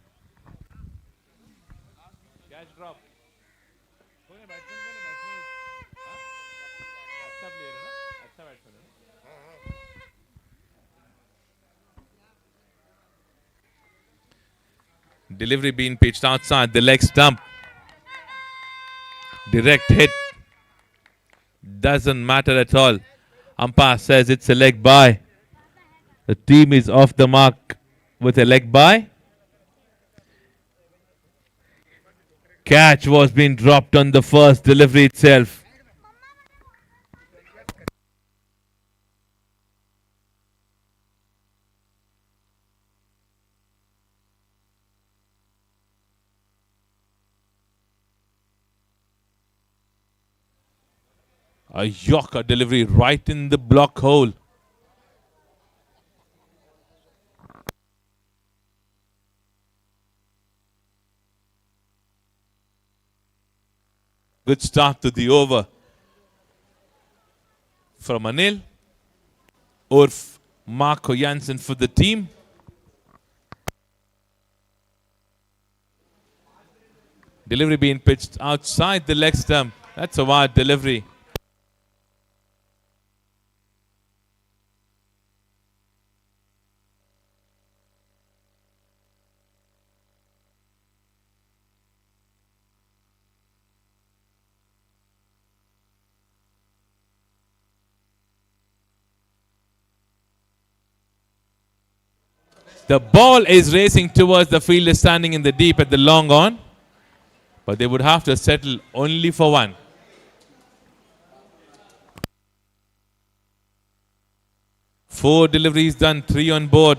Delivery being pitched outside the leg stump. Direct hit. Doesn't matter at all. Umpire says it's a leg bye. The team is off the mark with a leg bye. Catch was being dropped on the first delivery itself. A Yorker delivery right in the block hole. Good start to the over from Anil. Urf Marco Jansen for the team. Delivery being pitched outside the leg stump. That's a wide delivery. The ball is racing towards the fielder standing in the deep at the long on. but they would have to settle only for one. Four deliveries done, 3 on board.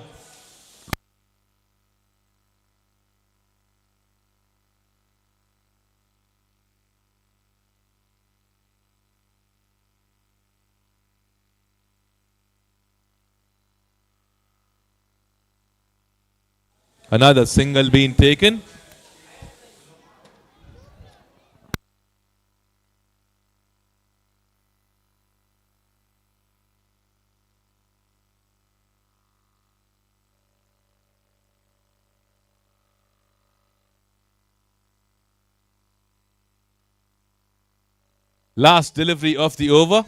Another single being taken. Last delivery of the over.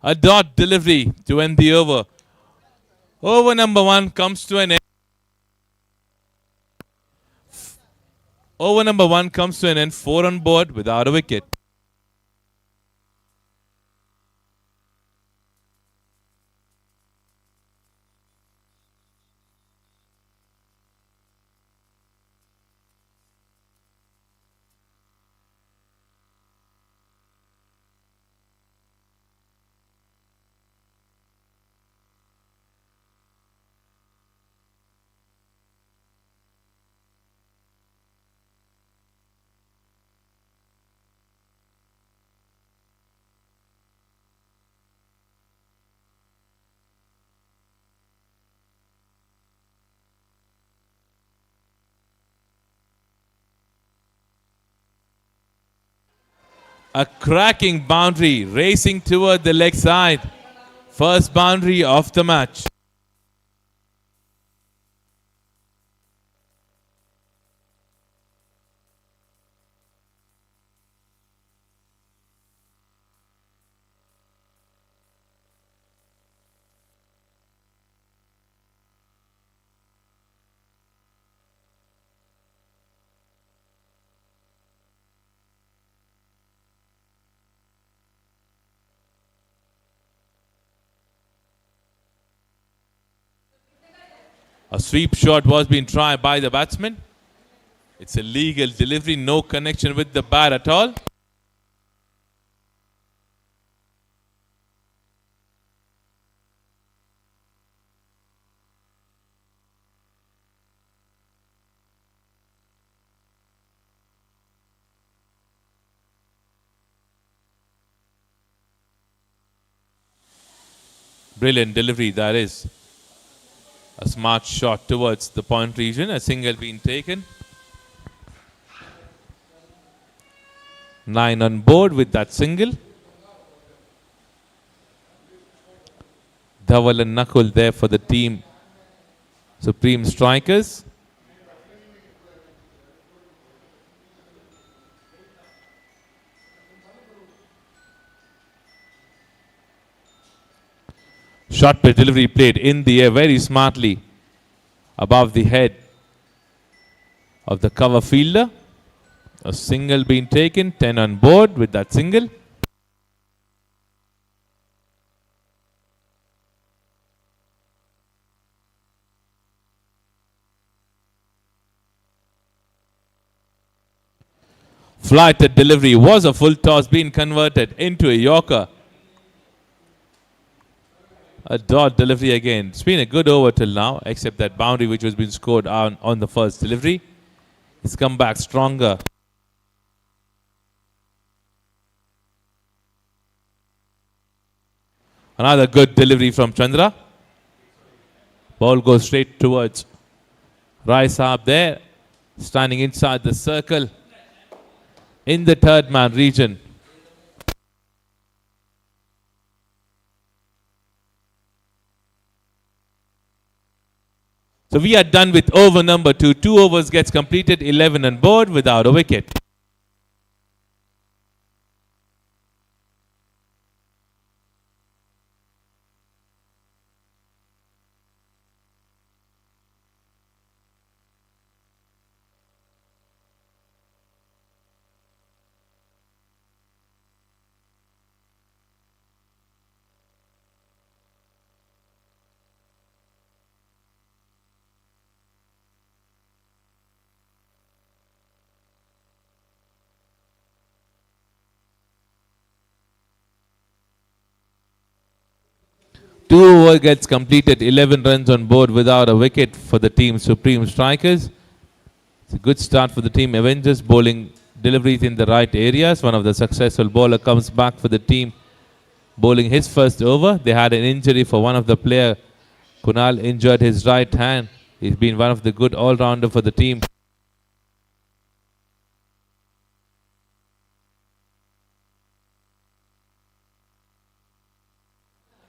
A dot delivery to end the over. Over number 1 comes to an end. Over number 1 comes to an end. 4 on board without a wicket. A cracking boundary racing toward the leg side. First boundary of the match. A sweep shot was being tried by the batsman. It's a legal delivery, no connection with the bat at all. Brilliant delivery, that is. A smart shot towards the point region, a single being taken. 9 on board with that single. Dhaval and Nakul there for the team Supreme Strikers. Short pitch delivery played in the air very smartly above the head of the cover fielder. A single being taken, 10 on board with that single. Flighted delivery was a full toss being converted into a Yorker. A dot delivery again. It's been a good over till now, except that boundary which was being scored on the first delivery. It's come back stronger. Another good delivery from Chandra. Ball goes straight towards Rai Saab there, standing inside the circle in the third man region. So we are done with over number 2. 2 overs gets completed, 11 on board without a wicket. 2 over gets completed, 11 runs on board without a wicket for the team Supreme Strikers. It's a good start for the team Avengers, bowling deliveries in the right areas. One of the successful bowler comes back for the team, bowling his first over. They had an injury for one of the player. Kunal injured his right hand. He's been one of the good all-rounder for the team.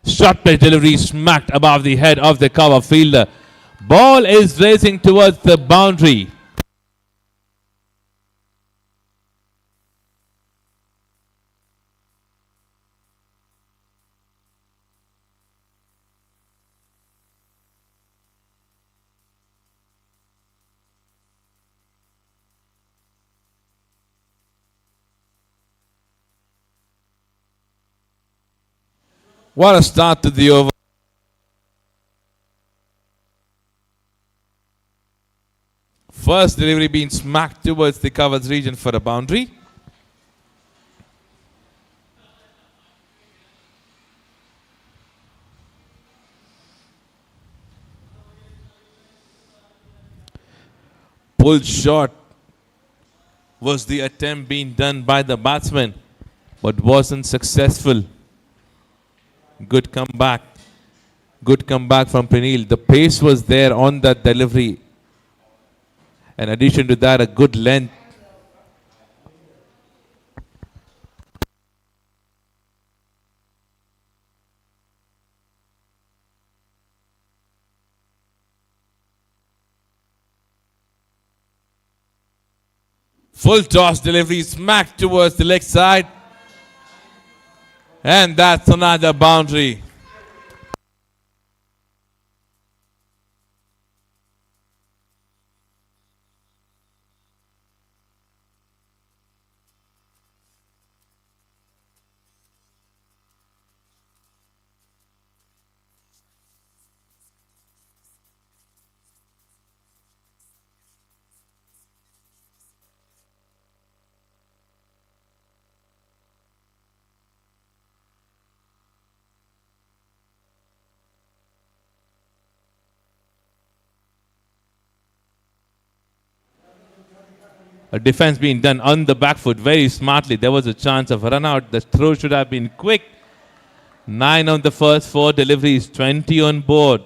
Short play delivery smacked above the head of the cover fielder. Ball is racing towards the boundary. What a start to the over. First delivery being smacked towards the covers region for a boundary. Pulled short was the attempt being done by the batsman, but wasn't successful. Good comeback. Good comeback from Pranil. The pace was there on that delivery. In addition to that, a good length. Full toss delivery smacked towards the leg side. And that's another boundary. A defense being done on the back foot very smartly. There was a chance of a run out. The throw should have been quick. 9 on the first 4 deliveries, 20 on board.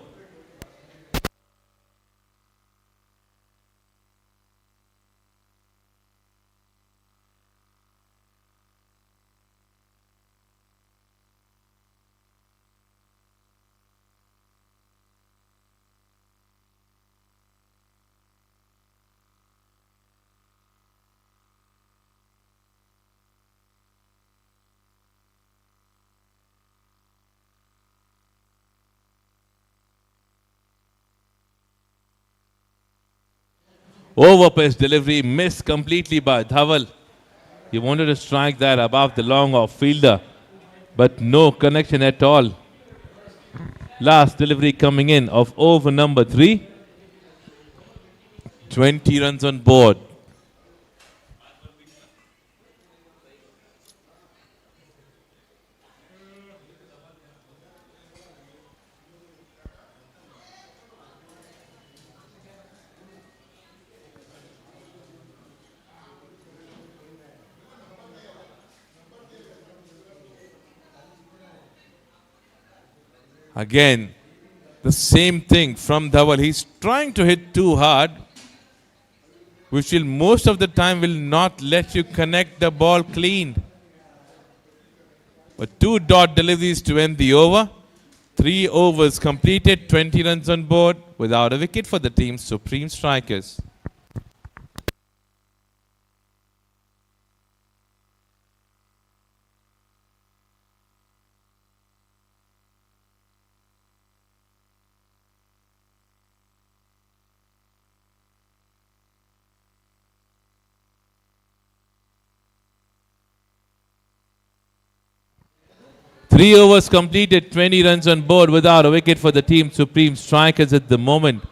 Overpace delivery missed completely by Dhaval. He wanted to strike that above the long off fielder, but no connection at all. Last delivery coming in of over number 3. 20 runs on board. Again, the same thing from Dhaval. He's trying to hit too hard, which will most of the time will not let you connect the ball clean. But 2 dot deliveries to end the over. 3 overs completed, 20 runs on board without a wicket for the team's Supreme Strikers. Three overs completed, 20 runs on board without a wicket for the team Supreme Strikers at the moment.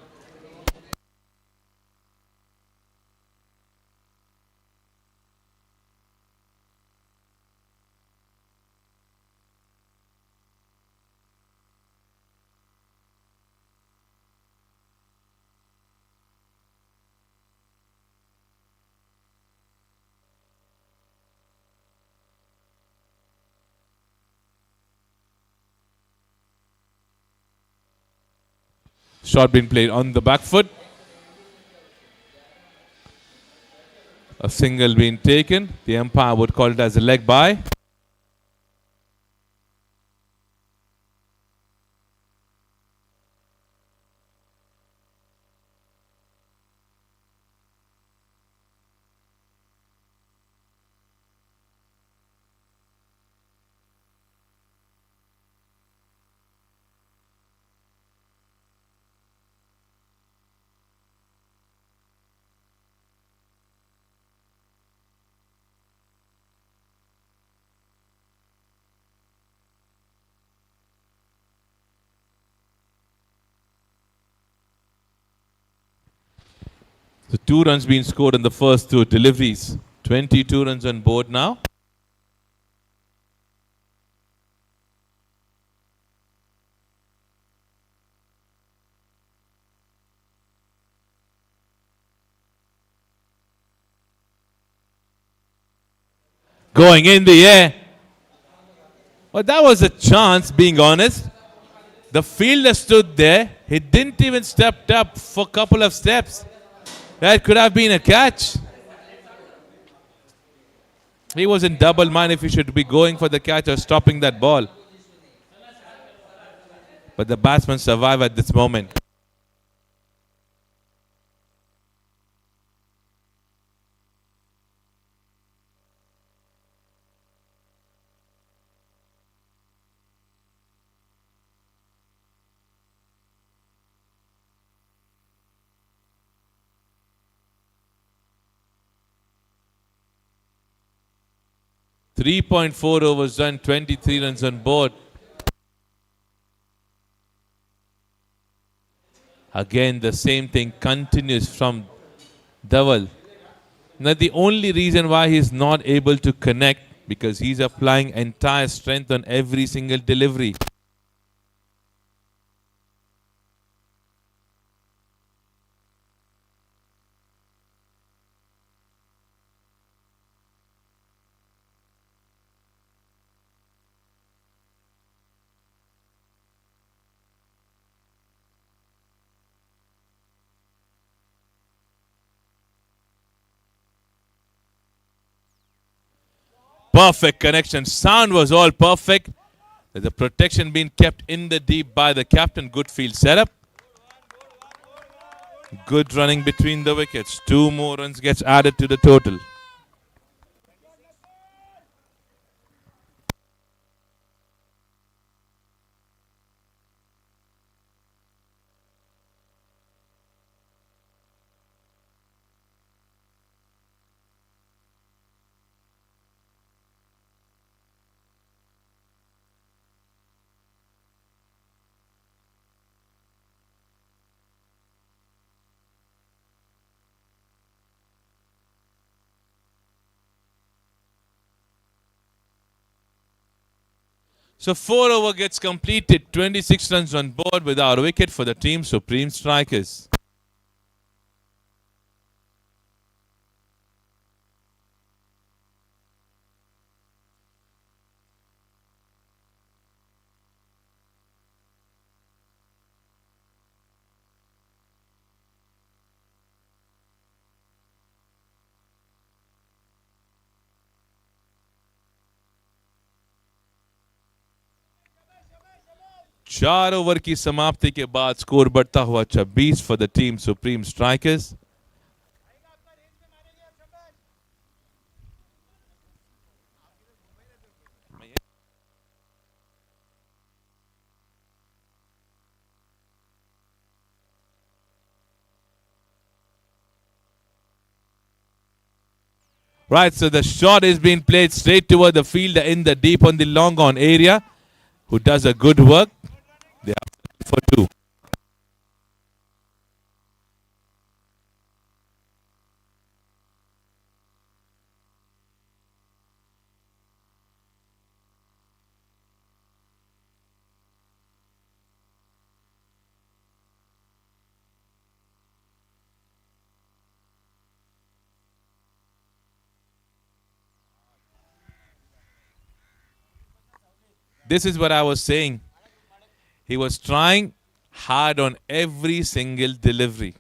Shot being played on the back foot. A single being taken. The umpire would call it as a leg by. So 2 runs being scored in the first 2 deliveries. 22 runs on board now. Going in the air. Well, that was a chance, being honest. The fielder stood there. He didn't even step up for a couple of steps. That could have been a catch. He was in double mind if he should be going for the catch or stopping that ball. But the batsman survived at this moment. .4 overs done, 23 runs on board. Again, the same thing continues from Dhaval. Now, the only reason why he's not able to connect, because he's applying entire strength on every single delivery. Perfect connection. Sound was all perfect. The protection being kept in the deep by the captain. Good field setup. Good running between the wickets. 2 more runs gets added to the total. So 4 over gets completed. 26 runs on board without a wicket for the team Supreme Strikers. चार over की समाप्ति के बाद score बढ़ता हुआ 26 for the team supreme strikers. Right, so the shot is being played straight toward the fielder in the deep on the long on area, who does a good work. They are for 2. This is what I was saying. He was trying hard on every single delivery.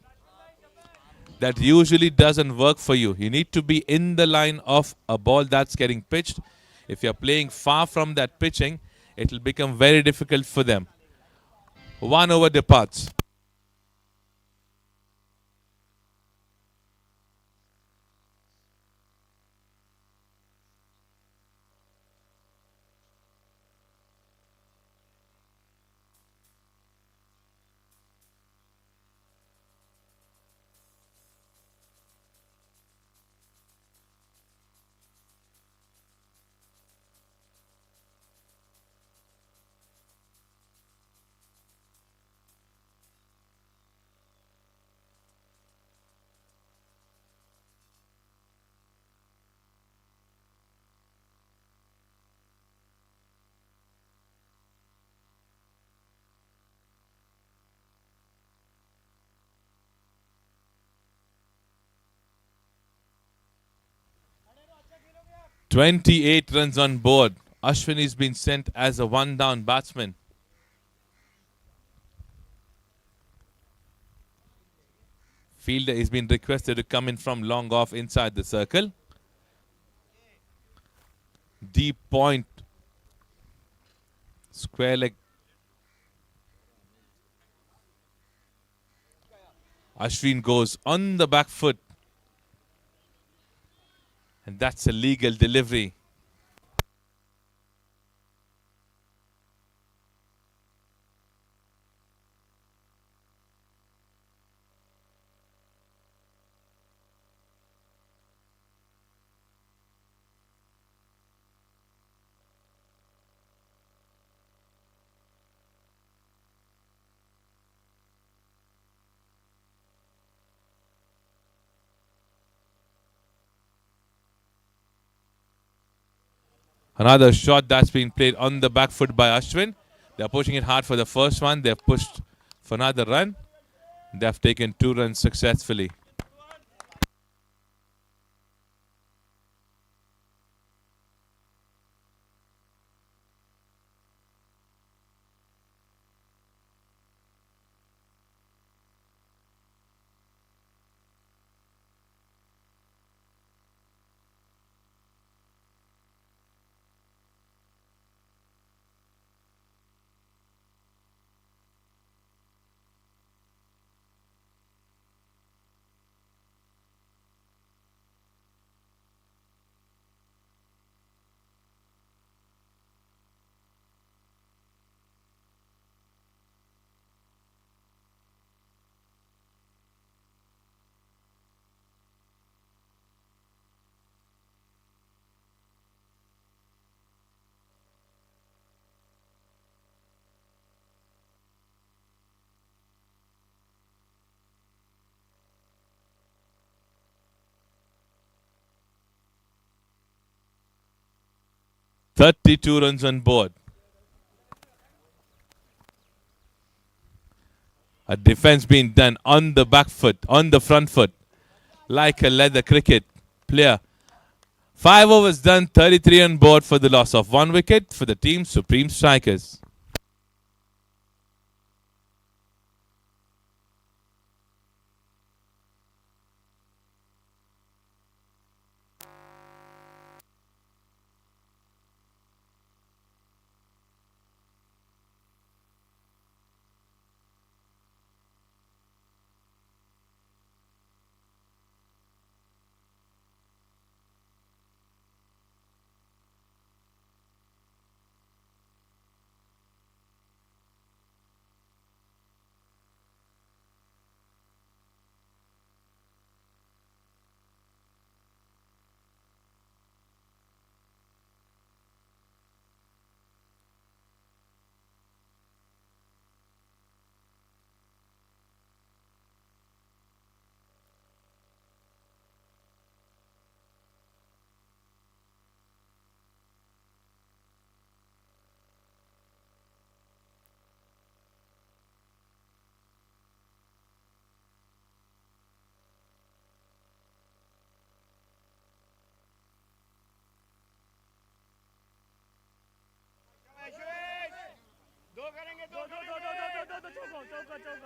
That usually doesn't work for you. You need to be in the line of a ball that's getting pitched. If you're playing far from that pitching, it will become very difficult for them. 1 over departs. "28 runs on board. Ashwini's been sent as a one-down batsman. Fielder is being requested to come in from long off inside the circle. Deep point. Square leg. Ashwin goes on the back foot. And that's a legal delivery. Another shot that's been played on the back foot by Ashwin. They're pushing it hard for the first one. They've pushed for another run. They've taken 2 runs successfully. "32 runs on board. A defense being done on the back foot, on the front foot, like a leather cricket player. 5 overs done, 33 on board for the loss of 1 wicket for the team's supreme strikers.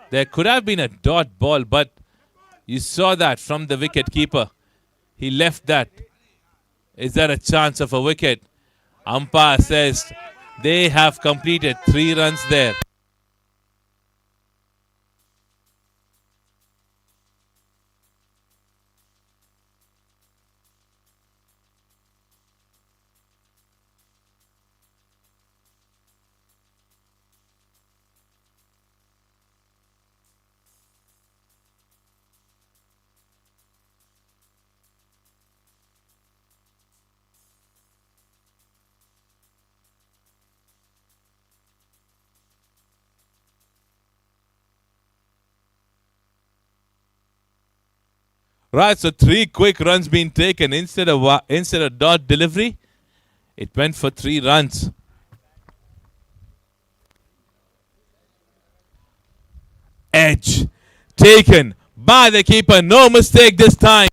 There could have been a dot ball, but you saw that from the wicket keeper. He left that. Is there a chance of a wicket? Umpire says they have completed 3 runs there. Right, so 3 quick runs being taken instead of dot delivery. It went for 3 runs. Edge taken by the keeper. No mistake this time.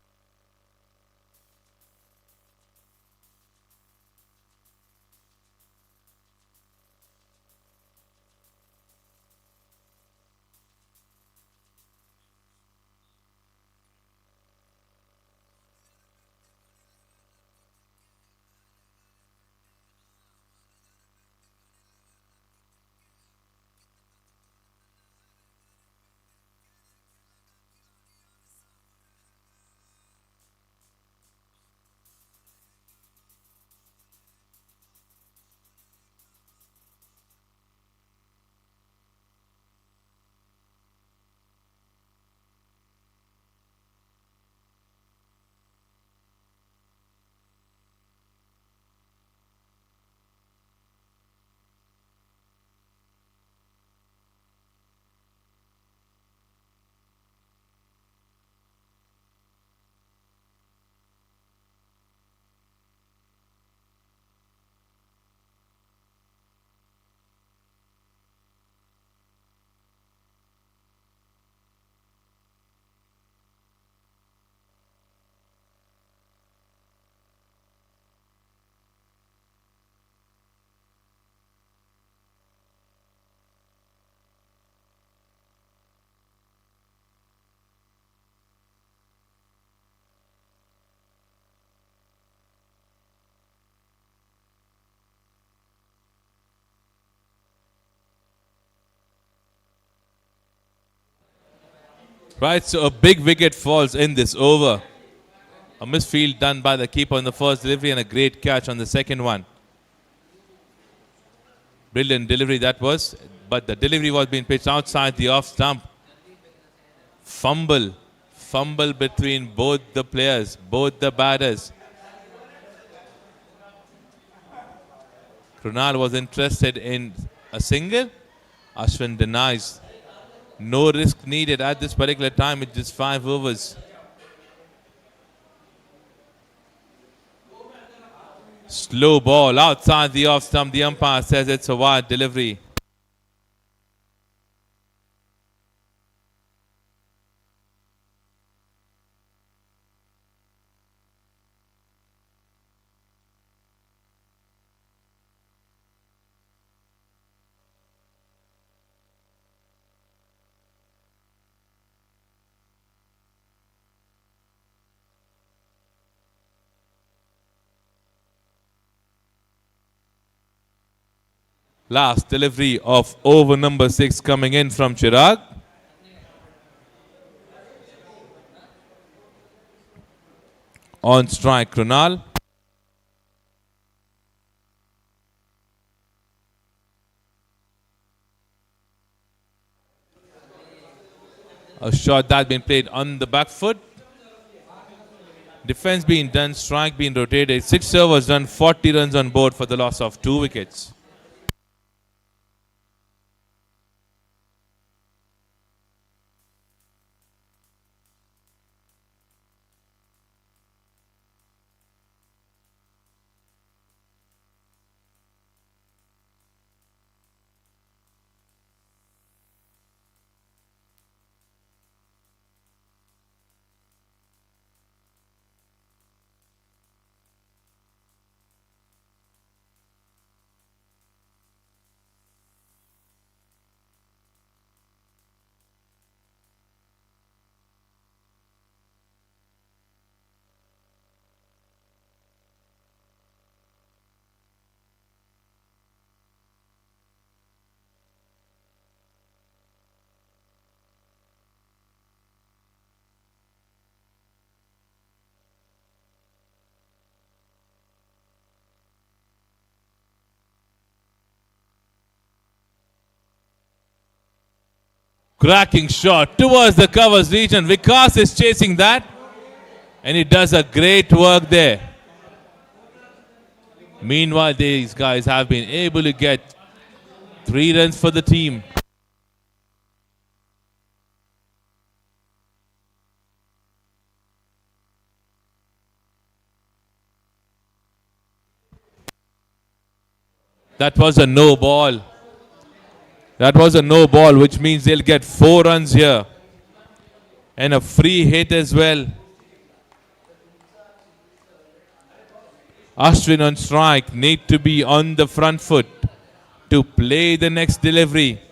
Right, so a big wicket falls in this over. A misfield done by the keeper on the first delivery and a great catch on the second one. Brilliant delivery that was, but the delivery was being pitched outside the off stump. Fumble between both the players, both the batters. Krunal was interested in a single. Ashwin denies. No risk needed at this particular time. It's just 5 overs. Slow ball outside the off stump. The umpire says it's a wide delivery. Last delivery of over number 6 coming in from Chirag. On strike, Krunal. A shot that been played on the back foot. Defense being done, strike being rotated. 6 overs done, 40 runs on board for the loss of 2 wickets. Cracking shot towards the covers region. Vikas is chasing that. And he does a great work there. Meanwhile, these guys have been able to get 3 runs for the team. That was a no ball. That was a no ball, which means they'll get 4 runs here. And a free hit as well. Ashwin on strike, need to be on the front foot to play the next delivery.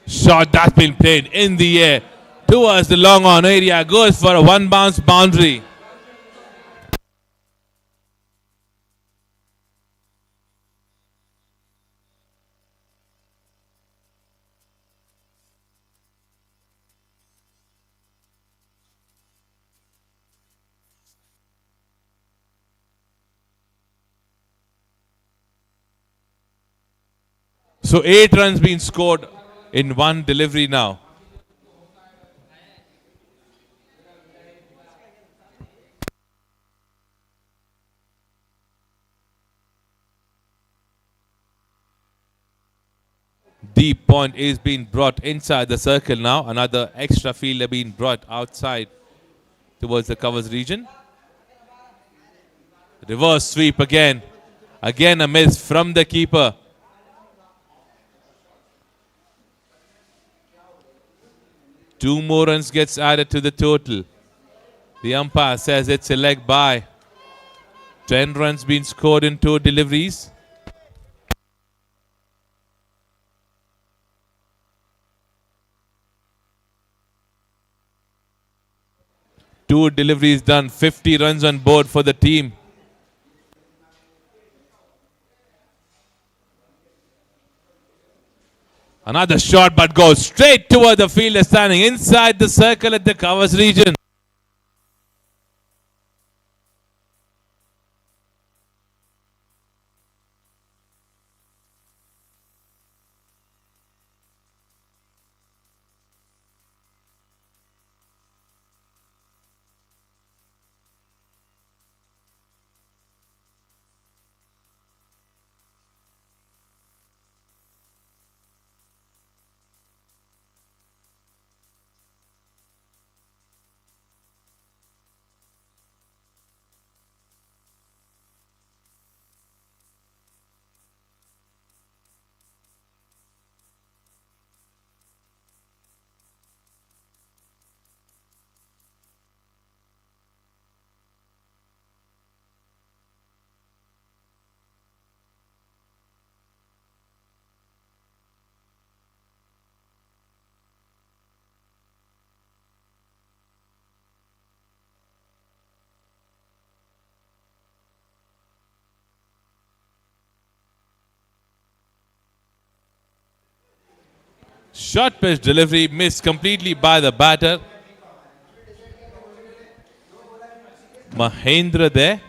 Shot that's been played in the air towards the long on area, goes for a 1 bounce boundary. So 8 runs being scored in 1 delivery now. Deep point is being brought inside the circle now. Another extra fielder being brought outside towards the covers region. Reverse sweep again. Again a miss from the keeper. Two more runs gets added to the total. The umpire says it's a leg by. 10 runs being scored in 2 deliveries. Two deliveries done, 50 runs on board for the team. Another shot, but goes straight toward the fielder standing inside the circle at the covers region. Short pitch delivery missed completely by the batter. Mahendra there.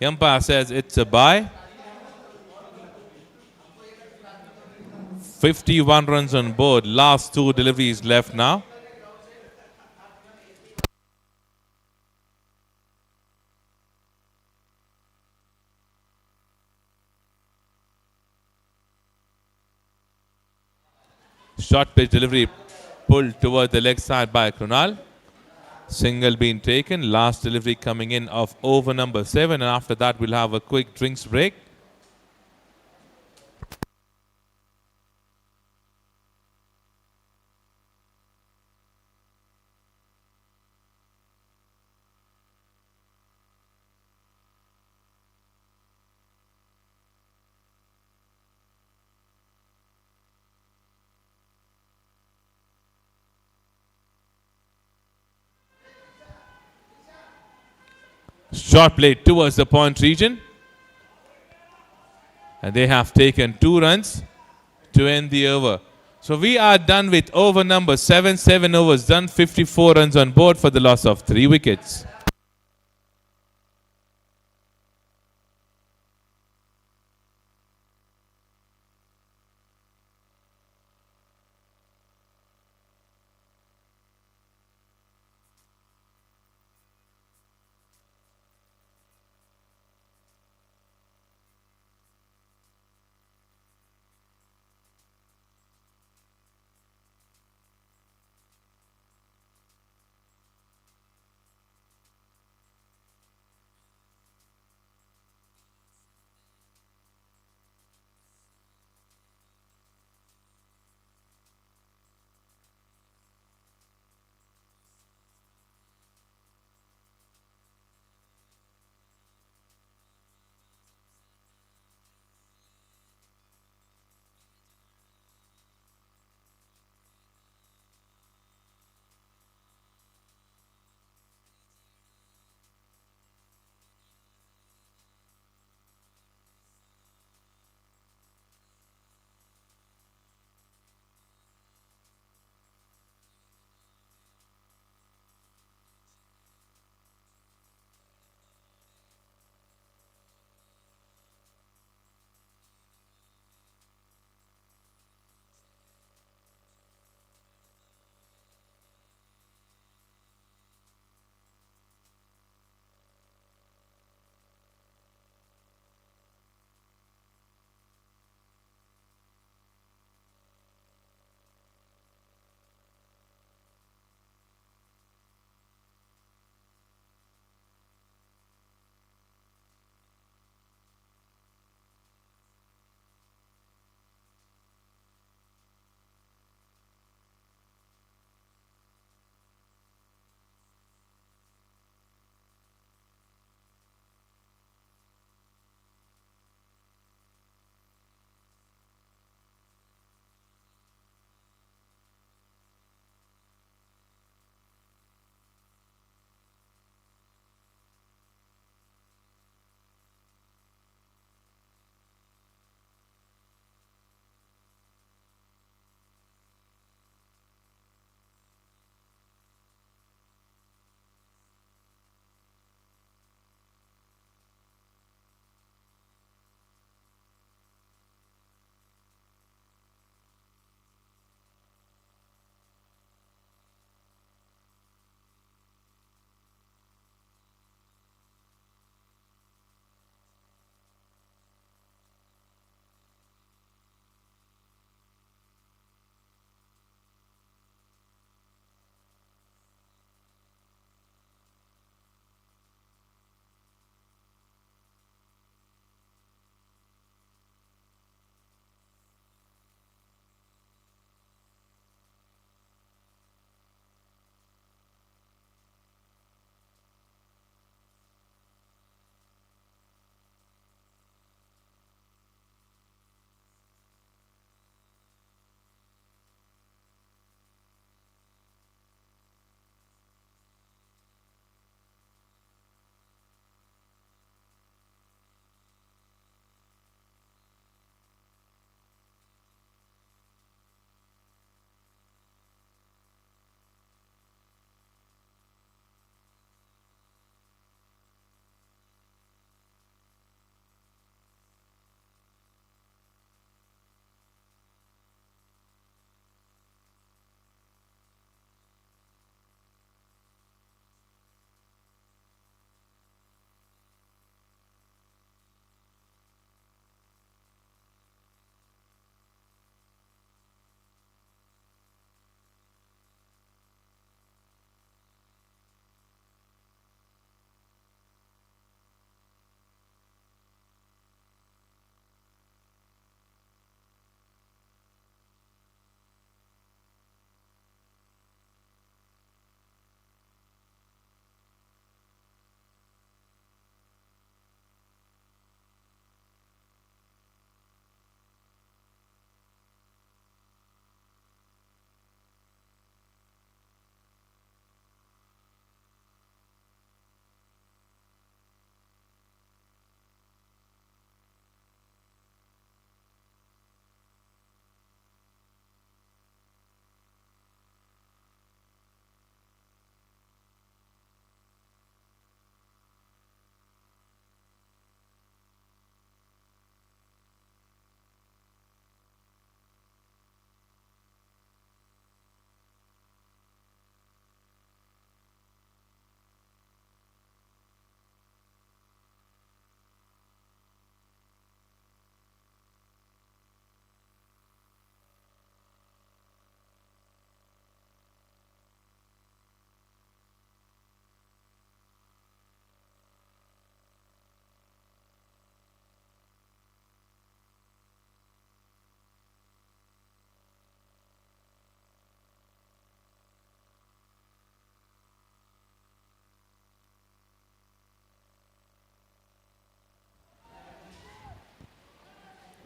Umpire says it's a bye. 51 runs on board. Last 2 deliveries left now. Short pitch delivery pulled toward the leg side by Krunal. Single being taken. Last delivery coming in of over number 7. And after that, we'll have a quick drinks break. Short play towards the point region. And they have taken 2 runs to end the over. So we are done with over number 7. 7 overs done, 54 runs on board for the loss of 3 wickets.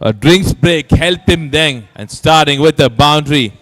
A drinks break helped him then, and starting with the boundary.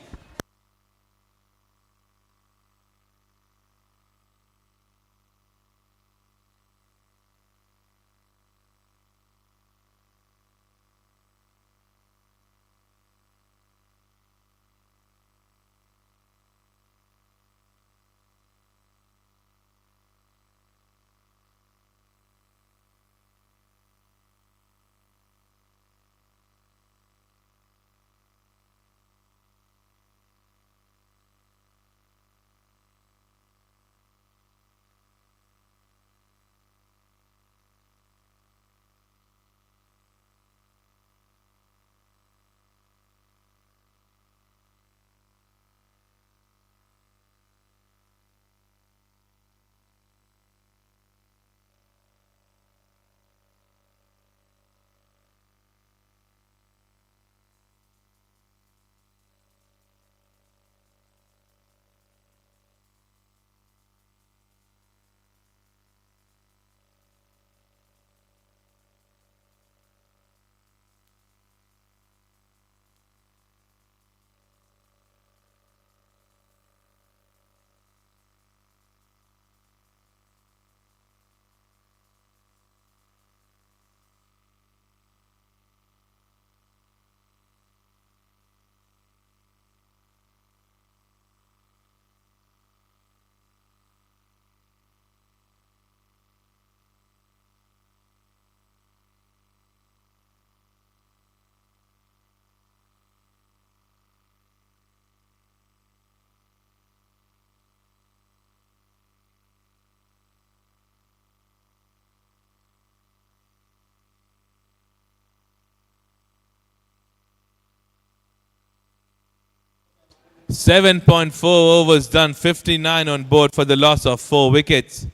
.4 overs done, 59 on board for the loss of 4 wickets.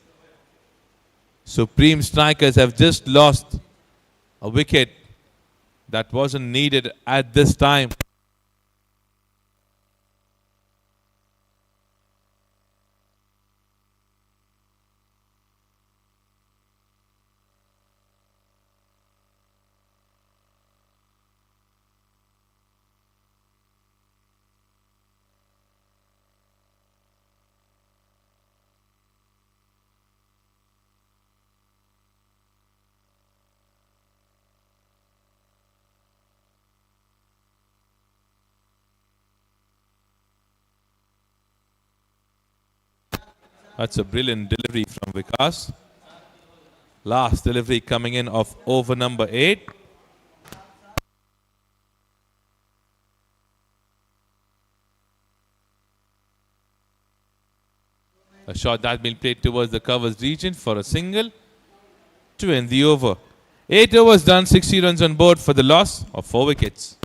Supreme Strikers have just lost a wicket that wasn't needed at this time. That's a brilliant delivery from Vikas. Last delivery coming in of over number 8. A shot that's been played towards the covers region for a single to end the over. 8 overs done, 60 runs on board for the loss of 4 wickets.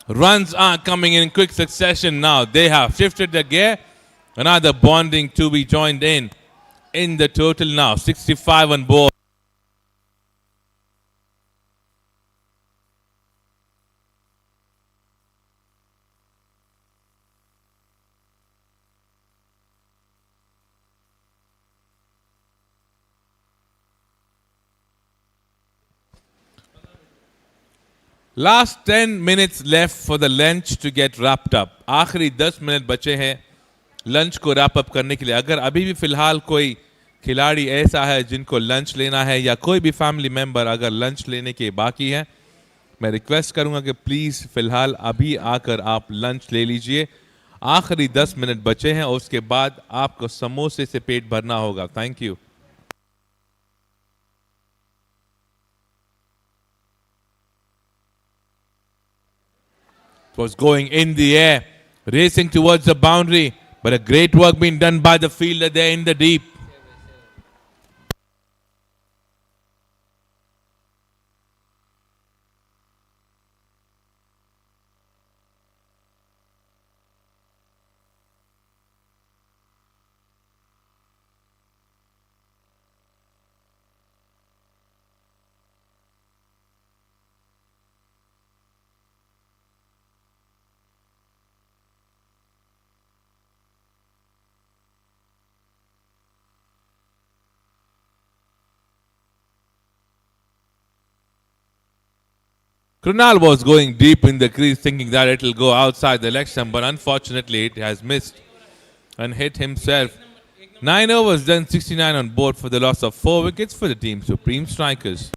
Runs are coming in quick succession now. They have shifted the gear. Another bonding to be joined in the total now. 65 on board. Last 10 minutes left for the lunch to get wrapped up. आखिरी 10 minute बचे हैं lunch को wrap up करने के लिए. अगर अभी भी फिलहाल कोई खिलाड़ी ऐसा है जिनको लंच लेना है या कोई भी फैमिली मेंबर अगर लंच लेने के बाकी है, मैं रिक्वेस्ट करूंगा कि प्लीज फिलहाल अभी आकर आप लंच ले लीजिए. आखिरी 10 मिनट बचे हैं और उसके बाद आपको समोसे से पेट भरना होगा. Thank you. Was going in the air, racing towards the boundary, but a great work being done by the fielder there in the deep. Krunal was going deep in the crease thinking that it will go outside the leg stump, but unfortunately it has missed and hit himself. 9 overs done, 69 on board for the loss of 4 wickets for the team Supreme Strikers.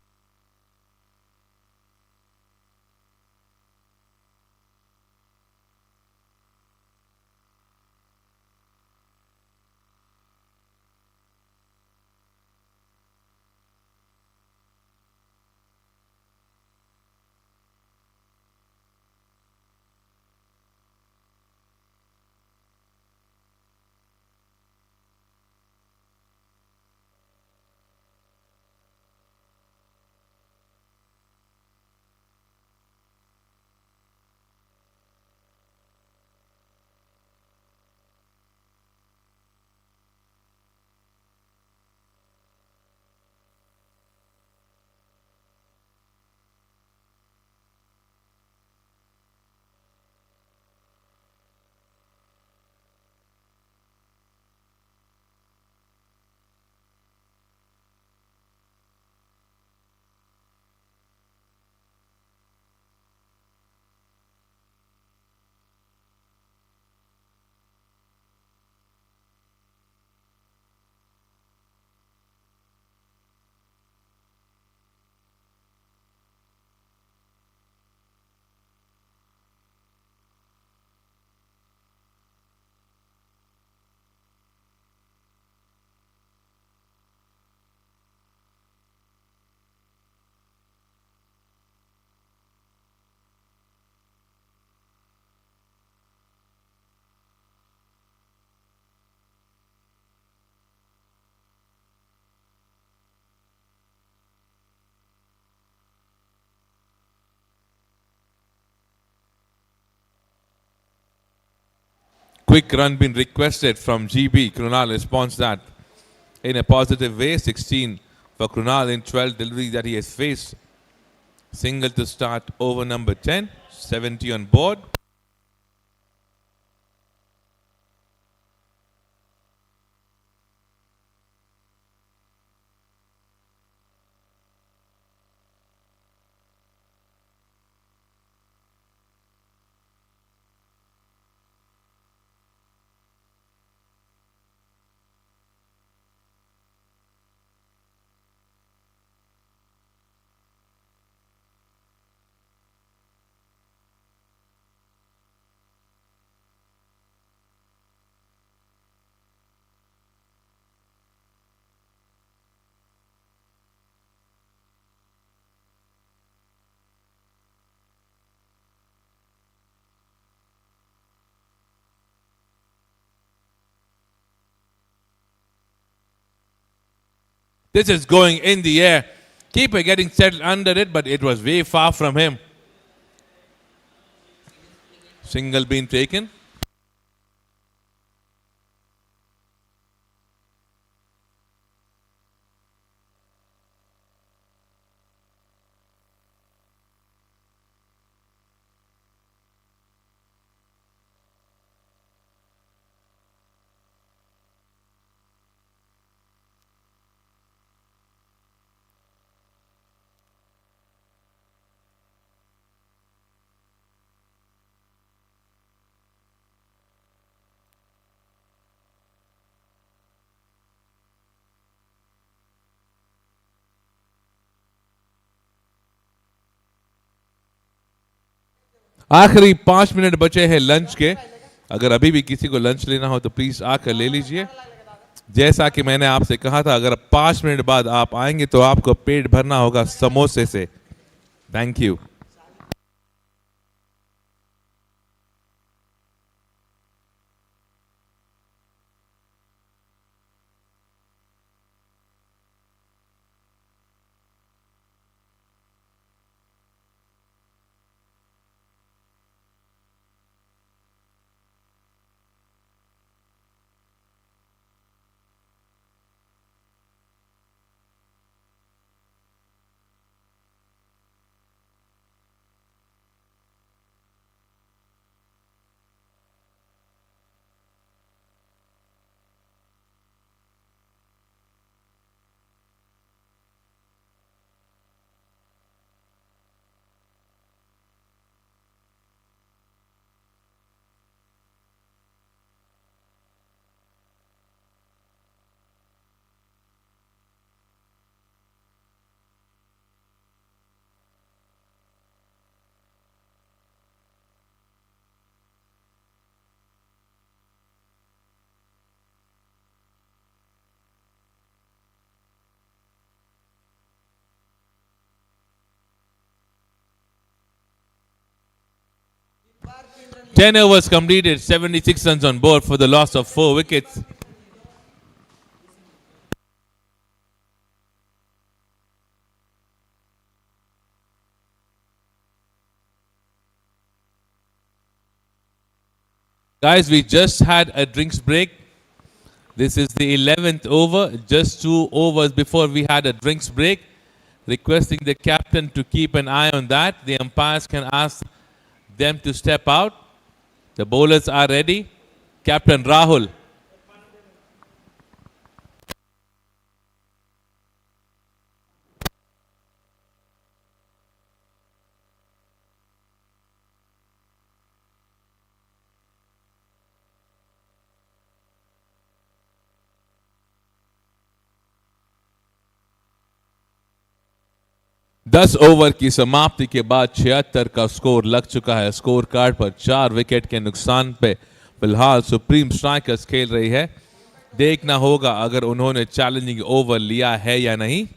Quick run been requested from GB. Krunal responds that in a positive way. 16 for Krunal in 12 deliveries that he has faced. Single to start over number 10. 70 on board. This is going in the air. Keeper getting settled under it, but it was way far from him. Single being taken. आखिरी 5 minute बचे हैं lunch के। अगर अभी भी किसी को lunch लेना हो तो प्लीज आकर ले लीजिए। जैसा कि मैंने आपसे कहा था, अगर 5 मिनट बाद आप आएंगे तो आपको पेट भरना होगा समोसे से। Thank you. Ten overs completed, 76 runs on board for the loss of 4 wickets. Guys, we just had a drinks break. This is the 11th over, just 2 overs before we had a drinks break. Requesting the captain to keep an eye on that. The umpires can ask them to step out. The bowlers are ready. Captain Rahul. 10 over की समाप्ति के बाद 76 का score लग चुका है score card पर। 4 wicket के नुकसान पे फिलहाल सुप्रीम स्ट्राइकर्स खेल रही है। देखना होगा अगर उन्होंने चैलेंजिंग ओवर लिया है या नहीं।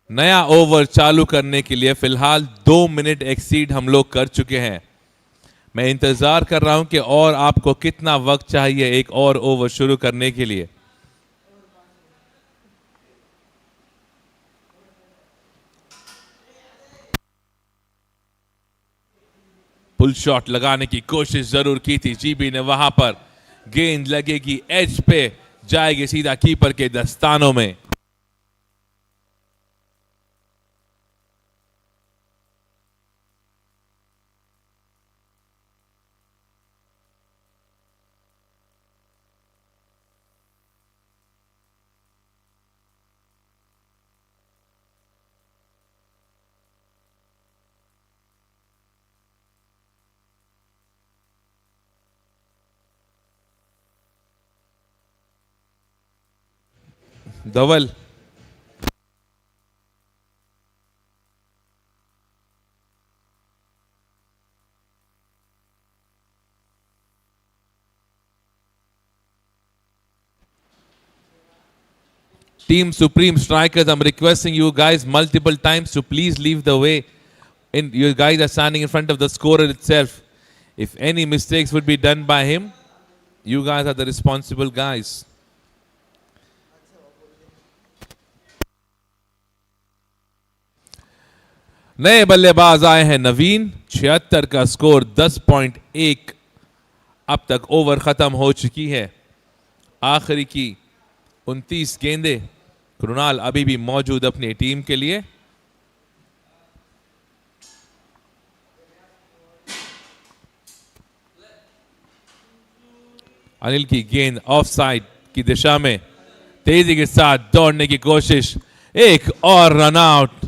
नया ओवर चालू करने के लिए फिलहाल 2 मिनट एक्सीड हम लोग कर चुके हैं। मैं इंतजार कर रहा हूं कि और आपको कितना वक्त चाहिए एक और ओवर शुरू करने के लिए। पुल शॉट लगाने की कोशिश जरूर की थी जीबी ने वहां पर। गेंद लगेगी एज पे, जाएगी सीधा कीपर के दस्तानों में। धवल Team Supreme Strikers, I'm requesting you guys multiple times to please leave the way. You guys are standing in front of the scorer itself. If any mistakes would be done by him, you guys are the responsible guys. नए बल्लेबाज आए हैं नवीन 76 का score 10.1 अब तक over खत्म हो चुकी है आखिरी की 29 गेंदें कृणाल अभी भी मौजूद अपनी टीम के लिए अनिल की गेंद ऑफ साइड की दिशा में तेजी के साथ दौड़ने की कोशिश एक और रन आउट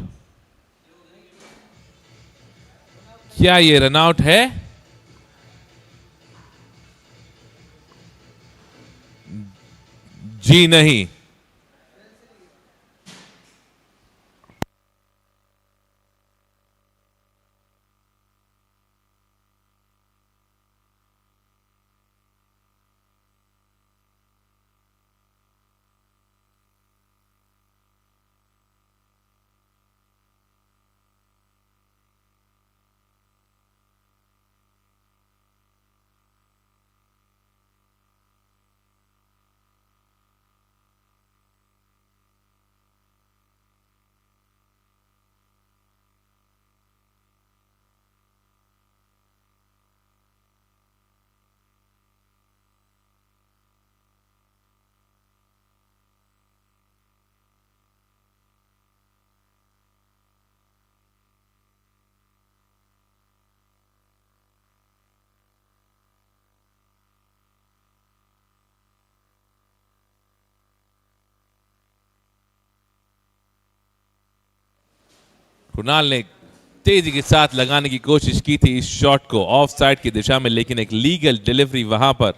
क्या ये रन आउट है जी नहीं कुणाल ने तेजी के साथ लगाने की कोशिश की थी इस शॉट को ऑफ साइड की दिशा में लेकिन एक लीगल डिलीवरी वहां पर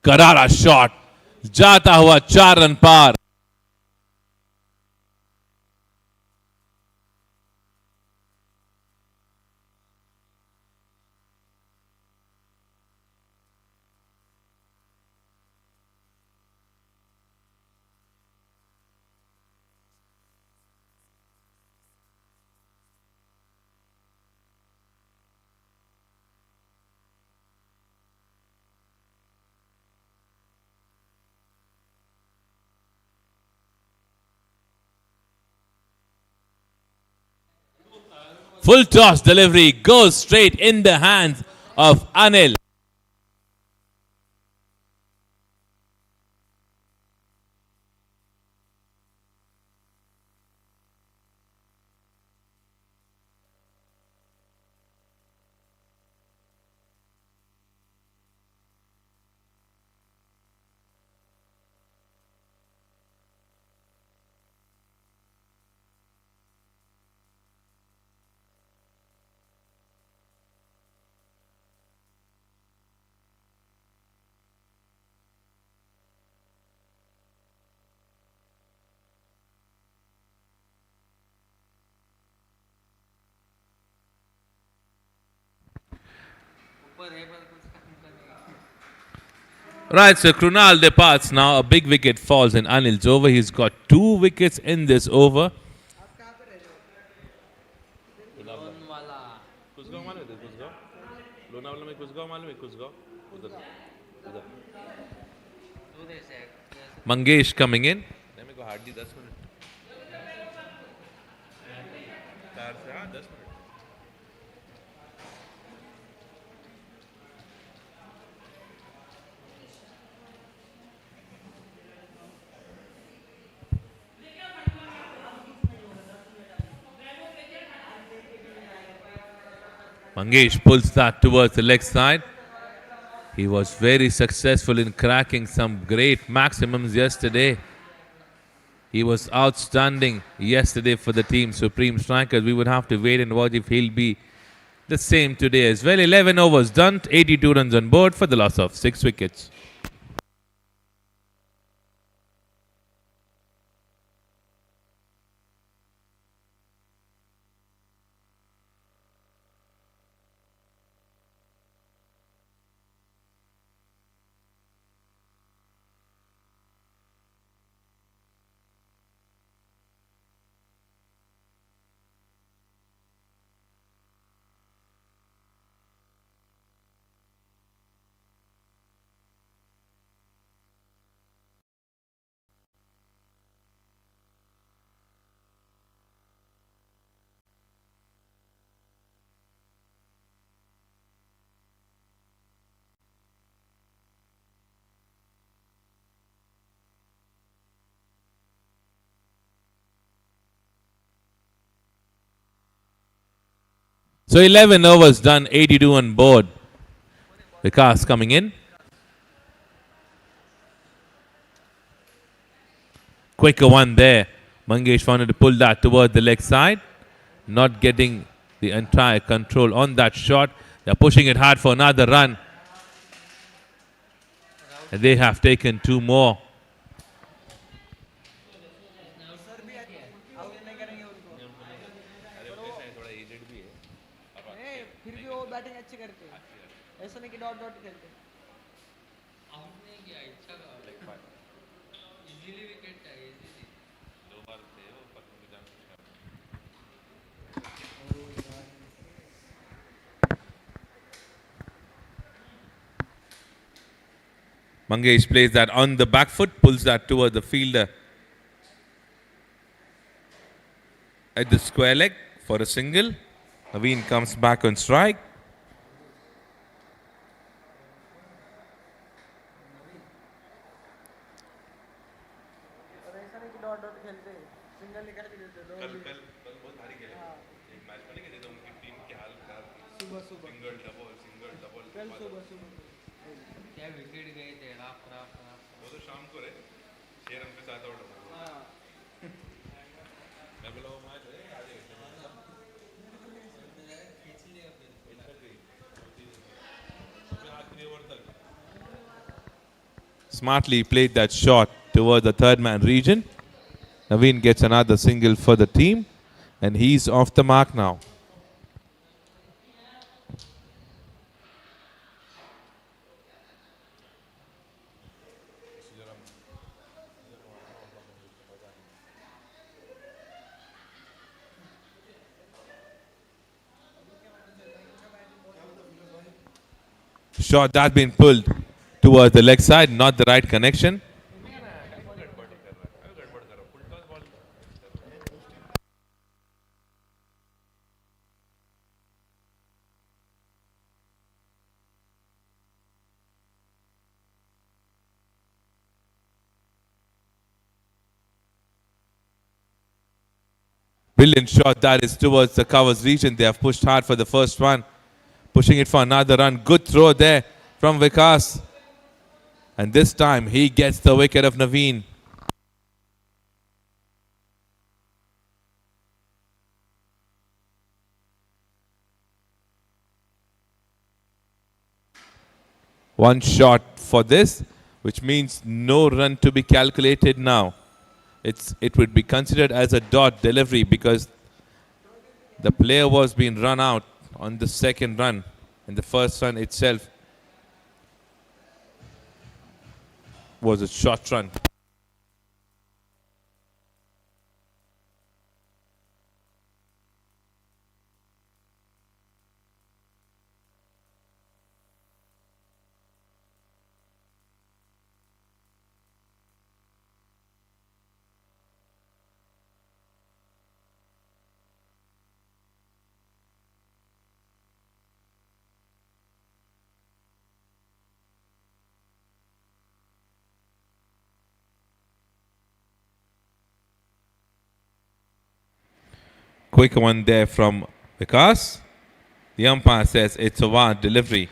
करारा शॉट जाता हुआ 4 run par full toss delivery goes straight in the hands of Anil. Right, so Krunal departs now. A big wicket falls in Anil's over. He's got 2 wickets in this over. Mangesh coming in. Mangesh pulls that towards the leg side. He was very successful in cracking some great maximums yesterday. He was outstanding yesterday for the team Supreme Strikers. We would have to wait and watch if he'll be The same today as well. 11 overs done, 82 runs on board for the loss of 6 wickets. So 11 overs done, 82 on board. Vikas coming in. Quicker one there. Mangesh wanted to pull that toward the leg side. Not getting the entire control on that shot. They're pushing it hard for another run. And they have taken 2 more. फिर भी वो batting अच्छी करते हैं ऐसा नहीं कि dot dot खेलते आउट नहीं किया इच्छा का इजीली विकेट है easily Mangesh plays that on the back foot, pulls that toward the fielder at the square leg for a single. Naveen comes back on strike. और ऐसा नहीं कि डॉट डॉट खेलते सिंगल निकाल के देते दो कल बहुत भारी खेले एक मैच में नहीं उनकी टीम की हाल सुबह सुबह सिंगल डबल कल सुबह सुबह क्या विकेट गए थे राफ राफ राफ वो तो शाम को रहे 6 रन पे 7 आउट हां मैं बोला वो मैच है आधे घंटे खींच लिया फिर आखिरी ओवर तक Smartly played that shot toward the third man region. Naveen gets another single for the team, and he's off the mark now. Shot that's been pulled towards the leg side, not the right connection. Brilliant shot that is towards the covers region. They have pushed hard for the first one. Pushing it for another run. Good throw there from Vikas. And this time he gets the wicket of Naveen. One shot for this, which means no run to be calculated now. It would be considered as a dot delivery because the player was being run out on the second run, and the first run itself was a short run. Quick one there from Vikas. The umpire says it's a wild delivery.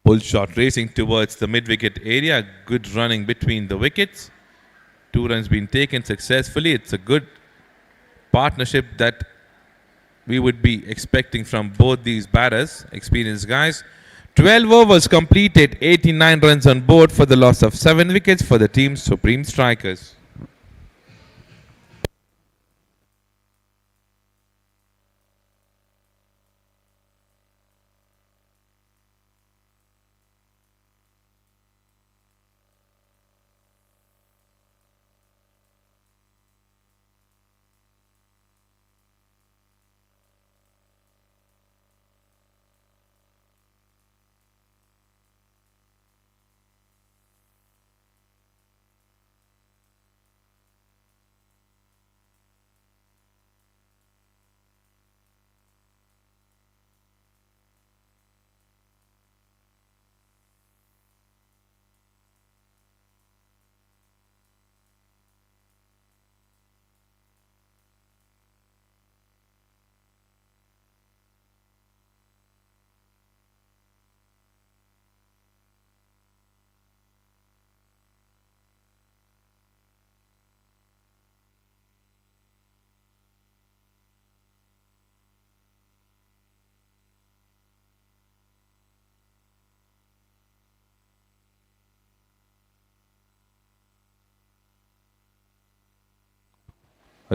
Pull shot racing towards the mid-wicket area. Good running between the wickets. 2 runs being taken successfully. It's a good partnership that we would be expecting from both these batters, experienced guys. 12 overs completed, 89 runs on board for the loss of 7 wickets for the team's supreme strikers.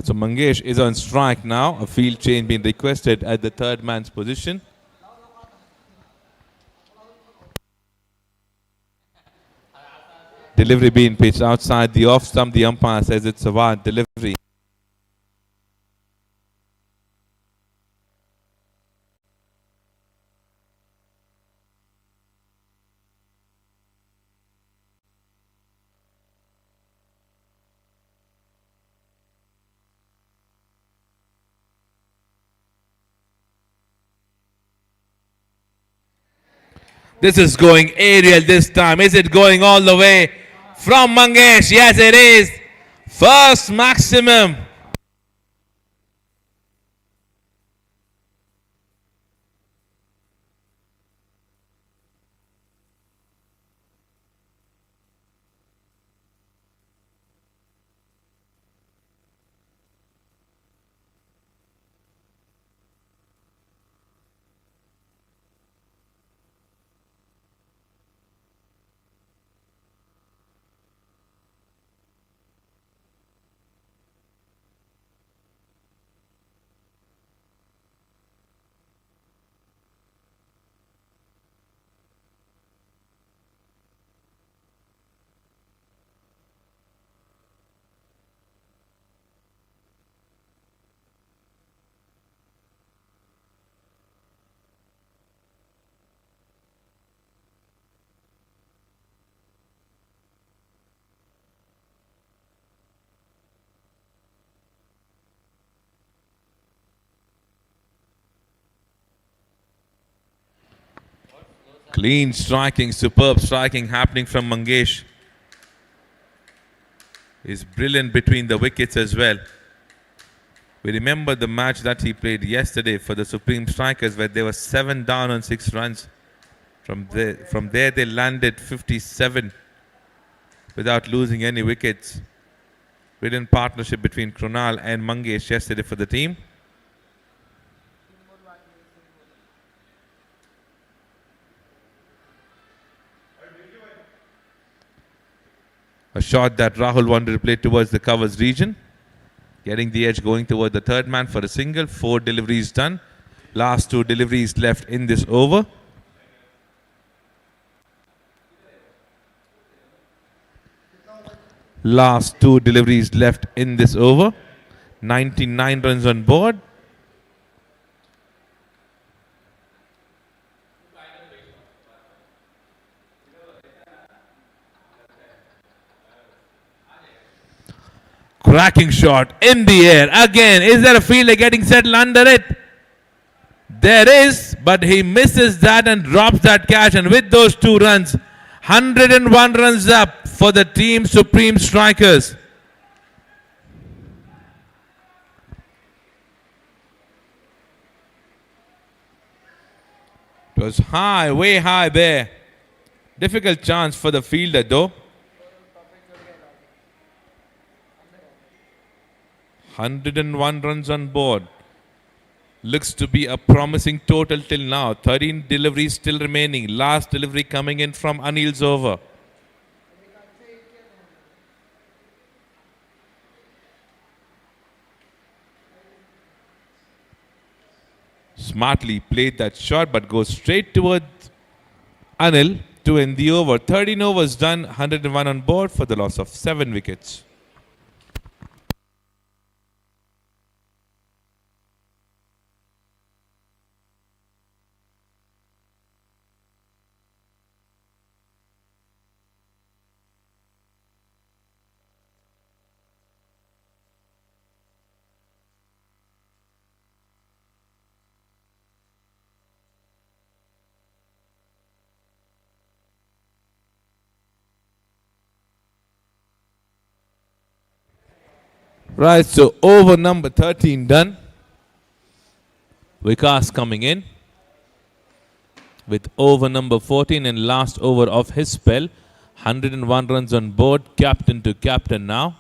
So Mangesh is on strike now. A field change being requested at the third man's position. Delivery being pitched outside the off stump. The umpire says it's a wide delivery. This is going aerial this time. Is it going all the way from Mangesh? Yes, it is. First maximum. Clean striking, superb striking happening from Mangesh. Is brilliant between the wickets as well. We remember the match that he played yesterday for the Supreme Strikers where they were 7 down on 6 runs. From there they landed 57 without losing any wickets. Brilliant partnership between Krunal and Mangesh yesterday for the team. A shot that Rahul wanted to play towards the covers region. Getting the edge going toward the third man for a single. 4 deliveries done. Last 2 deliveries left in this over. Last 2 deliveries left in this over. 99 runs on board. Cracking shot in the air. Again, is there a fielder getting settled under it? There is, but he misses that and drops that catch. And with those 2 runs, 101 runs up for the team Supreme Strikers. It was high, way high there. Difficult chance for the fielder though. 101 runs on board. Looks to be a promising total till now. 13 deliveries still remaining. Last delivery coming in from Anil's over. Smartly played that shot but goes straight towards Anil to end the over. 13 overs done, 101 on board for the loss of 7 wickets. Right, so over number 13 done. Vikas coming in with over number 14 and last over of his spell. 101 runs on board, captain to captain now.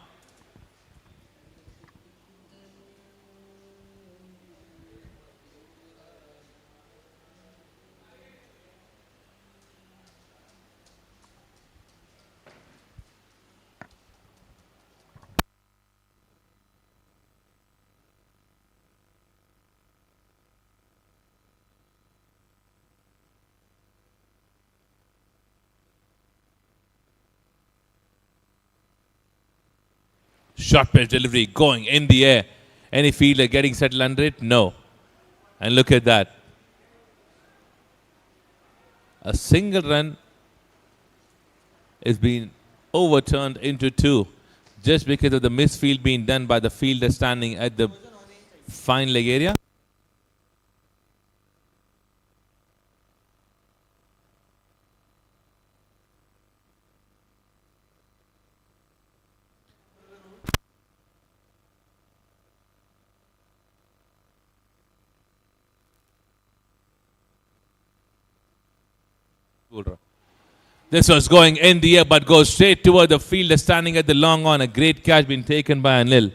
Short pitch delivery going in the air. Any fielder getting settled under it? No. And look at that. A single run is being overturned into 2 just because of the misfield being done by the fielder standing at the fine leg area. This was going in the air but goes straight toward the fielder standing at the long on. A great catch being taken by Anil.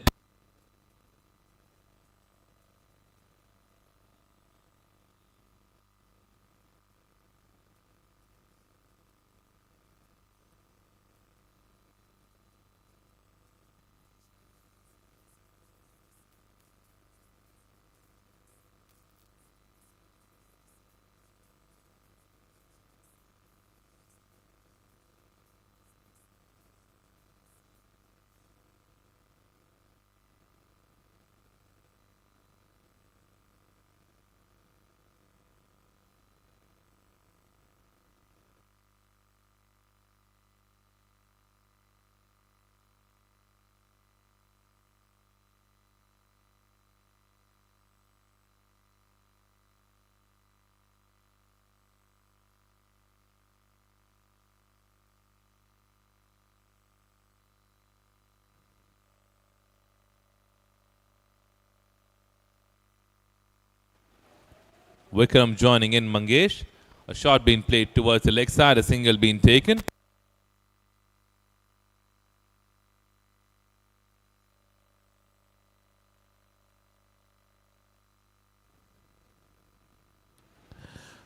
Wickham joining in Mangesh. A shot being played towards the leg side, a single being taken.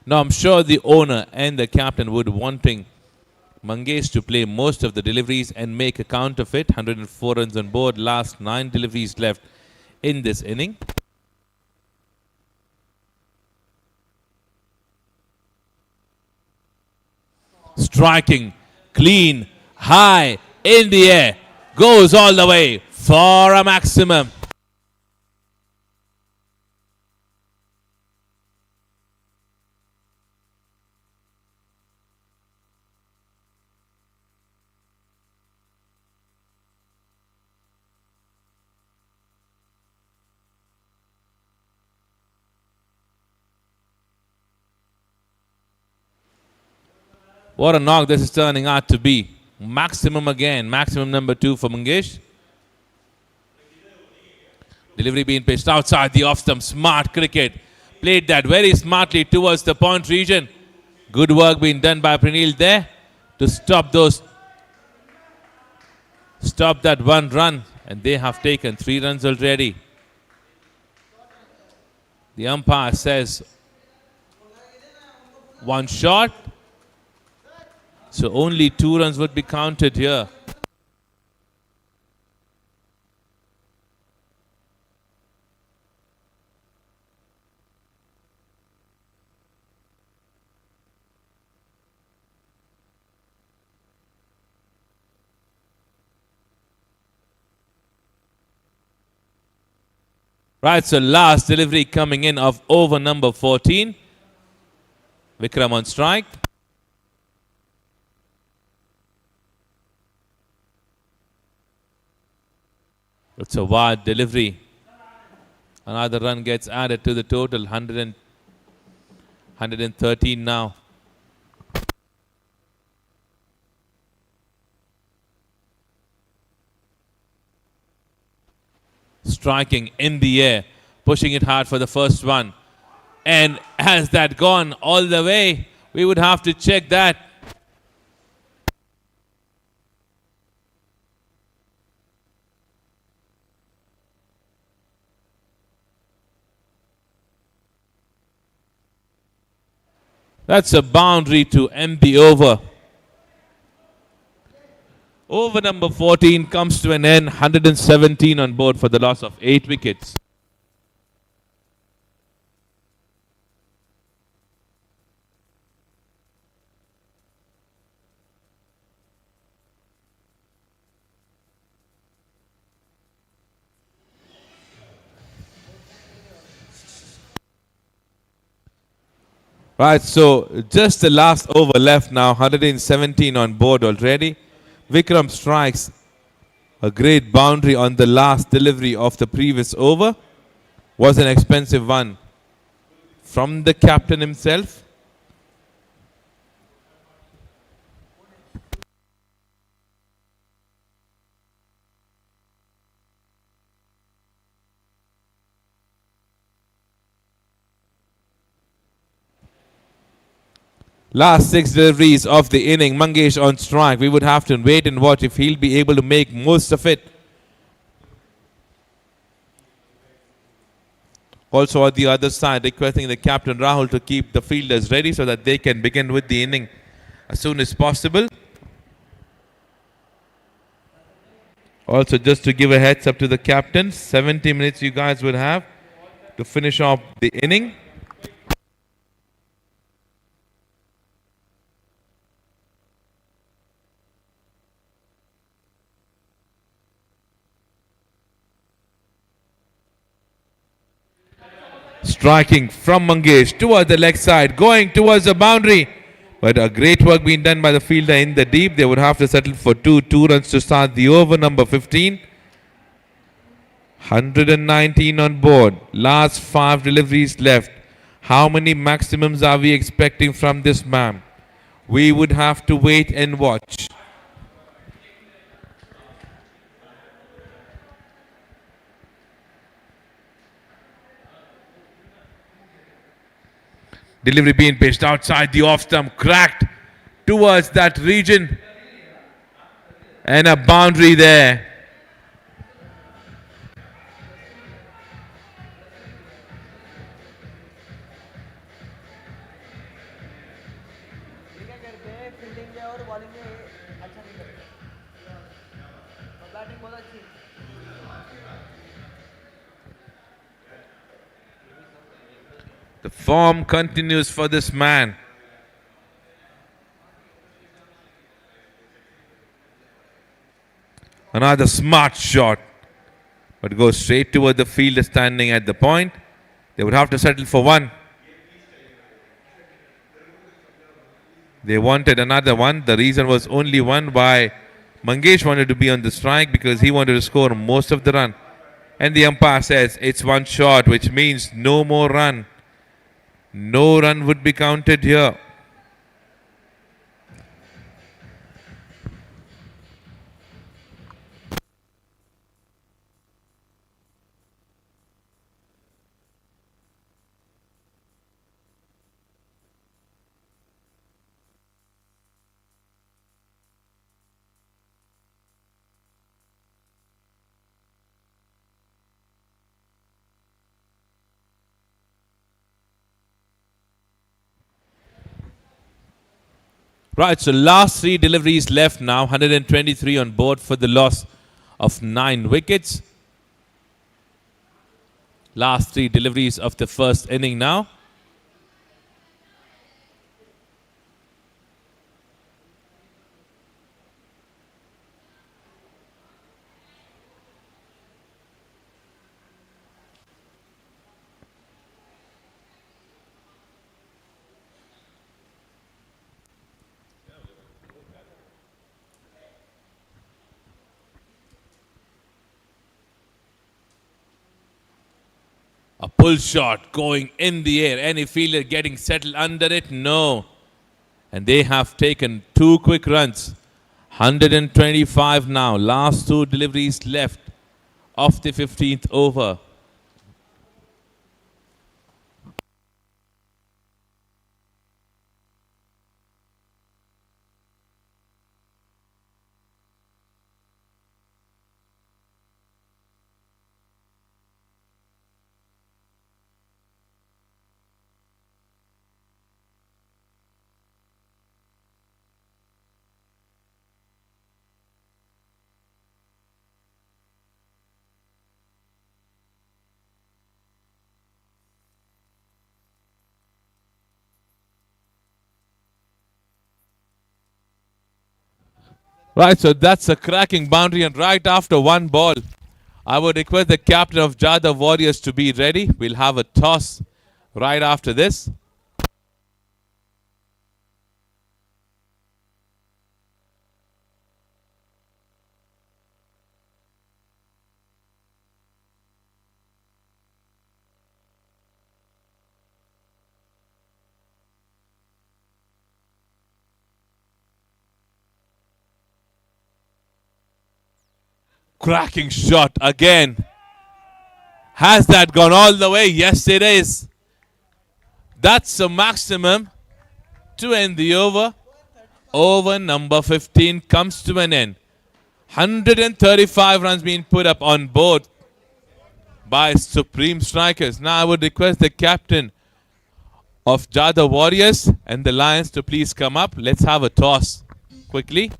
Now I'm sure the owner and the captain would wanting Mangesh to play most of the deliveries and make a count of it. 104 runs on board, last 9 deliveries left in this inning. Striking, clean, high, in the air, goes all the way for a maximum. What a knock this is turning out to be. Maximum again. Maximum number 2 for Mangesh. Delivery being pitched outside the off stump. Smart cricket. Played that very smartly towards the point region. Good work being done by Pranil there. to stop that one run, and they have taken 3 runs already. The umpire says 1 shot, so only 2 runs would be counted here. Right, so last delivery coming in of over number 14. Vikram on strike. It's a wide delivery. Another run gets added to the total, 113 now. Striking in the air, pushing it hard for the first one. And has that gone all the way? We would have to check that. That's a boundary to end the over. Over number 14 comes to an end, 117 on board for the loss of 8 wickets. Right, so just the last over left now, 117 on board already. Vikram strikes a great boundary on the last delivery of the previous over. Was an expensive one from the captain himself. Last 6 deliveries of the inning, Mangesh on strike. We would have to wait and watch if he'll be able to make most of it. Also on the other side, requesting the captain Rahul to keep the fielders ready so that they can begin with the inning as soon as possible. Also, just to give a heads up to the captain, 70 minutes you guys would have to finish off the inning. Striking from Mangesh towards the leg side, going towards the boundary. But a great work being done by the fielder in the deep. They would have to settle for 2 runs to start the over number 15. 119 on board. Last 5 deliveries left. How many maximums are we expecting from this man? We would have to wait and watch. Delivery being pitched outside the off stump, cracked towards that region. And a boundary there. The form continues for this man. Another smart shot, but goes straight toward the fielder standing at the point. They would have to settle for 1. They wanted another one. The reason was only one why Mangesh wanted to be on the strike, because he wanted to score most of the run. And the umpire says it's 1 shot, which means no more run. No run would be counted here. Right, so last 3 deliveries left now. 123 on board for the loss of 9 wickets. Last 3 deliveries of the first inning now. A pull shot going in the air. Any fielder getting settled under it? No. And they have taken 2 quick runs. 125 now. Last 2 deliveries left of the 15th over. Right, so that's a cracking boundary, and right after 1 ball, I would request the captain of Jadhav Warriors to be ready. We'll have a toss right after this. Cracking shot again. Has that gone all the way? Yes, it is. That's a maximum to end the over. Over number 15 comes to an end. 135 runs being put up on board by Supreme Strikers. Now I would request the captain of Jadhav Warriors and the Lions to please come up. Let's have a toss quickly.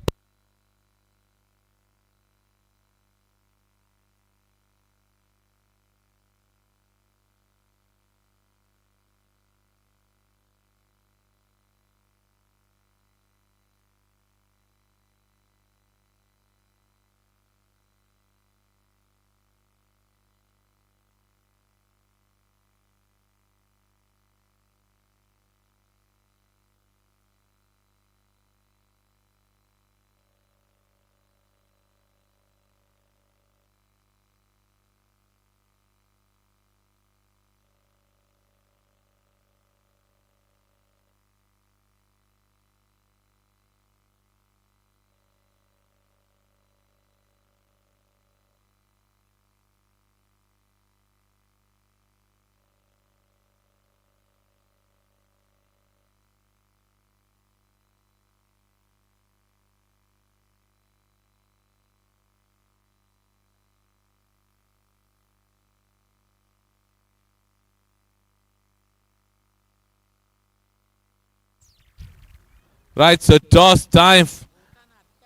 Right, so toss time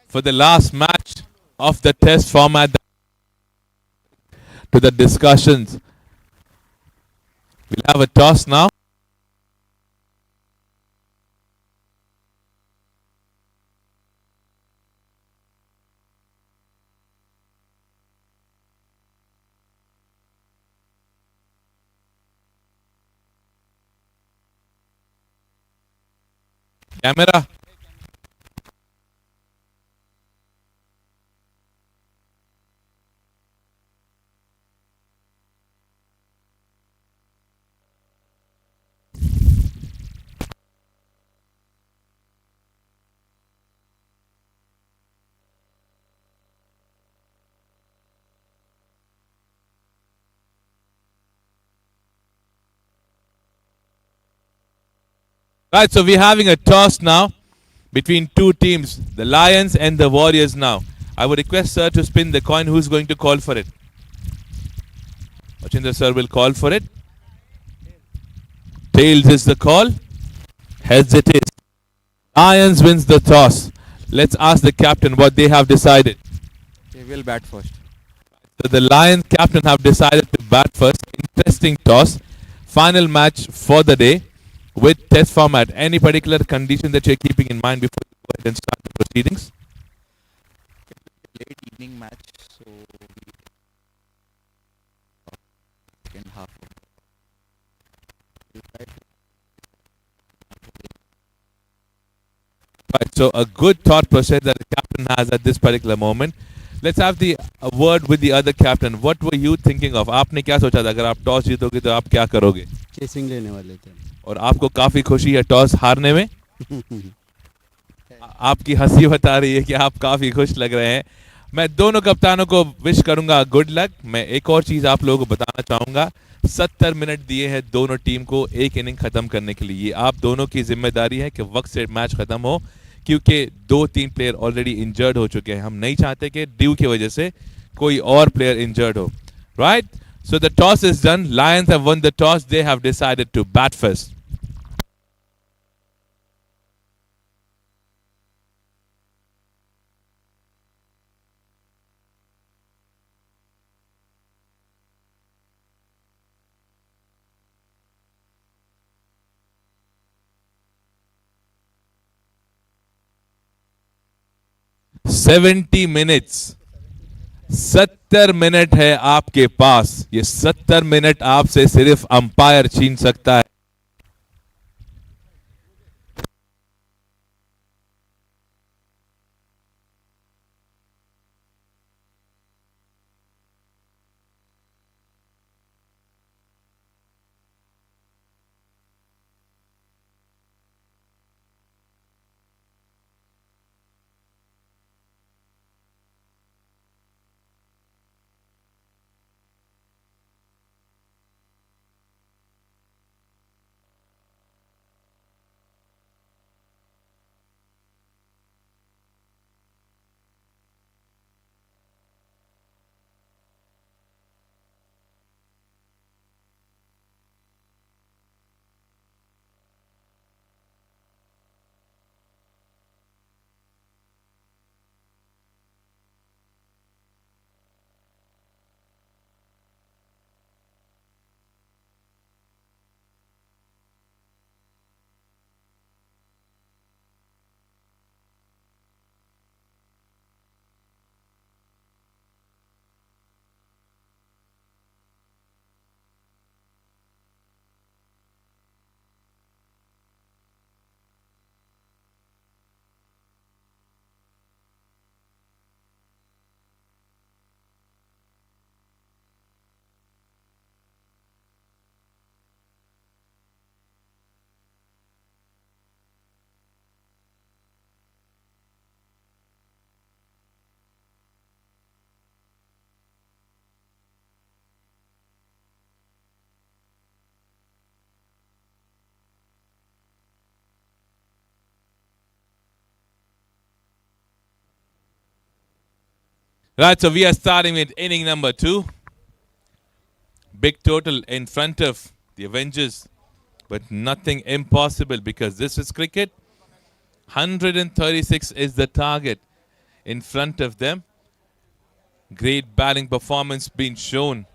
for the last match of the test format. To the discussions. We'll have a toss now. Camera. Right, so we're having a toss now between 2 teams, the Lions and the Warriors now. I would request sir to spin the coin. Who's going to call for it? Vachindra sir will call for it. Tails is the call. Heads it is. Lions wins the toss. Let's ask the captain what they have decided. He will bat first. So the Lions captain have decided to bat first. Interesting toss. Final match for the day with test format. Any particular condition that you're keeping in mind before you go ahead and start the proceedings? Late evening match, so we second half. We'll try to Right, so a good thought process that the captain has at this particular moment. Let's have the word with the other captain. What were you thinking of? आपने क्या सोचा था? अगर आप toss जीतोगे तो आप क्या करोगे? चेसिंग लेने वाले थे. और आपको काफी खुशी है टॉस हारने में? आपकी हंसी बता रही है कि आप काफी खुश लग रहे हैं. मैं दोनों कप्तानों को विश करूंगा गुड लक. मैं एक और चीज आप लोगों को बताना चाहूंगा. 70 मिनट दिए हैं दोनों टीम को एक इनिंग खत्म करने के लिए. ये आप दोनों की जिम्मेदारी है कि वक्त से मैच खत्म हो, क्योंकि 2-3 प्लेयर ऑलरेडी इंजर्ड हो चुके हैं. हम नहीं चाहते कि ड्यू की वजह से कोई और प्लेयर इंजर्ड हो. Right, so the toss is done. Lions have won the toss. They have decided to bat first. Seventy minutes 70 minute है आपके पास. ये 70 मिनट आपसे सिर्फ अंपायर छीन सकता है. Right, so we are starting with inning number 2. Big total in front of the Avengers, but nothing impossible because this is cricket. 136 is the target in front of them. Great batting performance being shown.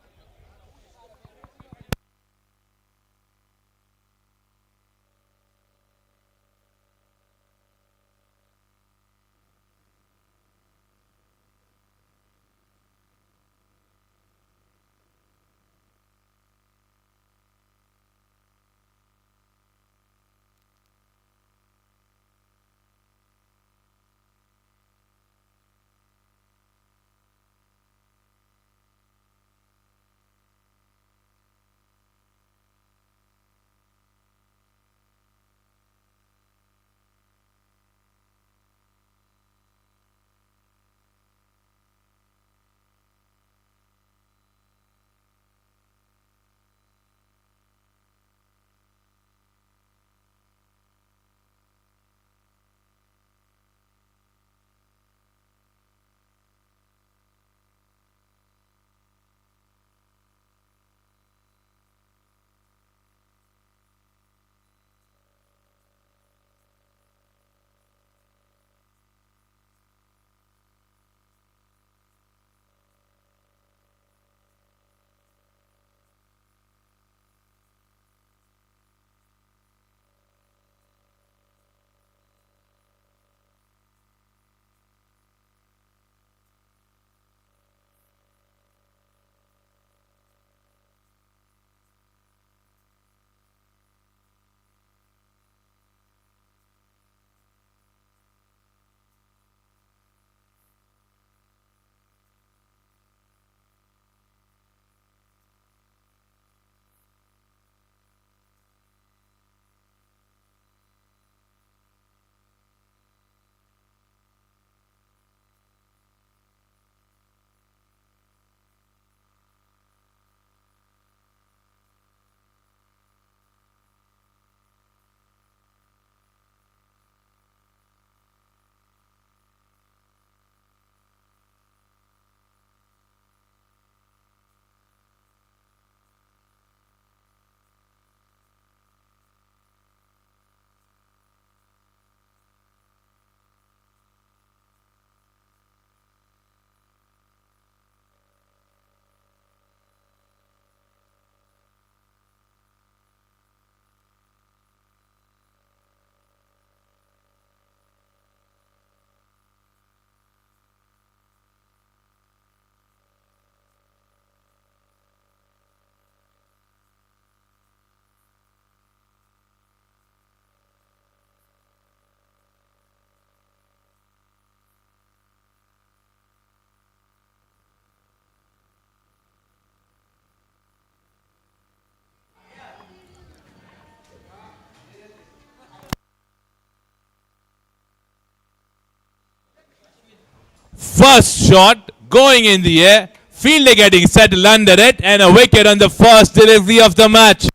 First shot going in the air. Fielder getting settled under it, and a wicket on the first delivery of the match.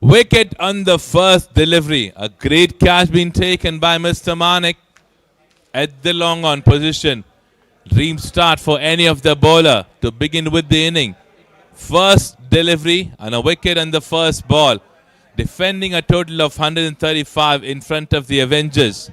Wicket on the first delivery. A great catch being taken by Mr. Manik at the long on position. Dream start for any of the bowler to begin with the inning. First delivery and a wicket on the first ball. Defending a total of 135 in front of the Avengers.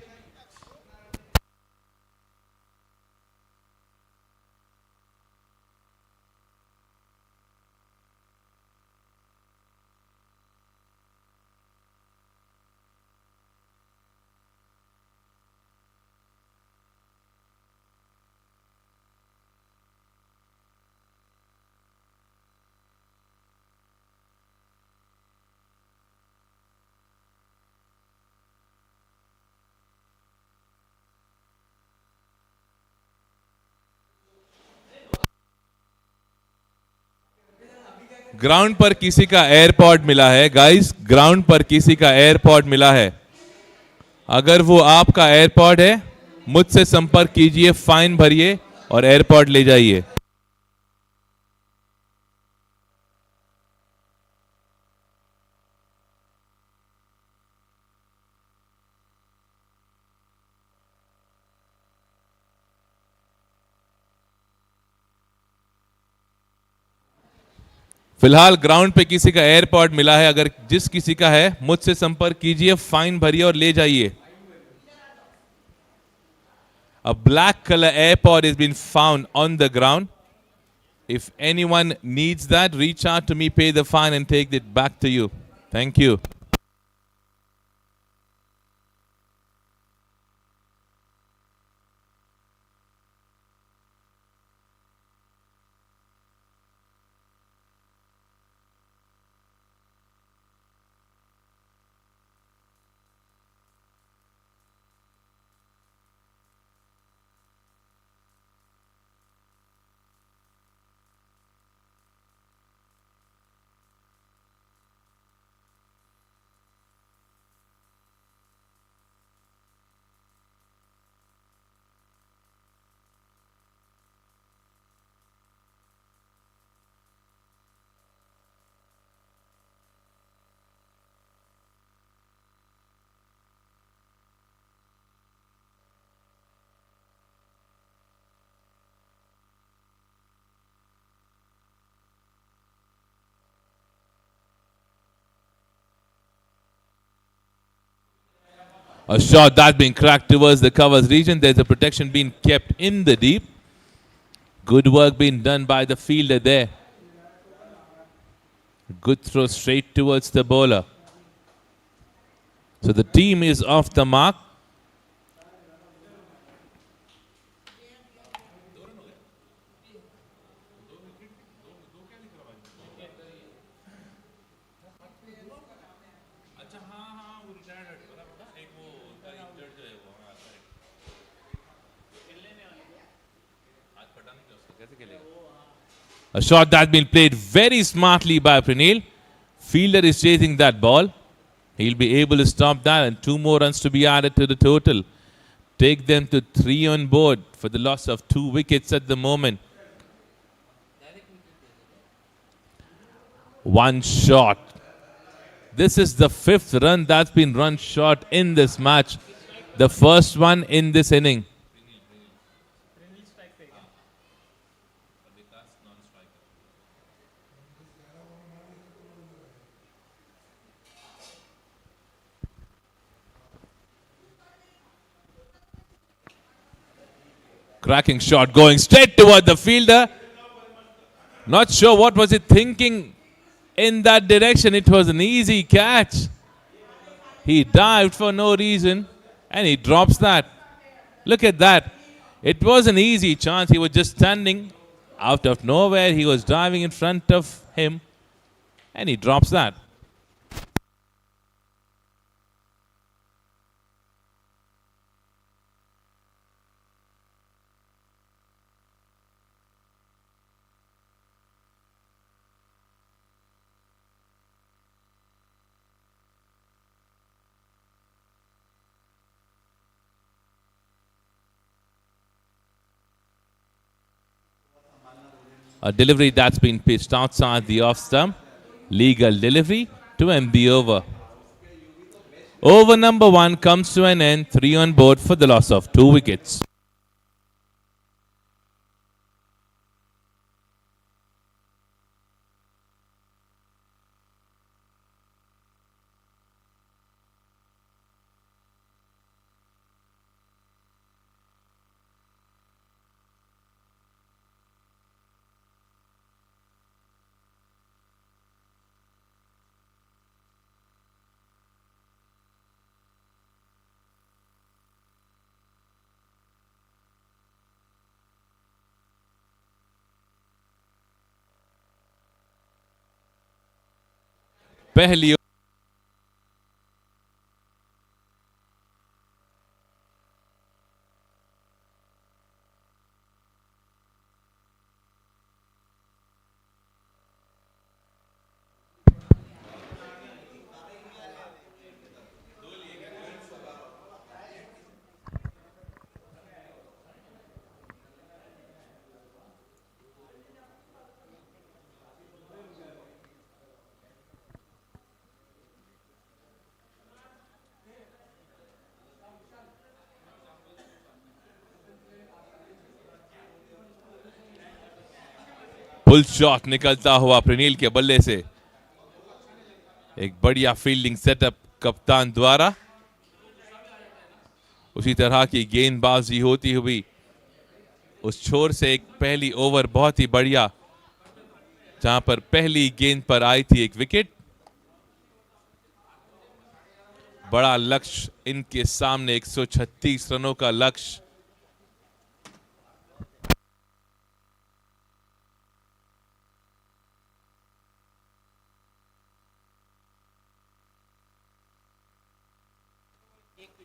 Ground पर किसी का AirPod मिला है guys, ground पर किसी का AirPod मिला है. अगर वो आपका एयरपॉड है मुझसे संपर्क कीजिए, फाइन भरिए और एयरपॉड ले जाइए. फिलहाल ग्राउंड पे किसी का एयरपॉड मिला है, अगर जिस किसी का है मुझसे संपर्क कीजिए, फाइन भरिए और ले जाइए. A black color AirPod has been found on the ground. If anyone needs that, reach out to me, pay the fine and take it back to you. Thank you. A shot that's been cracked towards the covers region. There's a protection being kept in the deep. Good work being done by the fielder there. Good throw straight towards the bowler. So the team is off the mark. A shot that's been played very smartly by Pranil. Fielder is chasing that ball. He'll be able to stop that, and 2 more runs to be added to the total. Take them to 3 on board for the loss of 2 wickets at the moment. One shot. This is the 5th run that's been run short in this match. The first one in this inning. Cracking shot going straight toward the fielder. Not sure what was he thinking in that direction. It was an easy catch. He dived for no reason and he drops that. Look at that. It was an easy chance. He was just standing out of nowhere. He was diving in front of him and he drops that. A delivery that's been pitched outside the off stump. Legal delivery to end the over. Over number 1 comes to an end. 3 on board for the loss of 2 wickets. पहली pull shot निकलता हुआ प्रणील के बल्ले से एक बढ़िया fielding setup कप्तान द्वारा उसी तरह की गेंदबाजी होती हुई उस छोर से एक पहली ओवर बहुत ही बढ़िया जहां पर पहली गेंद पर आई थी एक विकेट बड़ा लक्ष्य इनके सामने 136 रनों का लक्ष्य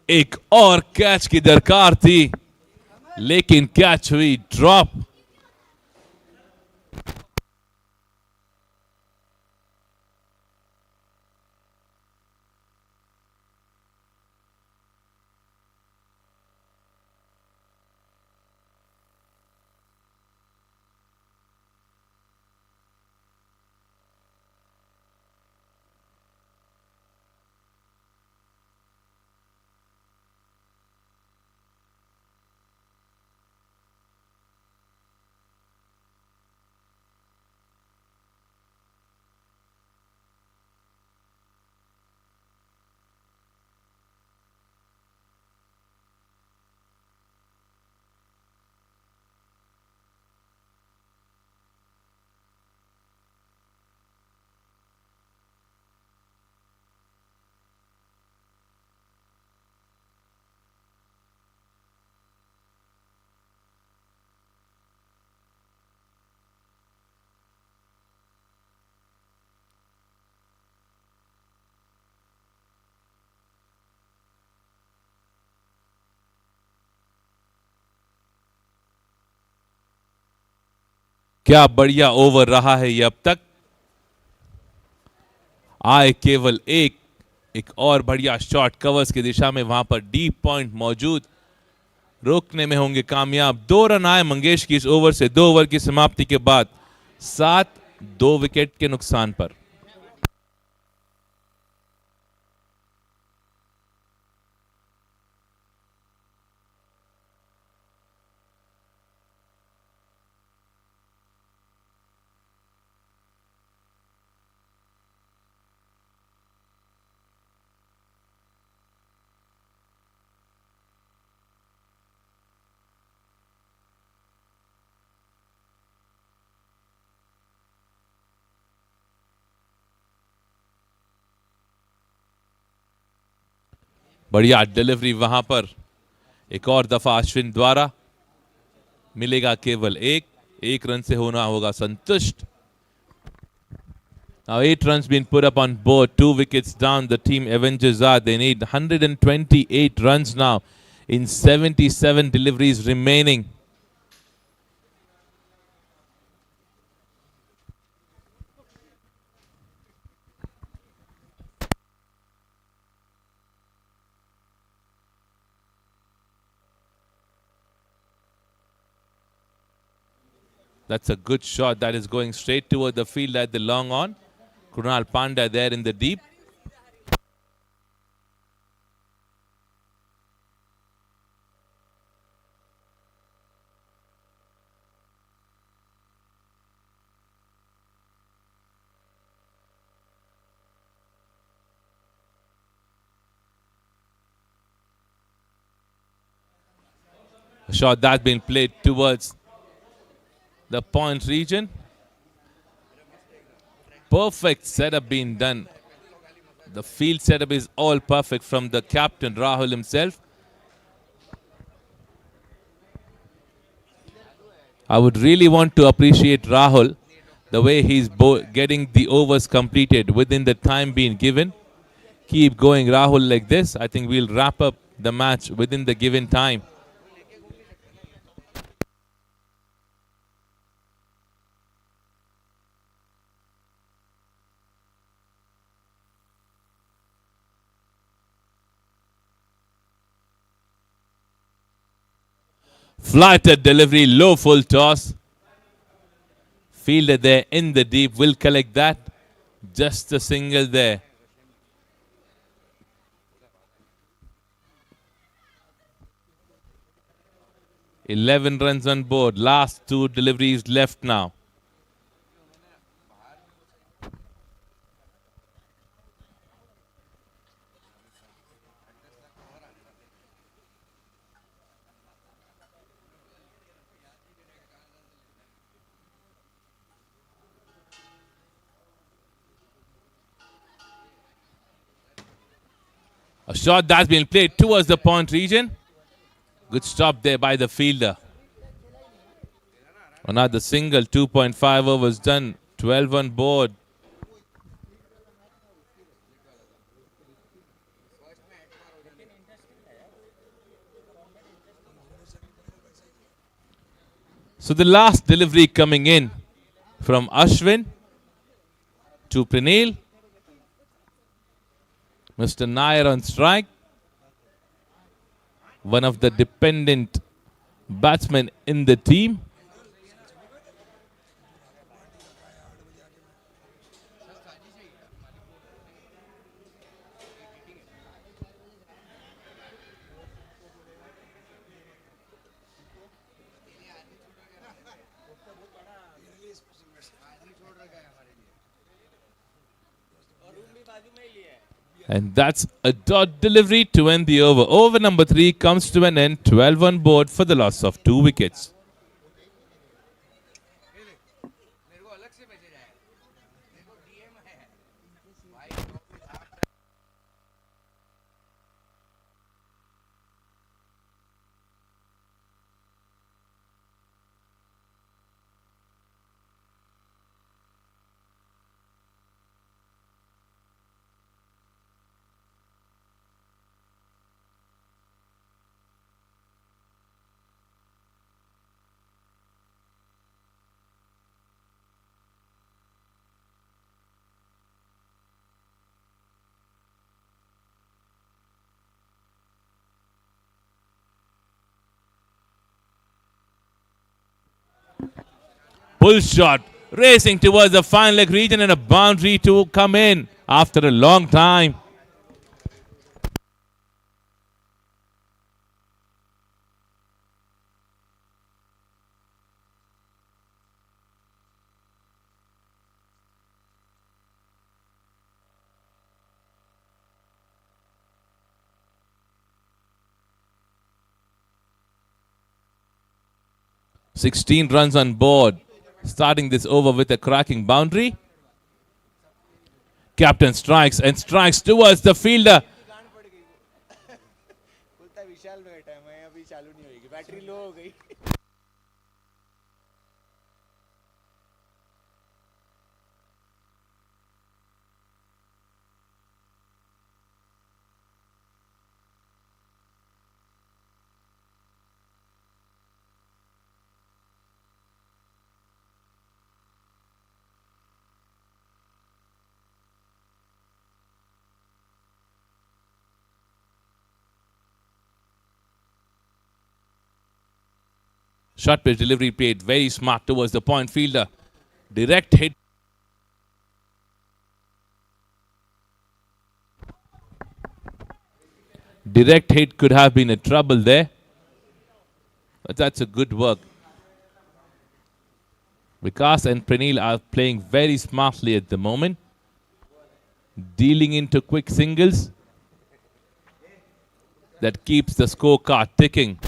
एक और कैच की दरकार थी लेकिन कैच हुई ड्रॉप क्या बढ़िया ओवर रहा है ये अब तक आए केवल एक और बढ़िया शॉट कवर्स की दिशा में वहां पर डीप पॉइंट मौजूद रोकने में होंगे कामयाब 2 रन आए मंगेश की इस ओवर से 2 ओवर की समाप्ति के बाद 7 2 विकेट के नुकसान पर बढ़िया डिलीवरी वहां पर एक और दफा अश्विन द्वारा मिलेगा केवल एक रन से होना होगा संतुष्ट. Now 8 runs been put up on board, 2 wickets down. The team Avengers are. They need 128 runs now in 77 deliveries remaining. That's a good shot that is going straight toward the field at the long on. Krunal Pandya there in the deep. A shot that's been played towards the point region. Perfect setup being done. The field setup is all perfect from the captain Rahul himself. I would really want to appreciate Rahul, the way he's getting the overs completed within the time being given. Keep going, Rahul, like this. I think we'll wrap up the match within the given time. Flighted delivery, low full toss. Fielder there in the deep will collect that. Just a single there. "11 runs on board. Last 2 deliveries left now. A shot that's been played towards the point region. Good stop there by the fielder. Another single, 2.5 overs done, 12 on board. So the last delivery coming in from Ashwin to Pranil. Mr. Nair on strike. One of the dependent batsmen in the team. And that's a dot delivery to end the over. Over number 3 comes to an end. 12 on board for the loss of 2 wickets. Pull shot, racing towards the fine leg region and a boundary to come in after a long time. "16 runs on board." Starting this over with a cracking boundary. Captain strikes and strikes towards the fielder. Battery low हो गई. Short pitch delivery played very smart towards the point fielder. Direct hit. Direct hit could have been a trouble there. But that's a good work. Vikas and Pranil are playing very smartly at the moment. Dealing into quick singles. That keeps the scorecard ticking.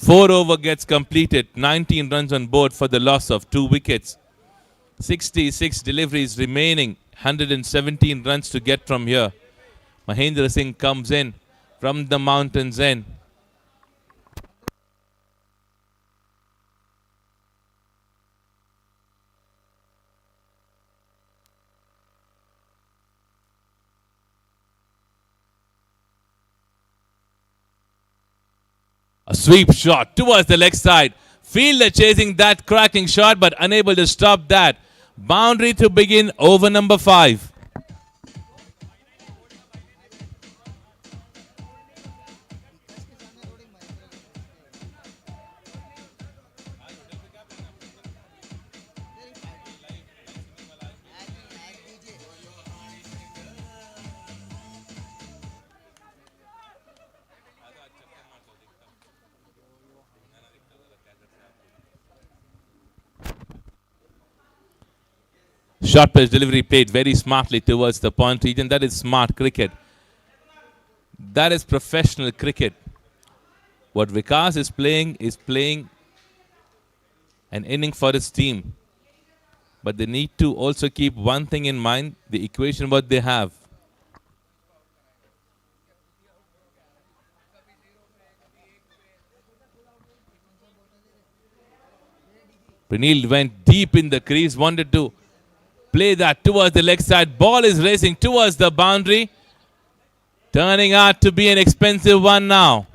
Four over gets completed. 19 runs on board for the loss of 2 wickets. 66 deliveries remaining. 117 runs to get from here. Mahendra Singh comes in from the mountains end. A sweep shot towards the leg side. Fielder chasing that cracking shot but unable to stop that. Boundary to begin over number 5. Short pitch delivery played very smartly towards the point region. That is smart cricket. That is professional cricket. What Vikas is playing an inning for his team. But they need to also keep one thing in mind, the equation what they have. Pranil went deep in the crease, wanted to play that towards the leg side. Ball is racing towards the boundary. Turning out to be an expensive one now.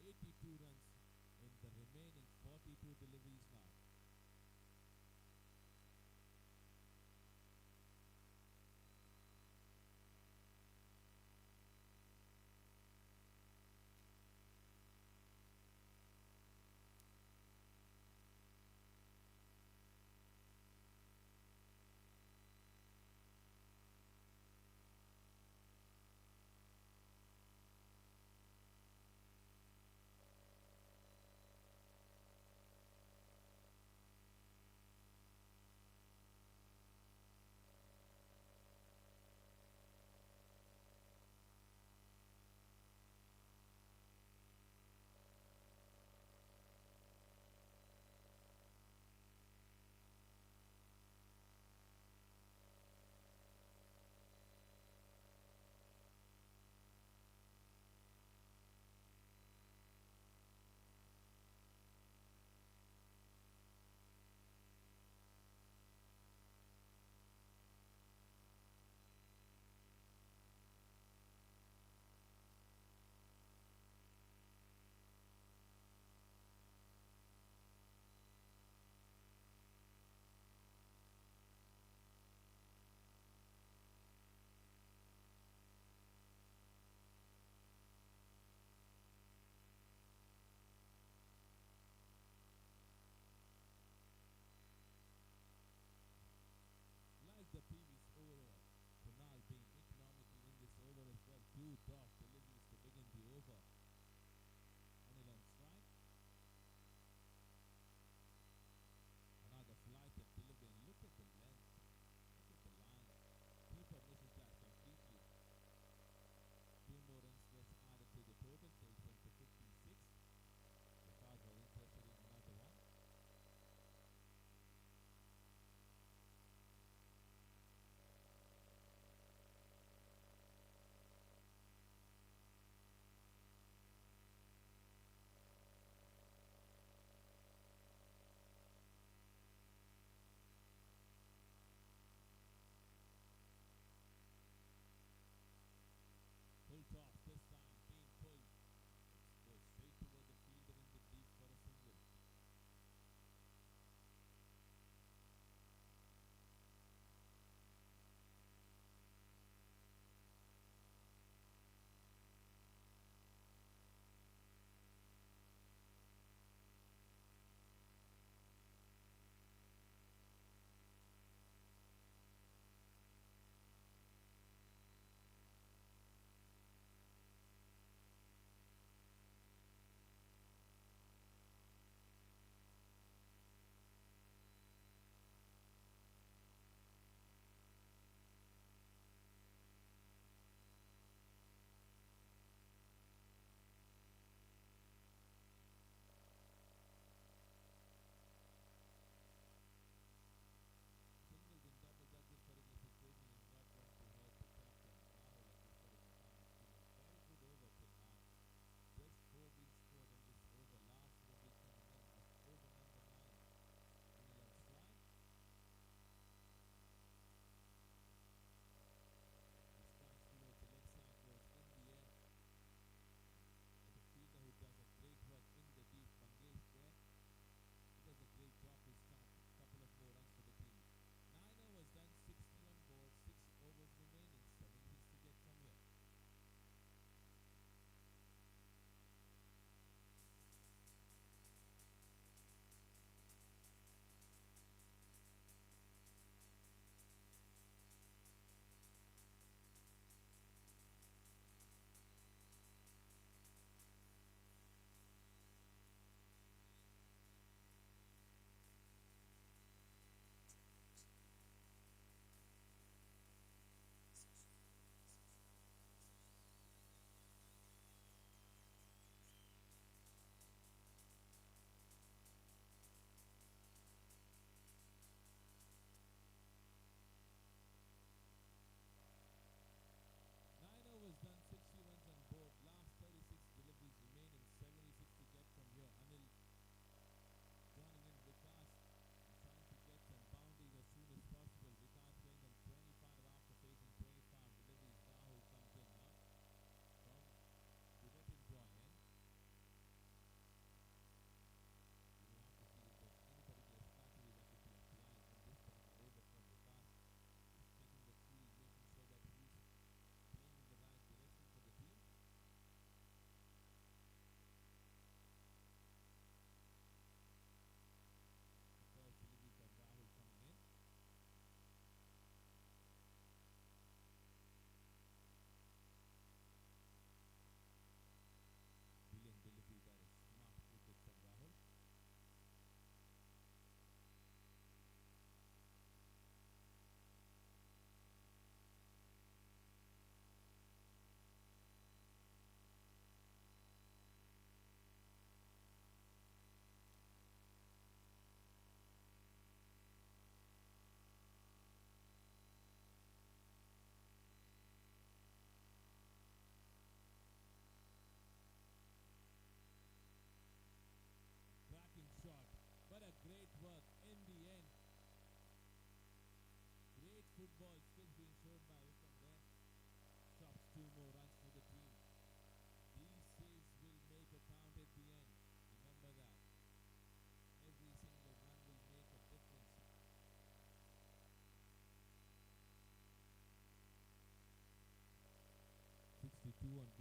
82 runs in the remaining 42 deliveries now.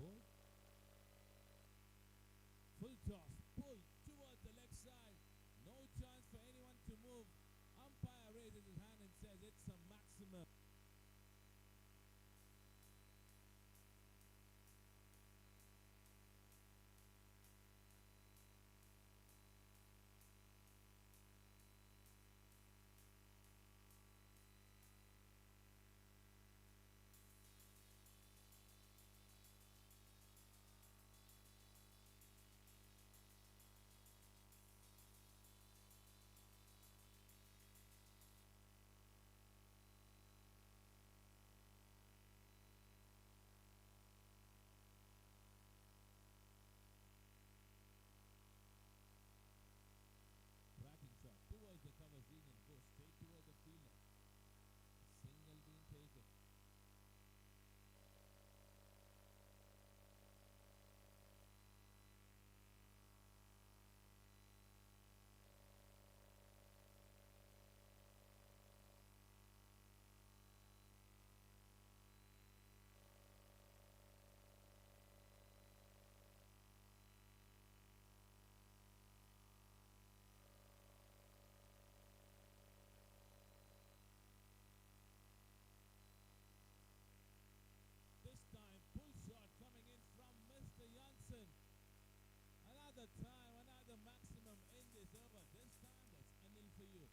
board. Full toss, pull toward the leg side. No chance for anyone to move. Umpire raises his hand and says it's a maximum. Cracking shot towards the cover scene and goes straight towards the fielder. Single being taken. This time, pull shot coming in from Mr. Janssen. Another time, another maximum in this over. This time, that's a nil for you.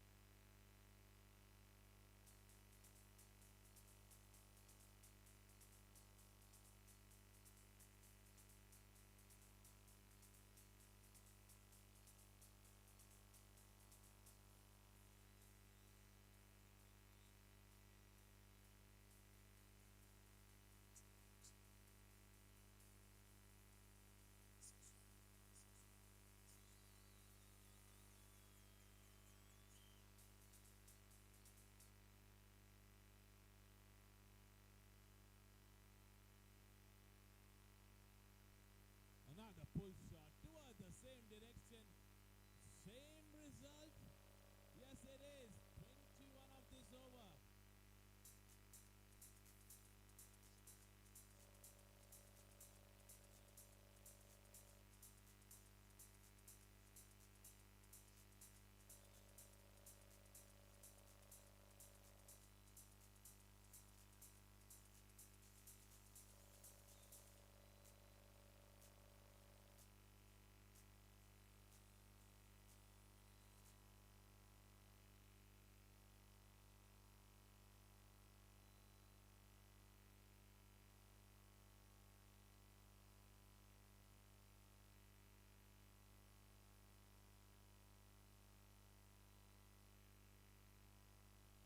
Another pull shot toward the same direction. Same result? Yes, it is. 21 of this over.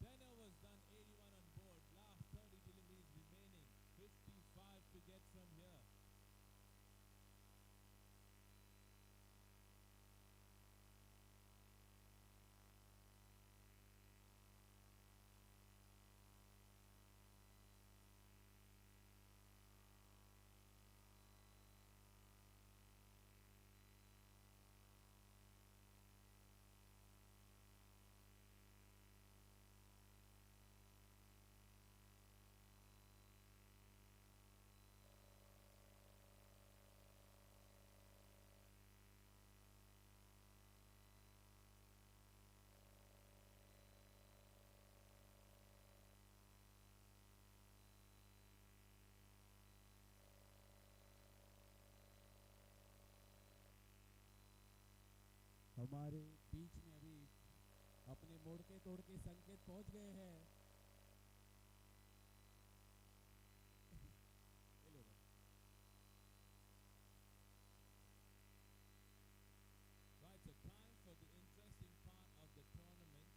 Overs done, 81 on board. Last 30 deliveries remaining. 55 to get from here. हमारे बीच में अभी अपने मोड़ के तोड़ के संकेत पहुंच गए हैं। Right, so time for the interesting part of the tournament.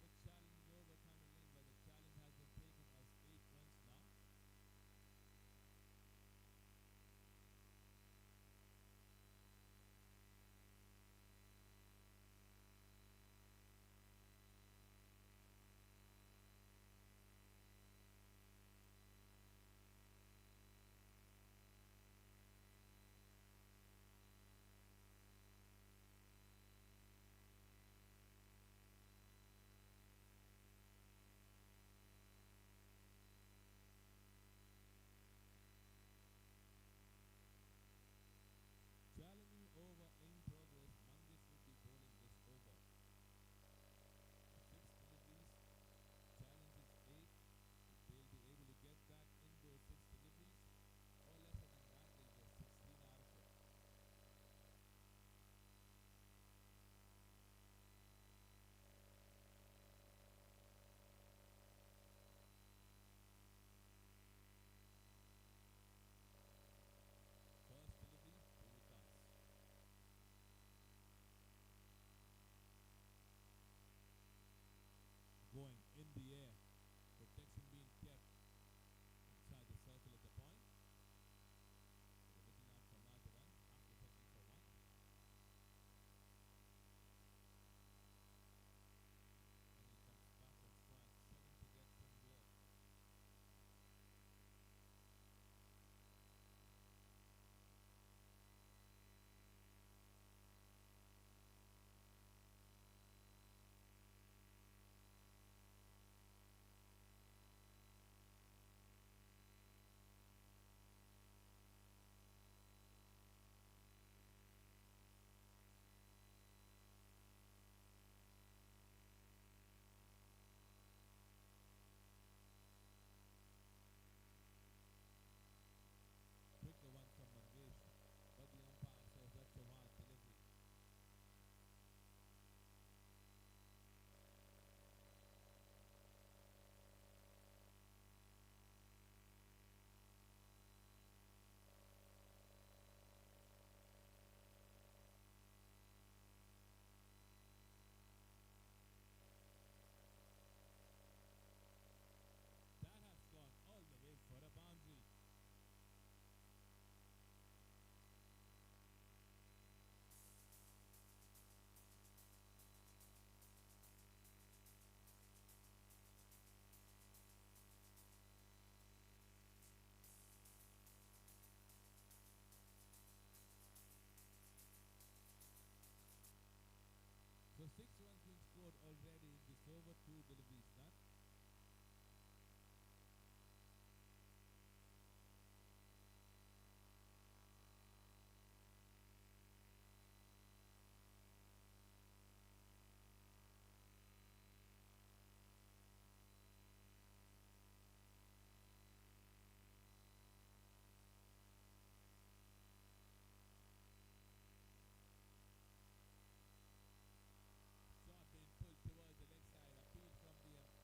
The challenge over coming in, but the challenge has been taken as 8 runs now. 2 deliveries done. Shot being pulled towards the leg side. Appeal from the umpire.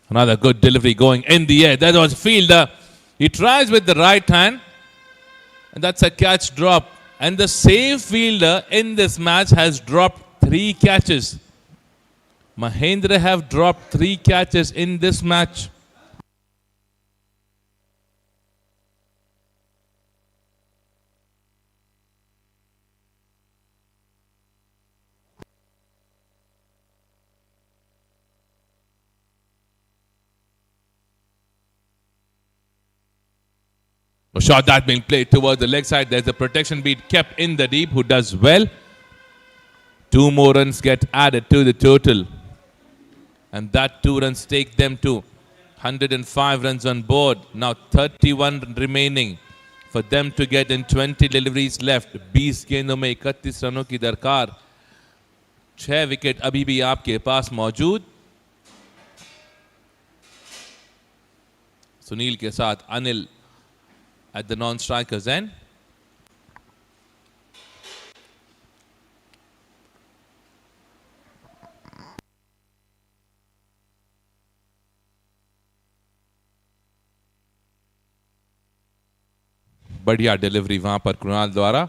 Another good delivery going in the air. That was fielder. He tries with the right hand. And that's a catch drop. And the same fielder in this match has dropped 3 catches. Mahendra have dropped 3 catches in this match. A shot that being played towards the leg side. There's a protection beat kept in the deep, who does well. 2 more runs get added to the total. And that 2 runs take them to 105 runs on board. Now 31 remaining for them to get in 20 deliveries left. 20 गेंदों में 31 रनों की दरकार. 6 wicket अभी भी आपके पास मौजूद. सुनील के साथ Anil at the non-strikers end. बढ़िया डिलीवरी वहां पर कृणाल द्वारा.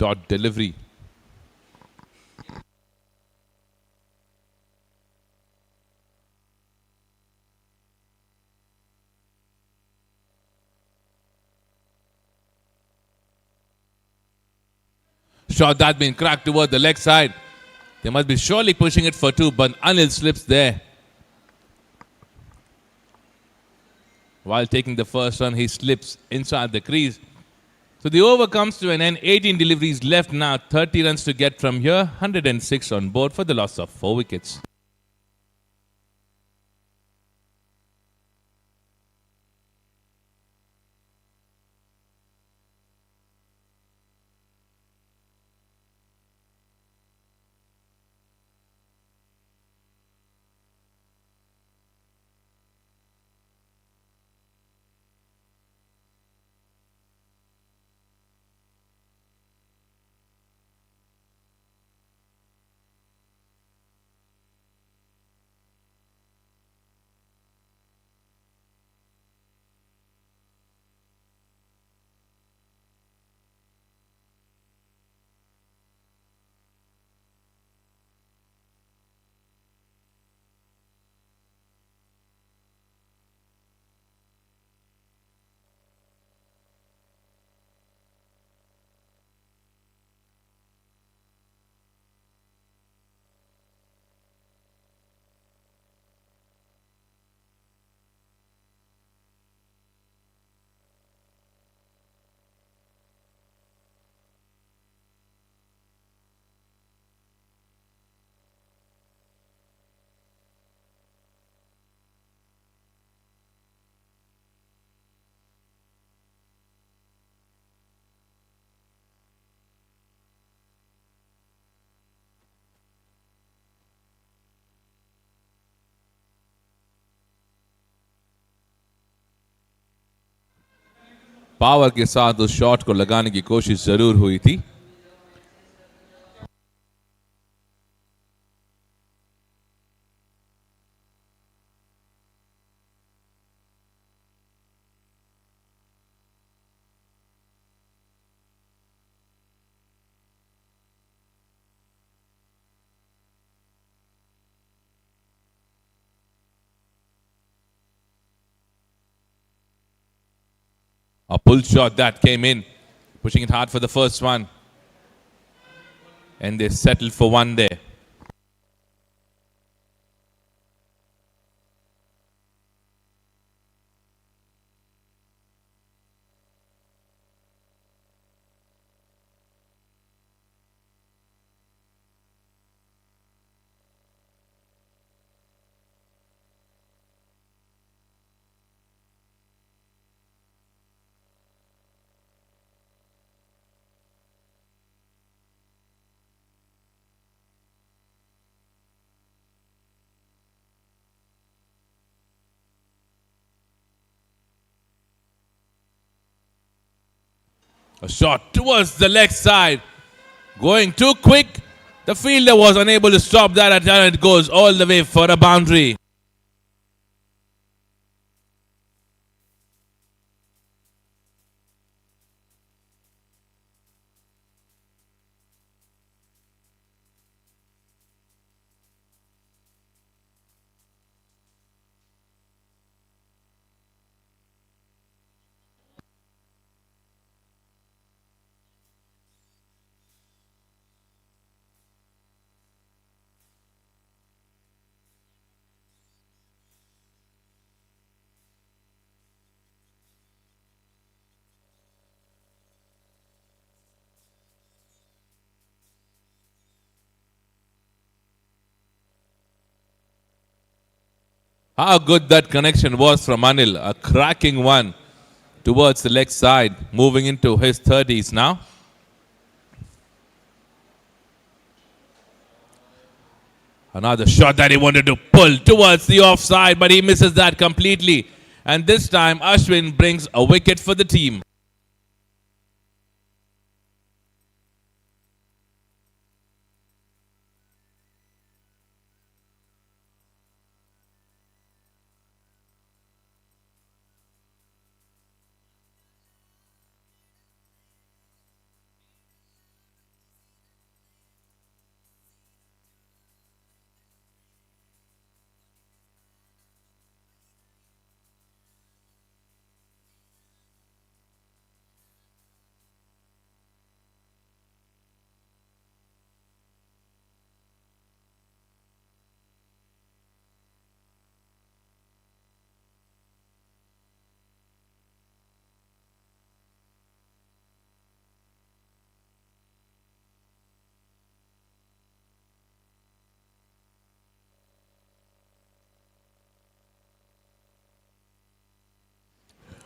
Dot delivery. Shot that been cracked toward the leg side. They must be surely pushing it for 2, but Anil slips there. While taking the first run, he slips inside the crease. So the over comes to an end. 18 deliveries left now. 30 runs to get from here. 106 on board for the loss of 4 wickets. Power के साथ उस shot को लगाने की कोशिश जरूर हुई थी. A pull shot that came in, pushing it hard for the first one. And they settled for one there. A shot towards the leg side. Going too quick. The fielder was unable to stop that, and it goes all the way for a boundary. How good that connection was from Anil. A cracking one towards the leg side, moving into his 30s now. Another shot that he wanted to pull towards the offside, but he misses that completely. And this time, Ashwin brings a wicket for the team.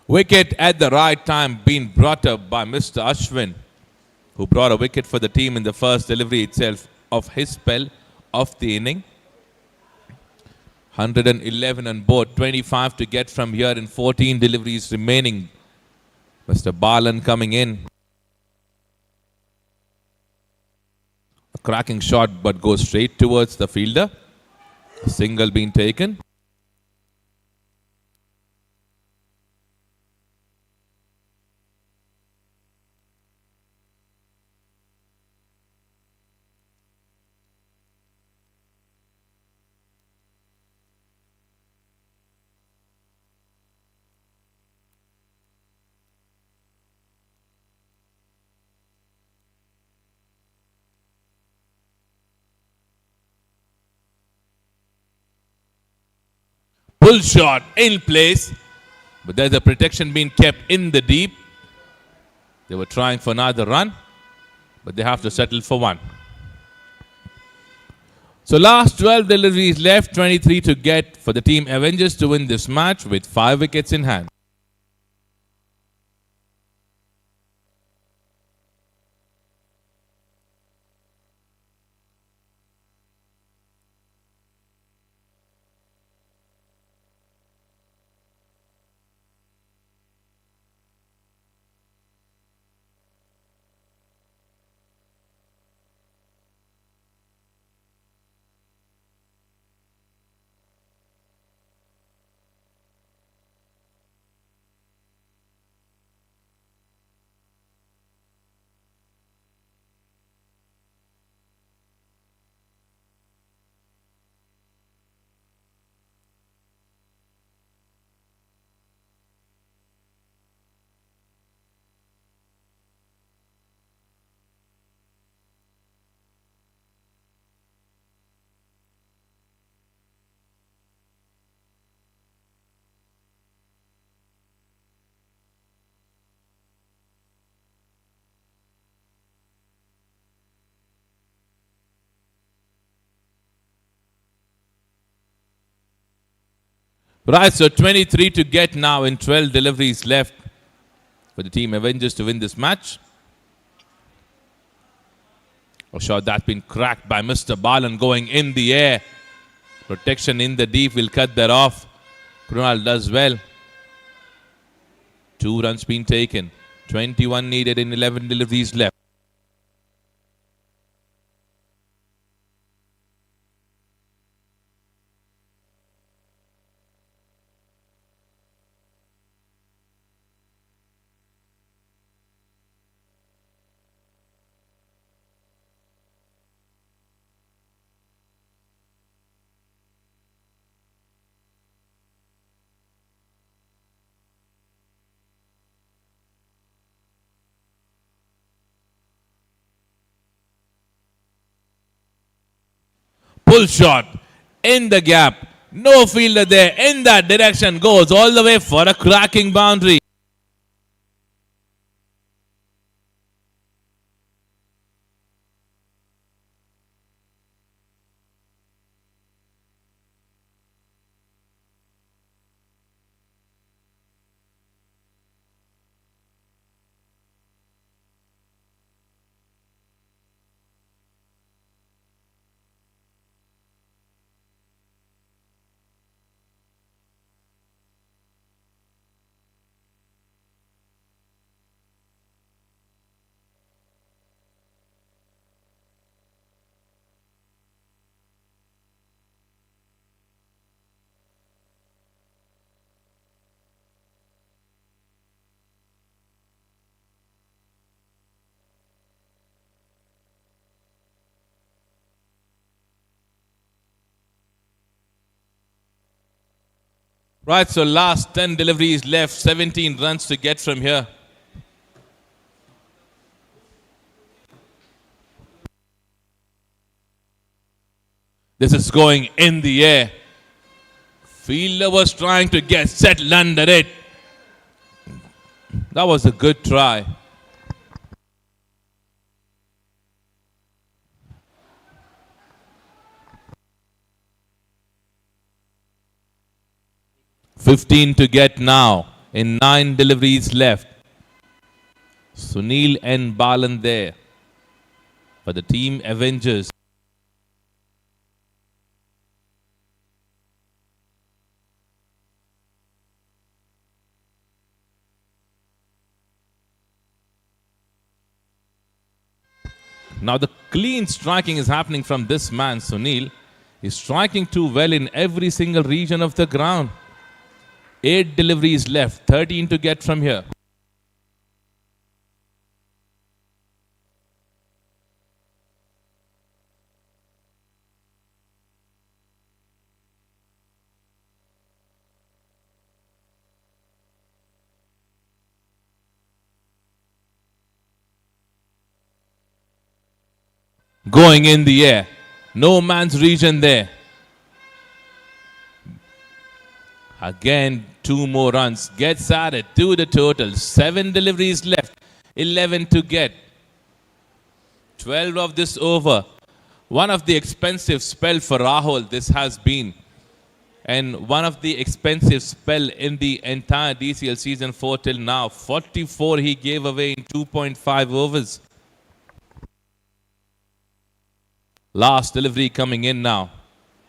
Wicket at the right time being brought up by Mr. Ashwin, who brought a wicket for the team in the first delivery itself of his spell of the inning. 111 on board, 25 to get from here in 14 deliveries remaining. Mr. Balan coming in. A cracking shot but goes straight towards the fielder. A single being taken. Pull shot in place, but there's a protection being kept in the deep. They were trying for another run, but they have to settle for one. So last 12 deliveries left, 23 to get for the team Avengers to win this match with 5 wickets in hand. Right, so 23 to get now in 12 deliveries left for the team Avengers to win this match. A shot that's been cracked by Mr. Balan going in the air. Protection in the deep will cut that off. Krunal does well. 2 runs being taken. 21 needed in 11 deliveries left. Pull shot in the gap. No fielder there in that direction. Goes all the way for a cracking boundary. Right, so last 10 deliveries left, 17 runs to get from here. This is going in the air. Fielder was trying to get settled under it. That was a good try. $15 to get now in 9 deliveries left. Sunil and Balan there for the team Avengers. Now the clean striking is happening from this man, Sunil. He's striking too well in every single region of the ground. 8 deliveries left, 13 to get from here. Going in the air. No man's region there. Again, 2 more runs. Gets added to the total. 7 deliveries left. 11 to get. 12 of this over. One of the expensive spell for Rahul this has been. And one of the expensive spell in the entire DCL season 4 till now. 44 he gave away in 2.5 overs. Last delivery coming in now.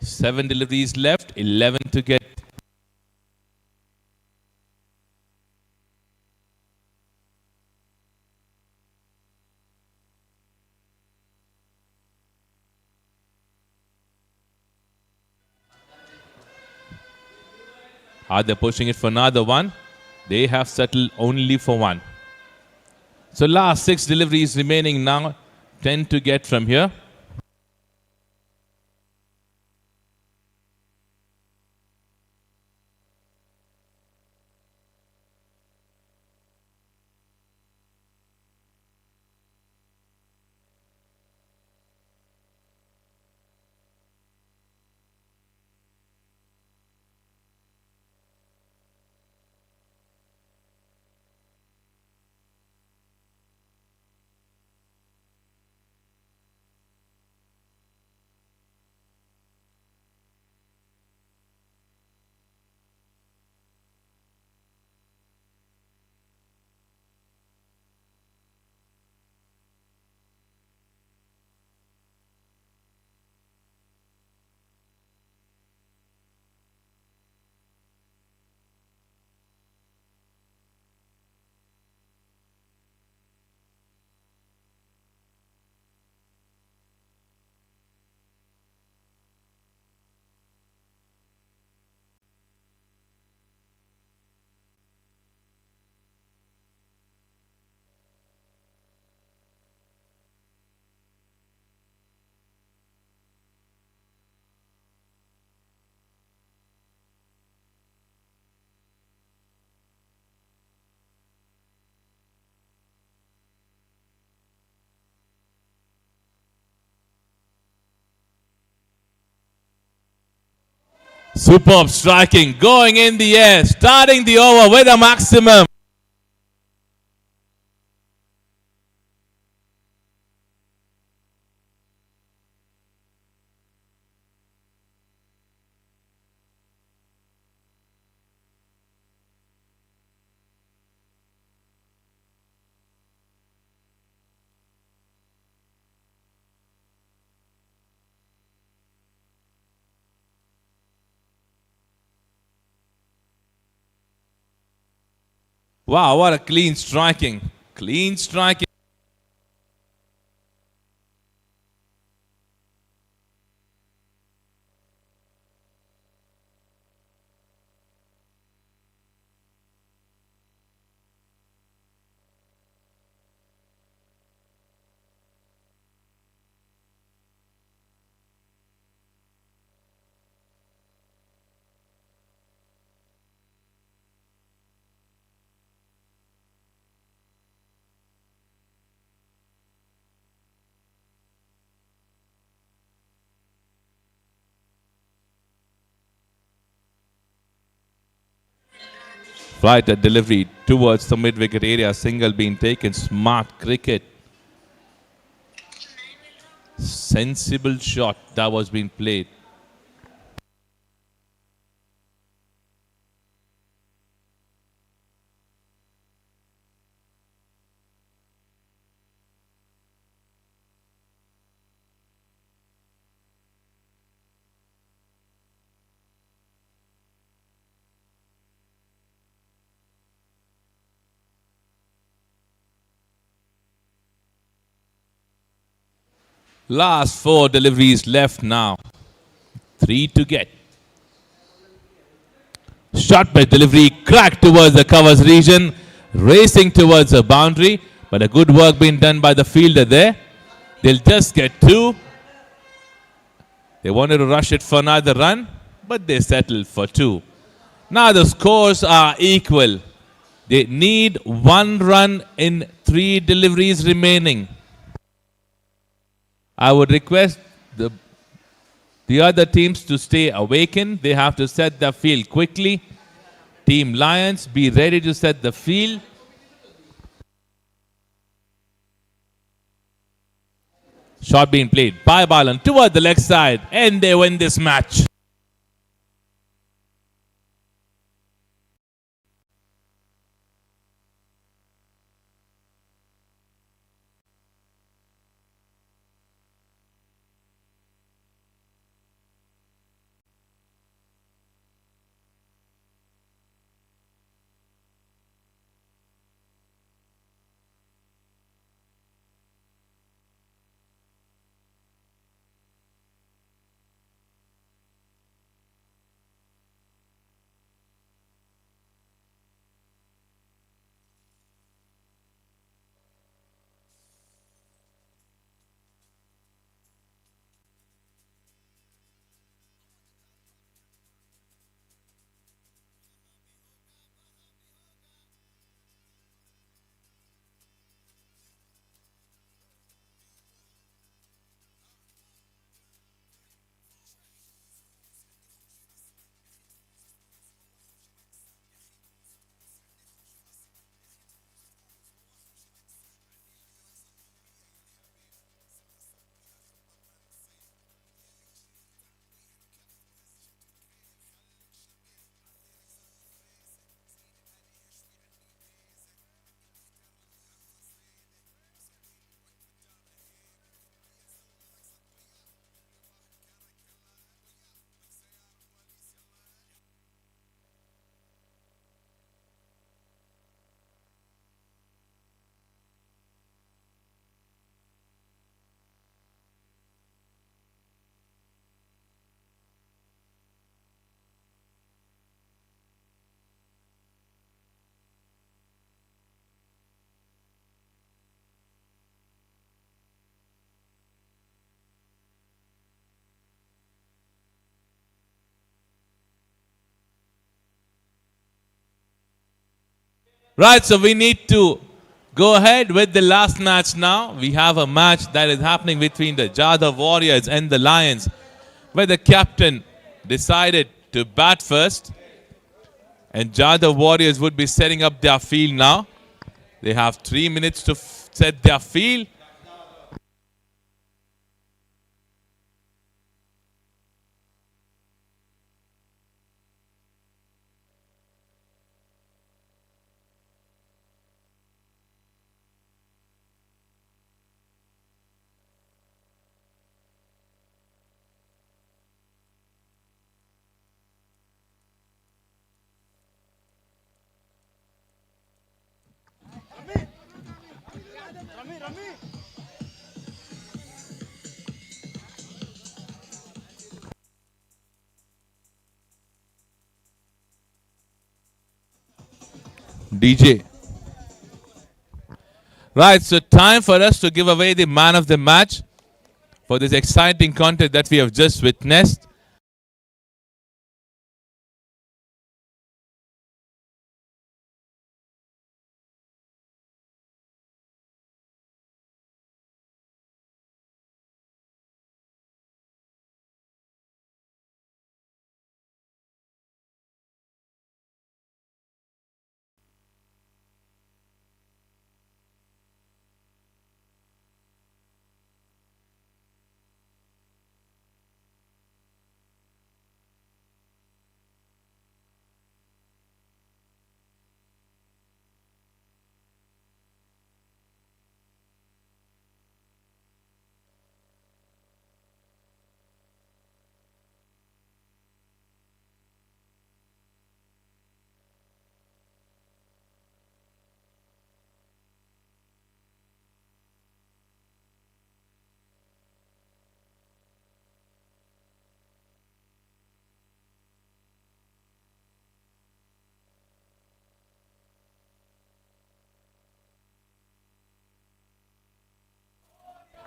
7 deliveries left, 11 to get. Are they pushing it for another one? They have settled only for one. So last 6 deliveries remaining now. 10 to get from here. Superb striking, going in the air, starting the over with a maximum. Wow, what a clean striking. Clean striking. Right, a delivery towards the mid-wicket area. Single being taken. Smart cricket. Sensible shot that was being played. Last 4 deliveries left now. 3 to get. Shot by delivery, cracked towards the covers region, racing towards the boundary, but a good work being done by the fielder there. They'll just get 2. They wanted to rush it for another run, but they settled for 2. Now the scores are equal. They need 1 run in 3 deliveries remaining. I would request the other teams to stay awakened. They have to set the field quickly. Team Lions, be ready to set the field. Shot being played by Balan toward the leg side, and they win this match. Right, so we need to go ahead with the last match now. We have a match that is happening between the Jadhav Warriors and the Lions, where the captain decided to bat first. And Jadhav Warriors would be setting up their field now. They have 3 minutes to set their field. DJ. Right, so time for us to give away the man of the match for this exciting contest that we have just witnessed.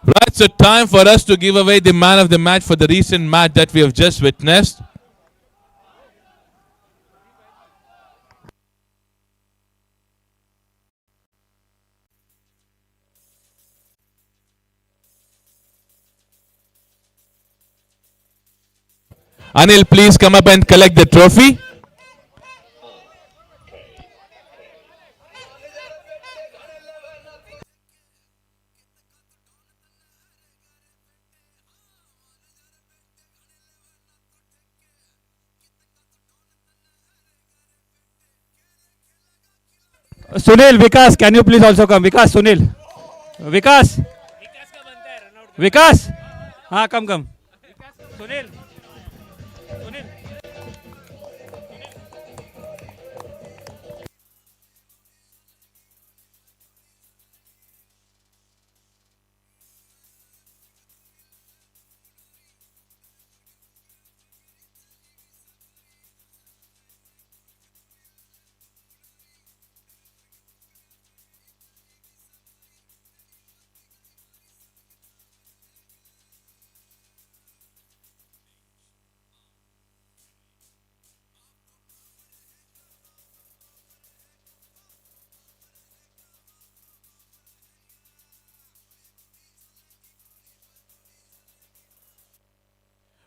Right, so time for us to give away the man of the match for the recent match that we have just witnessed. Anil, please come up and collect the trophy. Sunil, Vikas, can you please also come? Vikas, Sunil. Vikas. Vikas. हाँ come. Sunil. Sunil.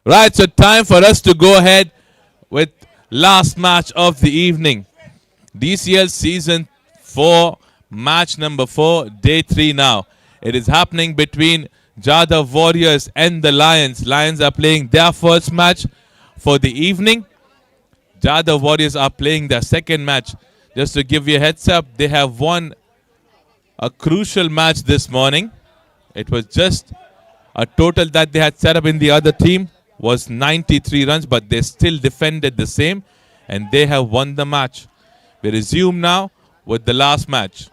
Right, so time for us to go ahead with last match of the evening. DCL Season 4, match number 4, day 3 now. It is happening between Jadhav Warriors and the Lions. Lions are playing their first match for the evening. Jadhav Warriors are playing their second match. Just to give you a heads up, they have won a crucial match this morning. It was just a total that they had set up in the other team was 93 runs, but they still defended the same, and they have won the match. We resume now with the last match.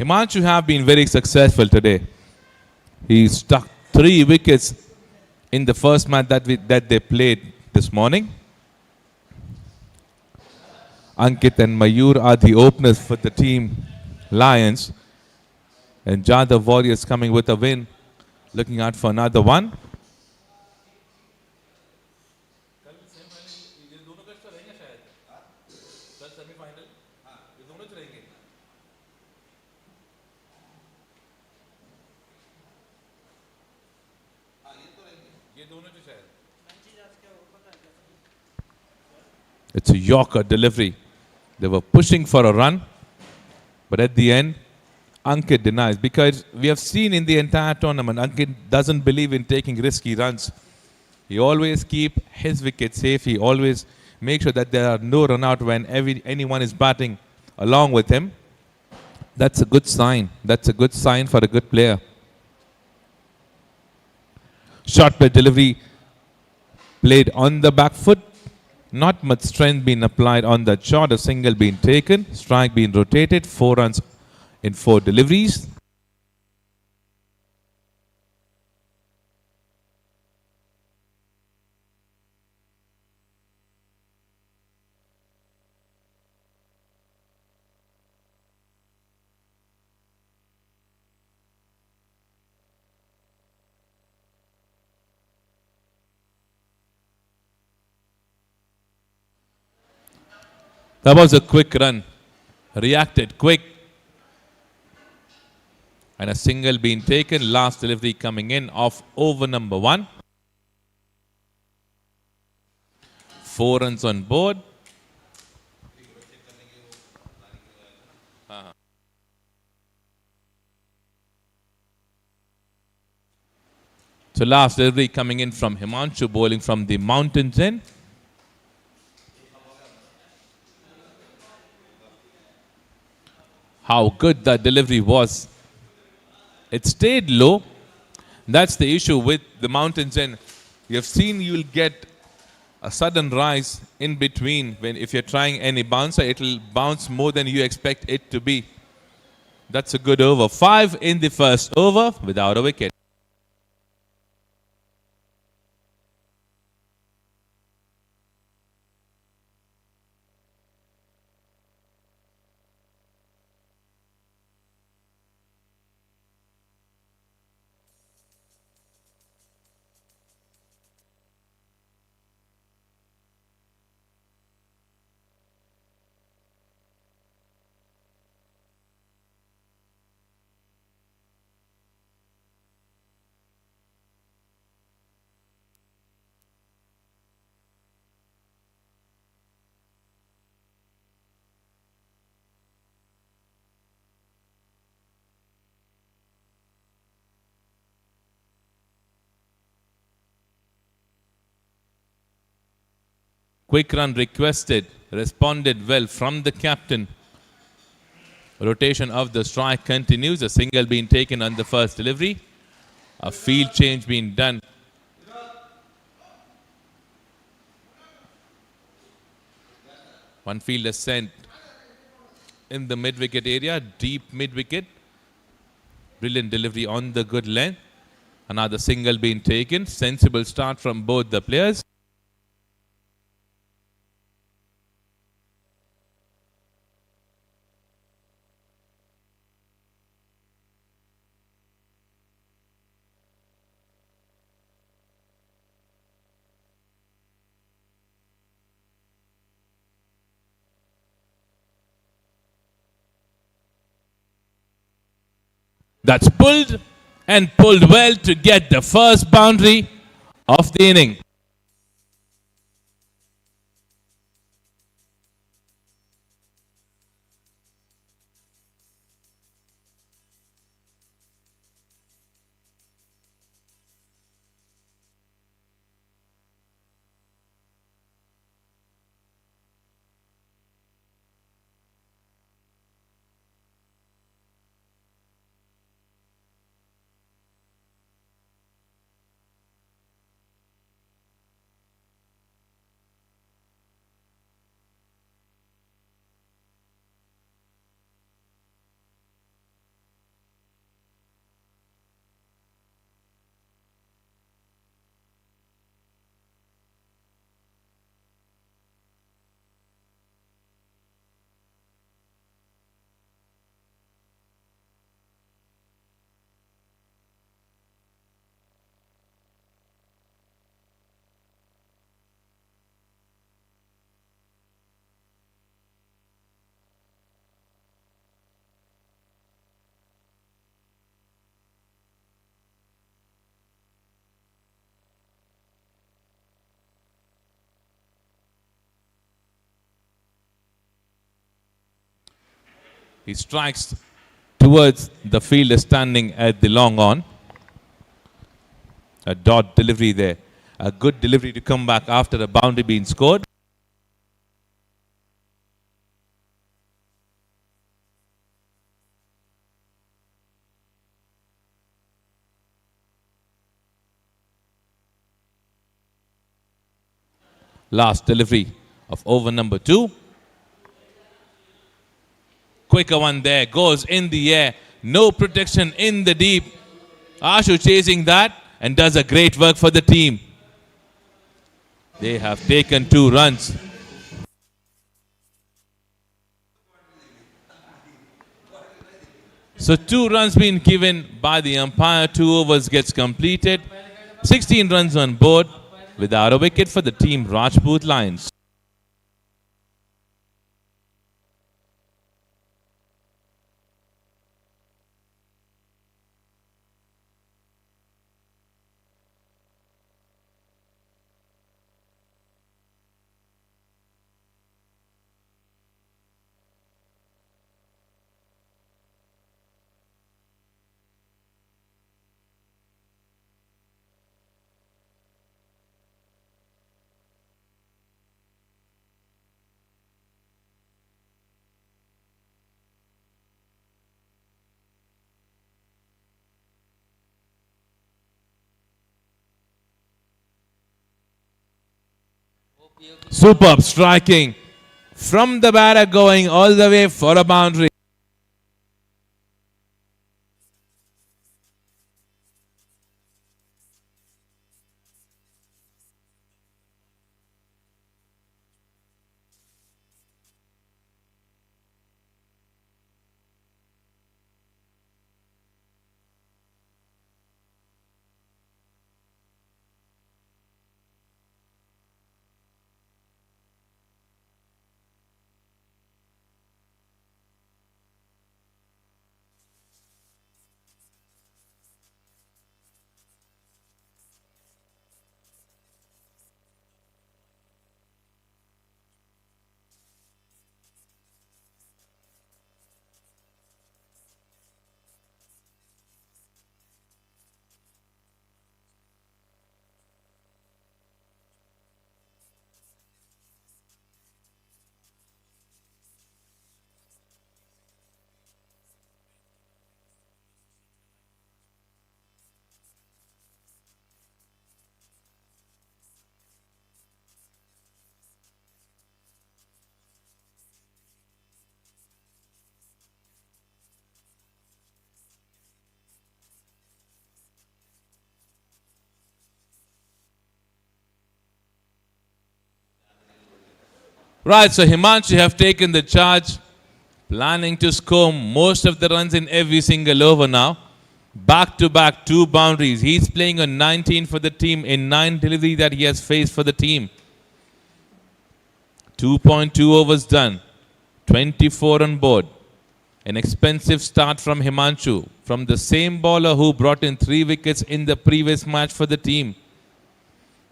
Himanshu have been very successful today. He struck 3 wickets in the first match that they played this morning. Ankit and Mayur are the openers for the team Lions. And Jadhav Warriors coming with a win. Looking out for another one. It's a Yorker delivery. They were pushing for a run, but at the end, Ankit denies. Because we have seen in the entire tournament, Ankit doesn't believe in taking risky runs. He always keep his wicket safe. He always make sure that there are no run out when anyone is batting along with him. That's a good sign. That's a good sign for a good player. Short play delivery played on the back foot. Not much strength being applied on that shot. A single being taken. Strike being rotated. 4 runs in 4 deliveries. That was a quick run. Reacted quick. And a single being taken. Last delivery coming in off over number 1. 4 runs on board. So last delivery coming in from Himanshu, bowling from the mountains end. How good that delivery was. It stayed low. That's the issue with the mountains end. You have seen you'll get a sudden rise in between. If you're trying any bouncer, it'll bounce more than you expect it to be. That's a good over. 5 in the first over without a wicket. Quick run requested, responded well from the captain. Rotation of the strike continues. A single being taken on the first delivery. A field change being done. One fielder sent in the mid-wicket area, deep mid-wicket. Brilliant delivery on the good length. Another single being taken. Sensible start from both the players. That's pulled and pulled well to get the first boundary of the inning. He strikes towards the fielder standing at the long on. A dot delivery there. A good delivery to come back after a boundary being scored. Last delivery of over number 2. Quicker one there, goes in the air. No protection in the deep. Ashu chasing that and does a great work for the team. They have taken 2 runs. So 2 runs being given by the umpire. 2 overs gets completed. 16 runs on board without a wicket for the team Rajput Lions. Superb striking from the batter, going all the way for a boundary. Right, so Himanshu have taken the charge, planning to score most of the runs in every single over now. Back to back 2 boundaries. He's playing on 19 for the team in 9 deliveries that he has faced for the team. 2.2 overs done. 24 on board. An expensive start from Himanshu, from the same bowler who brought in 3 wickets in the previous match for the team.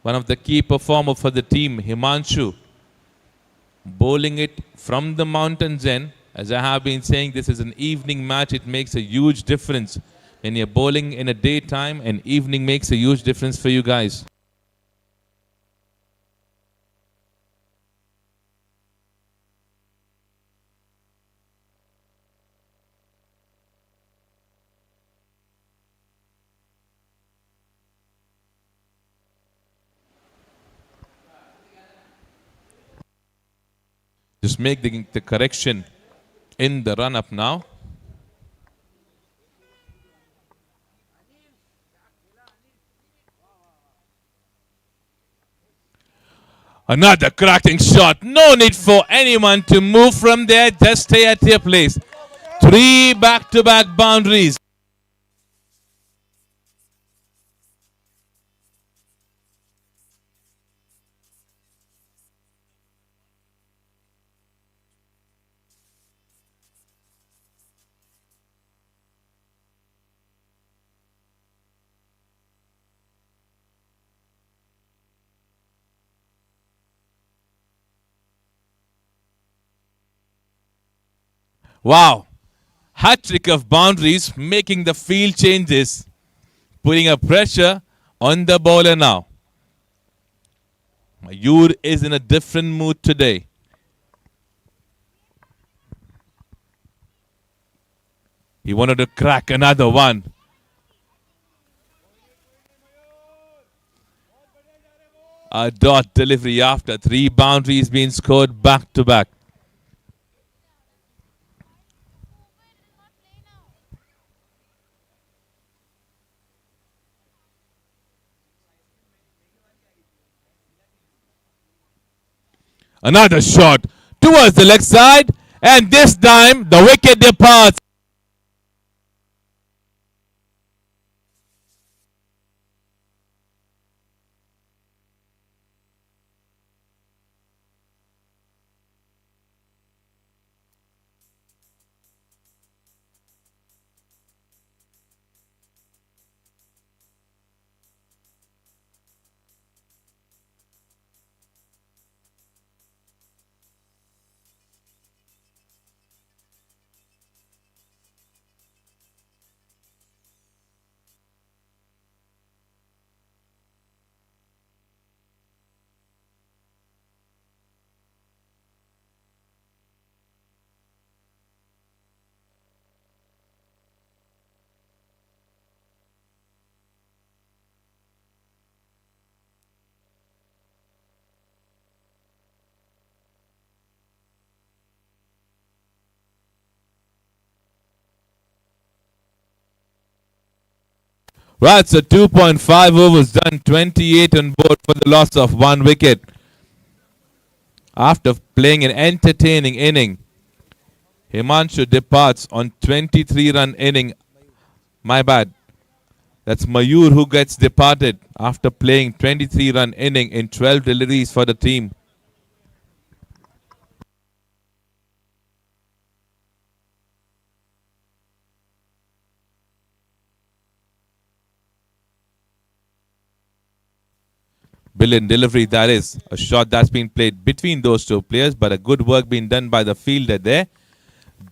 One of the key performer for the team, Himanshu, bowling it from the mountains end. As I have been saying, this is an evening match. It makes a huge difference. When you're bowling in a daytime, and evening makes a huge difference for you guys. Just make the correction in the run-up now. Another cracking shot. No need for anyone to move from there. Just stay at your place. 3 back-to-back boundaries. Wow. Hat-trick of boundaries, making the field changes, putting a pressure on the bowler now. Mayur is in a different mood today. He wanted to crack another one. A dot delivery after 3 boundaries being scored back to back. Another shot towards the leg side, and this time the wicket departs. Right, so 2.5 overs done, 28 on board for the loss of 1 wicket. After playing an entertaining inning, Himanshu departs on 23-run inning. My bad. That's Mayur who gets departed after playing 23-run inning in 12 deliveries for the team. Brilliant delivery, that is. A shot that's been played between those two players, but a good work being done by the fielder there.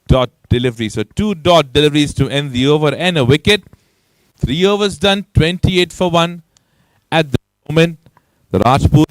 Dot delivery. So 2 dot deliveries to end the over and a wicket. 3 overs done, 28 for 1. At the moment, the Rajput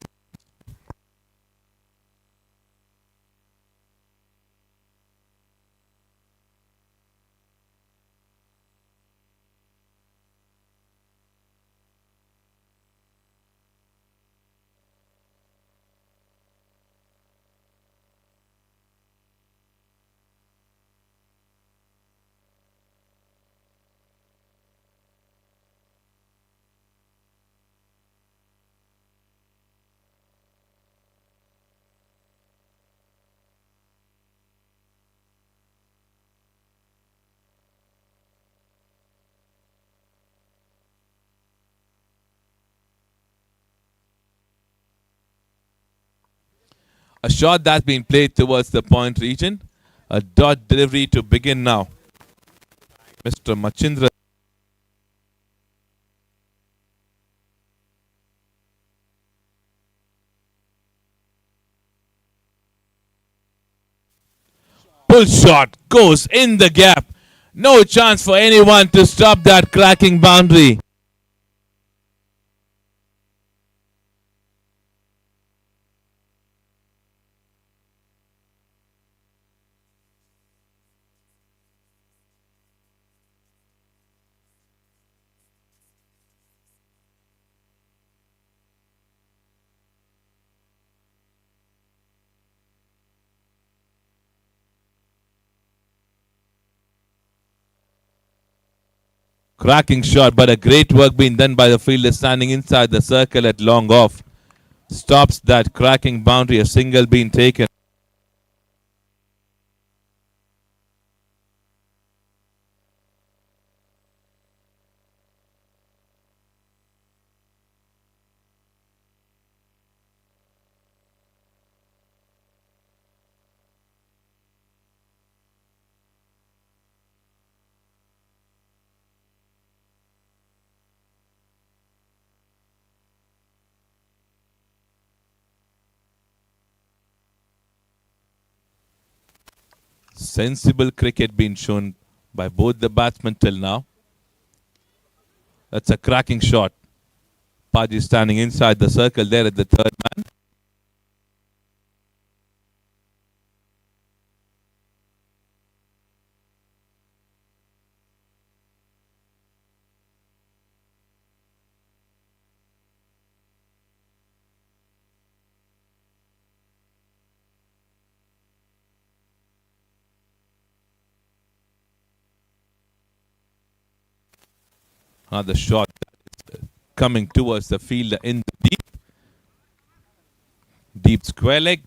a shot that's been played towards the point region. A dot delivery to begin now. Mr. Machindra. Pull shot goes in the gap. No chance for anyone to stop that cracking boundary. Cracking shot, but a great work being done by the fielder standing inside the circle at long off. Stops that cracking boundary, a single being taken. Sensible cricket being shown by both the batsmen till now. That's a cracking shot. Paji standing inside the circle there at the third man. Another shot coming towards the fielder in the deep. Deep square leg.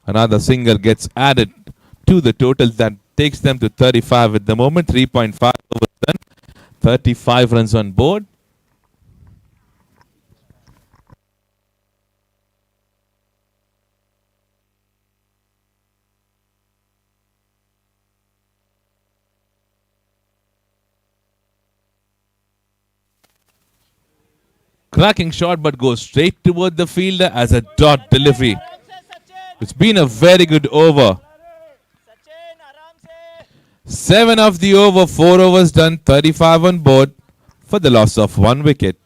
Another single gets added to the total that takes them to 35 at the moment. 3.5 overs done. 35 runs on board. Cracking shot but goes straight toward the fielder as a dot delivery. It's been a very good over. 7 of the over, 4 overs done, 35 on board for the loss of 1 wicket.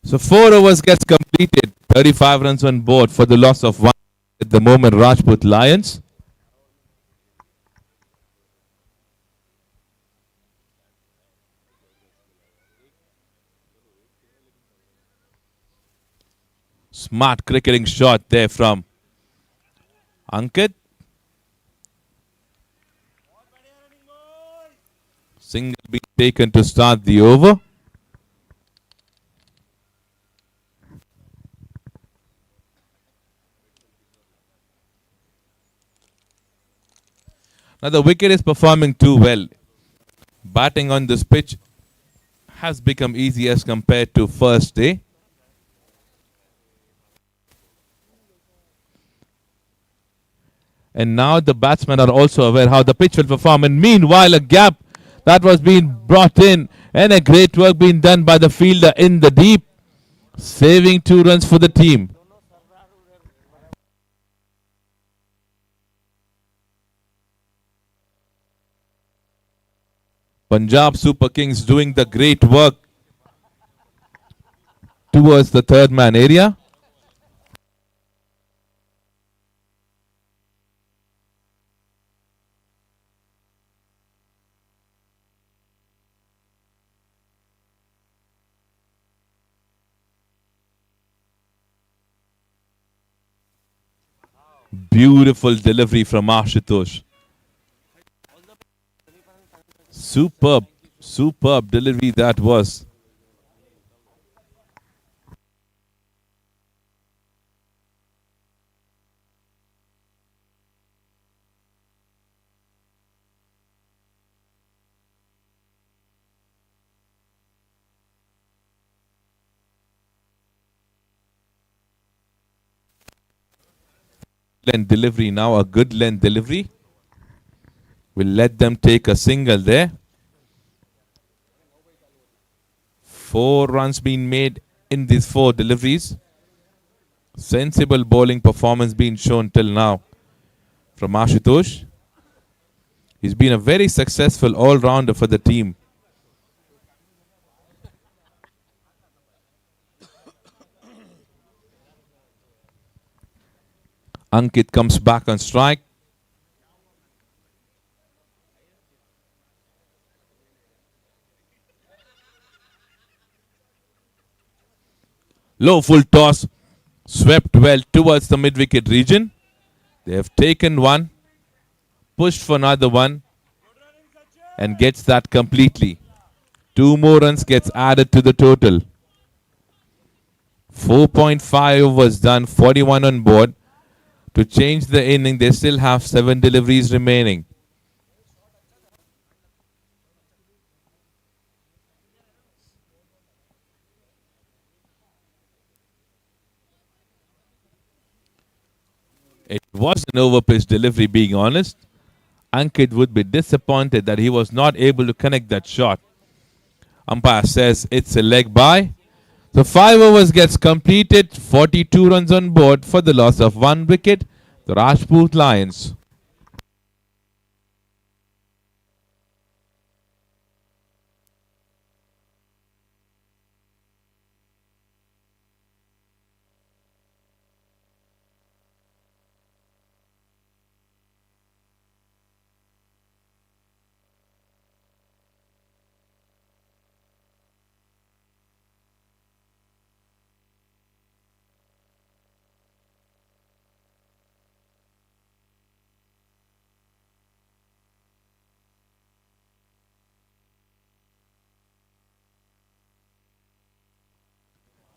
So 4 overs gets completed. 35 runs on board for the loss of 1 at the moment. Rajput Lions. Smart cricketing shot there from Ankit. Single being taken to start the over. Now the wicket is performing too well. Batting on this pitch has become easy as compared to first day. And now the batsmen are also aware how the pitch will perform. And meanwhile, a gap that was being brought in and a great work being done by the fielder in the deep, saving 2 runs for the team. Punjab Super Kings doing the great work towards the third man area. Beautiful delivery from Ashutosh. Superb delivery that was. Length delivery now, a good length delivery. We'll let them take a single there. 4 runs being made in these 4 deliveries. Sensible bowling performance being shown till now from Ashutosh. He's been a very successful all-rounder for the team. Ankit comes back on strike. Low full toss, swept well towards the mid-wicket region. They have taken one, pushed for another one, and gets that completely. 2 more runs gets added to the total. 4.5 was done, 41 on board. To change the inning, they still have 7 deliveries remaining. It was an overpitched delivery, being honest. Ankit would be disappointed that he was not able to connect that shot. Umpire says it's a leg by. So 5 overs gets completed, 42 runs on board for the loss of 1 wicket. The Rajput Lions.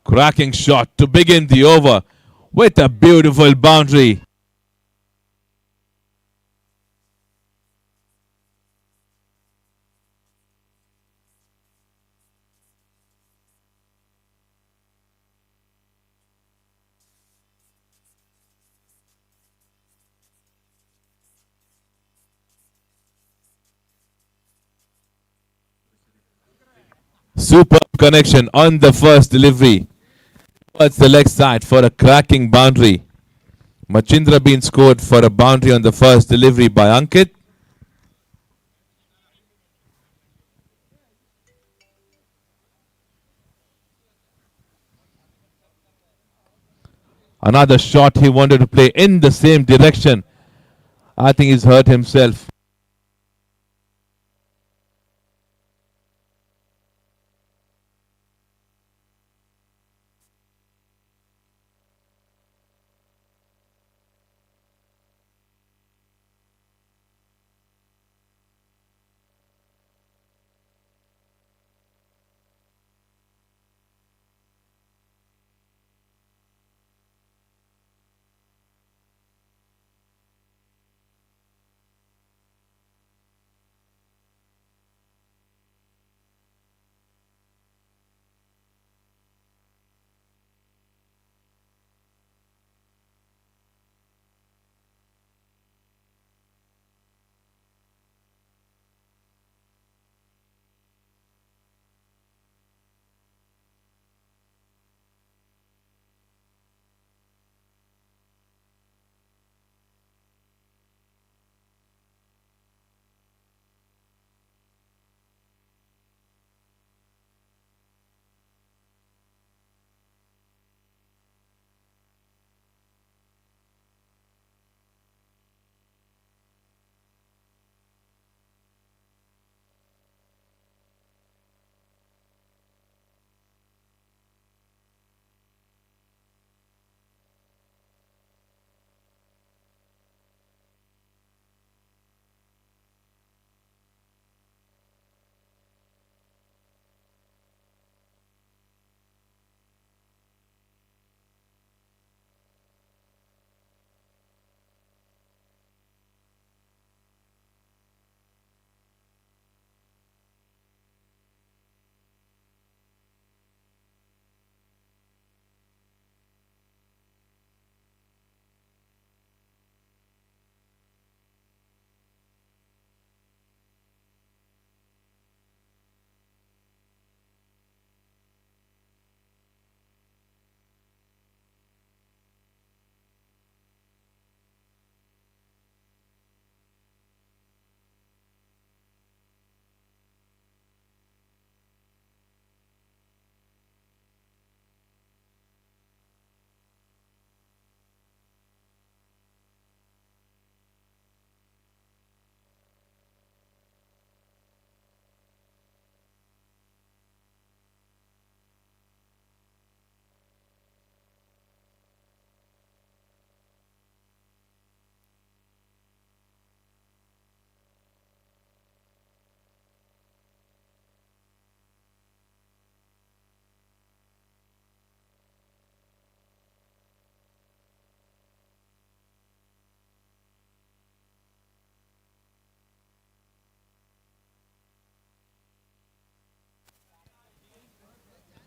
Cracking shot to begin the over with a beautiful boundary. Superb connection on the first delivery. Towards the leg side for a cracking boundary. Machindra being scored for a boundary on the first delivery by Ankit. Another shot he wanted to play in the same direction. I think he's hurt himself.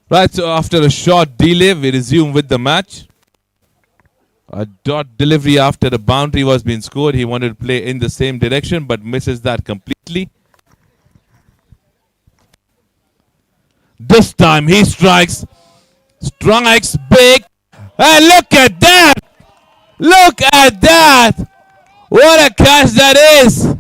Right, so after a short delay, we resume with the match. A dot delivery after the boundary was being scored. He wanted to play in the same direction, but misses that completely. This time he strikes big. And look at that! Look at that! What a catch that is!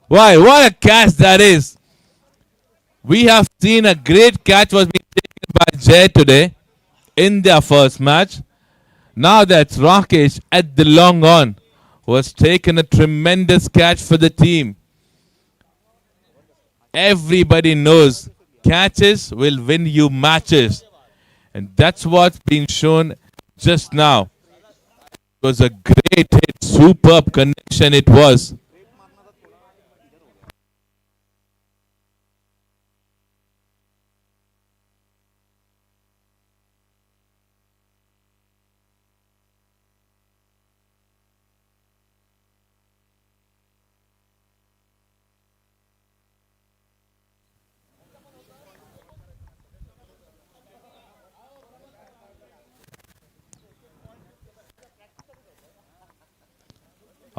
Why? What a catch that is! We have seen a great catch was being taken by Jay today in their first match. Now that's Rakesh at the long on who has taken a tremendous catch for the team. Everybody knows catches will win you matches. And that's what's been shown just now. It was a great hit, superb connection it was.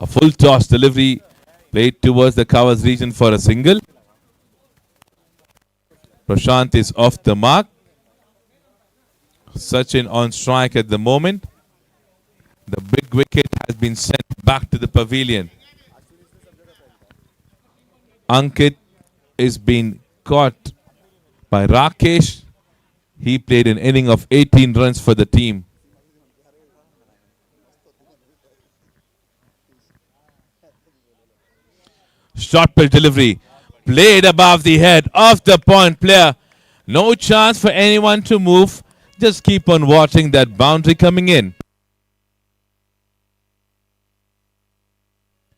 A full toss delivery played towards the covers region for a single. Prashant is off the mark. Sachin on strike at the moment. The big wicket has been sent back to the pavilion. Ankit is being caught by Rakesh. He played an inning of 18 runs for the team. Short pitch delivery played above the head of the point player. No chance for anyone to move. Just keep on watching that boundary coming in.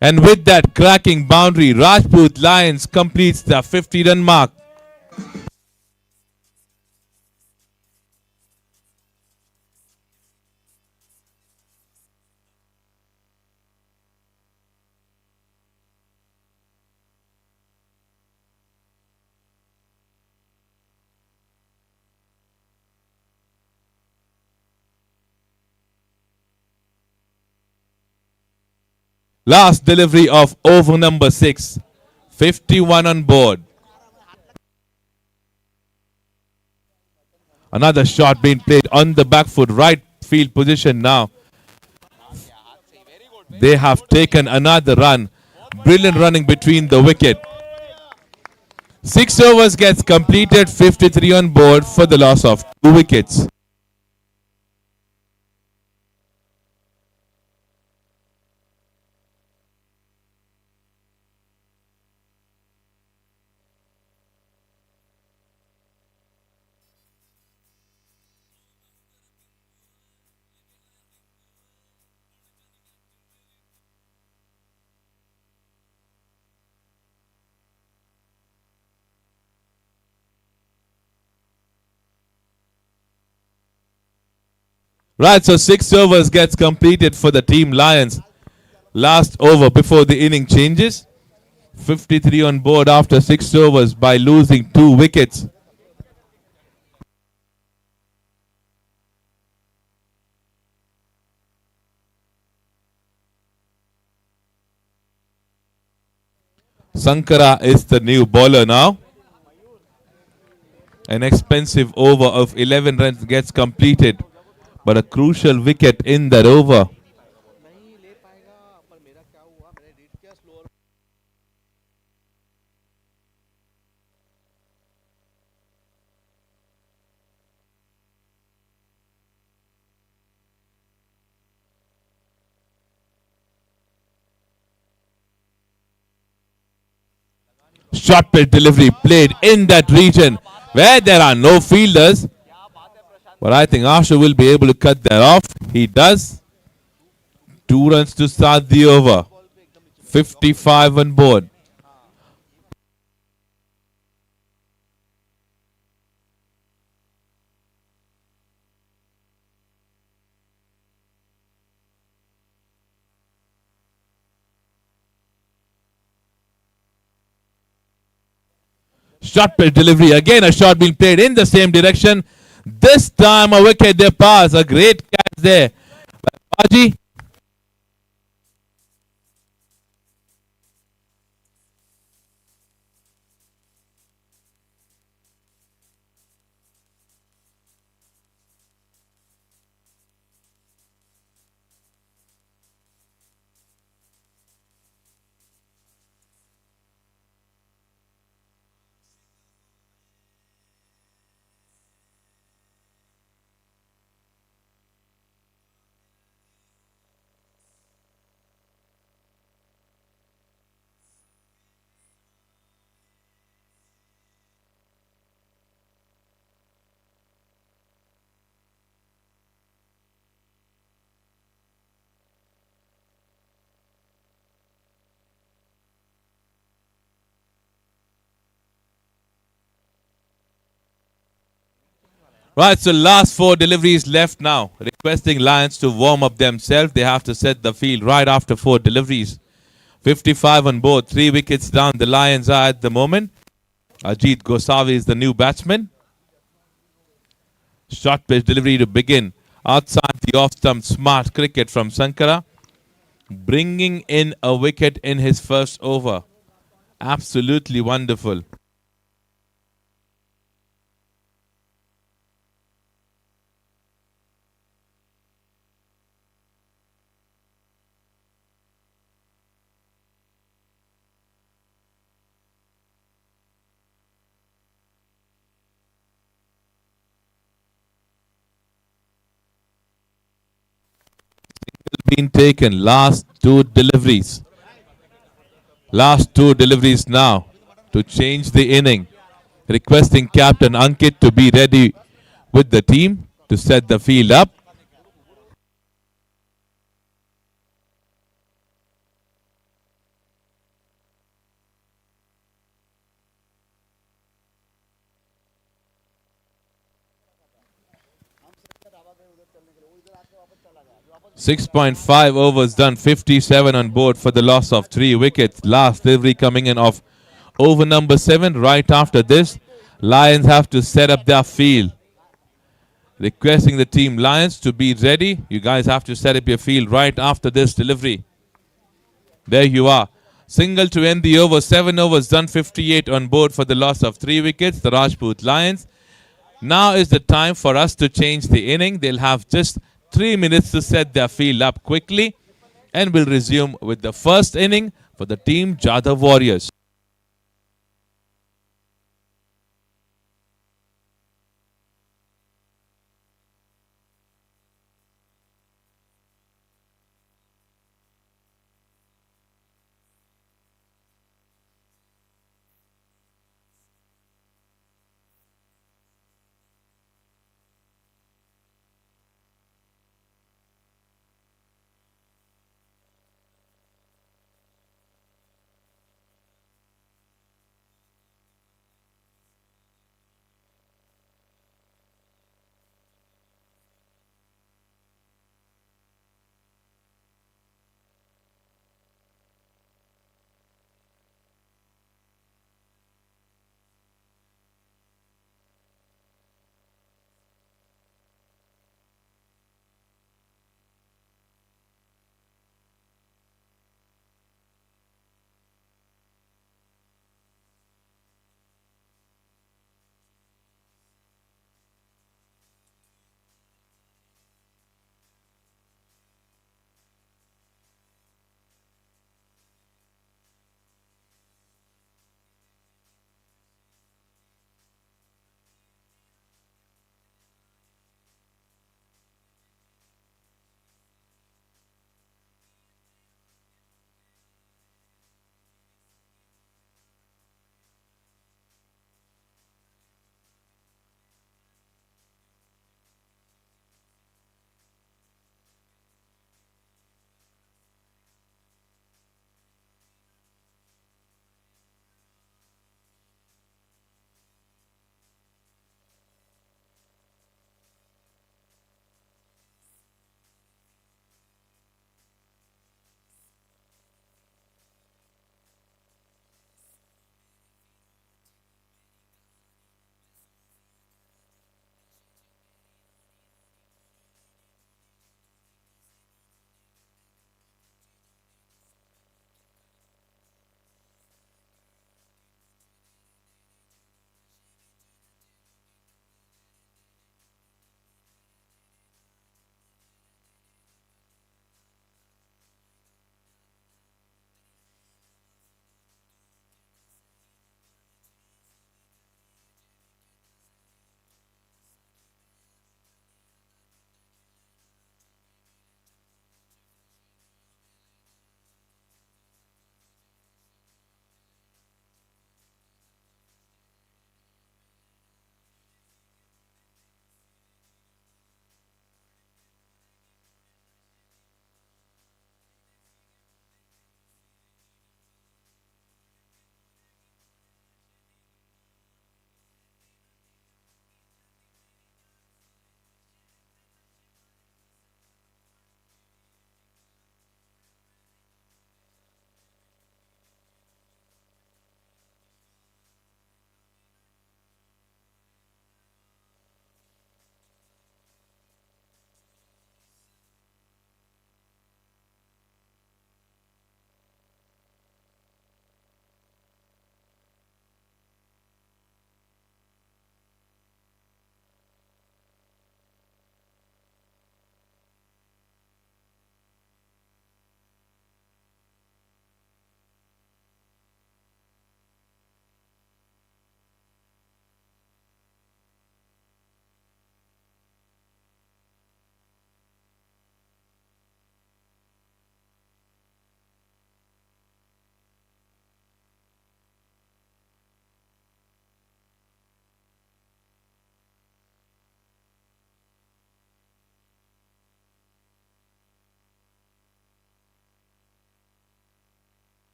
And with that cracking boundary, Rajput Lions completes the 50-run mark. Last delivery of over number 6. 51 on board. Another shot being played on the back foot, right field position now. They have taken another run. Brilliant running between the wicket. 6 overs gets completed, 53 on board for the loss of 2 wickets. Right, so 6 overs gets completed for the team Lions. Last over before the inning changes. 53 on board after 6 overs by losing 2 wickets. Sankara is the new bowler now. An expensive over of 11 runs gets completed, but a crucial wicket in that over. Short pitch delivery played in that region where there are no fielders. But I think Ashu will be able to cut that off. He does. 2 runs to start the over. 55 on board. Short pitch delivery. Again, a shot being played in the same direction. This time a wicket they pass. A great catch there. Baji. Right, so last 4 deliveries left now. Requesting Lions to warm up themselves. They have to set the field right after 4 deliveries. 55 on board. 3 wickets down. The Lions are at the moment. Ajit Gosavi is the new batsman. Short pitch delivery to begin. Outside the off stump. Smart cricket from Sankara. Bringing in a wicket in his first over. Absolutely wonderful. Been taken. Last 2 deliveries. Last 2 deliveries now to change the inning. Requesting Captain Ankit to be ready with the team to set the field up. .5 overs done, 57 on board for the loss of 3 wickets. Last delivery coming in of over number 7. Right after this, Lions have to set up their field. Requesting the team Lions to be ready. You guys have to set up your field right after this delivery. There you are. Single to end the over. 7 overs done, 58 on board for the loss of 3 wickets. The Rajput Lions. Now is the time for us to change the inning. They'll have just 3 minutes to set their field up quickly. And we'll resume with the first inning for the team Jadhav Warriors.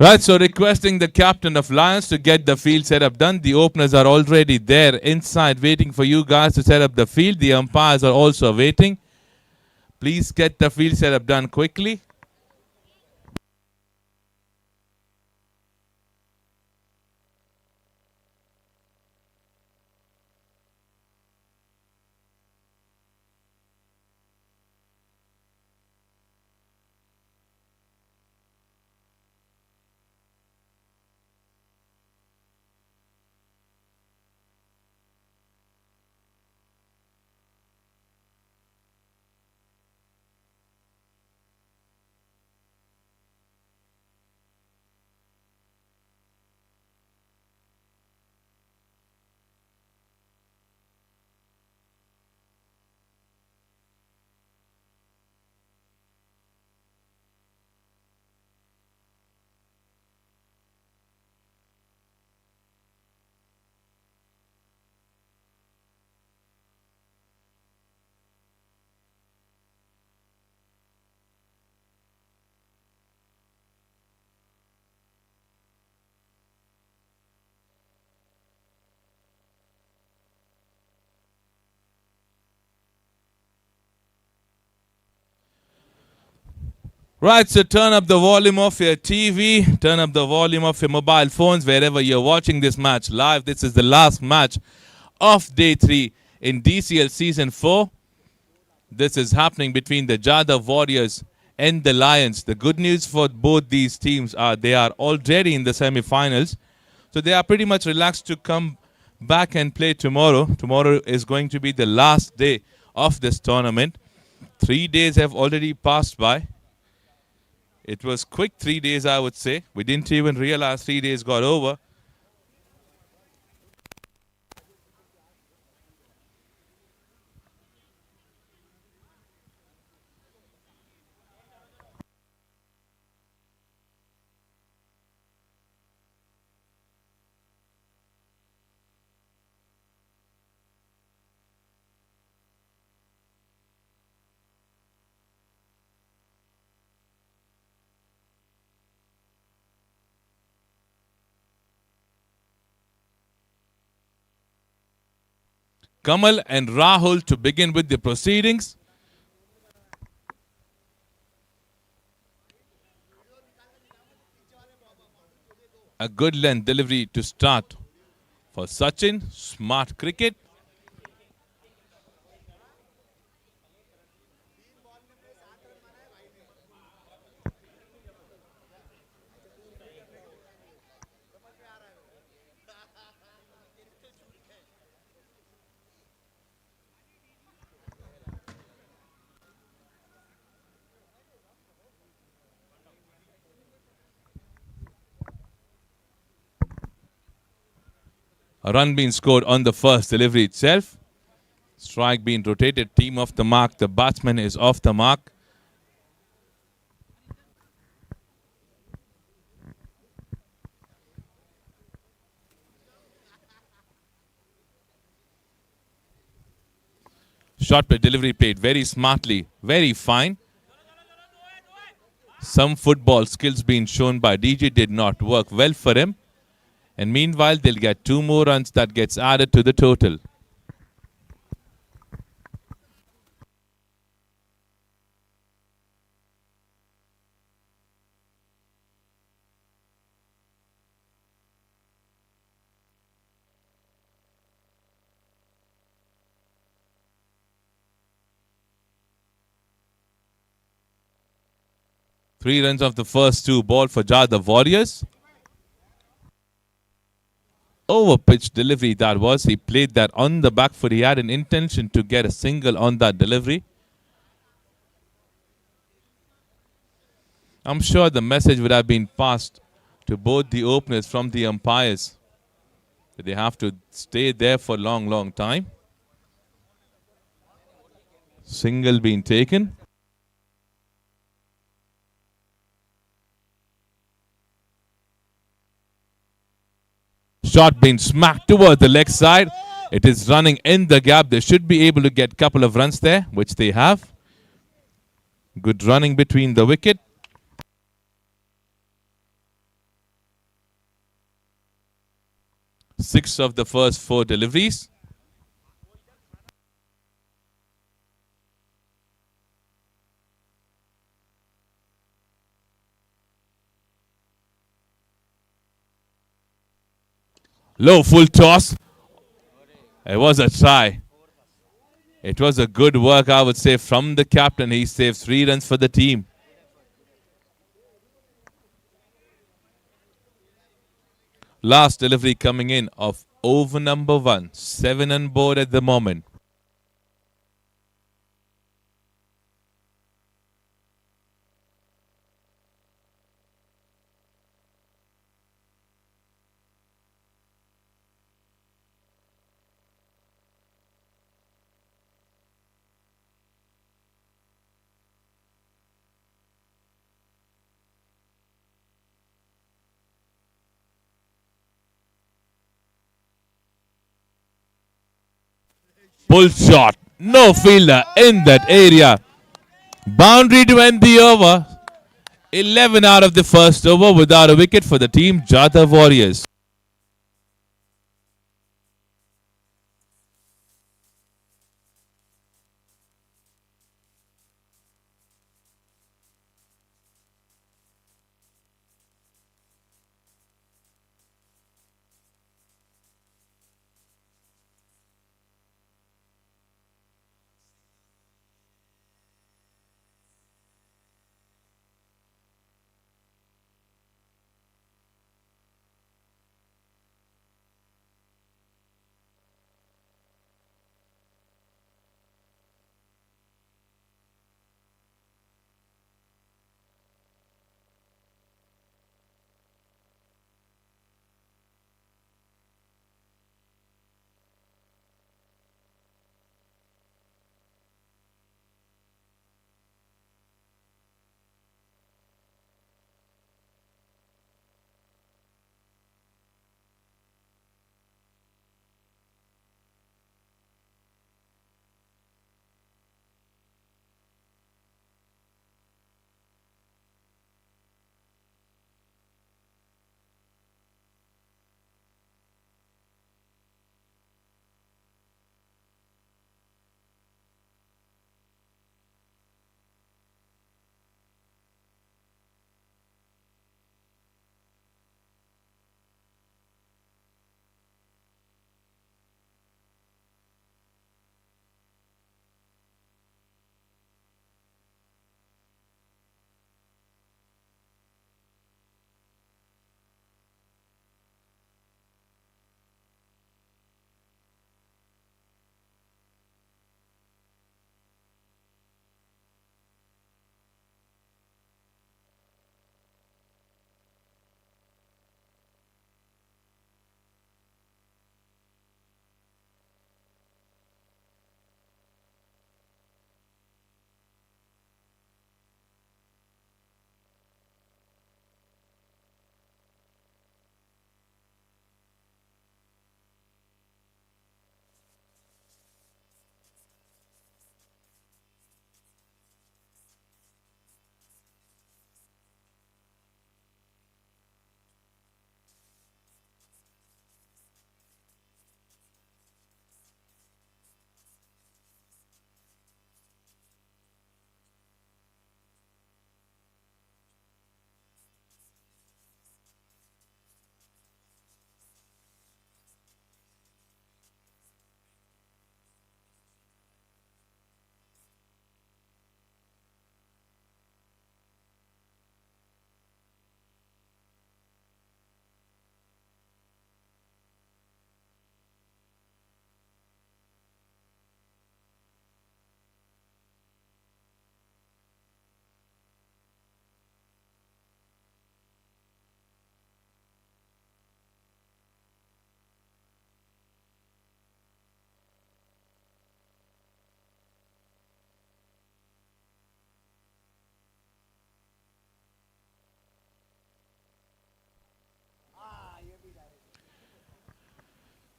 Right, so requesting the captain of Lions to get the field setup done. The openers are already there inside waiting for you guys to set up the field. The umpires are also waiting. Please get the field setup done quickly. Right, so turn up the volume of your TV, turn up the volume of your mobile phones, wherever you're watching this match live. This is the last match of Day 3 in DCL Season 4. This is happening between the Jadhav Warriors and the Lions. The good news for both these teams are they are already in the semi-finals. So they are pretty much relaxed to come back and play tomorrow. Tomorrow is going to be the last day of this tournament. 3 days have already passed by. It was quick 3 days, I would say. We didn't even realize 3 days got over. Kamal and Rahul to begin with the proceedings. A good length delivery to start for Sachin. Smart cricket. A run being scored on the first delivery itself. Strike being rotated. Team off the mark. The batsman is off the mark. Short play delivery played very smartly. Very fine. Some football skills being shown by DJ did not work well for him. And meanwhile, they'll get 2 more runs that gets added to the total. Three runs of the first 2 ball for Jadhav Warriors. Over pitch delivery that was. He played that on the back foot. He had an intention to get a single on that delivery. I'm sure the message would have been passed to both the openers from the umpires. They have to stay there for a long, long time. Single being taken. Shot being smacked towards the leg side. It is running in the gap. They should be able to get a couple of runs there, which they have. Good running between the wicket. 6 of the first 4 deliveries. Low full toss. It was a try. It was a good work, I would say, from the captain. He saved 3 runs for the team. Last delivery coming in of over number 1. 7 on board at the moment. Pull shot. No fielder in that area. Boundary to end the over. 11 out of the first over without a wicket for the team Jadhav Warriors.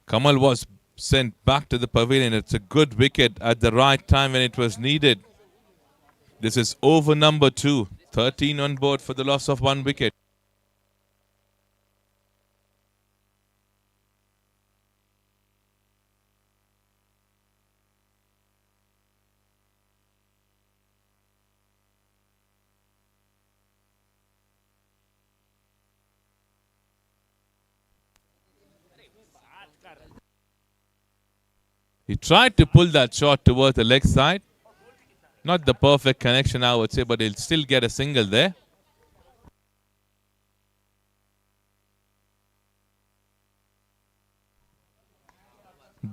Kamal was sent back to the pavilion. It's a good wicket at the right time when it was needed. This is over number 2. 13 on board for the loss of 1 wicket. He tried to pull that shot towards the leg side. Not the perfect connection, I would say, but he'll still get a single there.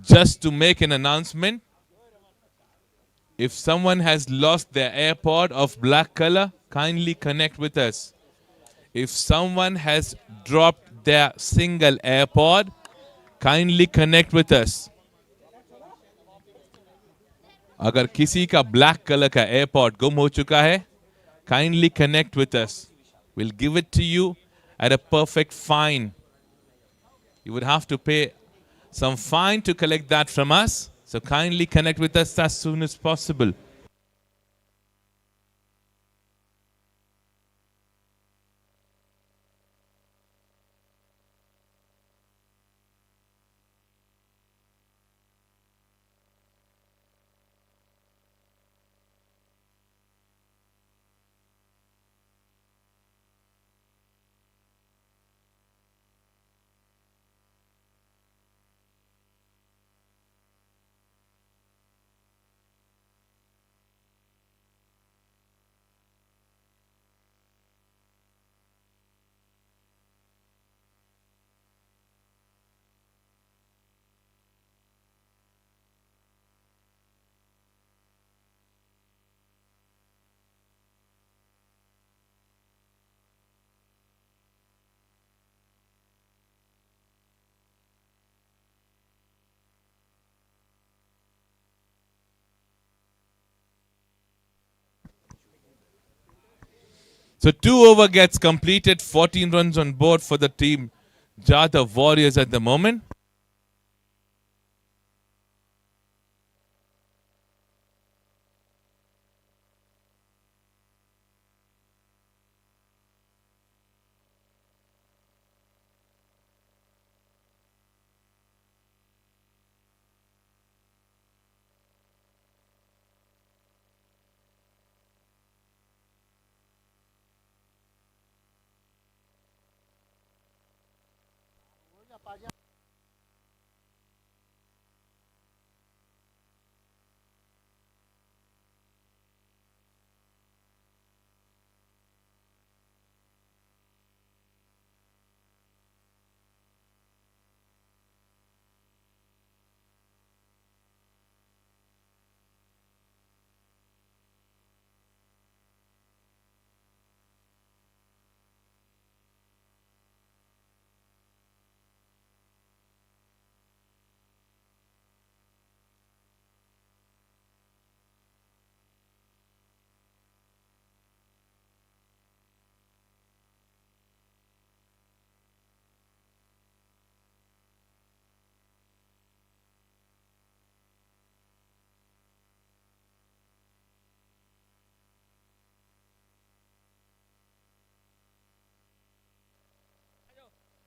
Just to make an announcement, if someone has lost their AirPod of black color, kindly connect with us. If someone has dropped their single AirPod, kindly connect with us. अगर किसी का black color का AirPod गुम हो चुका है, kindly connect with us. We'll give it to you at a perfect fine. You would have to pay some fine to collect that from us. So kindly connect with us as soon as possible. So 2 over gets completed, 14 runs on board for the team Jadhav Warriors at the moment.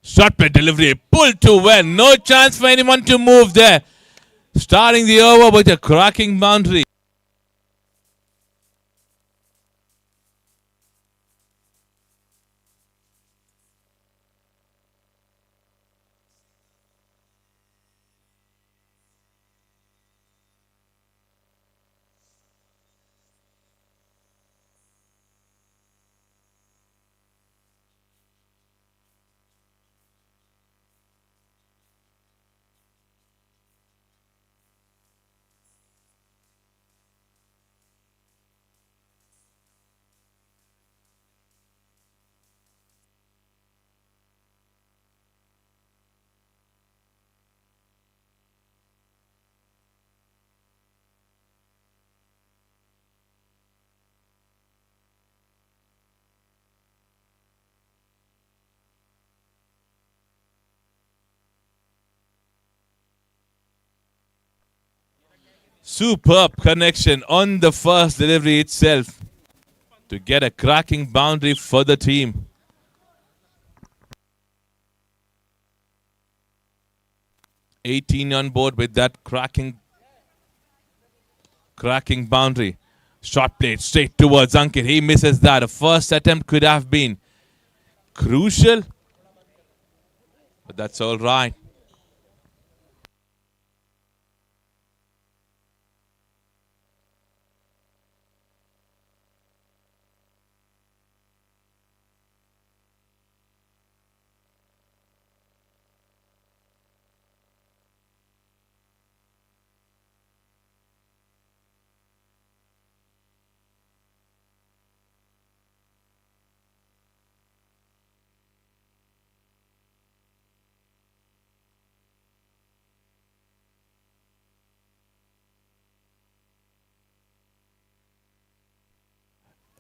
Shot play delivery, pulled too well. No chance for anyone to move there. Starting the over with a cracking boundary. Superb connection on the first delivery itself to get a cracking boundary for the team. "18 on board with that cracking boundary. Shot played straight towards Ankit. He misses that. A first attempt could have been crucial, but that's all right.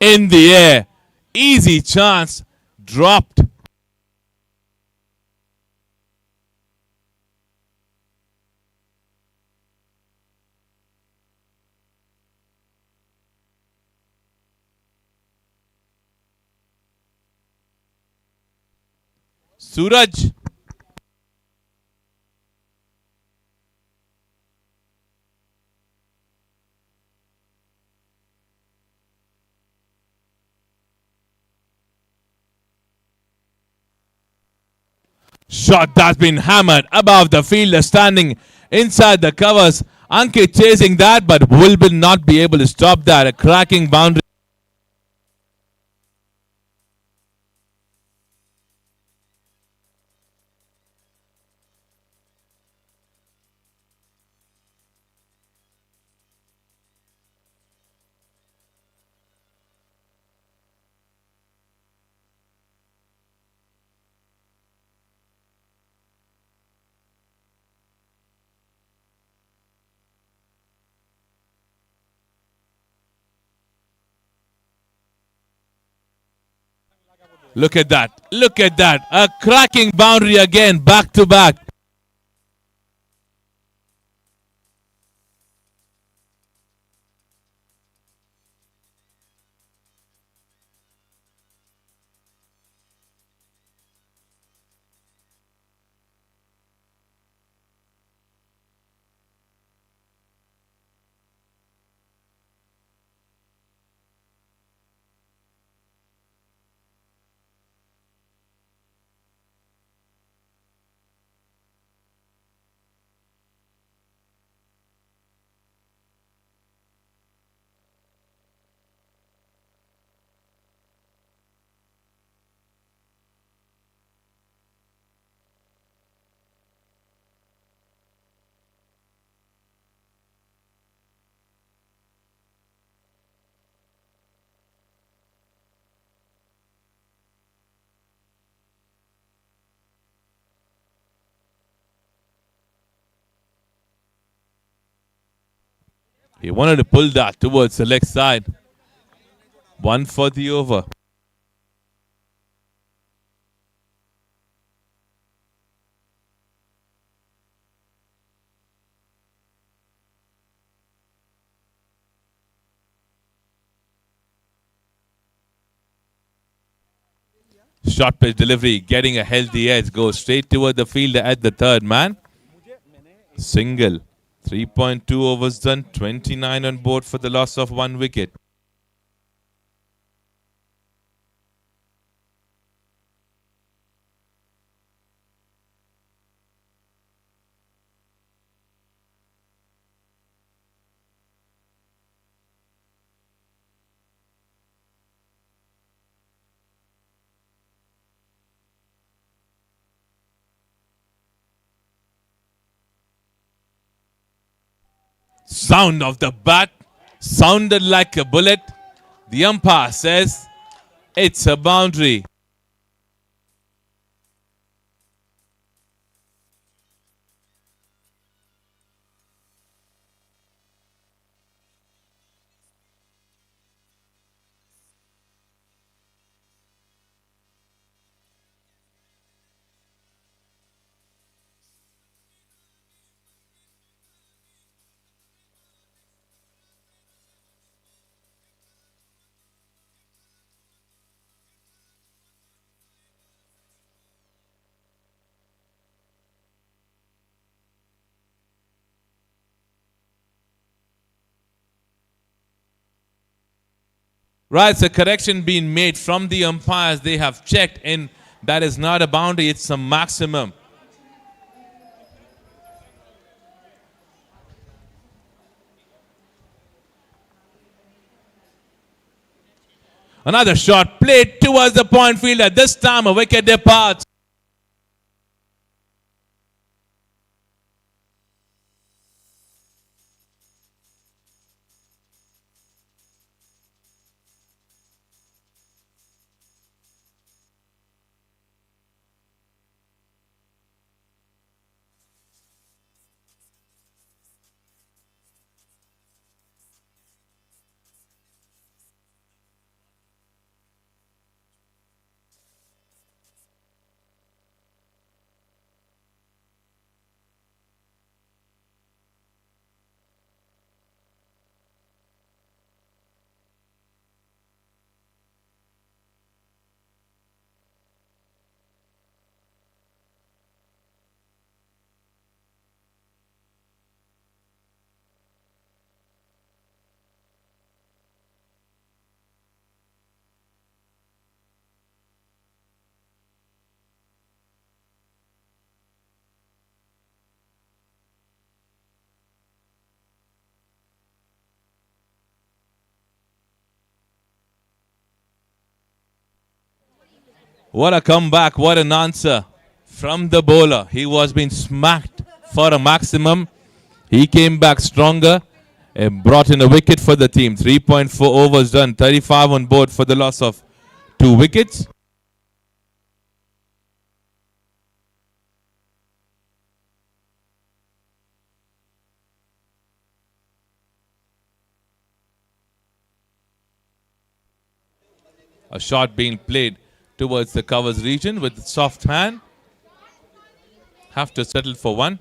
in the air. Easy chance. Dropped. Suraj. Shot that's been hammered above the fielder standing inside the covers. Ankit chasing that, but will not be able to stop that. A cracking boundary. Look at that. Look at that. A cracking boundary again, back to back. He wanted to pull that towards the leg side. One for the over. Short pitch delivery, getting a healthy edge, goes straight toward the fielder at the third man. Single. 3.2 overs done, 29 on board for the loss of 1 wicket. Sound of the bat sounded like a bullet. The umpire says it's a boundary. Right, it's a correction being made from the umpires. They have checked in. That is not a boundary, it's a maximum. Another shot played towards the point fielder. This time a wicket departs. What a comeback, what an answer from the bowler. He was being smacked for a maximum. He came back stronger and brought in a wicket for the team. 3.4 overs done, 35 on board for the loss of 2 wickets. A shot being played towards the covers region with soft hand. Have to settle for one.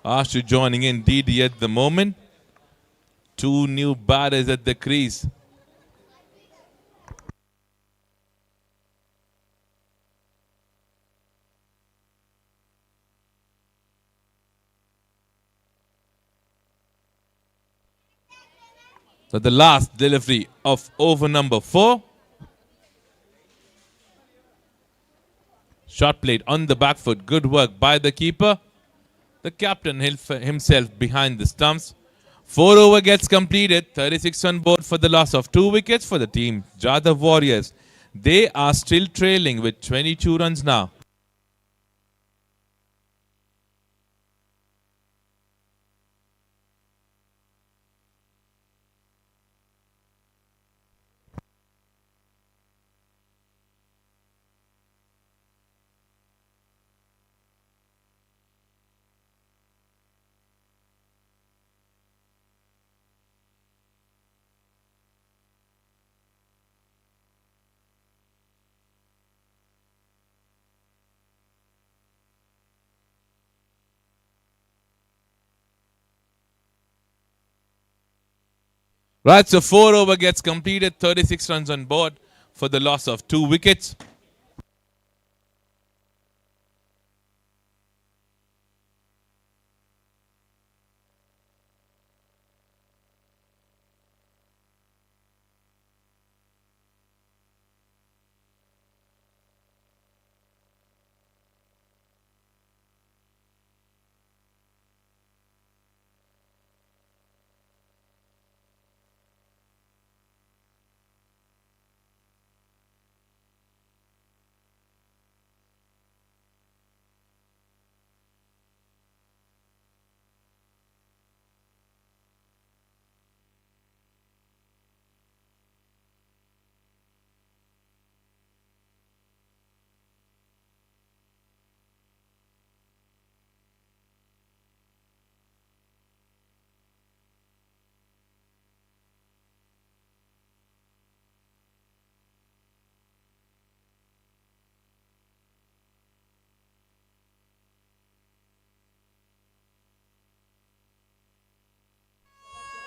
Ashu joining in DD at the moment. 2 new batters at the crease. So the last delivery of over number 4. Shot played on the back foot. Good work by the keeper. The captain himself behind the stumps. 4 over gets completed. 36 on board for the loss of 2 wickets for the team. Jadhav Warriors. They are still trailing with 22 runs now. Right, so 4 over gets completed. 36 runs on board for the loss of 2 wickets.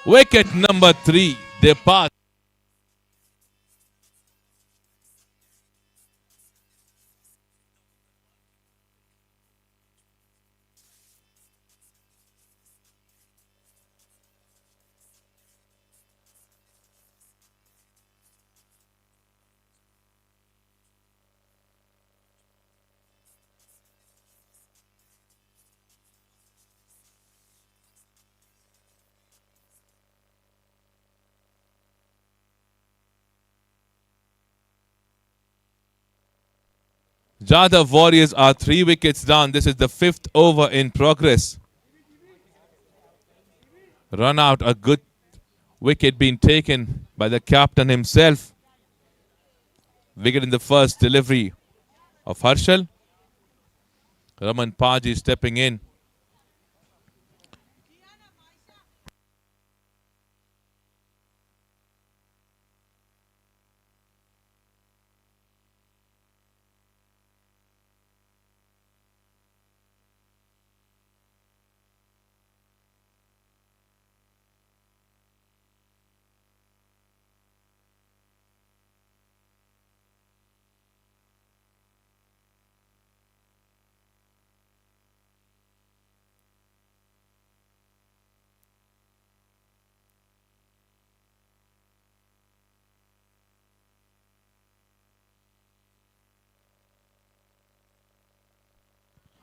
Wicket number 3 departs. Jadhav Warriors are 3 wickets down. This is the 5th over in progress. Run out, a good wicket being taken by the captain himself. Wicket in the first delivery of Harshal. Raman Paji stepping in.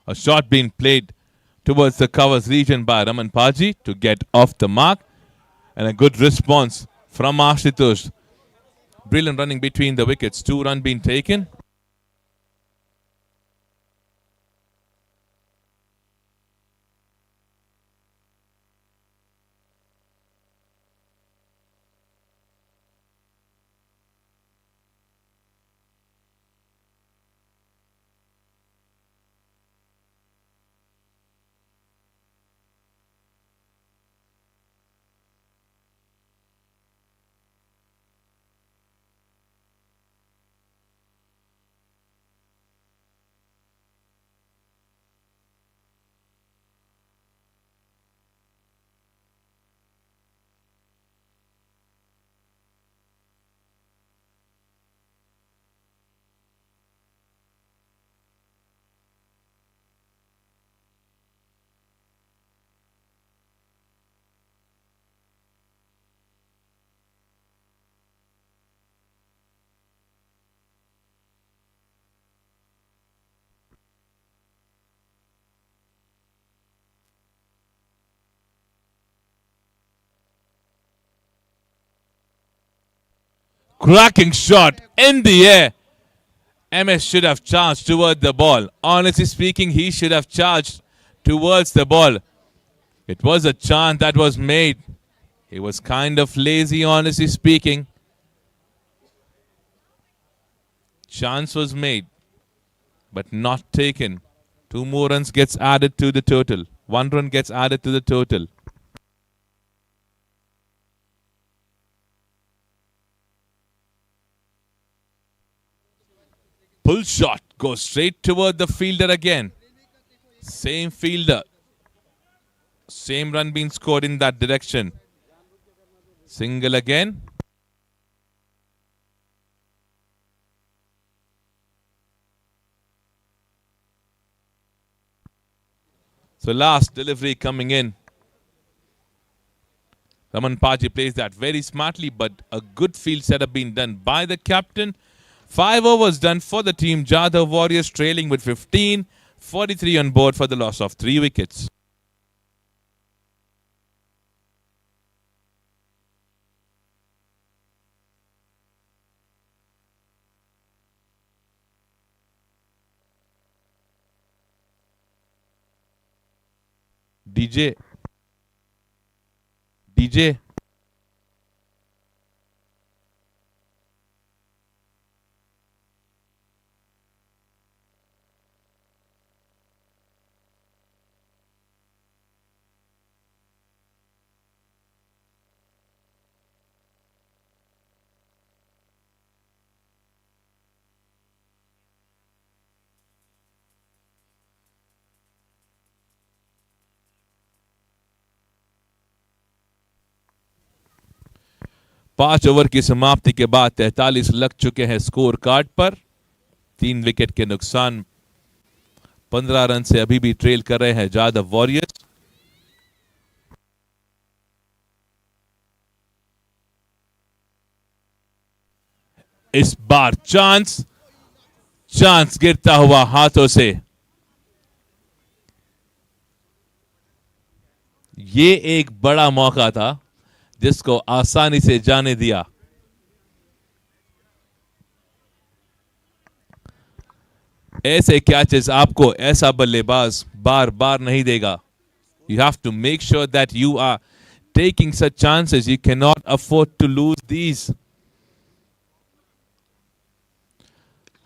A shot being played towards the covers region by Raman Paji to get off the mark. And a good response from Ashutosh. Brilliant running between the wickets. 2 runs being taken. Cracking shot in the air. MS should have charged toward the ball. Honestly speaking, he should have charged towards the ball. It was a chance that was made. He was kind of lazy, honestly speaking. Chance was made, but not taken. 2 more runs gets added to the total. 1 run gets added to the total. Pull shot goes straight toward the fielder again. Same fielder. Same run being scored in that direction. Single again. So last delivery coming in. Raman Paji plays that very smartly, but a good field setup being done by the captain. 5 overs done for the team. Jadhav Warriors trailing with 15. 43 on board for the loss of 3 wickets. DJ. पांच over की समाप्ति के बाद 43 लग चुके हैं score card पर. 3 wicket के नुकसान. 15 रन से अभी भी ट्रेल कर रहे हैं जादव वॉरियर्स. इस बार चांस गिरता हुआ हाथों से. ये एक बड़ा मौका था जिसको आसानी से जाने दिया. ऐसे कैचेस आपको ऐसा बल्लेबाज बार बार नहीं देगा. You have to make sure that you are taking such chances. You cannot afford to lose these.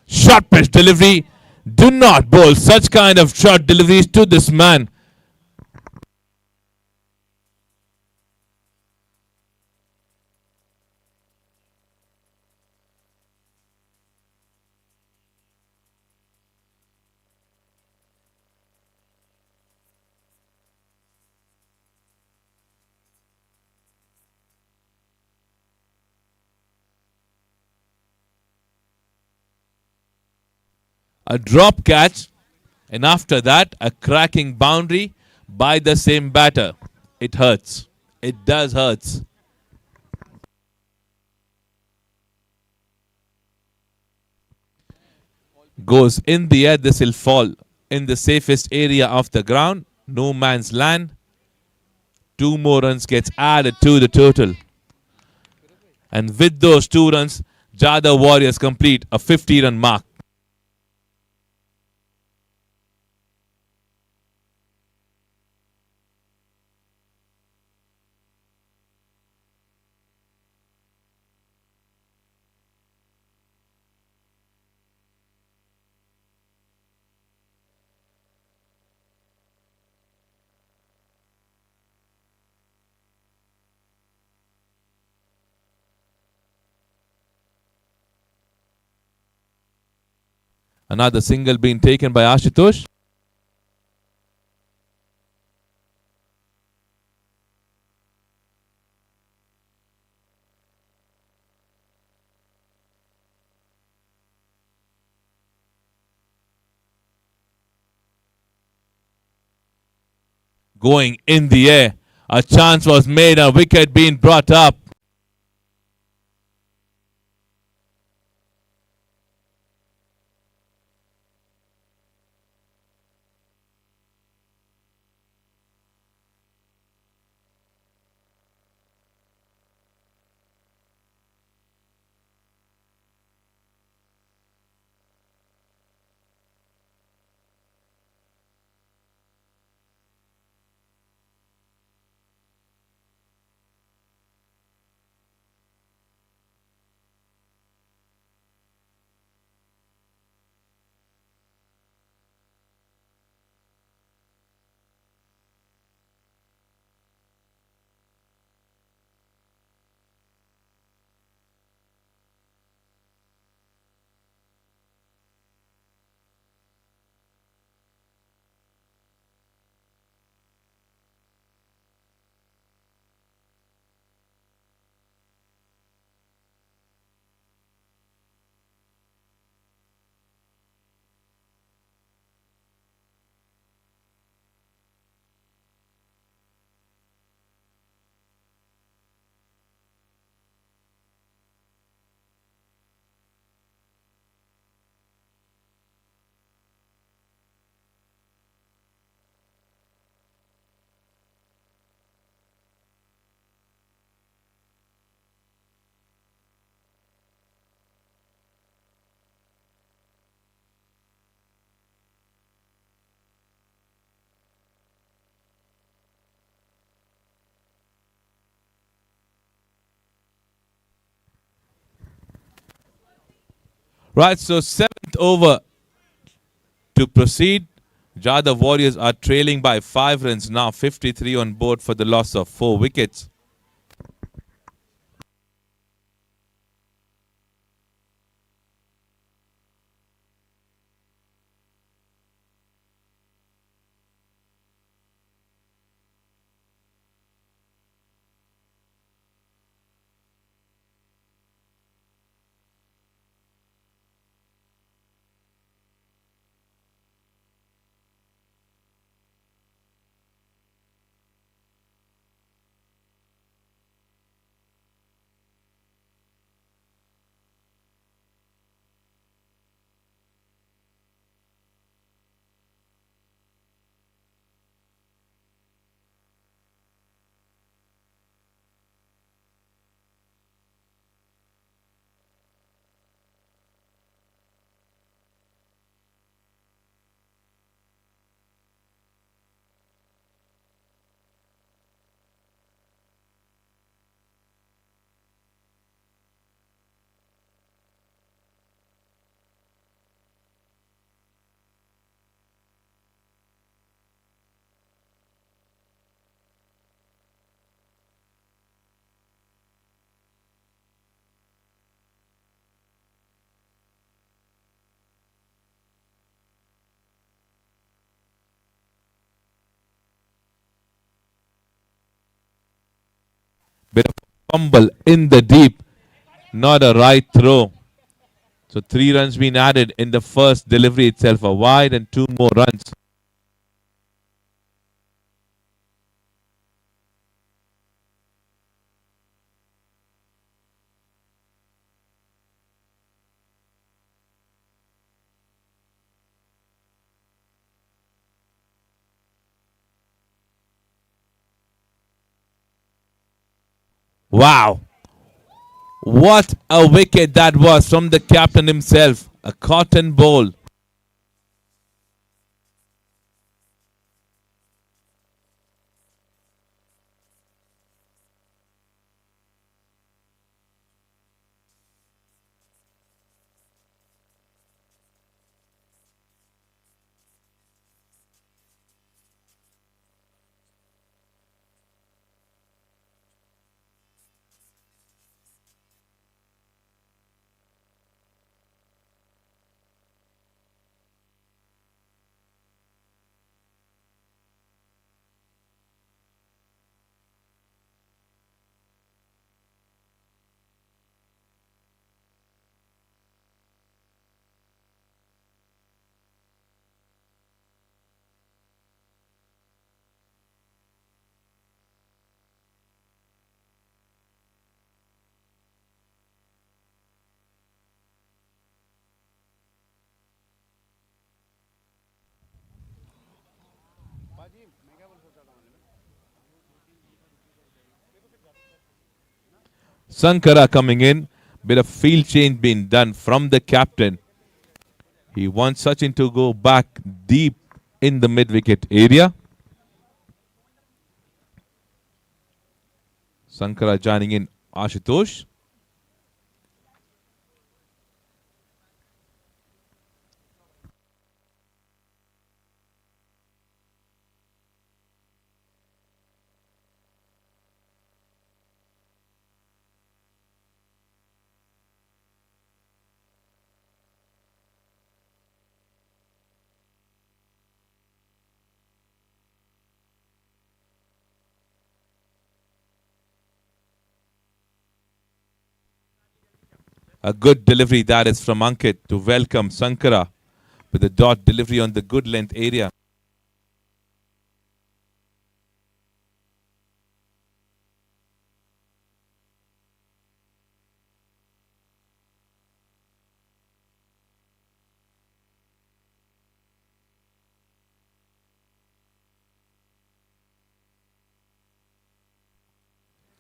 Short pitch delivery. Do not bowl such kind of short deliveries to this man. A drop catch, and after that, a cracking boundary by the same batter. It hurts. It does hurts. Goes in the air. This will fall in the safest area of the ground. No man's land. 2 more runs gets added to the total. And with those 2 runs, Jada Warriors complete a 50-run mark. Another single being taken by Ashutosh. Going in the air. A chance was made, a wicket being brought up. Right, so 7th over to proceed. Jada Warriors are trailing by 5 runs now, 53 on board for the loss of 4 wickets. Bit of fumble in the deep, not a right throw. So 3 runs being added in the first delivery itself, a wide and 2 more runs. Wow. What a wicket that was from the captain himself. A cotton ball. Sankara coming in. Bit of field change being done from the captain. He wants Sachin to go back deep in the mid wicket area. Sankara joining in Ashutosh. A good delivery that is from Ankit to welcome Sankara with a dot delivery on the good length area.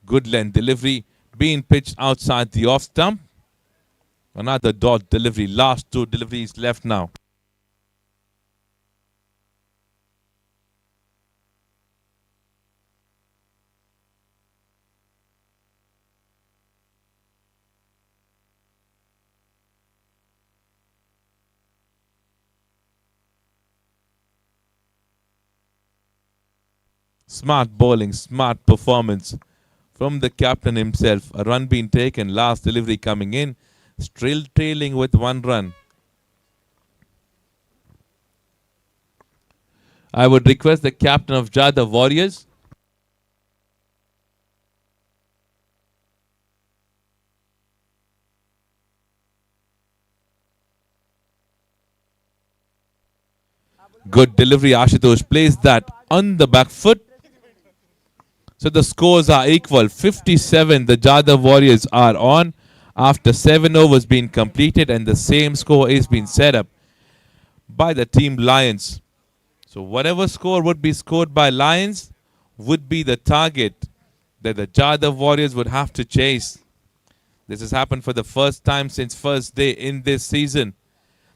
Good length delivery being pitched outside the off stump. Another dot delivery. Last two deliveries left now. Smart bowling, smart performance from the captain himself. A run being taken, last delivery coming in. Still trailing with 1 run. I would request the captain of Jadhav Warriors. Good delivery. Ashutosh plays that on the back foot. So the scores are equal. 57 the Jadhav Warriors are on after 7 overs being completed, and the same score is being set up by the team Lions. So whatever score would be scored by Lions would be the target that the Jadhav Warriors would have to chase. This has happened for the first time since first day in this season,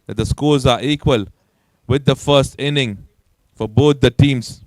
that the scores are equal with the first inning for both the teams.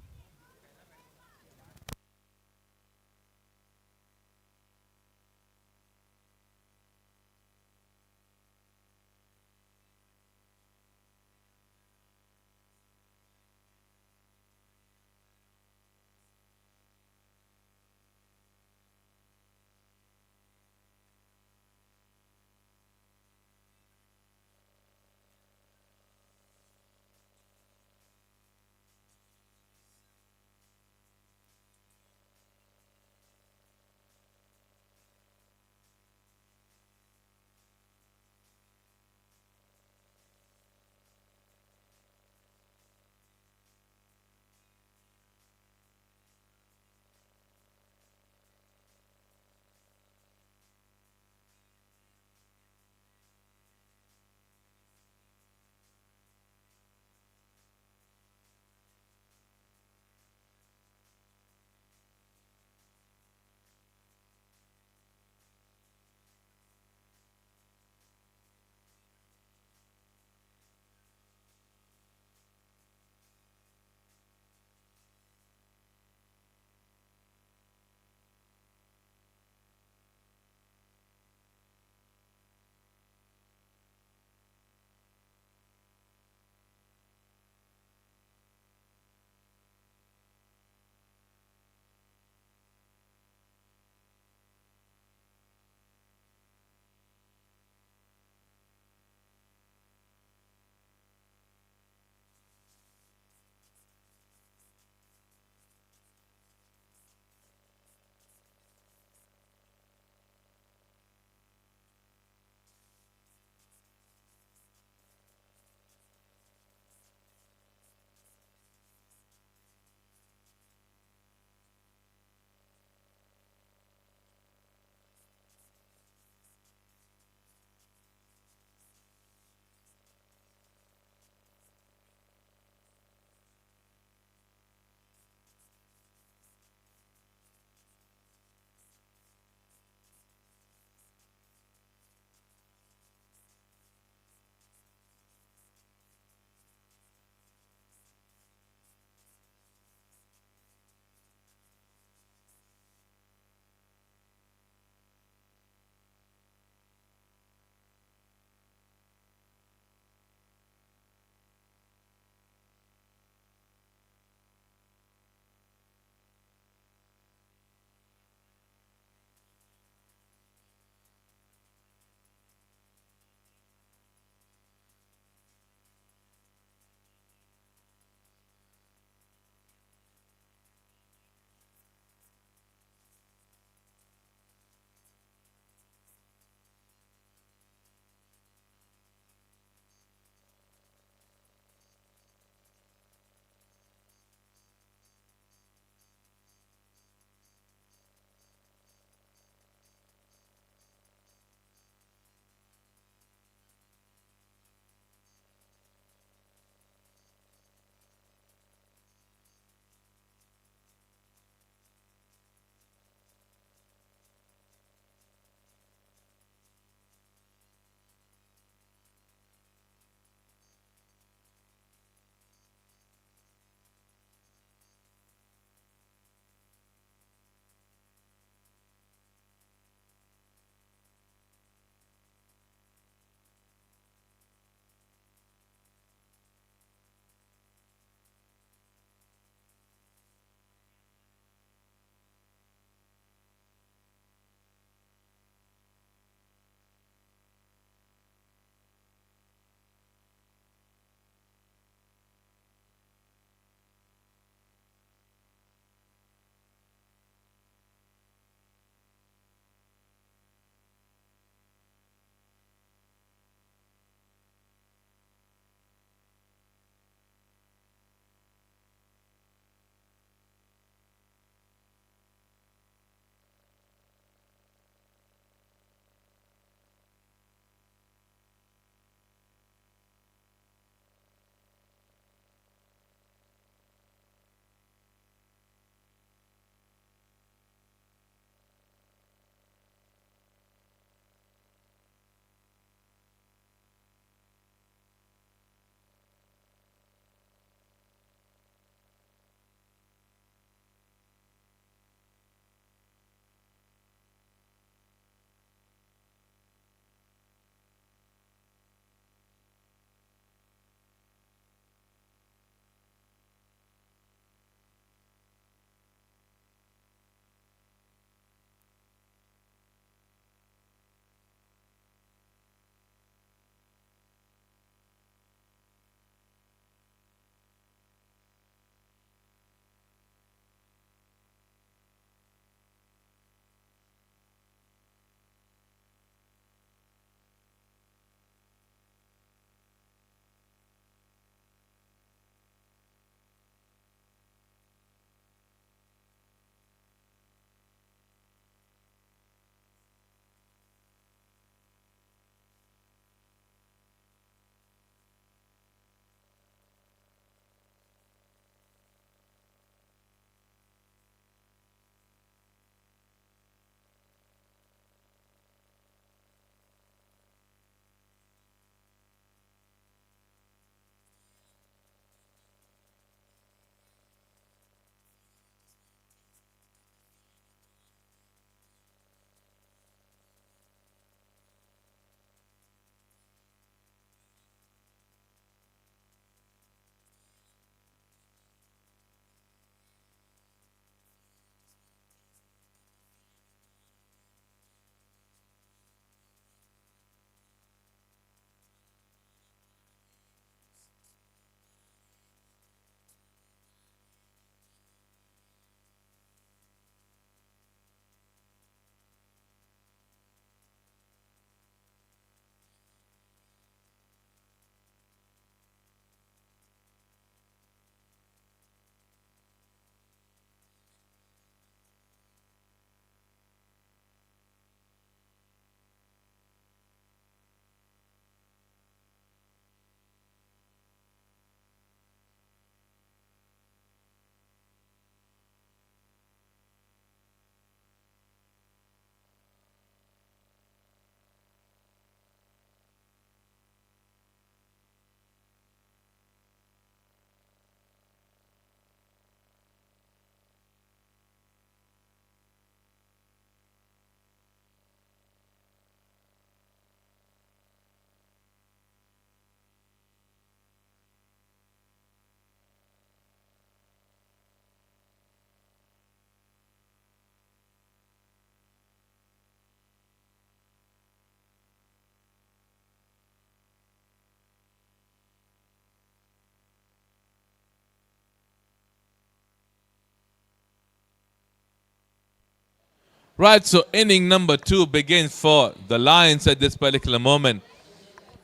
Right, so inning number 2 begins for the Lions at this particular moment.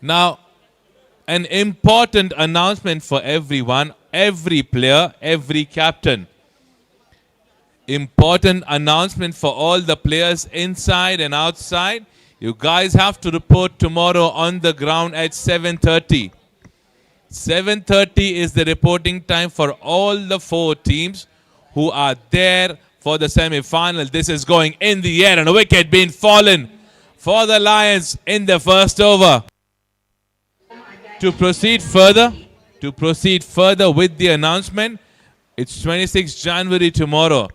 Now, an important announcement for everyone, every player, every captain. Important announcement for all the players inside and outside. You guys have to report tomorrow on the ground at 7:30. 7:30 is the reporting time for all the 4 teams who are there for the semi-final. This is going in the air and a wicket being fallen for the Lions in the first over. To proceed further with the announcement, it's 26 January tomorrow.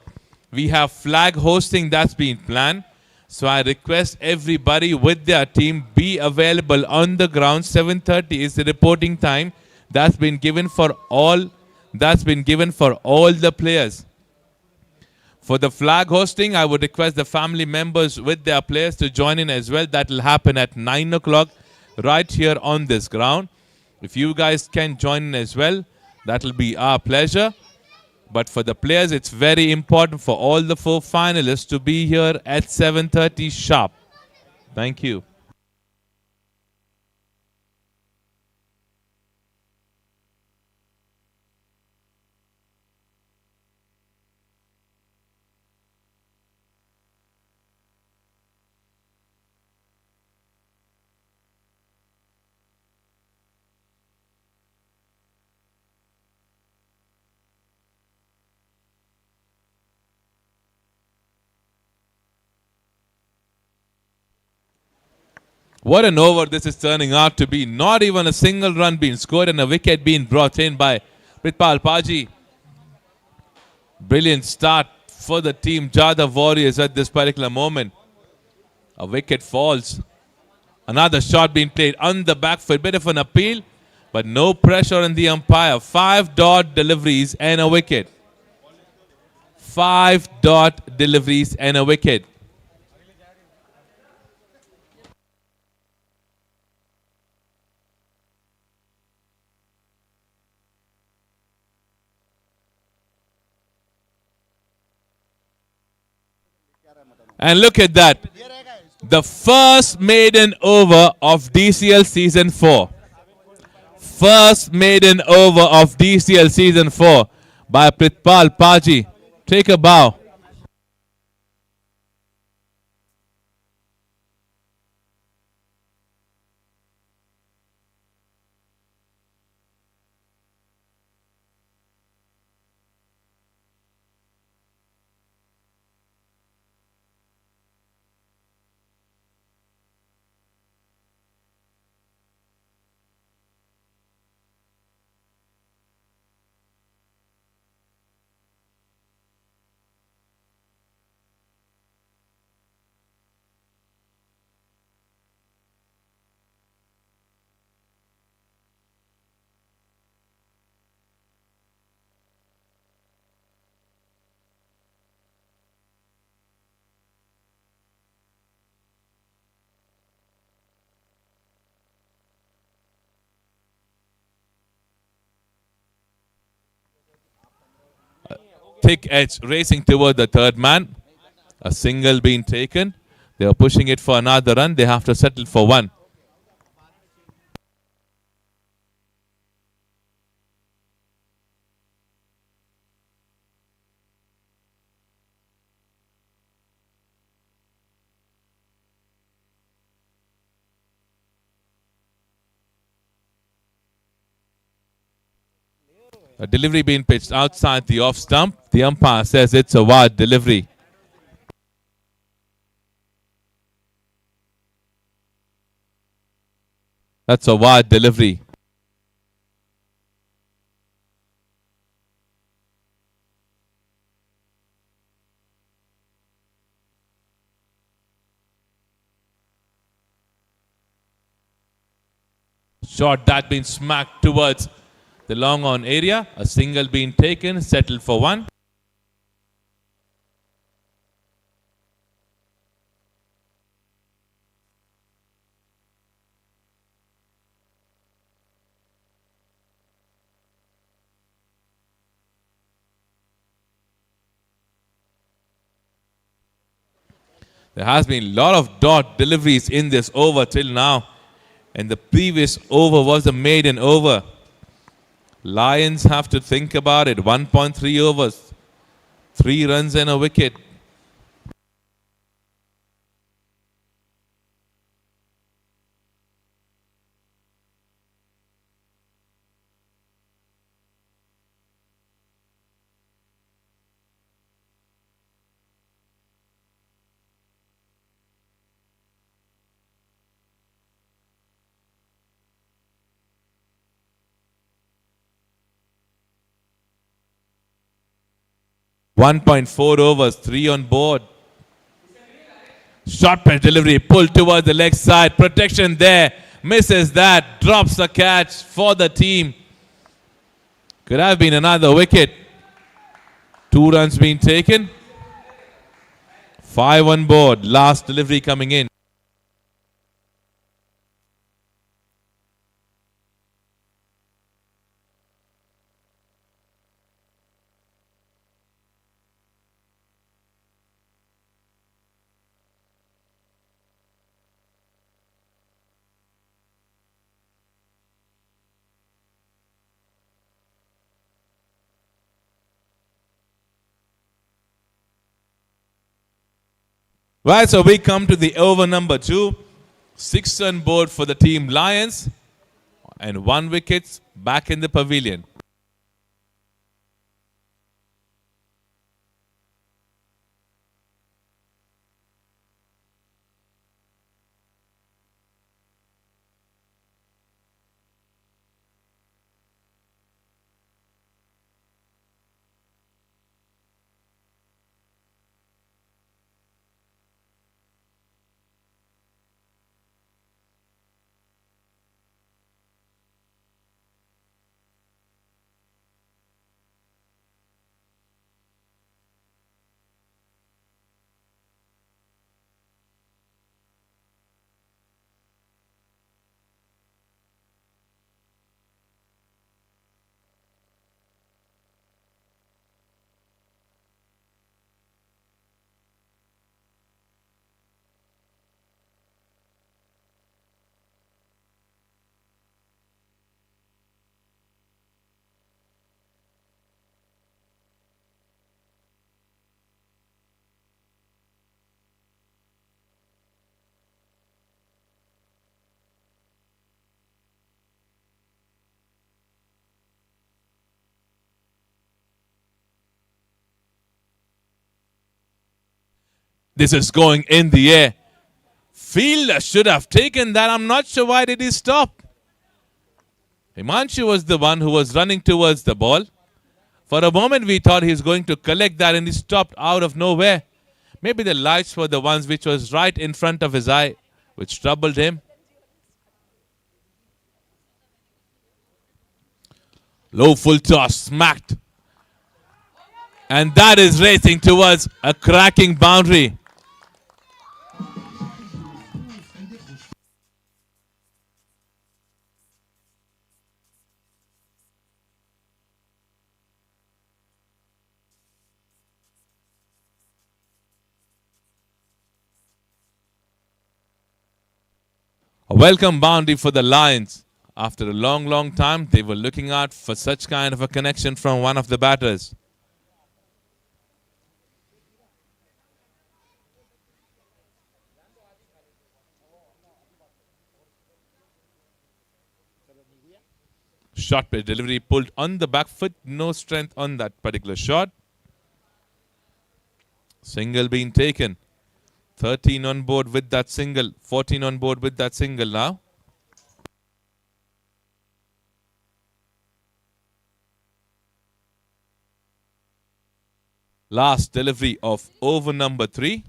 We have flag hosting that's been planned. So I request everybody with their team be available on the ground. 7:30 is the reporting time that's been given for all the players. For the flag hosting, I would request the family members with their players to join in as well. That will happen at 9 o'clock right here on this ground. If you guys can join in as well, that will be our pleasure. But for the players, it's very important for all the 4 finalists to be here at 7:30 sharp. Thank you. What an over this is turning out to be. Not even a single run being scored and a wicket being brought in by Pritpal Paji. Brilliant start for the team Jadhav Warriors at this particular moment. A wicket falls. Another shot being played on the back foot. Bit of an appeal, but no pressure on the umpire. 5 dot deliveries and a wicket. 5 dot deliveries and a wicket. And look at that. The first maiden over of DCL Season 4. First maiden over of DCL Season 4 by Pritpal Paji. Take a bow. Thick edge racing toward the third man. A single being taken. They are pushing it for another run. They have to settle for one. A delivery being pitched outside the off stump. The umpire says it's a wide delivery. That's a wide delivery. Shot that being smacked towards the long on area. A single being taken, settled for one. There has been a lot of dot deliveries in this over till now. And the previous over was the maiden over. Lions have to think about it. 1.3 overs. 3 runs and a wicket. .4 overs, 3 on board. Short pitch delivery, pulled towards the leg side. Protection there, misses that, drops the catch for the team. Could have been another wicket. 2 runs being taken. 5 on board, last delivery coming in. Right, so we come to the over number 2. 6 on board for the team Lions. And 1 wicket back in the pavilion. This is going in the air. Fielder should have taken that. I'm not sure why did he stop. Himanshu was the one who was running towards the ball. For a moment we thought he's going to collect that and he stopped out of nowhere. Maybe the lights were the ones which was right in front of his eye, which troubled him. Low full toss, smacked. And that is racing towards a cracking boundary. A welcome boundary for the Lions. After a long, long time, they were looking out for such kind of a connection from one of the batters. Short pitch delivery pulled on the back foot. No strength on that particular shot. Single being taken. 13 on board with that single. 14 on board with that single now. Last delivery of over number 3.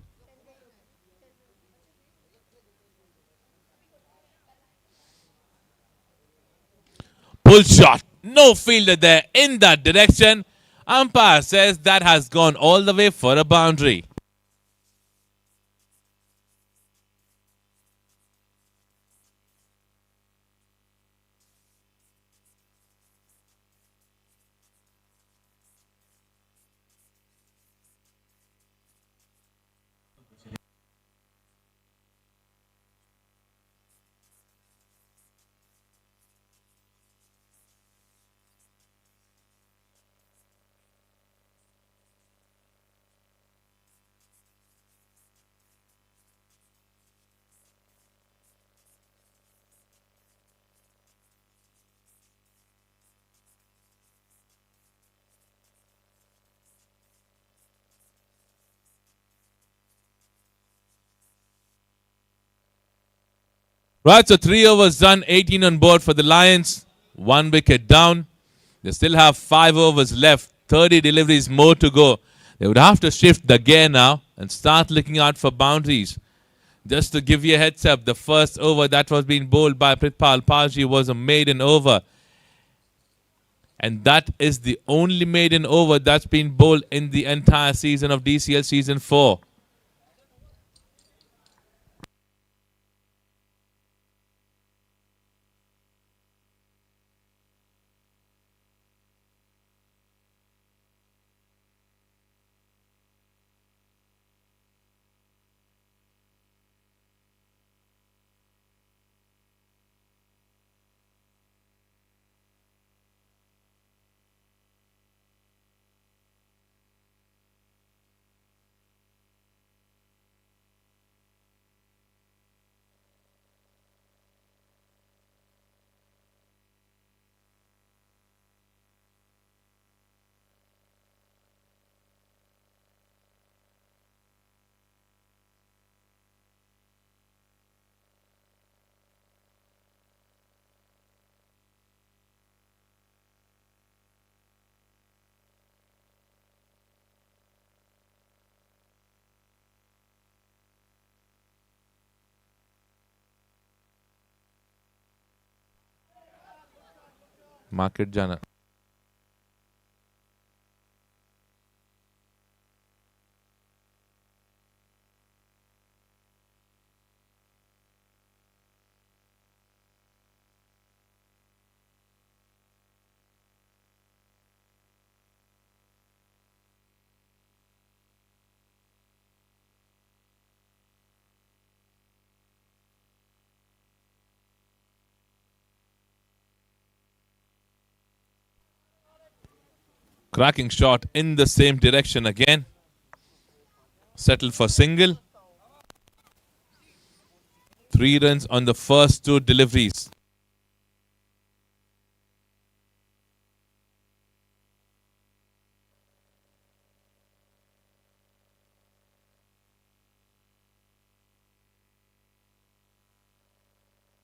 Pull shot. No fielder there in that direction. Umpire says that has gone all the way for a boundary. Right, so 3 overs done, 18 on board for the Lions. 1 wicket down. They still have 5 overs left, 30 deliveries more to go. They would have to shift the gear now and start looking out for boundaries. Just to give you a heads up, the first over that was being bowled by Prithpal Paji was a maiden over. And that is the only maiden over that's been bowled in the entire season of DCL Season 4. Market Jana. Cracking shot in the same direction again. Settled for single. 3 runs on the first 2 deliveries.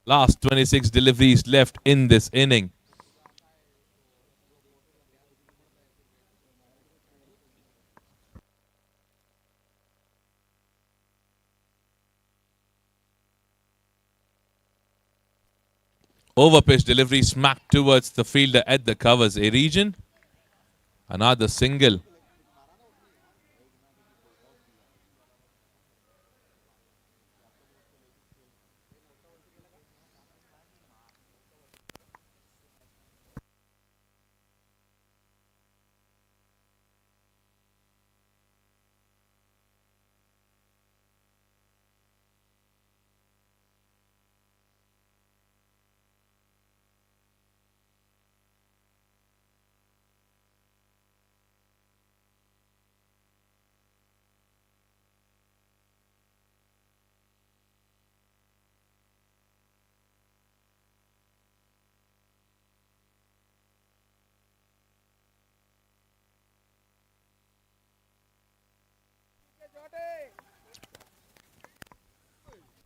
Last 26 deliveries left in this inning. Over pitch delivery smacked towards the fielder at the covers. A region. Another single.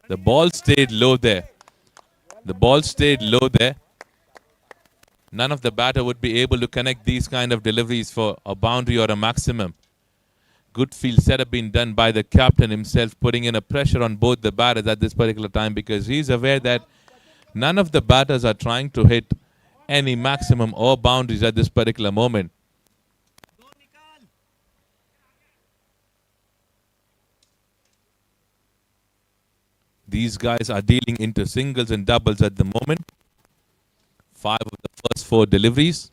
The ball stayed low there. The ball stayed low there. None of the batter would be able to connect these kind of deliveries for a boundary or a maximum. Good field setup being done by the captain himself, putting in a pressure on both the batters at this particular time because he's aware that none of the batters are trying to hit any maximum or boundaries at this particular moment. These guys are dealing into singles and doubles at the moment. 5 of the first 4 deliveries.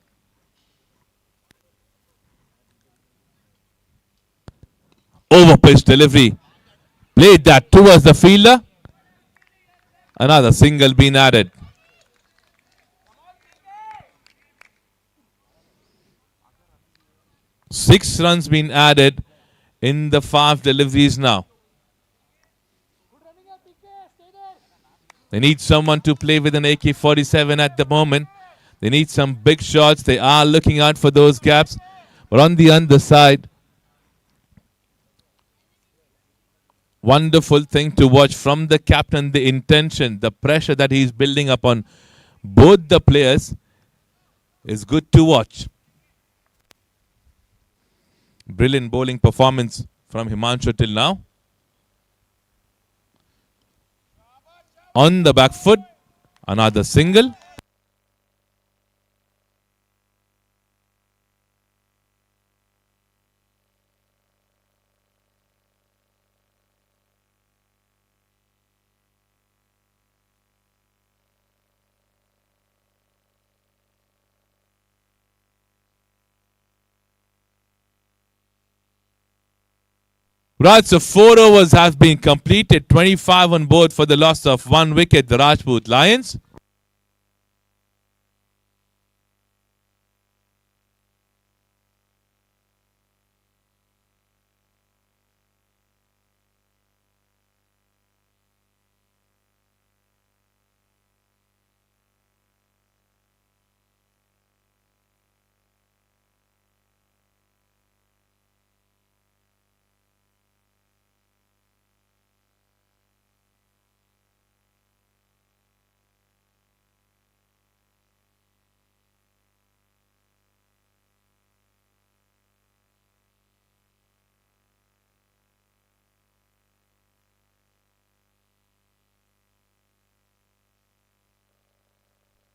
Over pitch delivery. Played that towards the fielder. Another single being added. Six runs being added in the 5 deliveries now. They need someone to play with an AK-47 at the moment. They need some big shots. They are looking out for those gaps. But on the underside, Wonderful thing to watch from the captain, the intention, the pressure that he's building upon both the players is good to watch. Brilliant bowling performance from Himanshu till now. On the back foot, another single. Right, so 4 overs have been completed. 25 on board for the loss of 1 wicket, the Rajput Lions.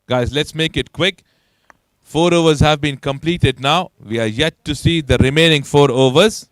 Guys, let's make it quick. 4 overs have been completed now. We are yet to see the remaining 4 overs.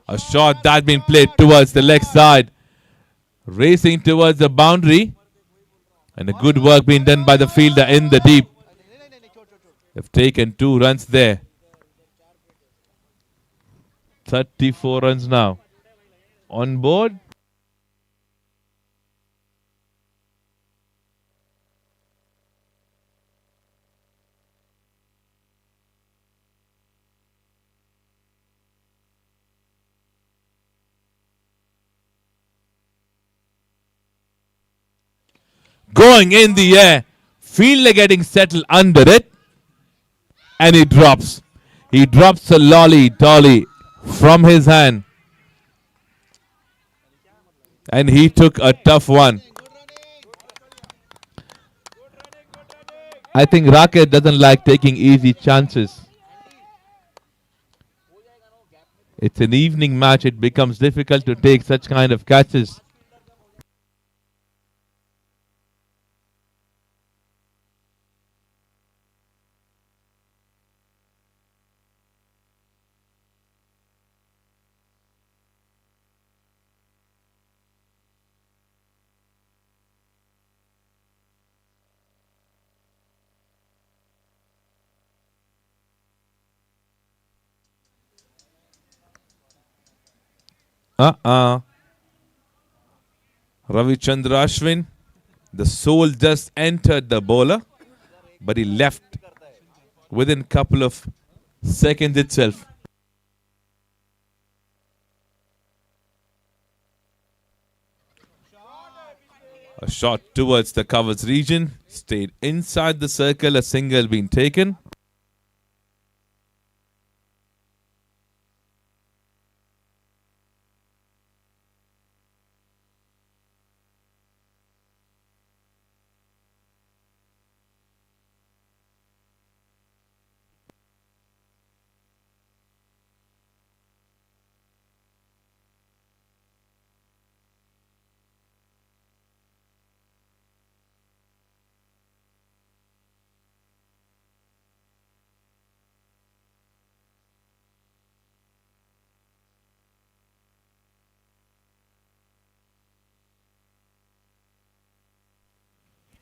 A shot that been played towards the leg side. Racing towards the boundary. And a good work being done by the fielder in the deep. They've taken 2 runs there. 34 runs now. On board. Going in the air. Fielder getting settled under it. And he drops. He drops a lolly dolly from his hand. And he took a tough one. I think Raket doesn't like taking easy chances. It's an evening match. It becomes difficult to take such kind of catches. Ravichandra Ashwin, the soul just entered the bowler, but he left within a couple of seconds itself. A shot towards the covers region, stayed inside the circle, a single being taken.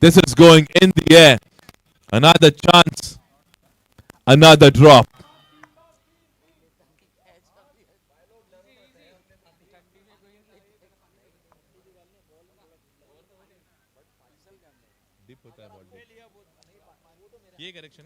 This is going in the air. Another chance. Another drop. ये correction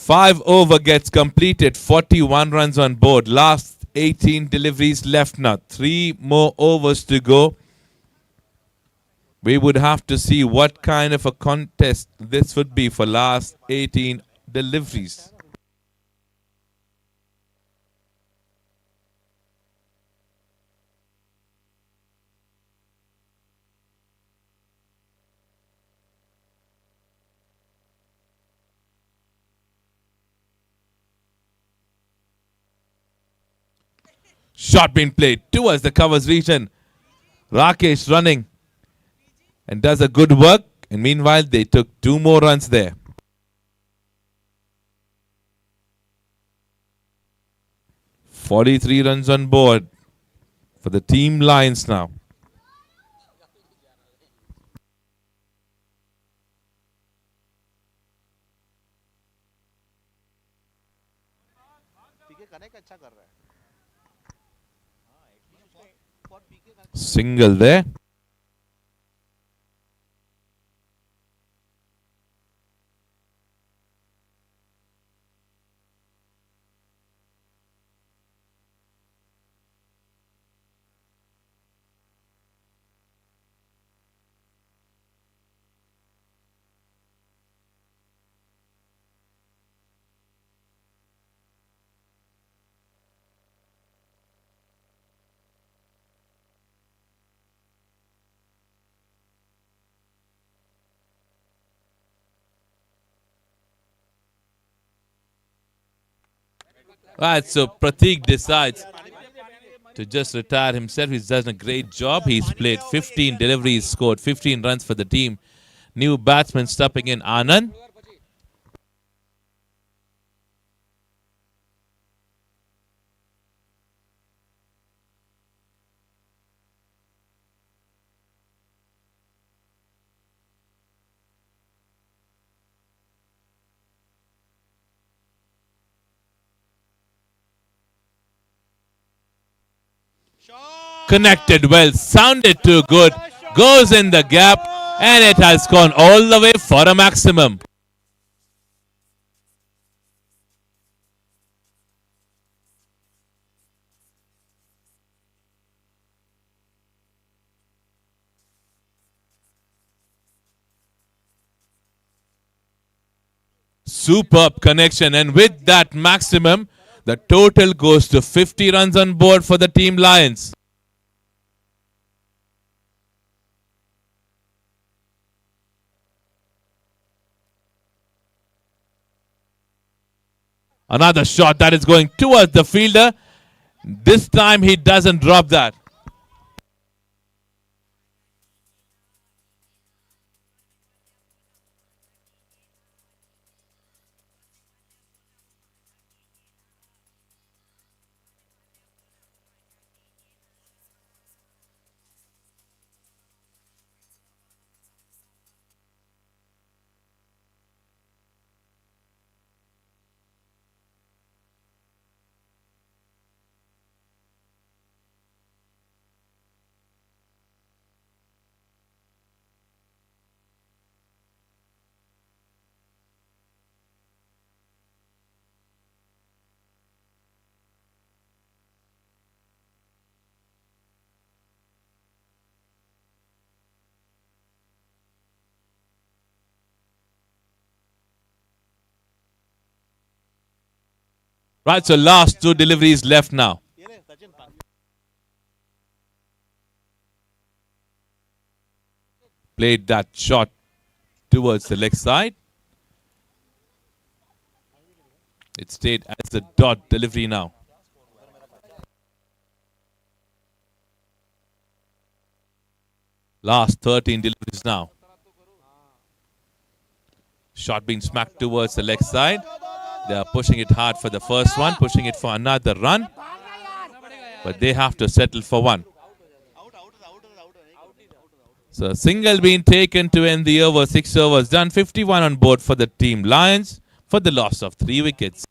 5 over gets completed. 41 runs on board. Last 18 deliveries left now. 3 more overs to go. We would have to see what kind of a contest this would be for last 18 deliveries. Shot being played towards the covers region. Rakesh running and does a good work. And meanwhile, they took 2 more runs there. 43 runs on board for the team Lions now. Single there. Right, so Pratik decides to just retire himself. He's done a great job. He's played 15 deliveries, scored 15 runs for the team. New batsman stepping in, Anand. Connected well, sounded too good, goes in the gap, and it has gone all the way for a maximum. Superb connection, and with that maximum, the total goes to 50 runs on board for the team Lions. Another shot that is going towards the fielder. This time he doesn't drop that. Right, so last two deliveries left now. Played that shot towards the leg side. It stayed as a dot delivery now. Last 13 deliveries now. Shot being smacked towards the leg side. They are pushing it hard for the first one, pushing it for another run. But they have to settle for one. So a single being taken to end the over. 6 overs done. 51 on board for the team Lions for the loss of 3 wickets.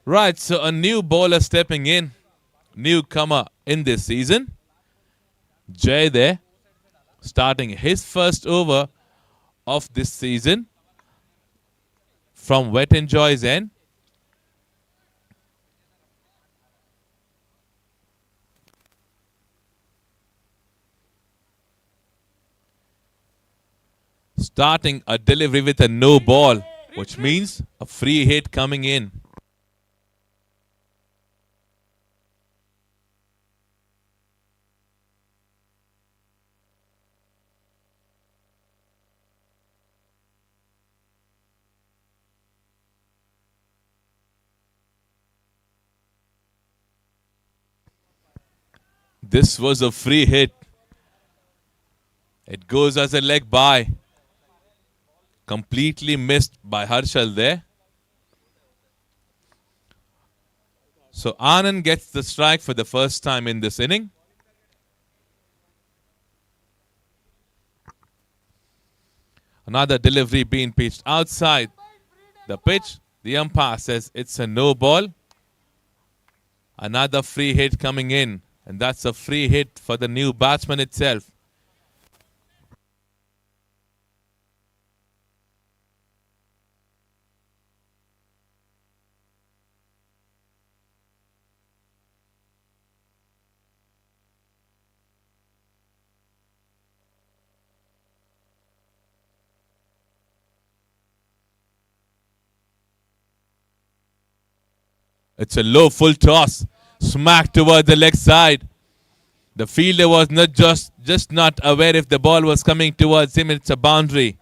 Right, so a new bowler stepping in. Newcomer in this season. Jay there, starting his first over of this season from Wet and Joy's end. Starting a delivery with a no ball, which means a free hit coming in. This was a free hit. It goes as a leg by. Completely missed by Harshal there. So Anand gets the strike for the first time in this inning. Another delivery being pitched outside the pitch. The umpire says it's a no ball. Another free hit coming in. And that's a free hit for the new batsman itself. It's a low full toss. Smack toward the leg side. The fielder was not just not aware if the ball was coming towards him. It's a boundary.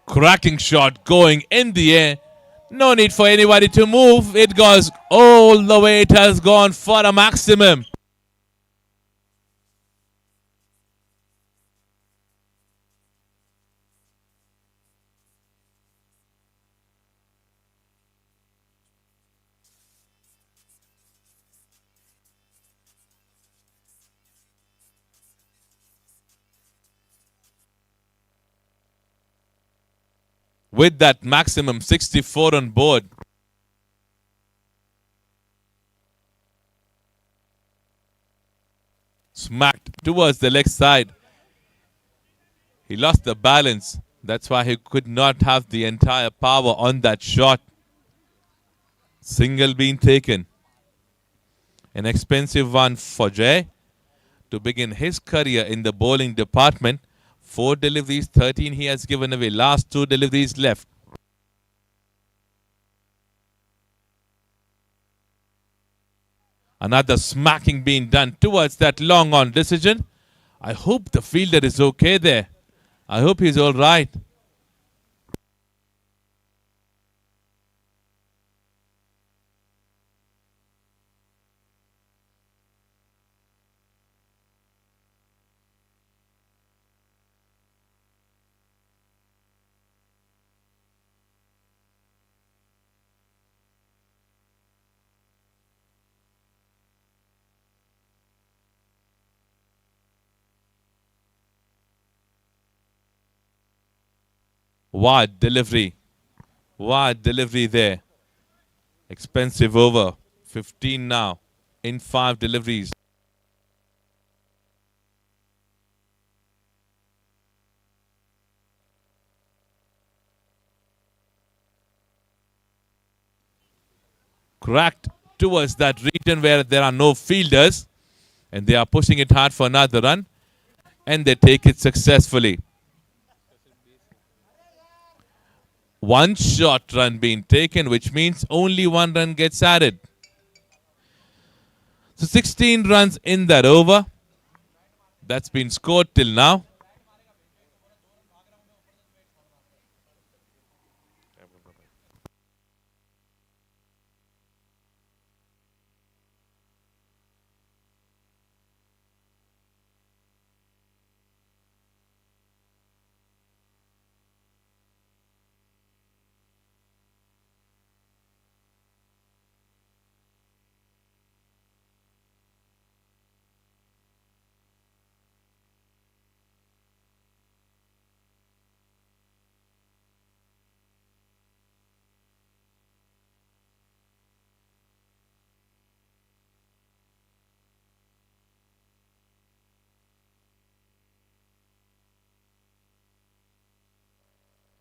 Cracking shot going in the air. No need for anybody to move. It goes all the way. It has gone for a maximum. With that maximum 64 on board. Smacked towards the leg side. He lost the balance. That's why he could not have the entire power on that shot. Single being taken. An expensive one for Jay to begin his career in the bowling department. 4 deliveries, 13 he has given away. Last 2 deliveries left. Another smacking being done towards that long on decision. I hope the fielder is okay there. I hope he's all right. Wide delivery. Wide delivery there. Expensive over. 15 now in 5 deliveries. Cracked towards that region where there are no fielders. And they are pushing it hard for another run. And they take it successfully. One short run being taken, which means only 1 run gets added. So 16 runs in that over. That's been scored till now.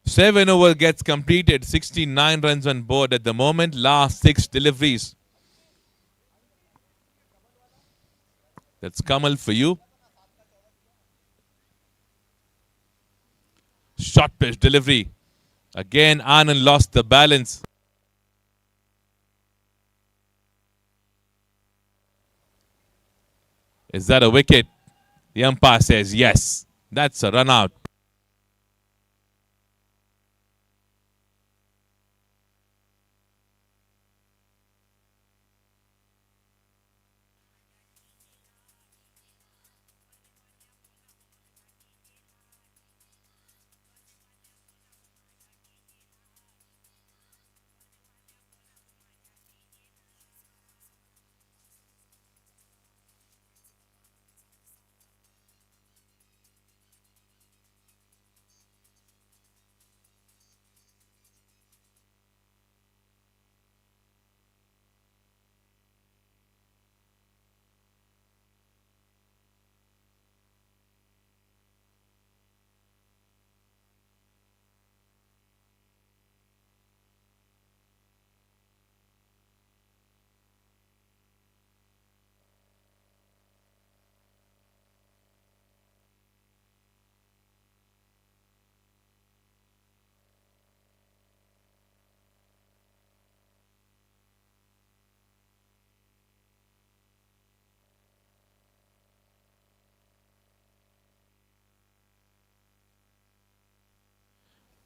Seven over gets completed. 69 runs on board at the moment. Last 6 deliveries. That's Kamal for you. Short pitch delivery. Again, Anand lost the balance. Is that a wicket? The umpire says yes. That's a run out.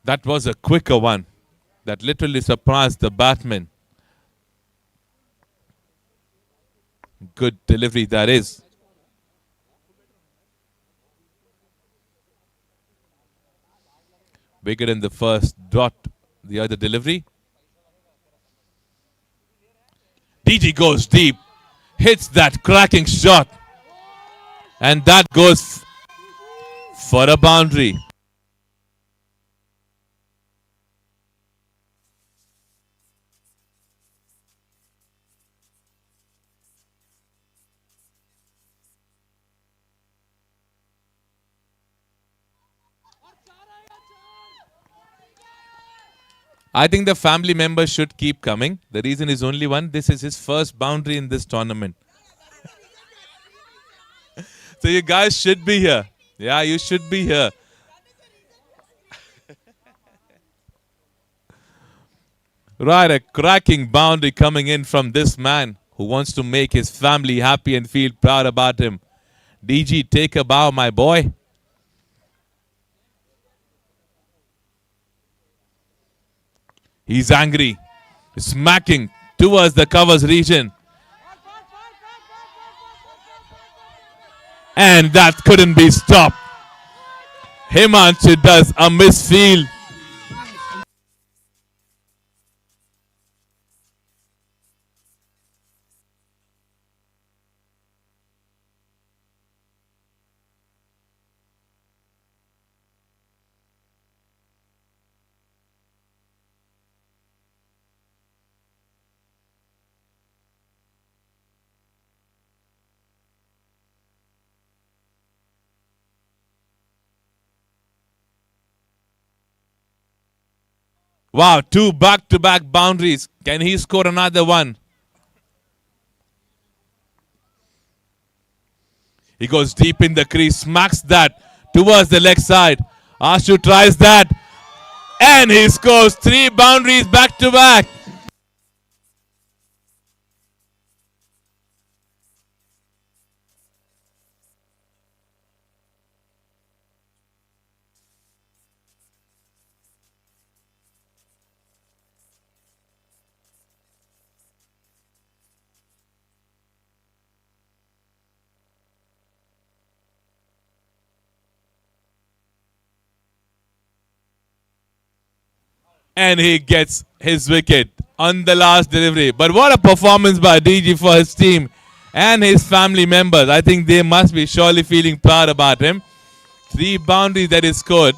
That was a quicker one. That literally surprised the batsman. Good delivery that is. Bigger in the first dot. The other delivery. DG goes deep. Hits that cracking shot. And that goes for a boundary. I think the family members should keep coming. The reason is only one. This is his first boundary in this tournament. So you guys should be here. Yeah, you should be here. Right, a cracking boundary coming in from this man. who wants to make his family happy and feel proud about him. DG, take a bow, my boy. He's angry, smacking towards the covers region. And that couldn't be stopped. Himanshu does a misfield. Wow, 2 back-to-back boundaries. Can he score another one? He goes deep in the crease, smacks that towards the leg side. Ashu tries that, and he scores 3 boundaries back-to-back. And he gets his wicket on the last delivery. But what a performance by DG for his team and his family members. I think they must be surely feeling proud about him. 3 boundaries that he scored.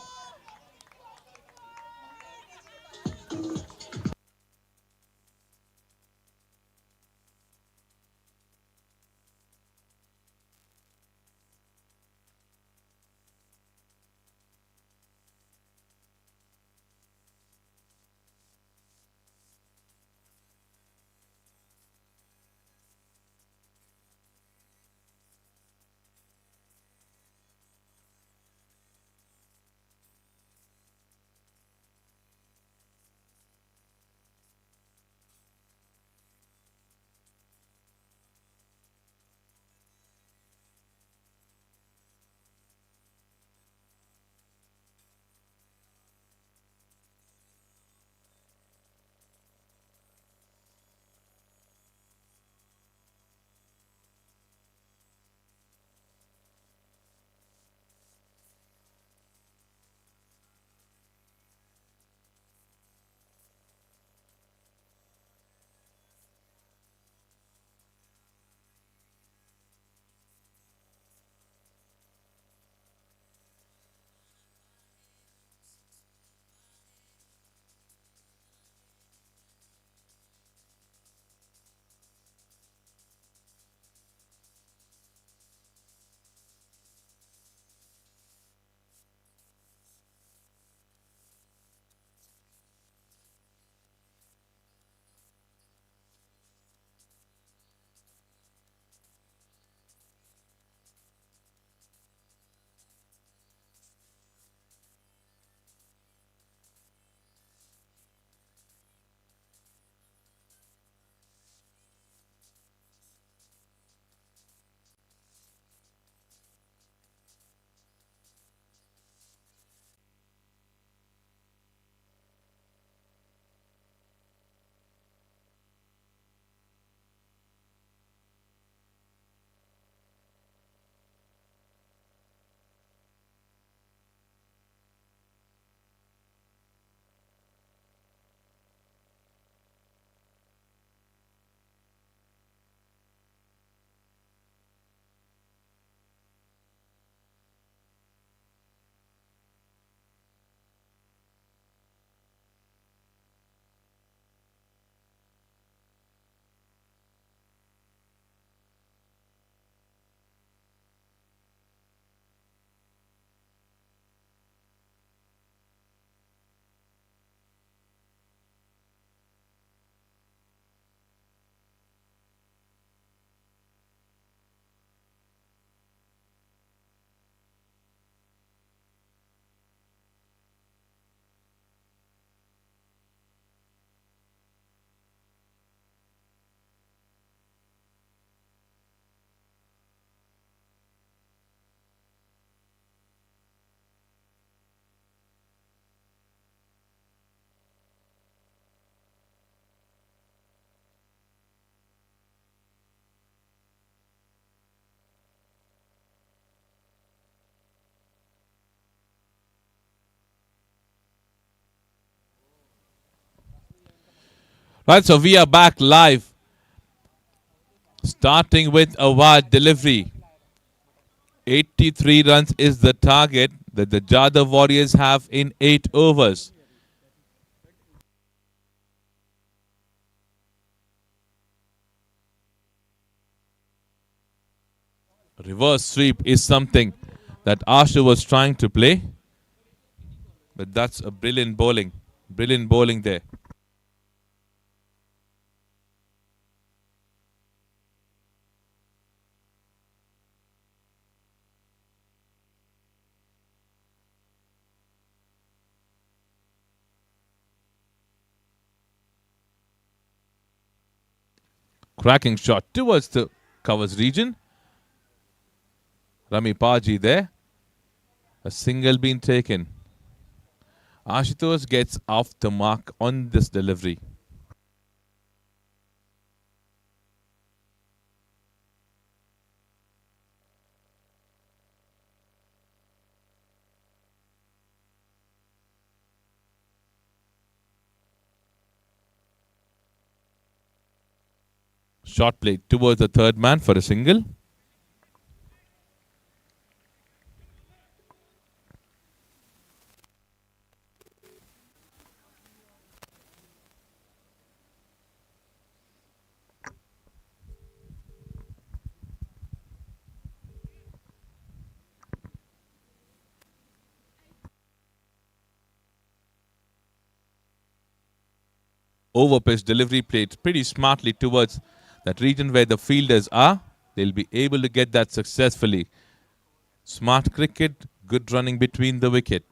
Right, so we are back live, starting with a wide delivery. 83 runs is the target that the Jadhav Warriors have in 8 overs. Reverse sweep is something that Ashu was trying to play, but that's a brilliant bowling. Brilliant bowling there. Cracking shot towards the covers region. Rami Paji there. A single being taken. Ashutosh gets off the mark on this delivery. Shot played towards the third man for a single. Over pitch delivery played pretty smartly towards that region where the fielders are. They'll be able to get that successfully. Smart cricket, good running between the wicket.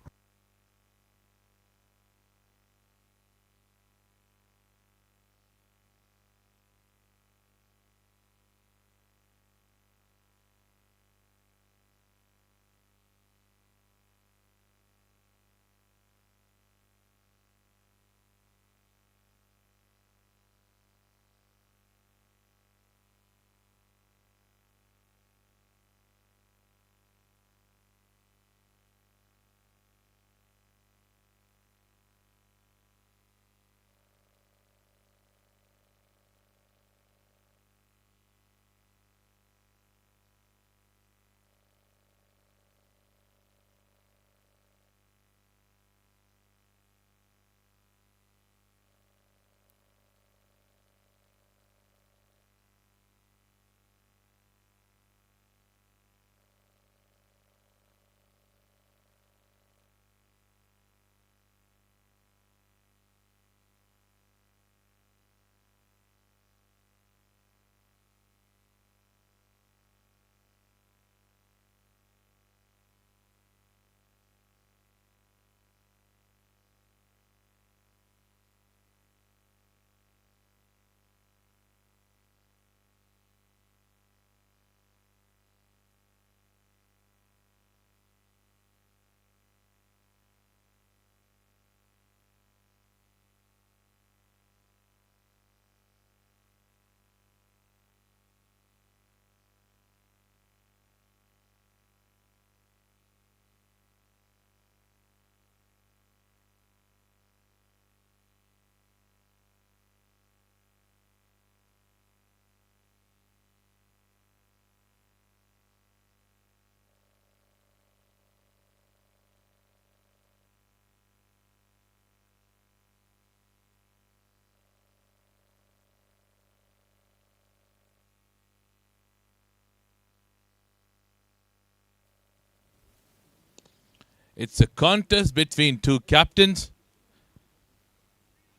It's a contest between two captains.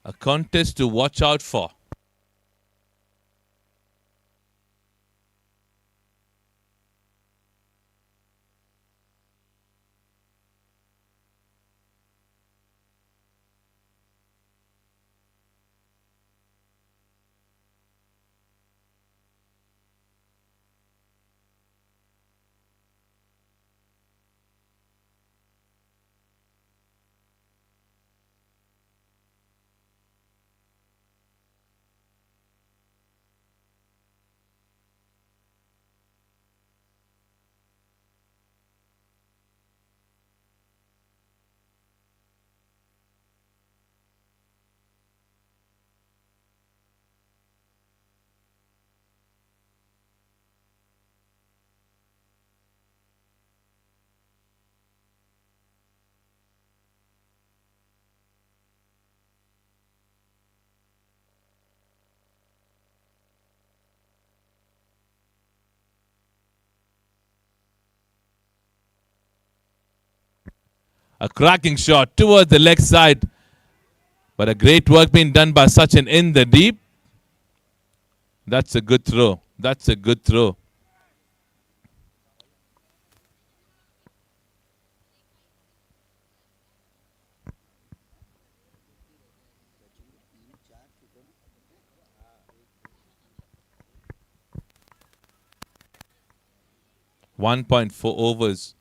A contest to watch out for. A cracking shot towards the leg side. But a great work being done by Sachin in the deep. That's a good throw. That's a good throw. .4 overs.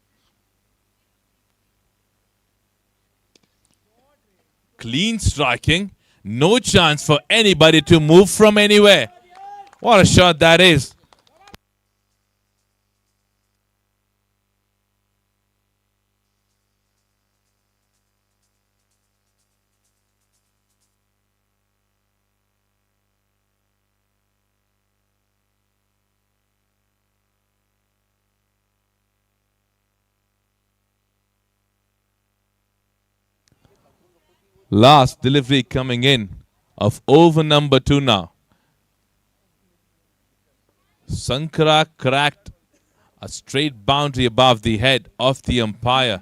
Clean striking. No chance for anybody to move from anywhere. What a shot that is. Last delivery coming in of over number 2 now. Sankara cracked a straight boundary above the head of the umpire.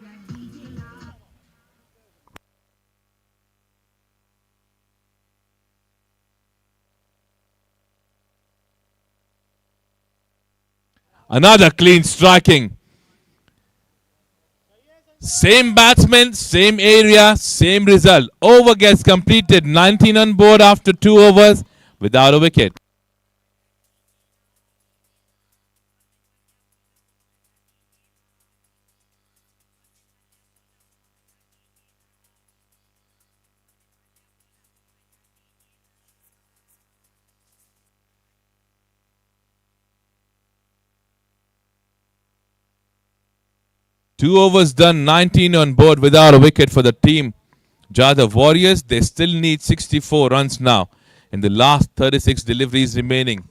Another clean striking. Same batsman, same area, same result. Over gets completed. 19 on board after 2 overs without a wicket. Two overs done, 19 on board without a wicket for the team. Jadhav Warriors, they still need 64 runs now in the last 36 deliveries remaining.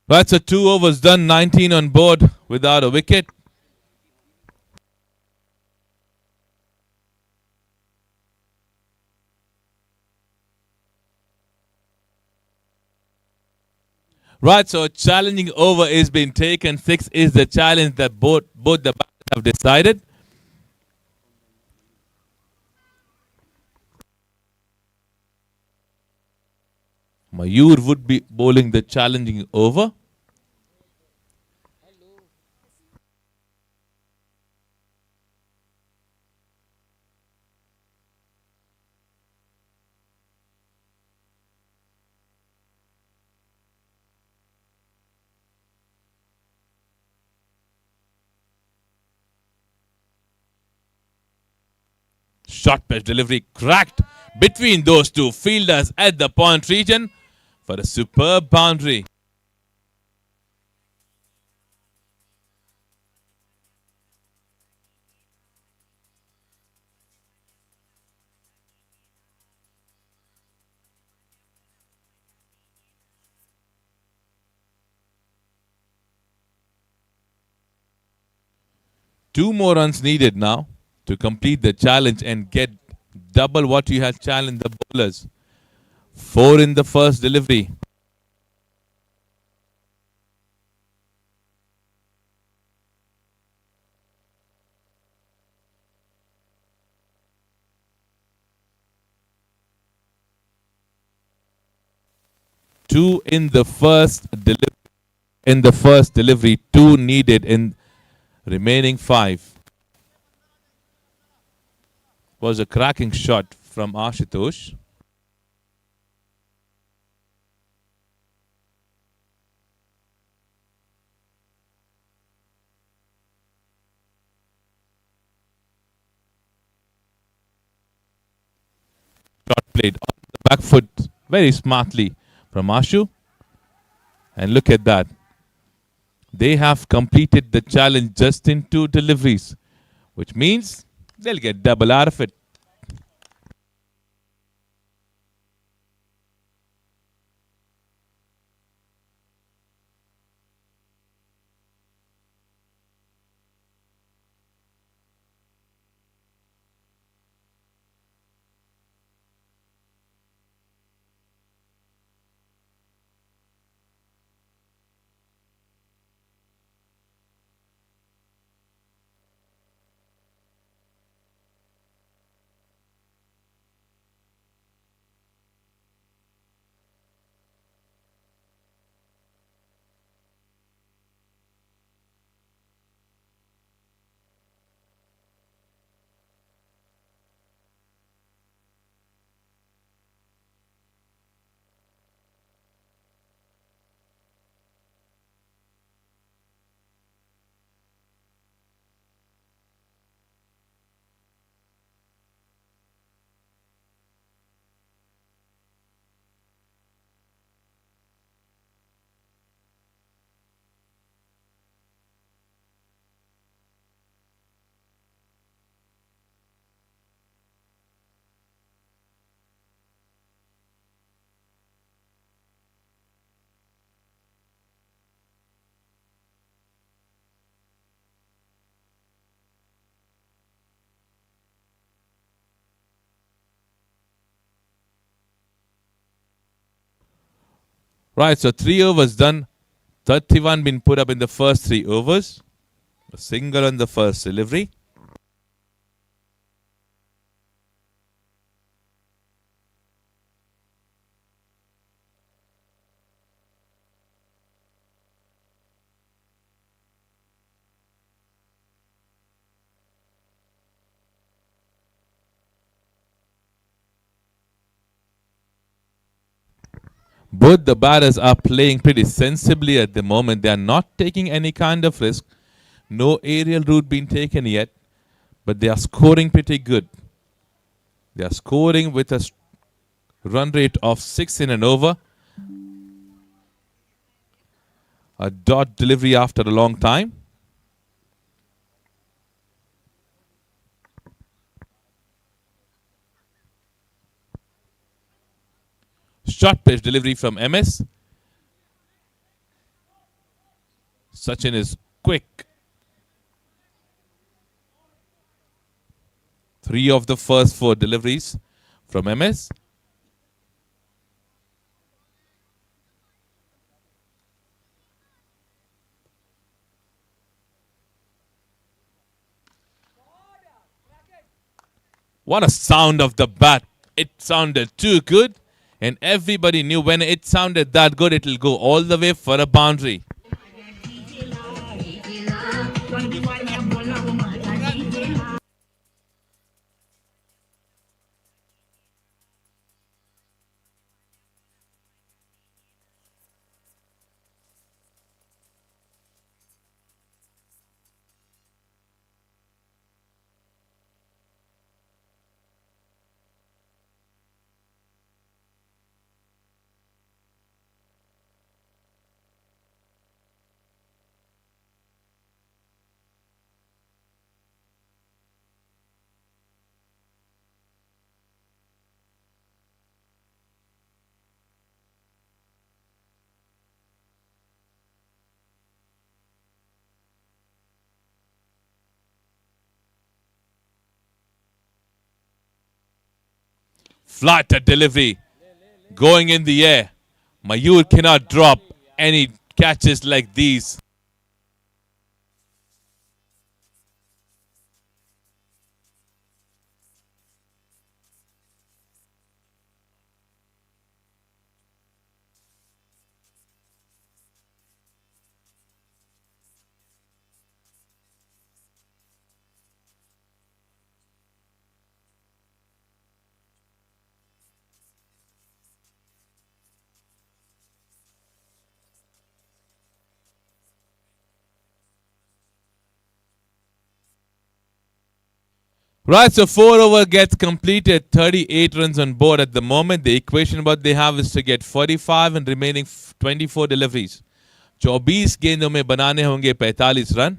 That's a 2 overs done, 19 on board without a wicket. Right, so a challenging over is being taken. 6 is the challenge that both the batters have decided. Mayur would be bowling the challenging over. Short pitch delivery cracked between those two fielders at the point region for a superb boundary. Two more runs needed now to complete the challenge and get double what you had challenged the bowlers. 4 in the first delivery. Two in the first delivery. 2 needed in remaining 5. Was a cracking shot from Ashutosh. Shot played on the back foot very smartly from Ashu. And look at that. They have completed the challenge just in 2 deliveries, which means they'll get double out of it. Right, so 3 overs done. 31 been put up in the first 3 overs. A single on the first delivery. Both the batters are playing pretty sensibly at the moment. They are not taking any kind of risk. No aerial route being taken yet, but they are scoring pretty good. They are scoring with a run rate of 6 in an over. A dot delivery after a long time. Short pitch delivery from MS. Sachin is quick. 3 of the first 4 deliveries from MS. What a sound of the bat. It sounded too good. And everybody knew when it sounded that good, it'll go all the way for a boundary. Flat delivery. Going in the air. Mayur cannot drop any catches like these. Right, so 4 over gets completed. 38 runs on board at the moment. The equation what they have is to get 45 and remaining 24 deliveries. 24 गेंदों में बनाने होंगे 45 run.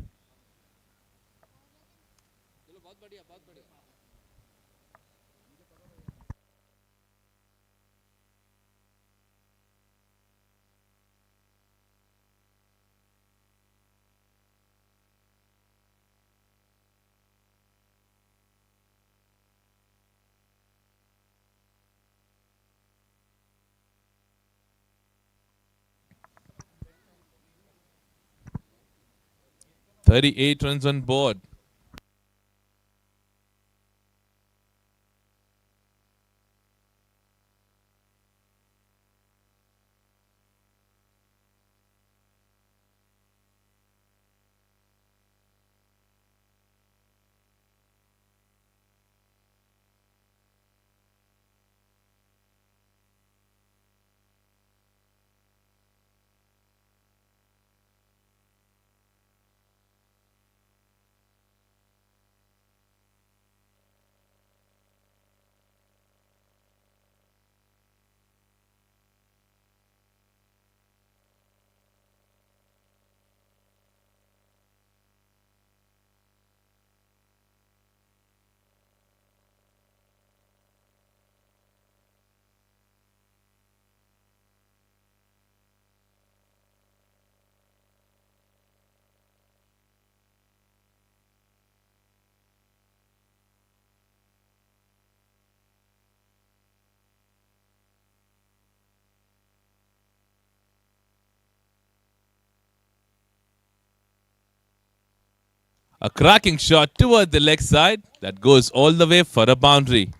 Thirty-eight runs on board. A cracking shot toward the leg side that goes all the way for a boundary.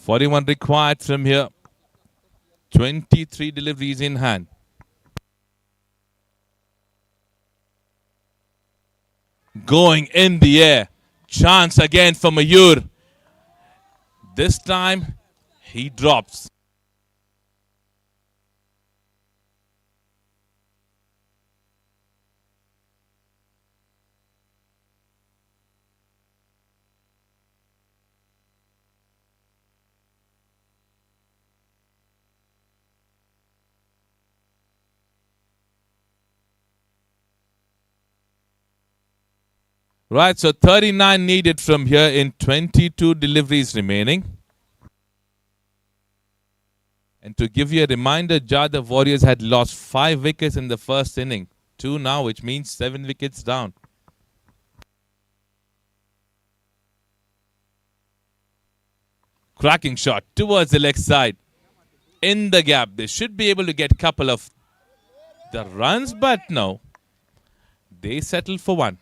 .41 required from here. 23 deliveries in hand. Going in the air. Chance again for Mayur. This time, he drops. Right, so 39 needed from here in 22 deliveries remaining. And to give you a reminder, the Warriors had lost 5 wickets in the first inning. 2 now, which means 7 wickets down. Cracking shot towards the leg side. In the gap. They should be able to get a couple of the runs, but no. They settled for 1.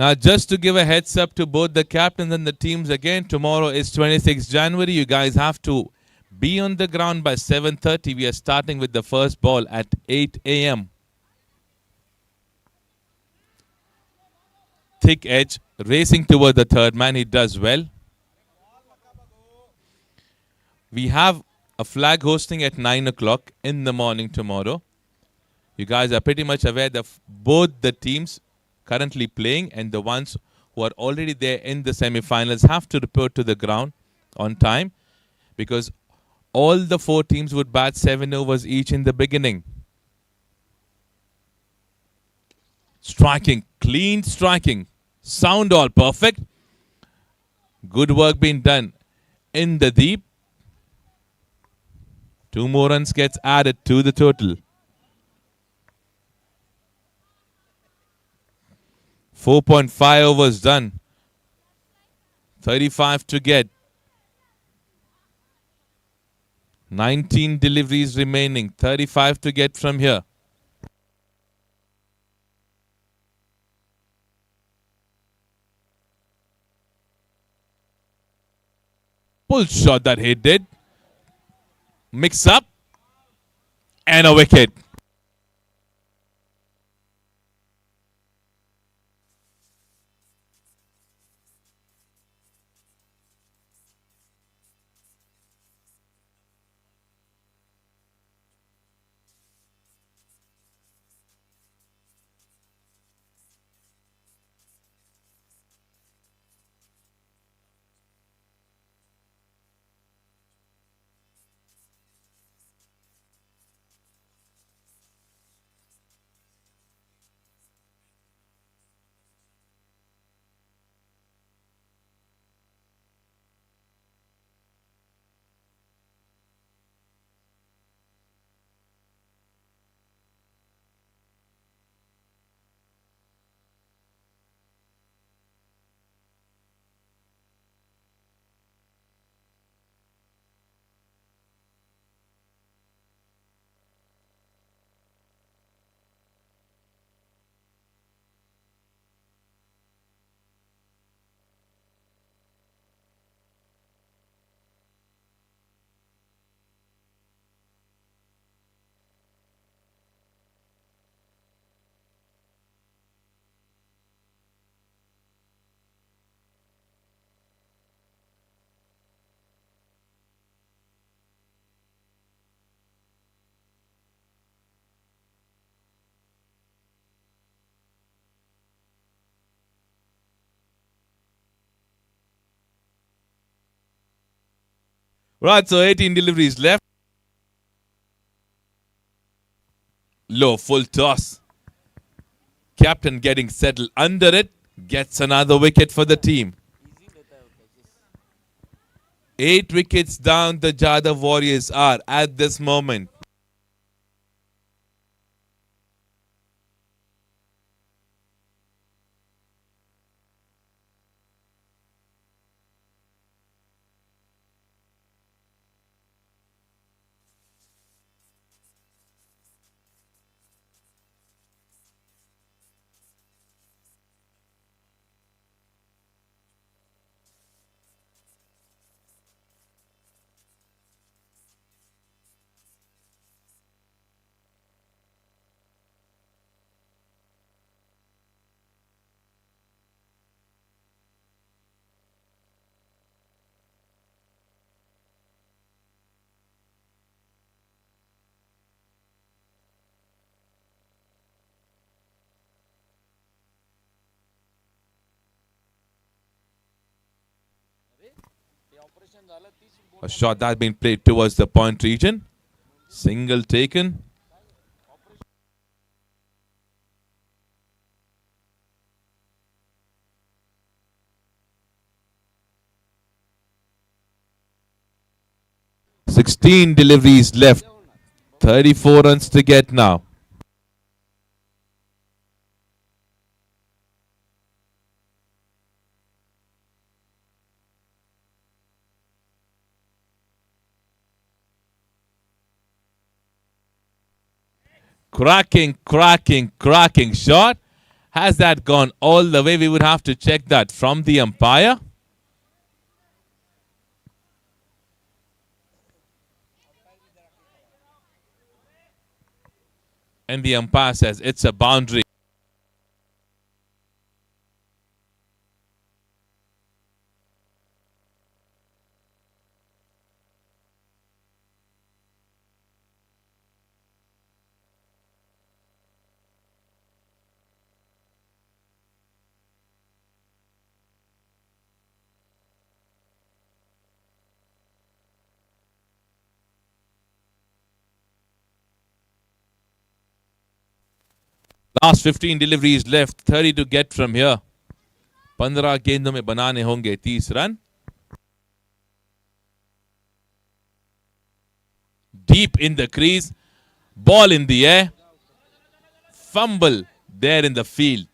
Now, just to give a heads up to both the captains and the teams again, tomorrow is 26 January. You guys have to be on the ground by 7:30. We are starting with the first ball at 8 a.m. Thick edge, racing toward the third man. He does well. We have a flag hosting at 9 o'clock in the morning tomorrow. You guys are pretty much aware that both the teams currently playing and the ones who are already there in the semi-finals have to report to the ground on time, because all the 4 teams would bat 7 overs each in the beginning. Striking, clean striking, sound all perfect. Good work being done in the deep. 2 more runs gets added to the total. 4.5 overs done. 35 to get. 19 deliveries remaining. 35 to get from here. Pull shot that he did. Mix up. And a wicket. Right, so 18 deliveries left. Low, full toss. Captain getting settled under it. Gets another wicket for the team. 8 wickets down the Jadhav Warriors are at this moment. A shot that's been played towards the point region. Single taken. "16 deliveries left. 34 runs to get now." Cracking shot. Has that gone all the way? We would have to check that from the umpire. And the umpire says it's a boundary. Last 15 deliveries left. 30 to get from here. 15 गेंदों में बनाने होंगे 30 run. Deep in the crease. Ball in the air. Fumble there in the field.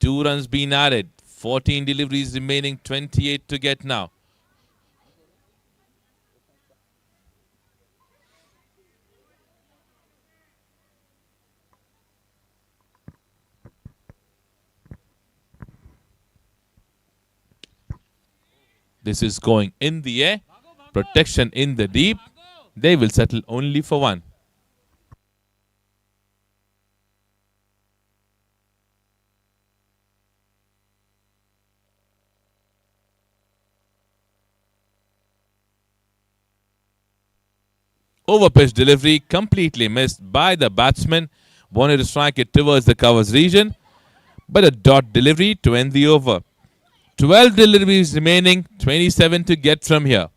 2 runs being added. 14 deliveries remaining. 28 to get now. This is going in the air. Protection in the deep. They will settle only for 1. Overpitch delivery completely missed by the batsman. Wanted to strike it towards the covers region, but a dot delivery to end the over. 12 deliveries remaining, 27 to get from here.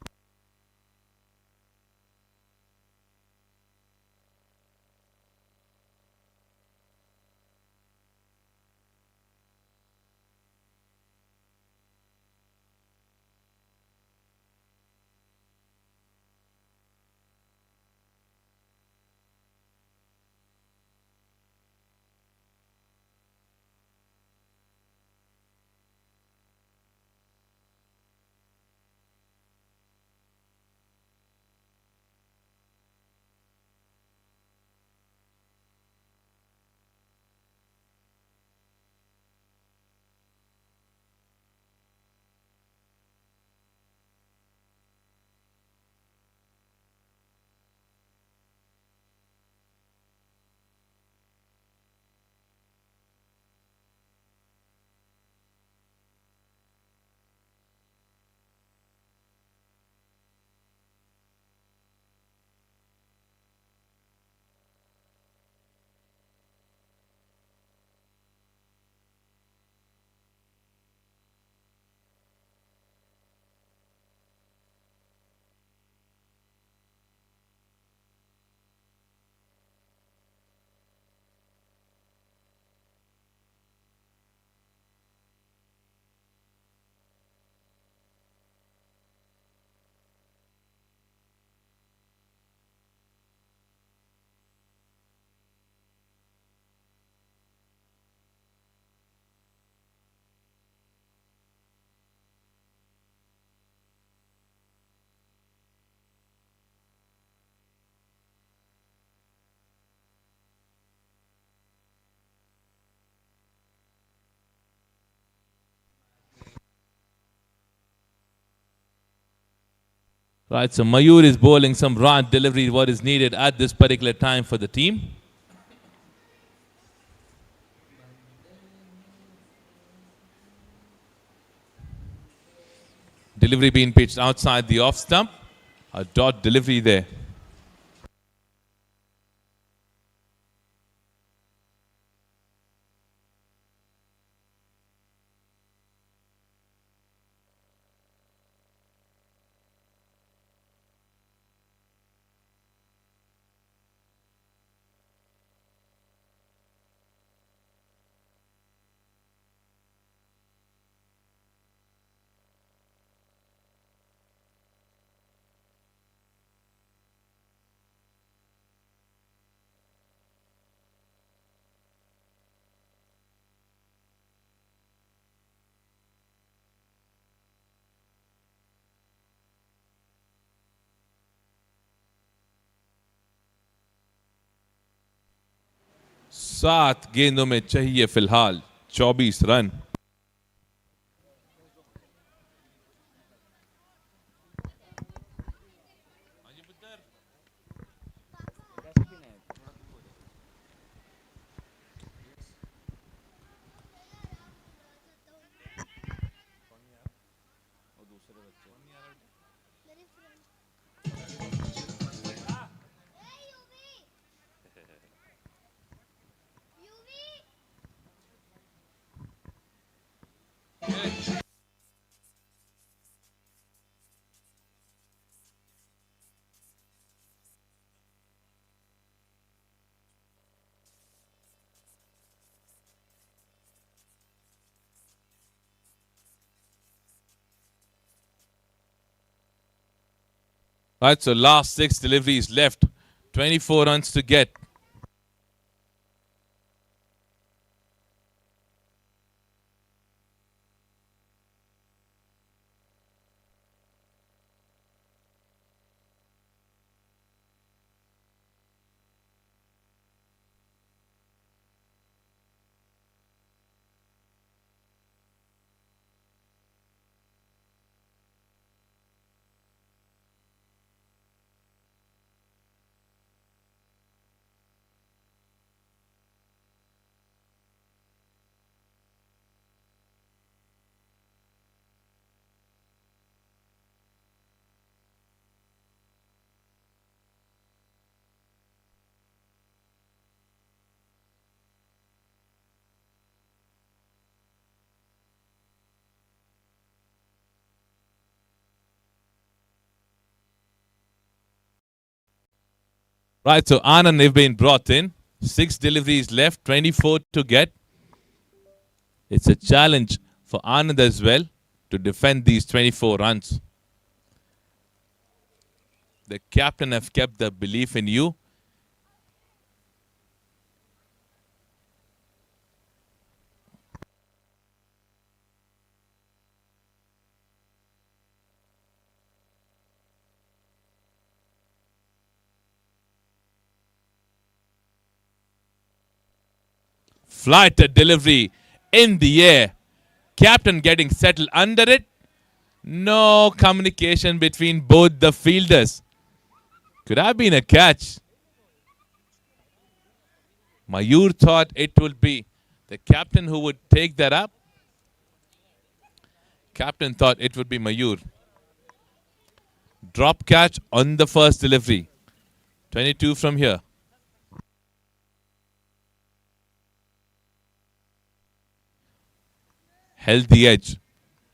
Right, so Mayur is bowling some run delivery, what is needed at this particular time for the team. Delivery being pitched outside the off stump. A dot delivery there. सात गेंदों में चाहिए फिलहाल 24 run. Right, so last 6 deliveries left. 24 runs to get. Right, so Anand have been brought in. 6 deliveries left, 24 to get. It's a challenge for Anand as well to defend these 24 runs. The captain have kept the belief in you. Flighted delivery in the air. Captain getting settled under it. No communication between both the fielders. Could have been a catch. Mayur thought it would be the captain who would take that up. Captain thought it would be Mayur. Drop catch on the first delivery. 22 from here. Held the edge.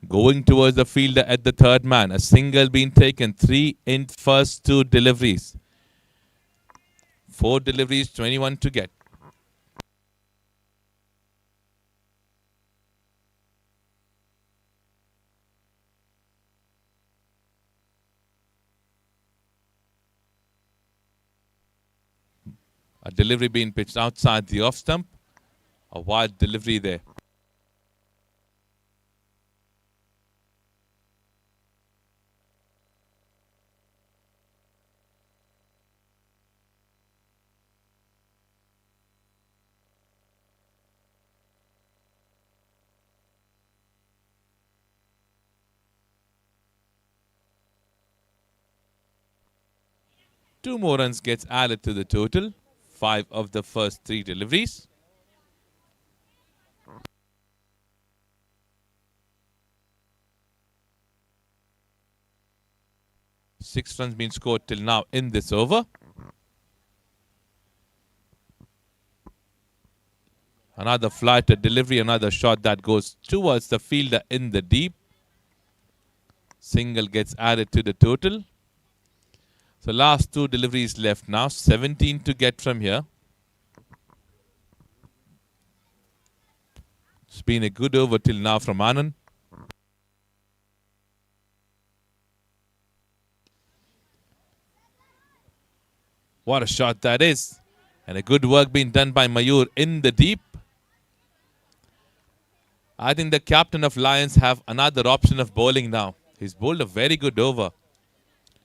Going towards the fielder at the third man. A single being taken. 3 in first 2 deliveries. 4 deliveries, 21 to get. A delivery being pitched outside the off stump. A wide delivery there. 2 more runs gets added to the total. 5 of the first 3 deliveries. Six runs been scored till now in this over. Another flighted delivery, another shot that goes towards the fielder in the deep. Single gets added to the total. So last 2 deliveries left now. 17 to get from here. It's been a good over till now from Anand. What a shot that is. And a good work being done by Mayur in the deep. I think the captain of Lions have another option of bowling now. He's bowled a very good over.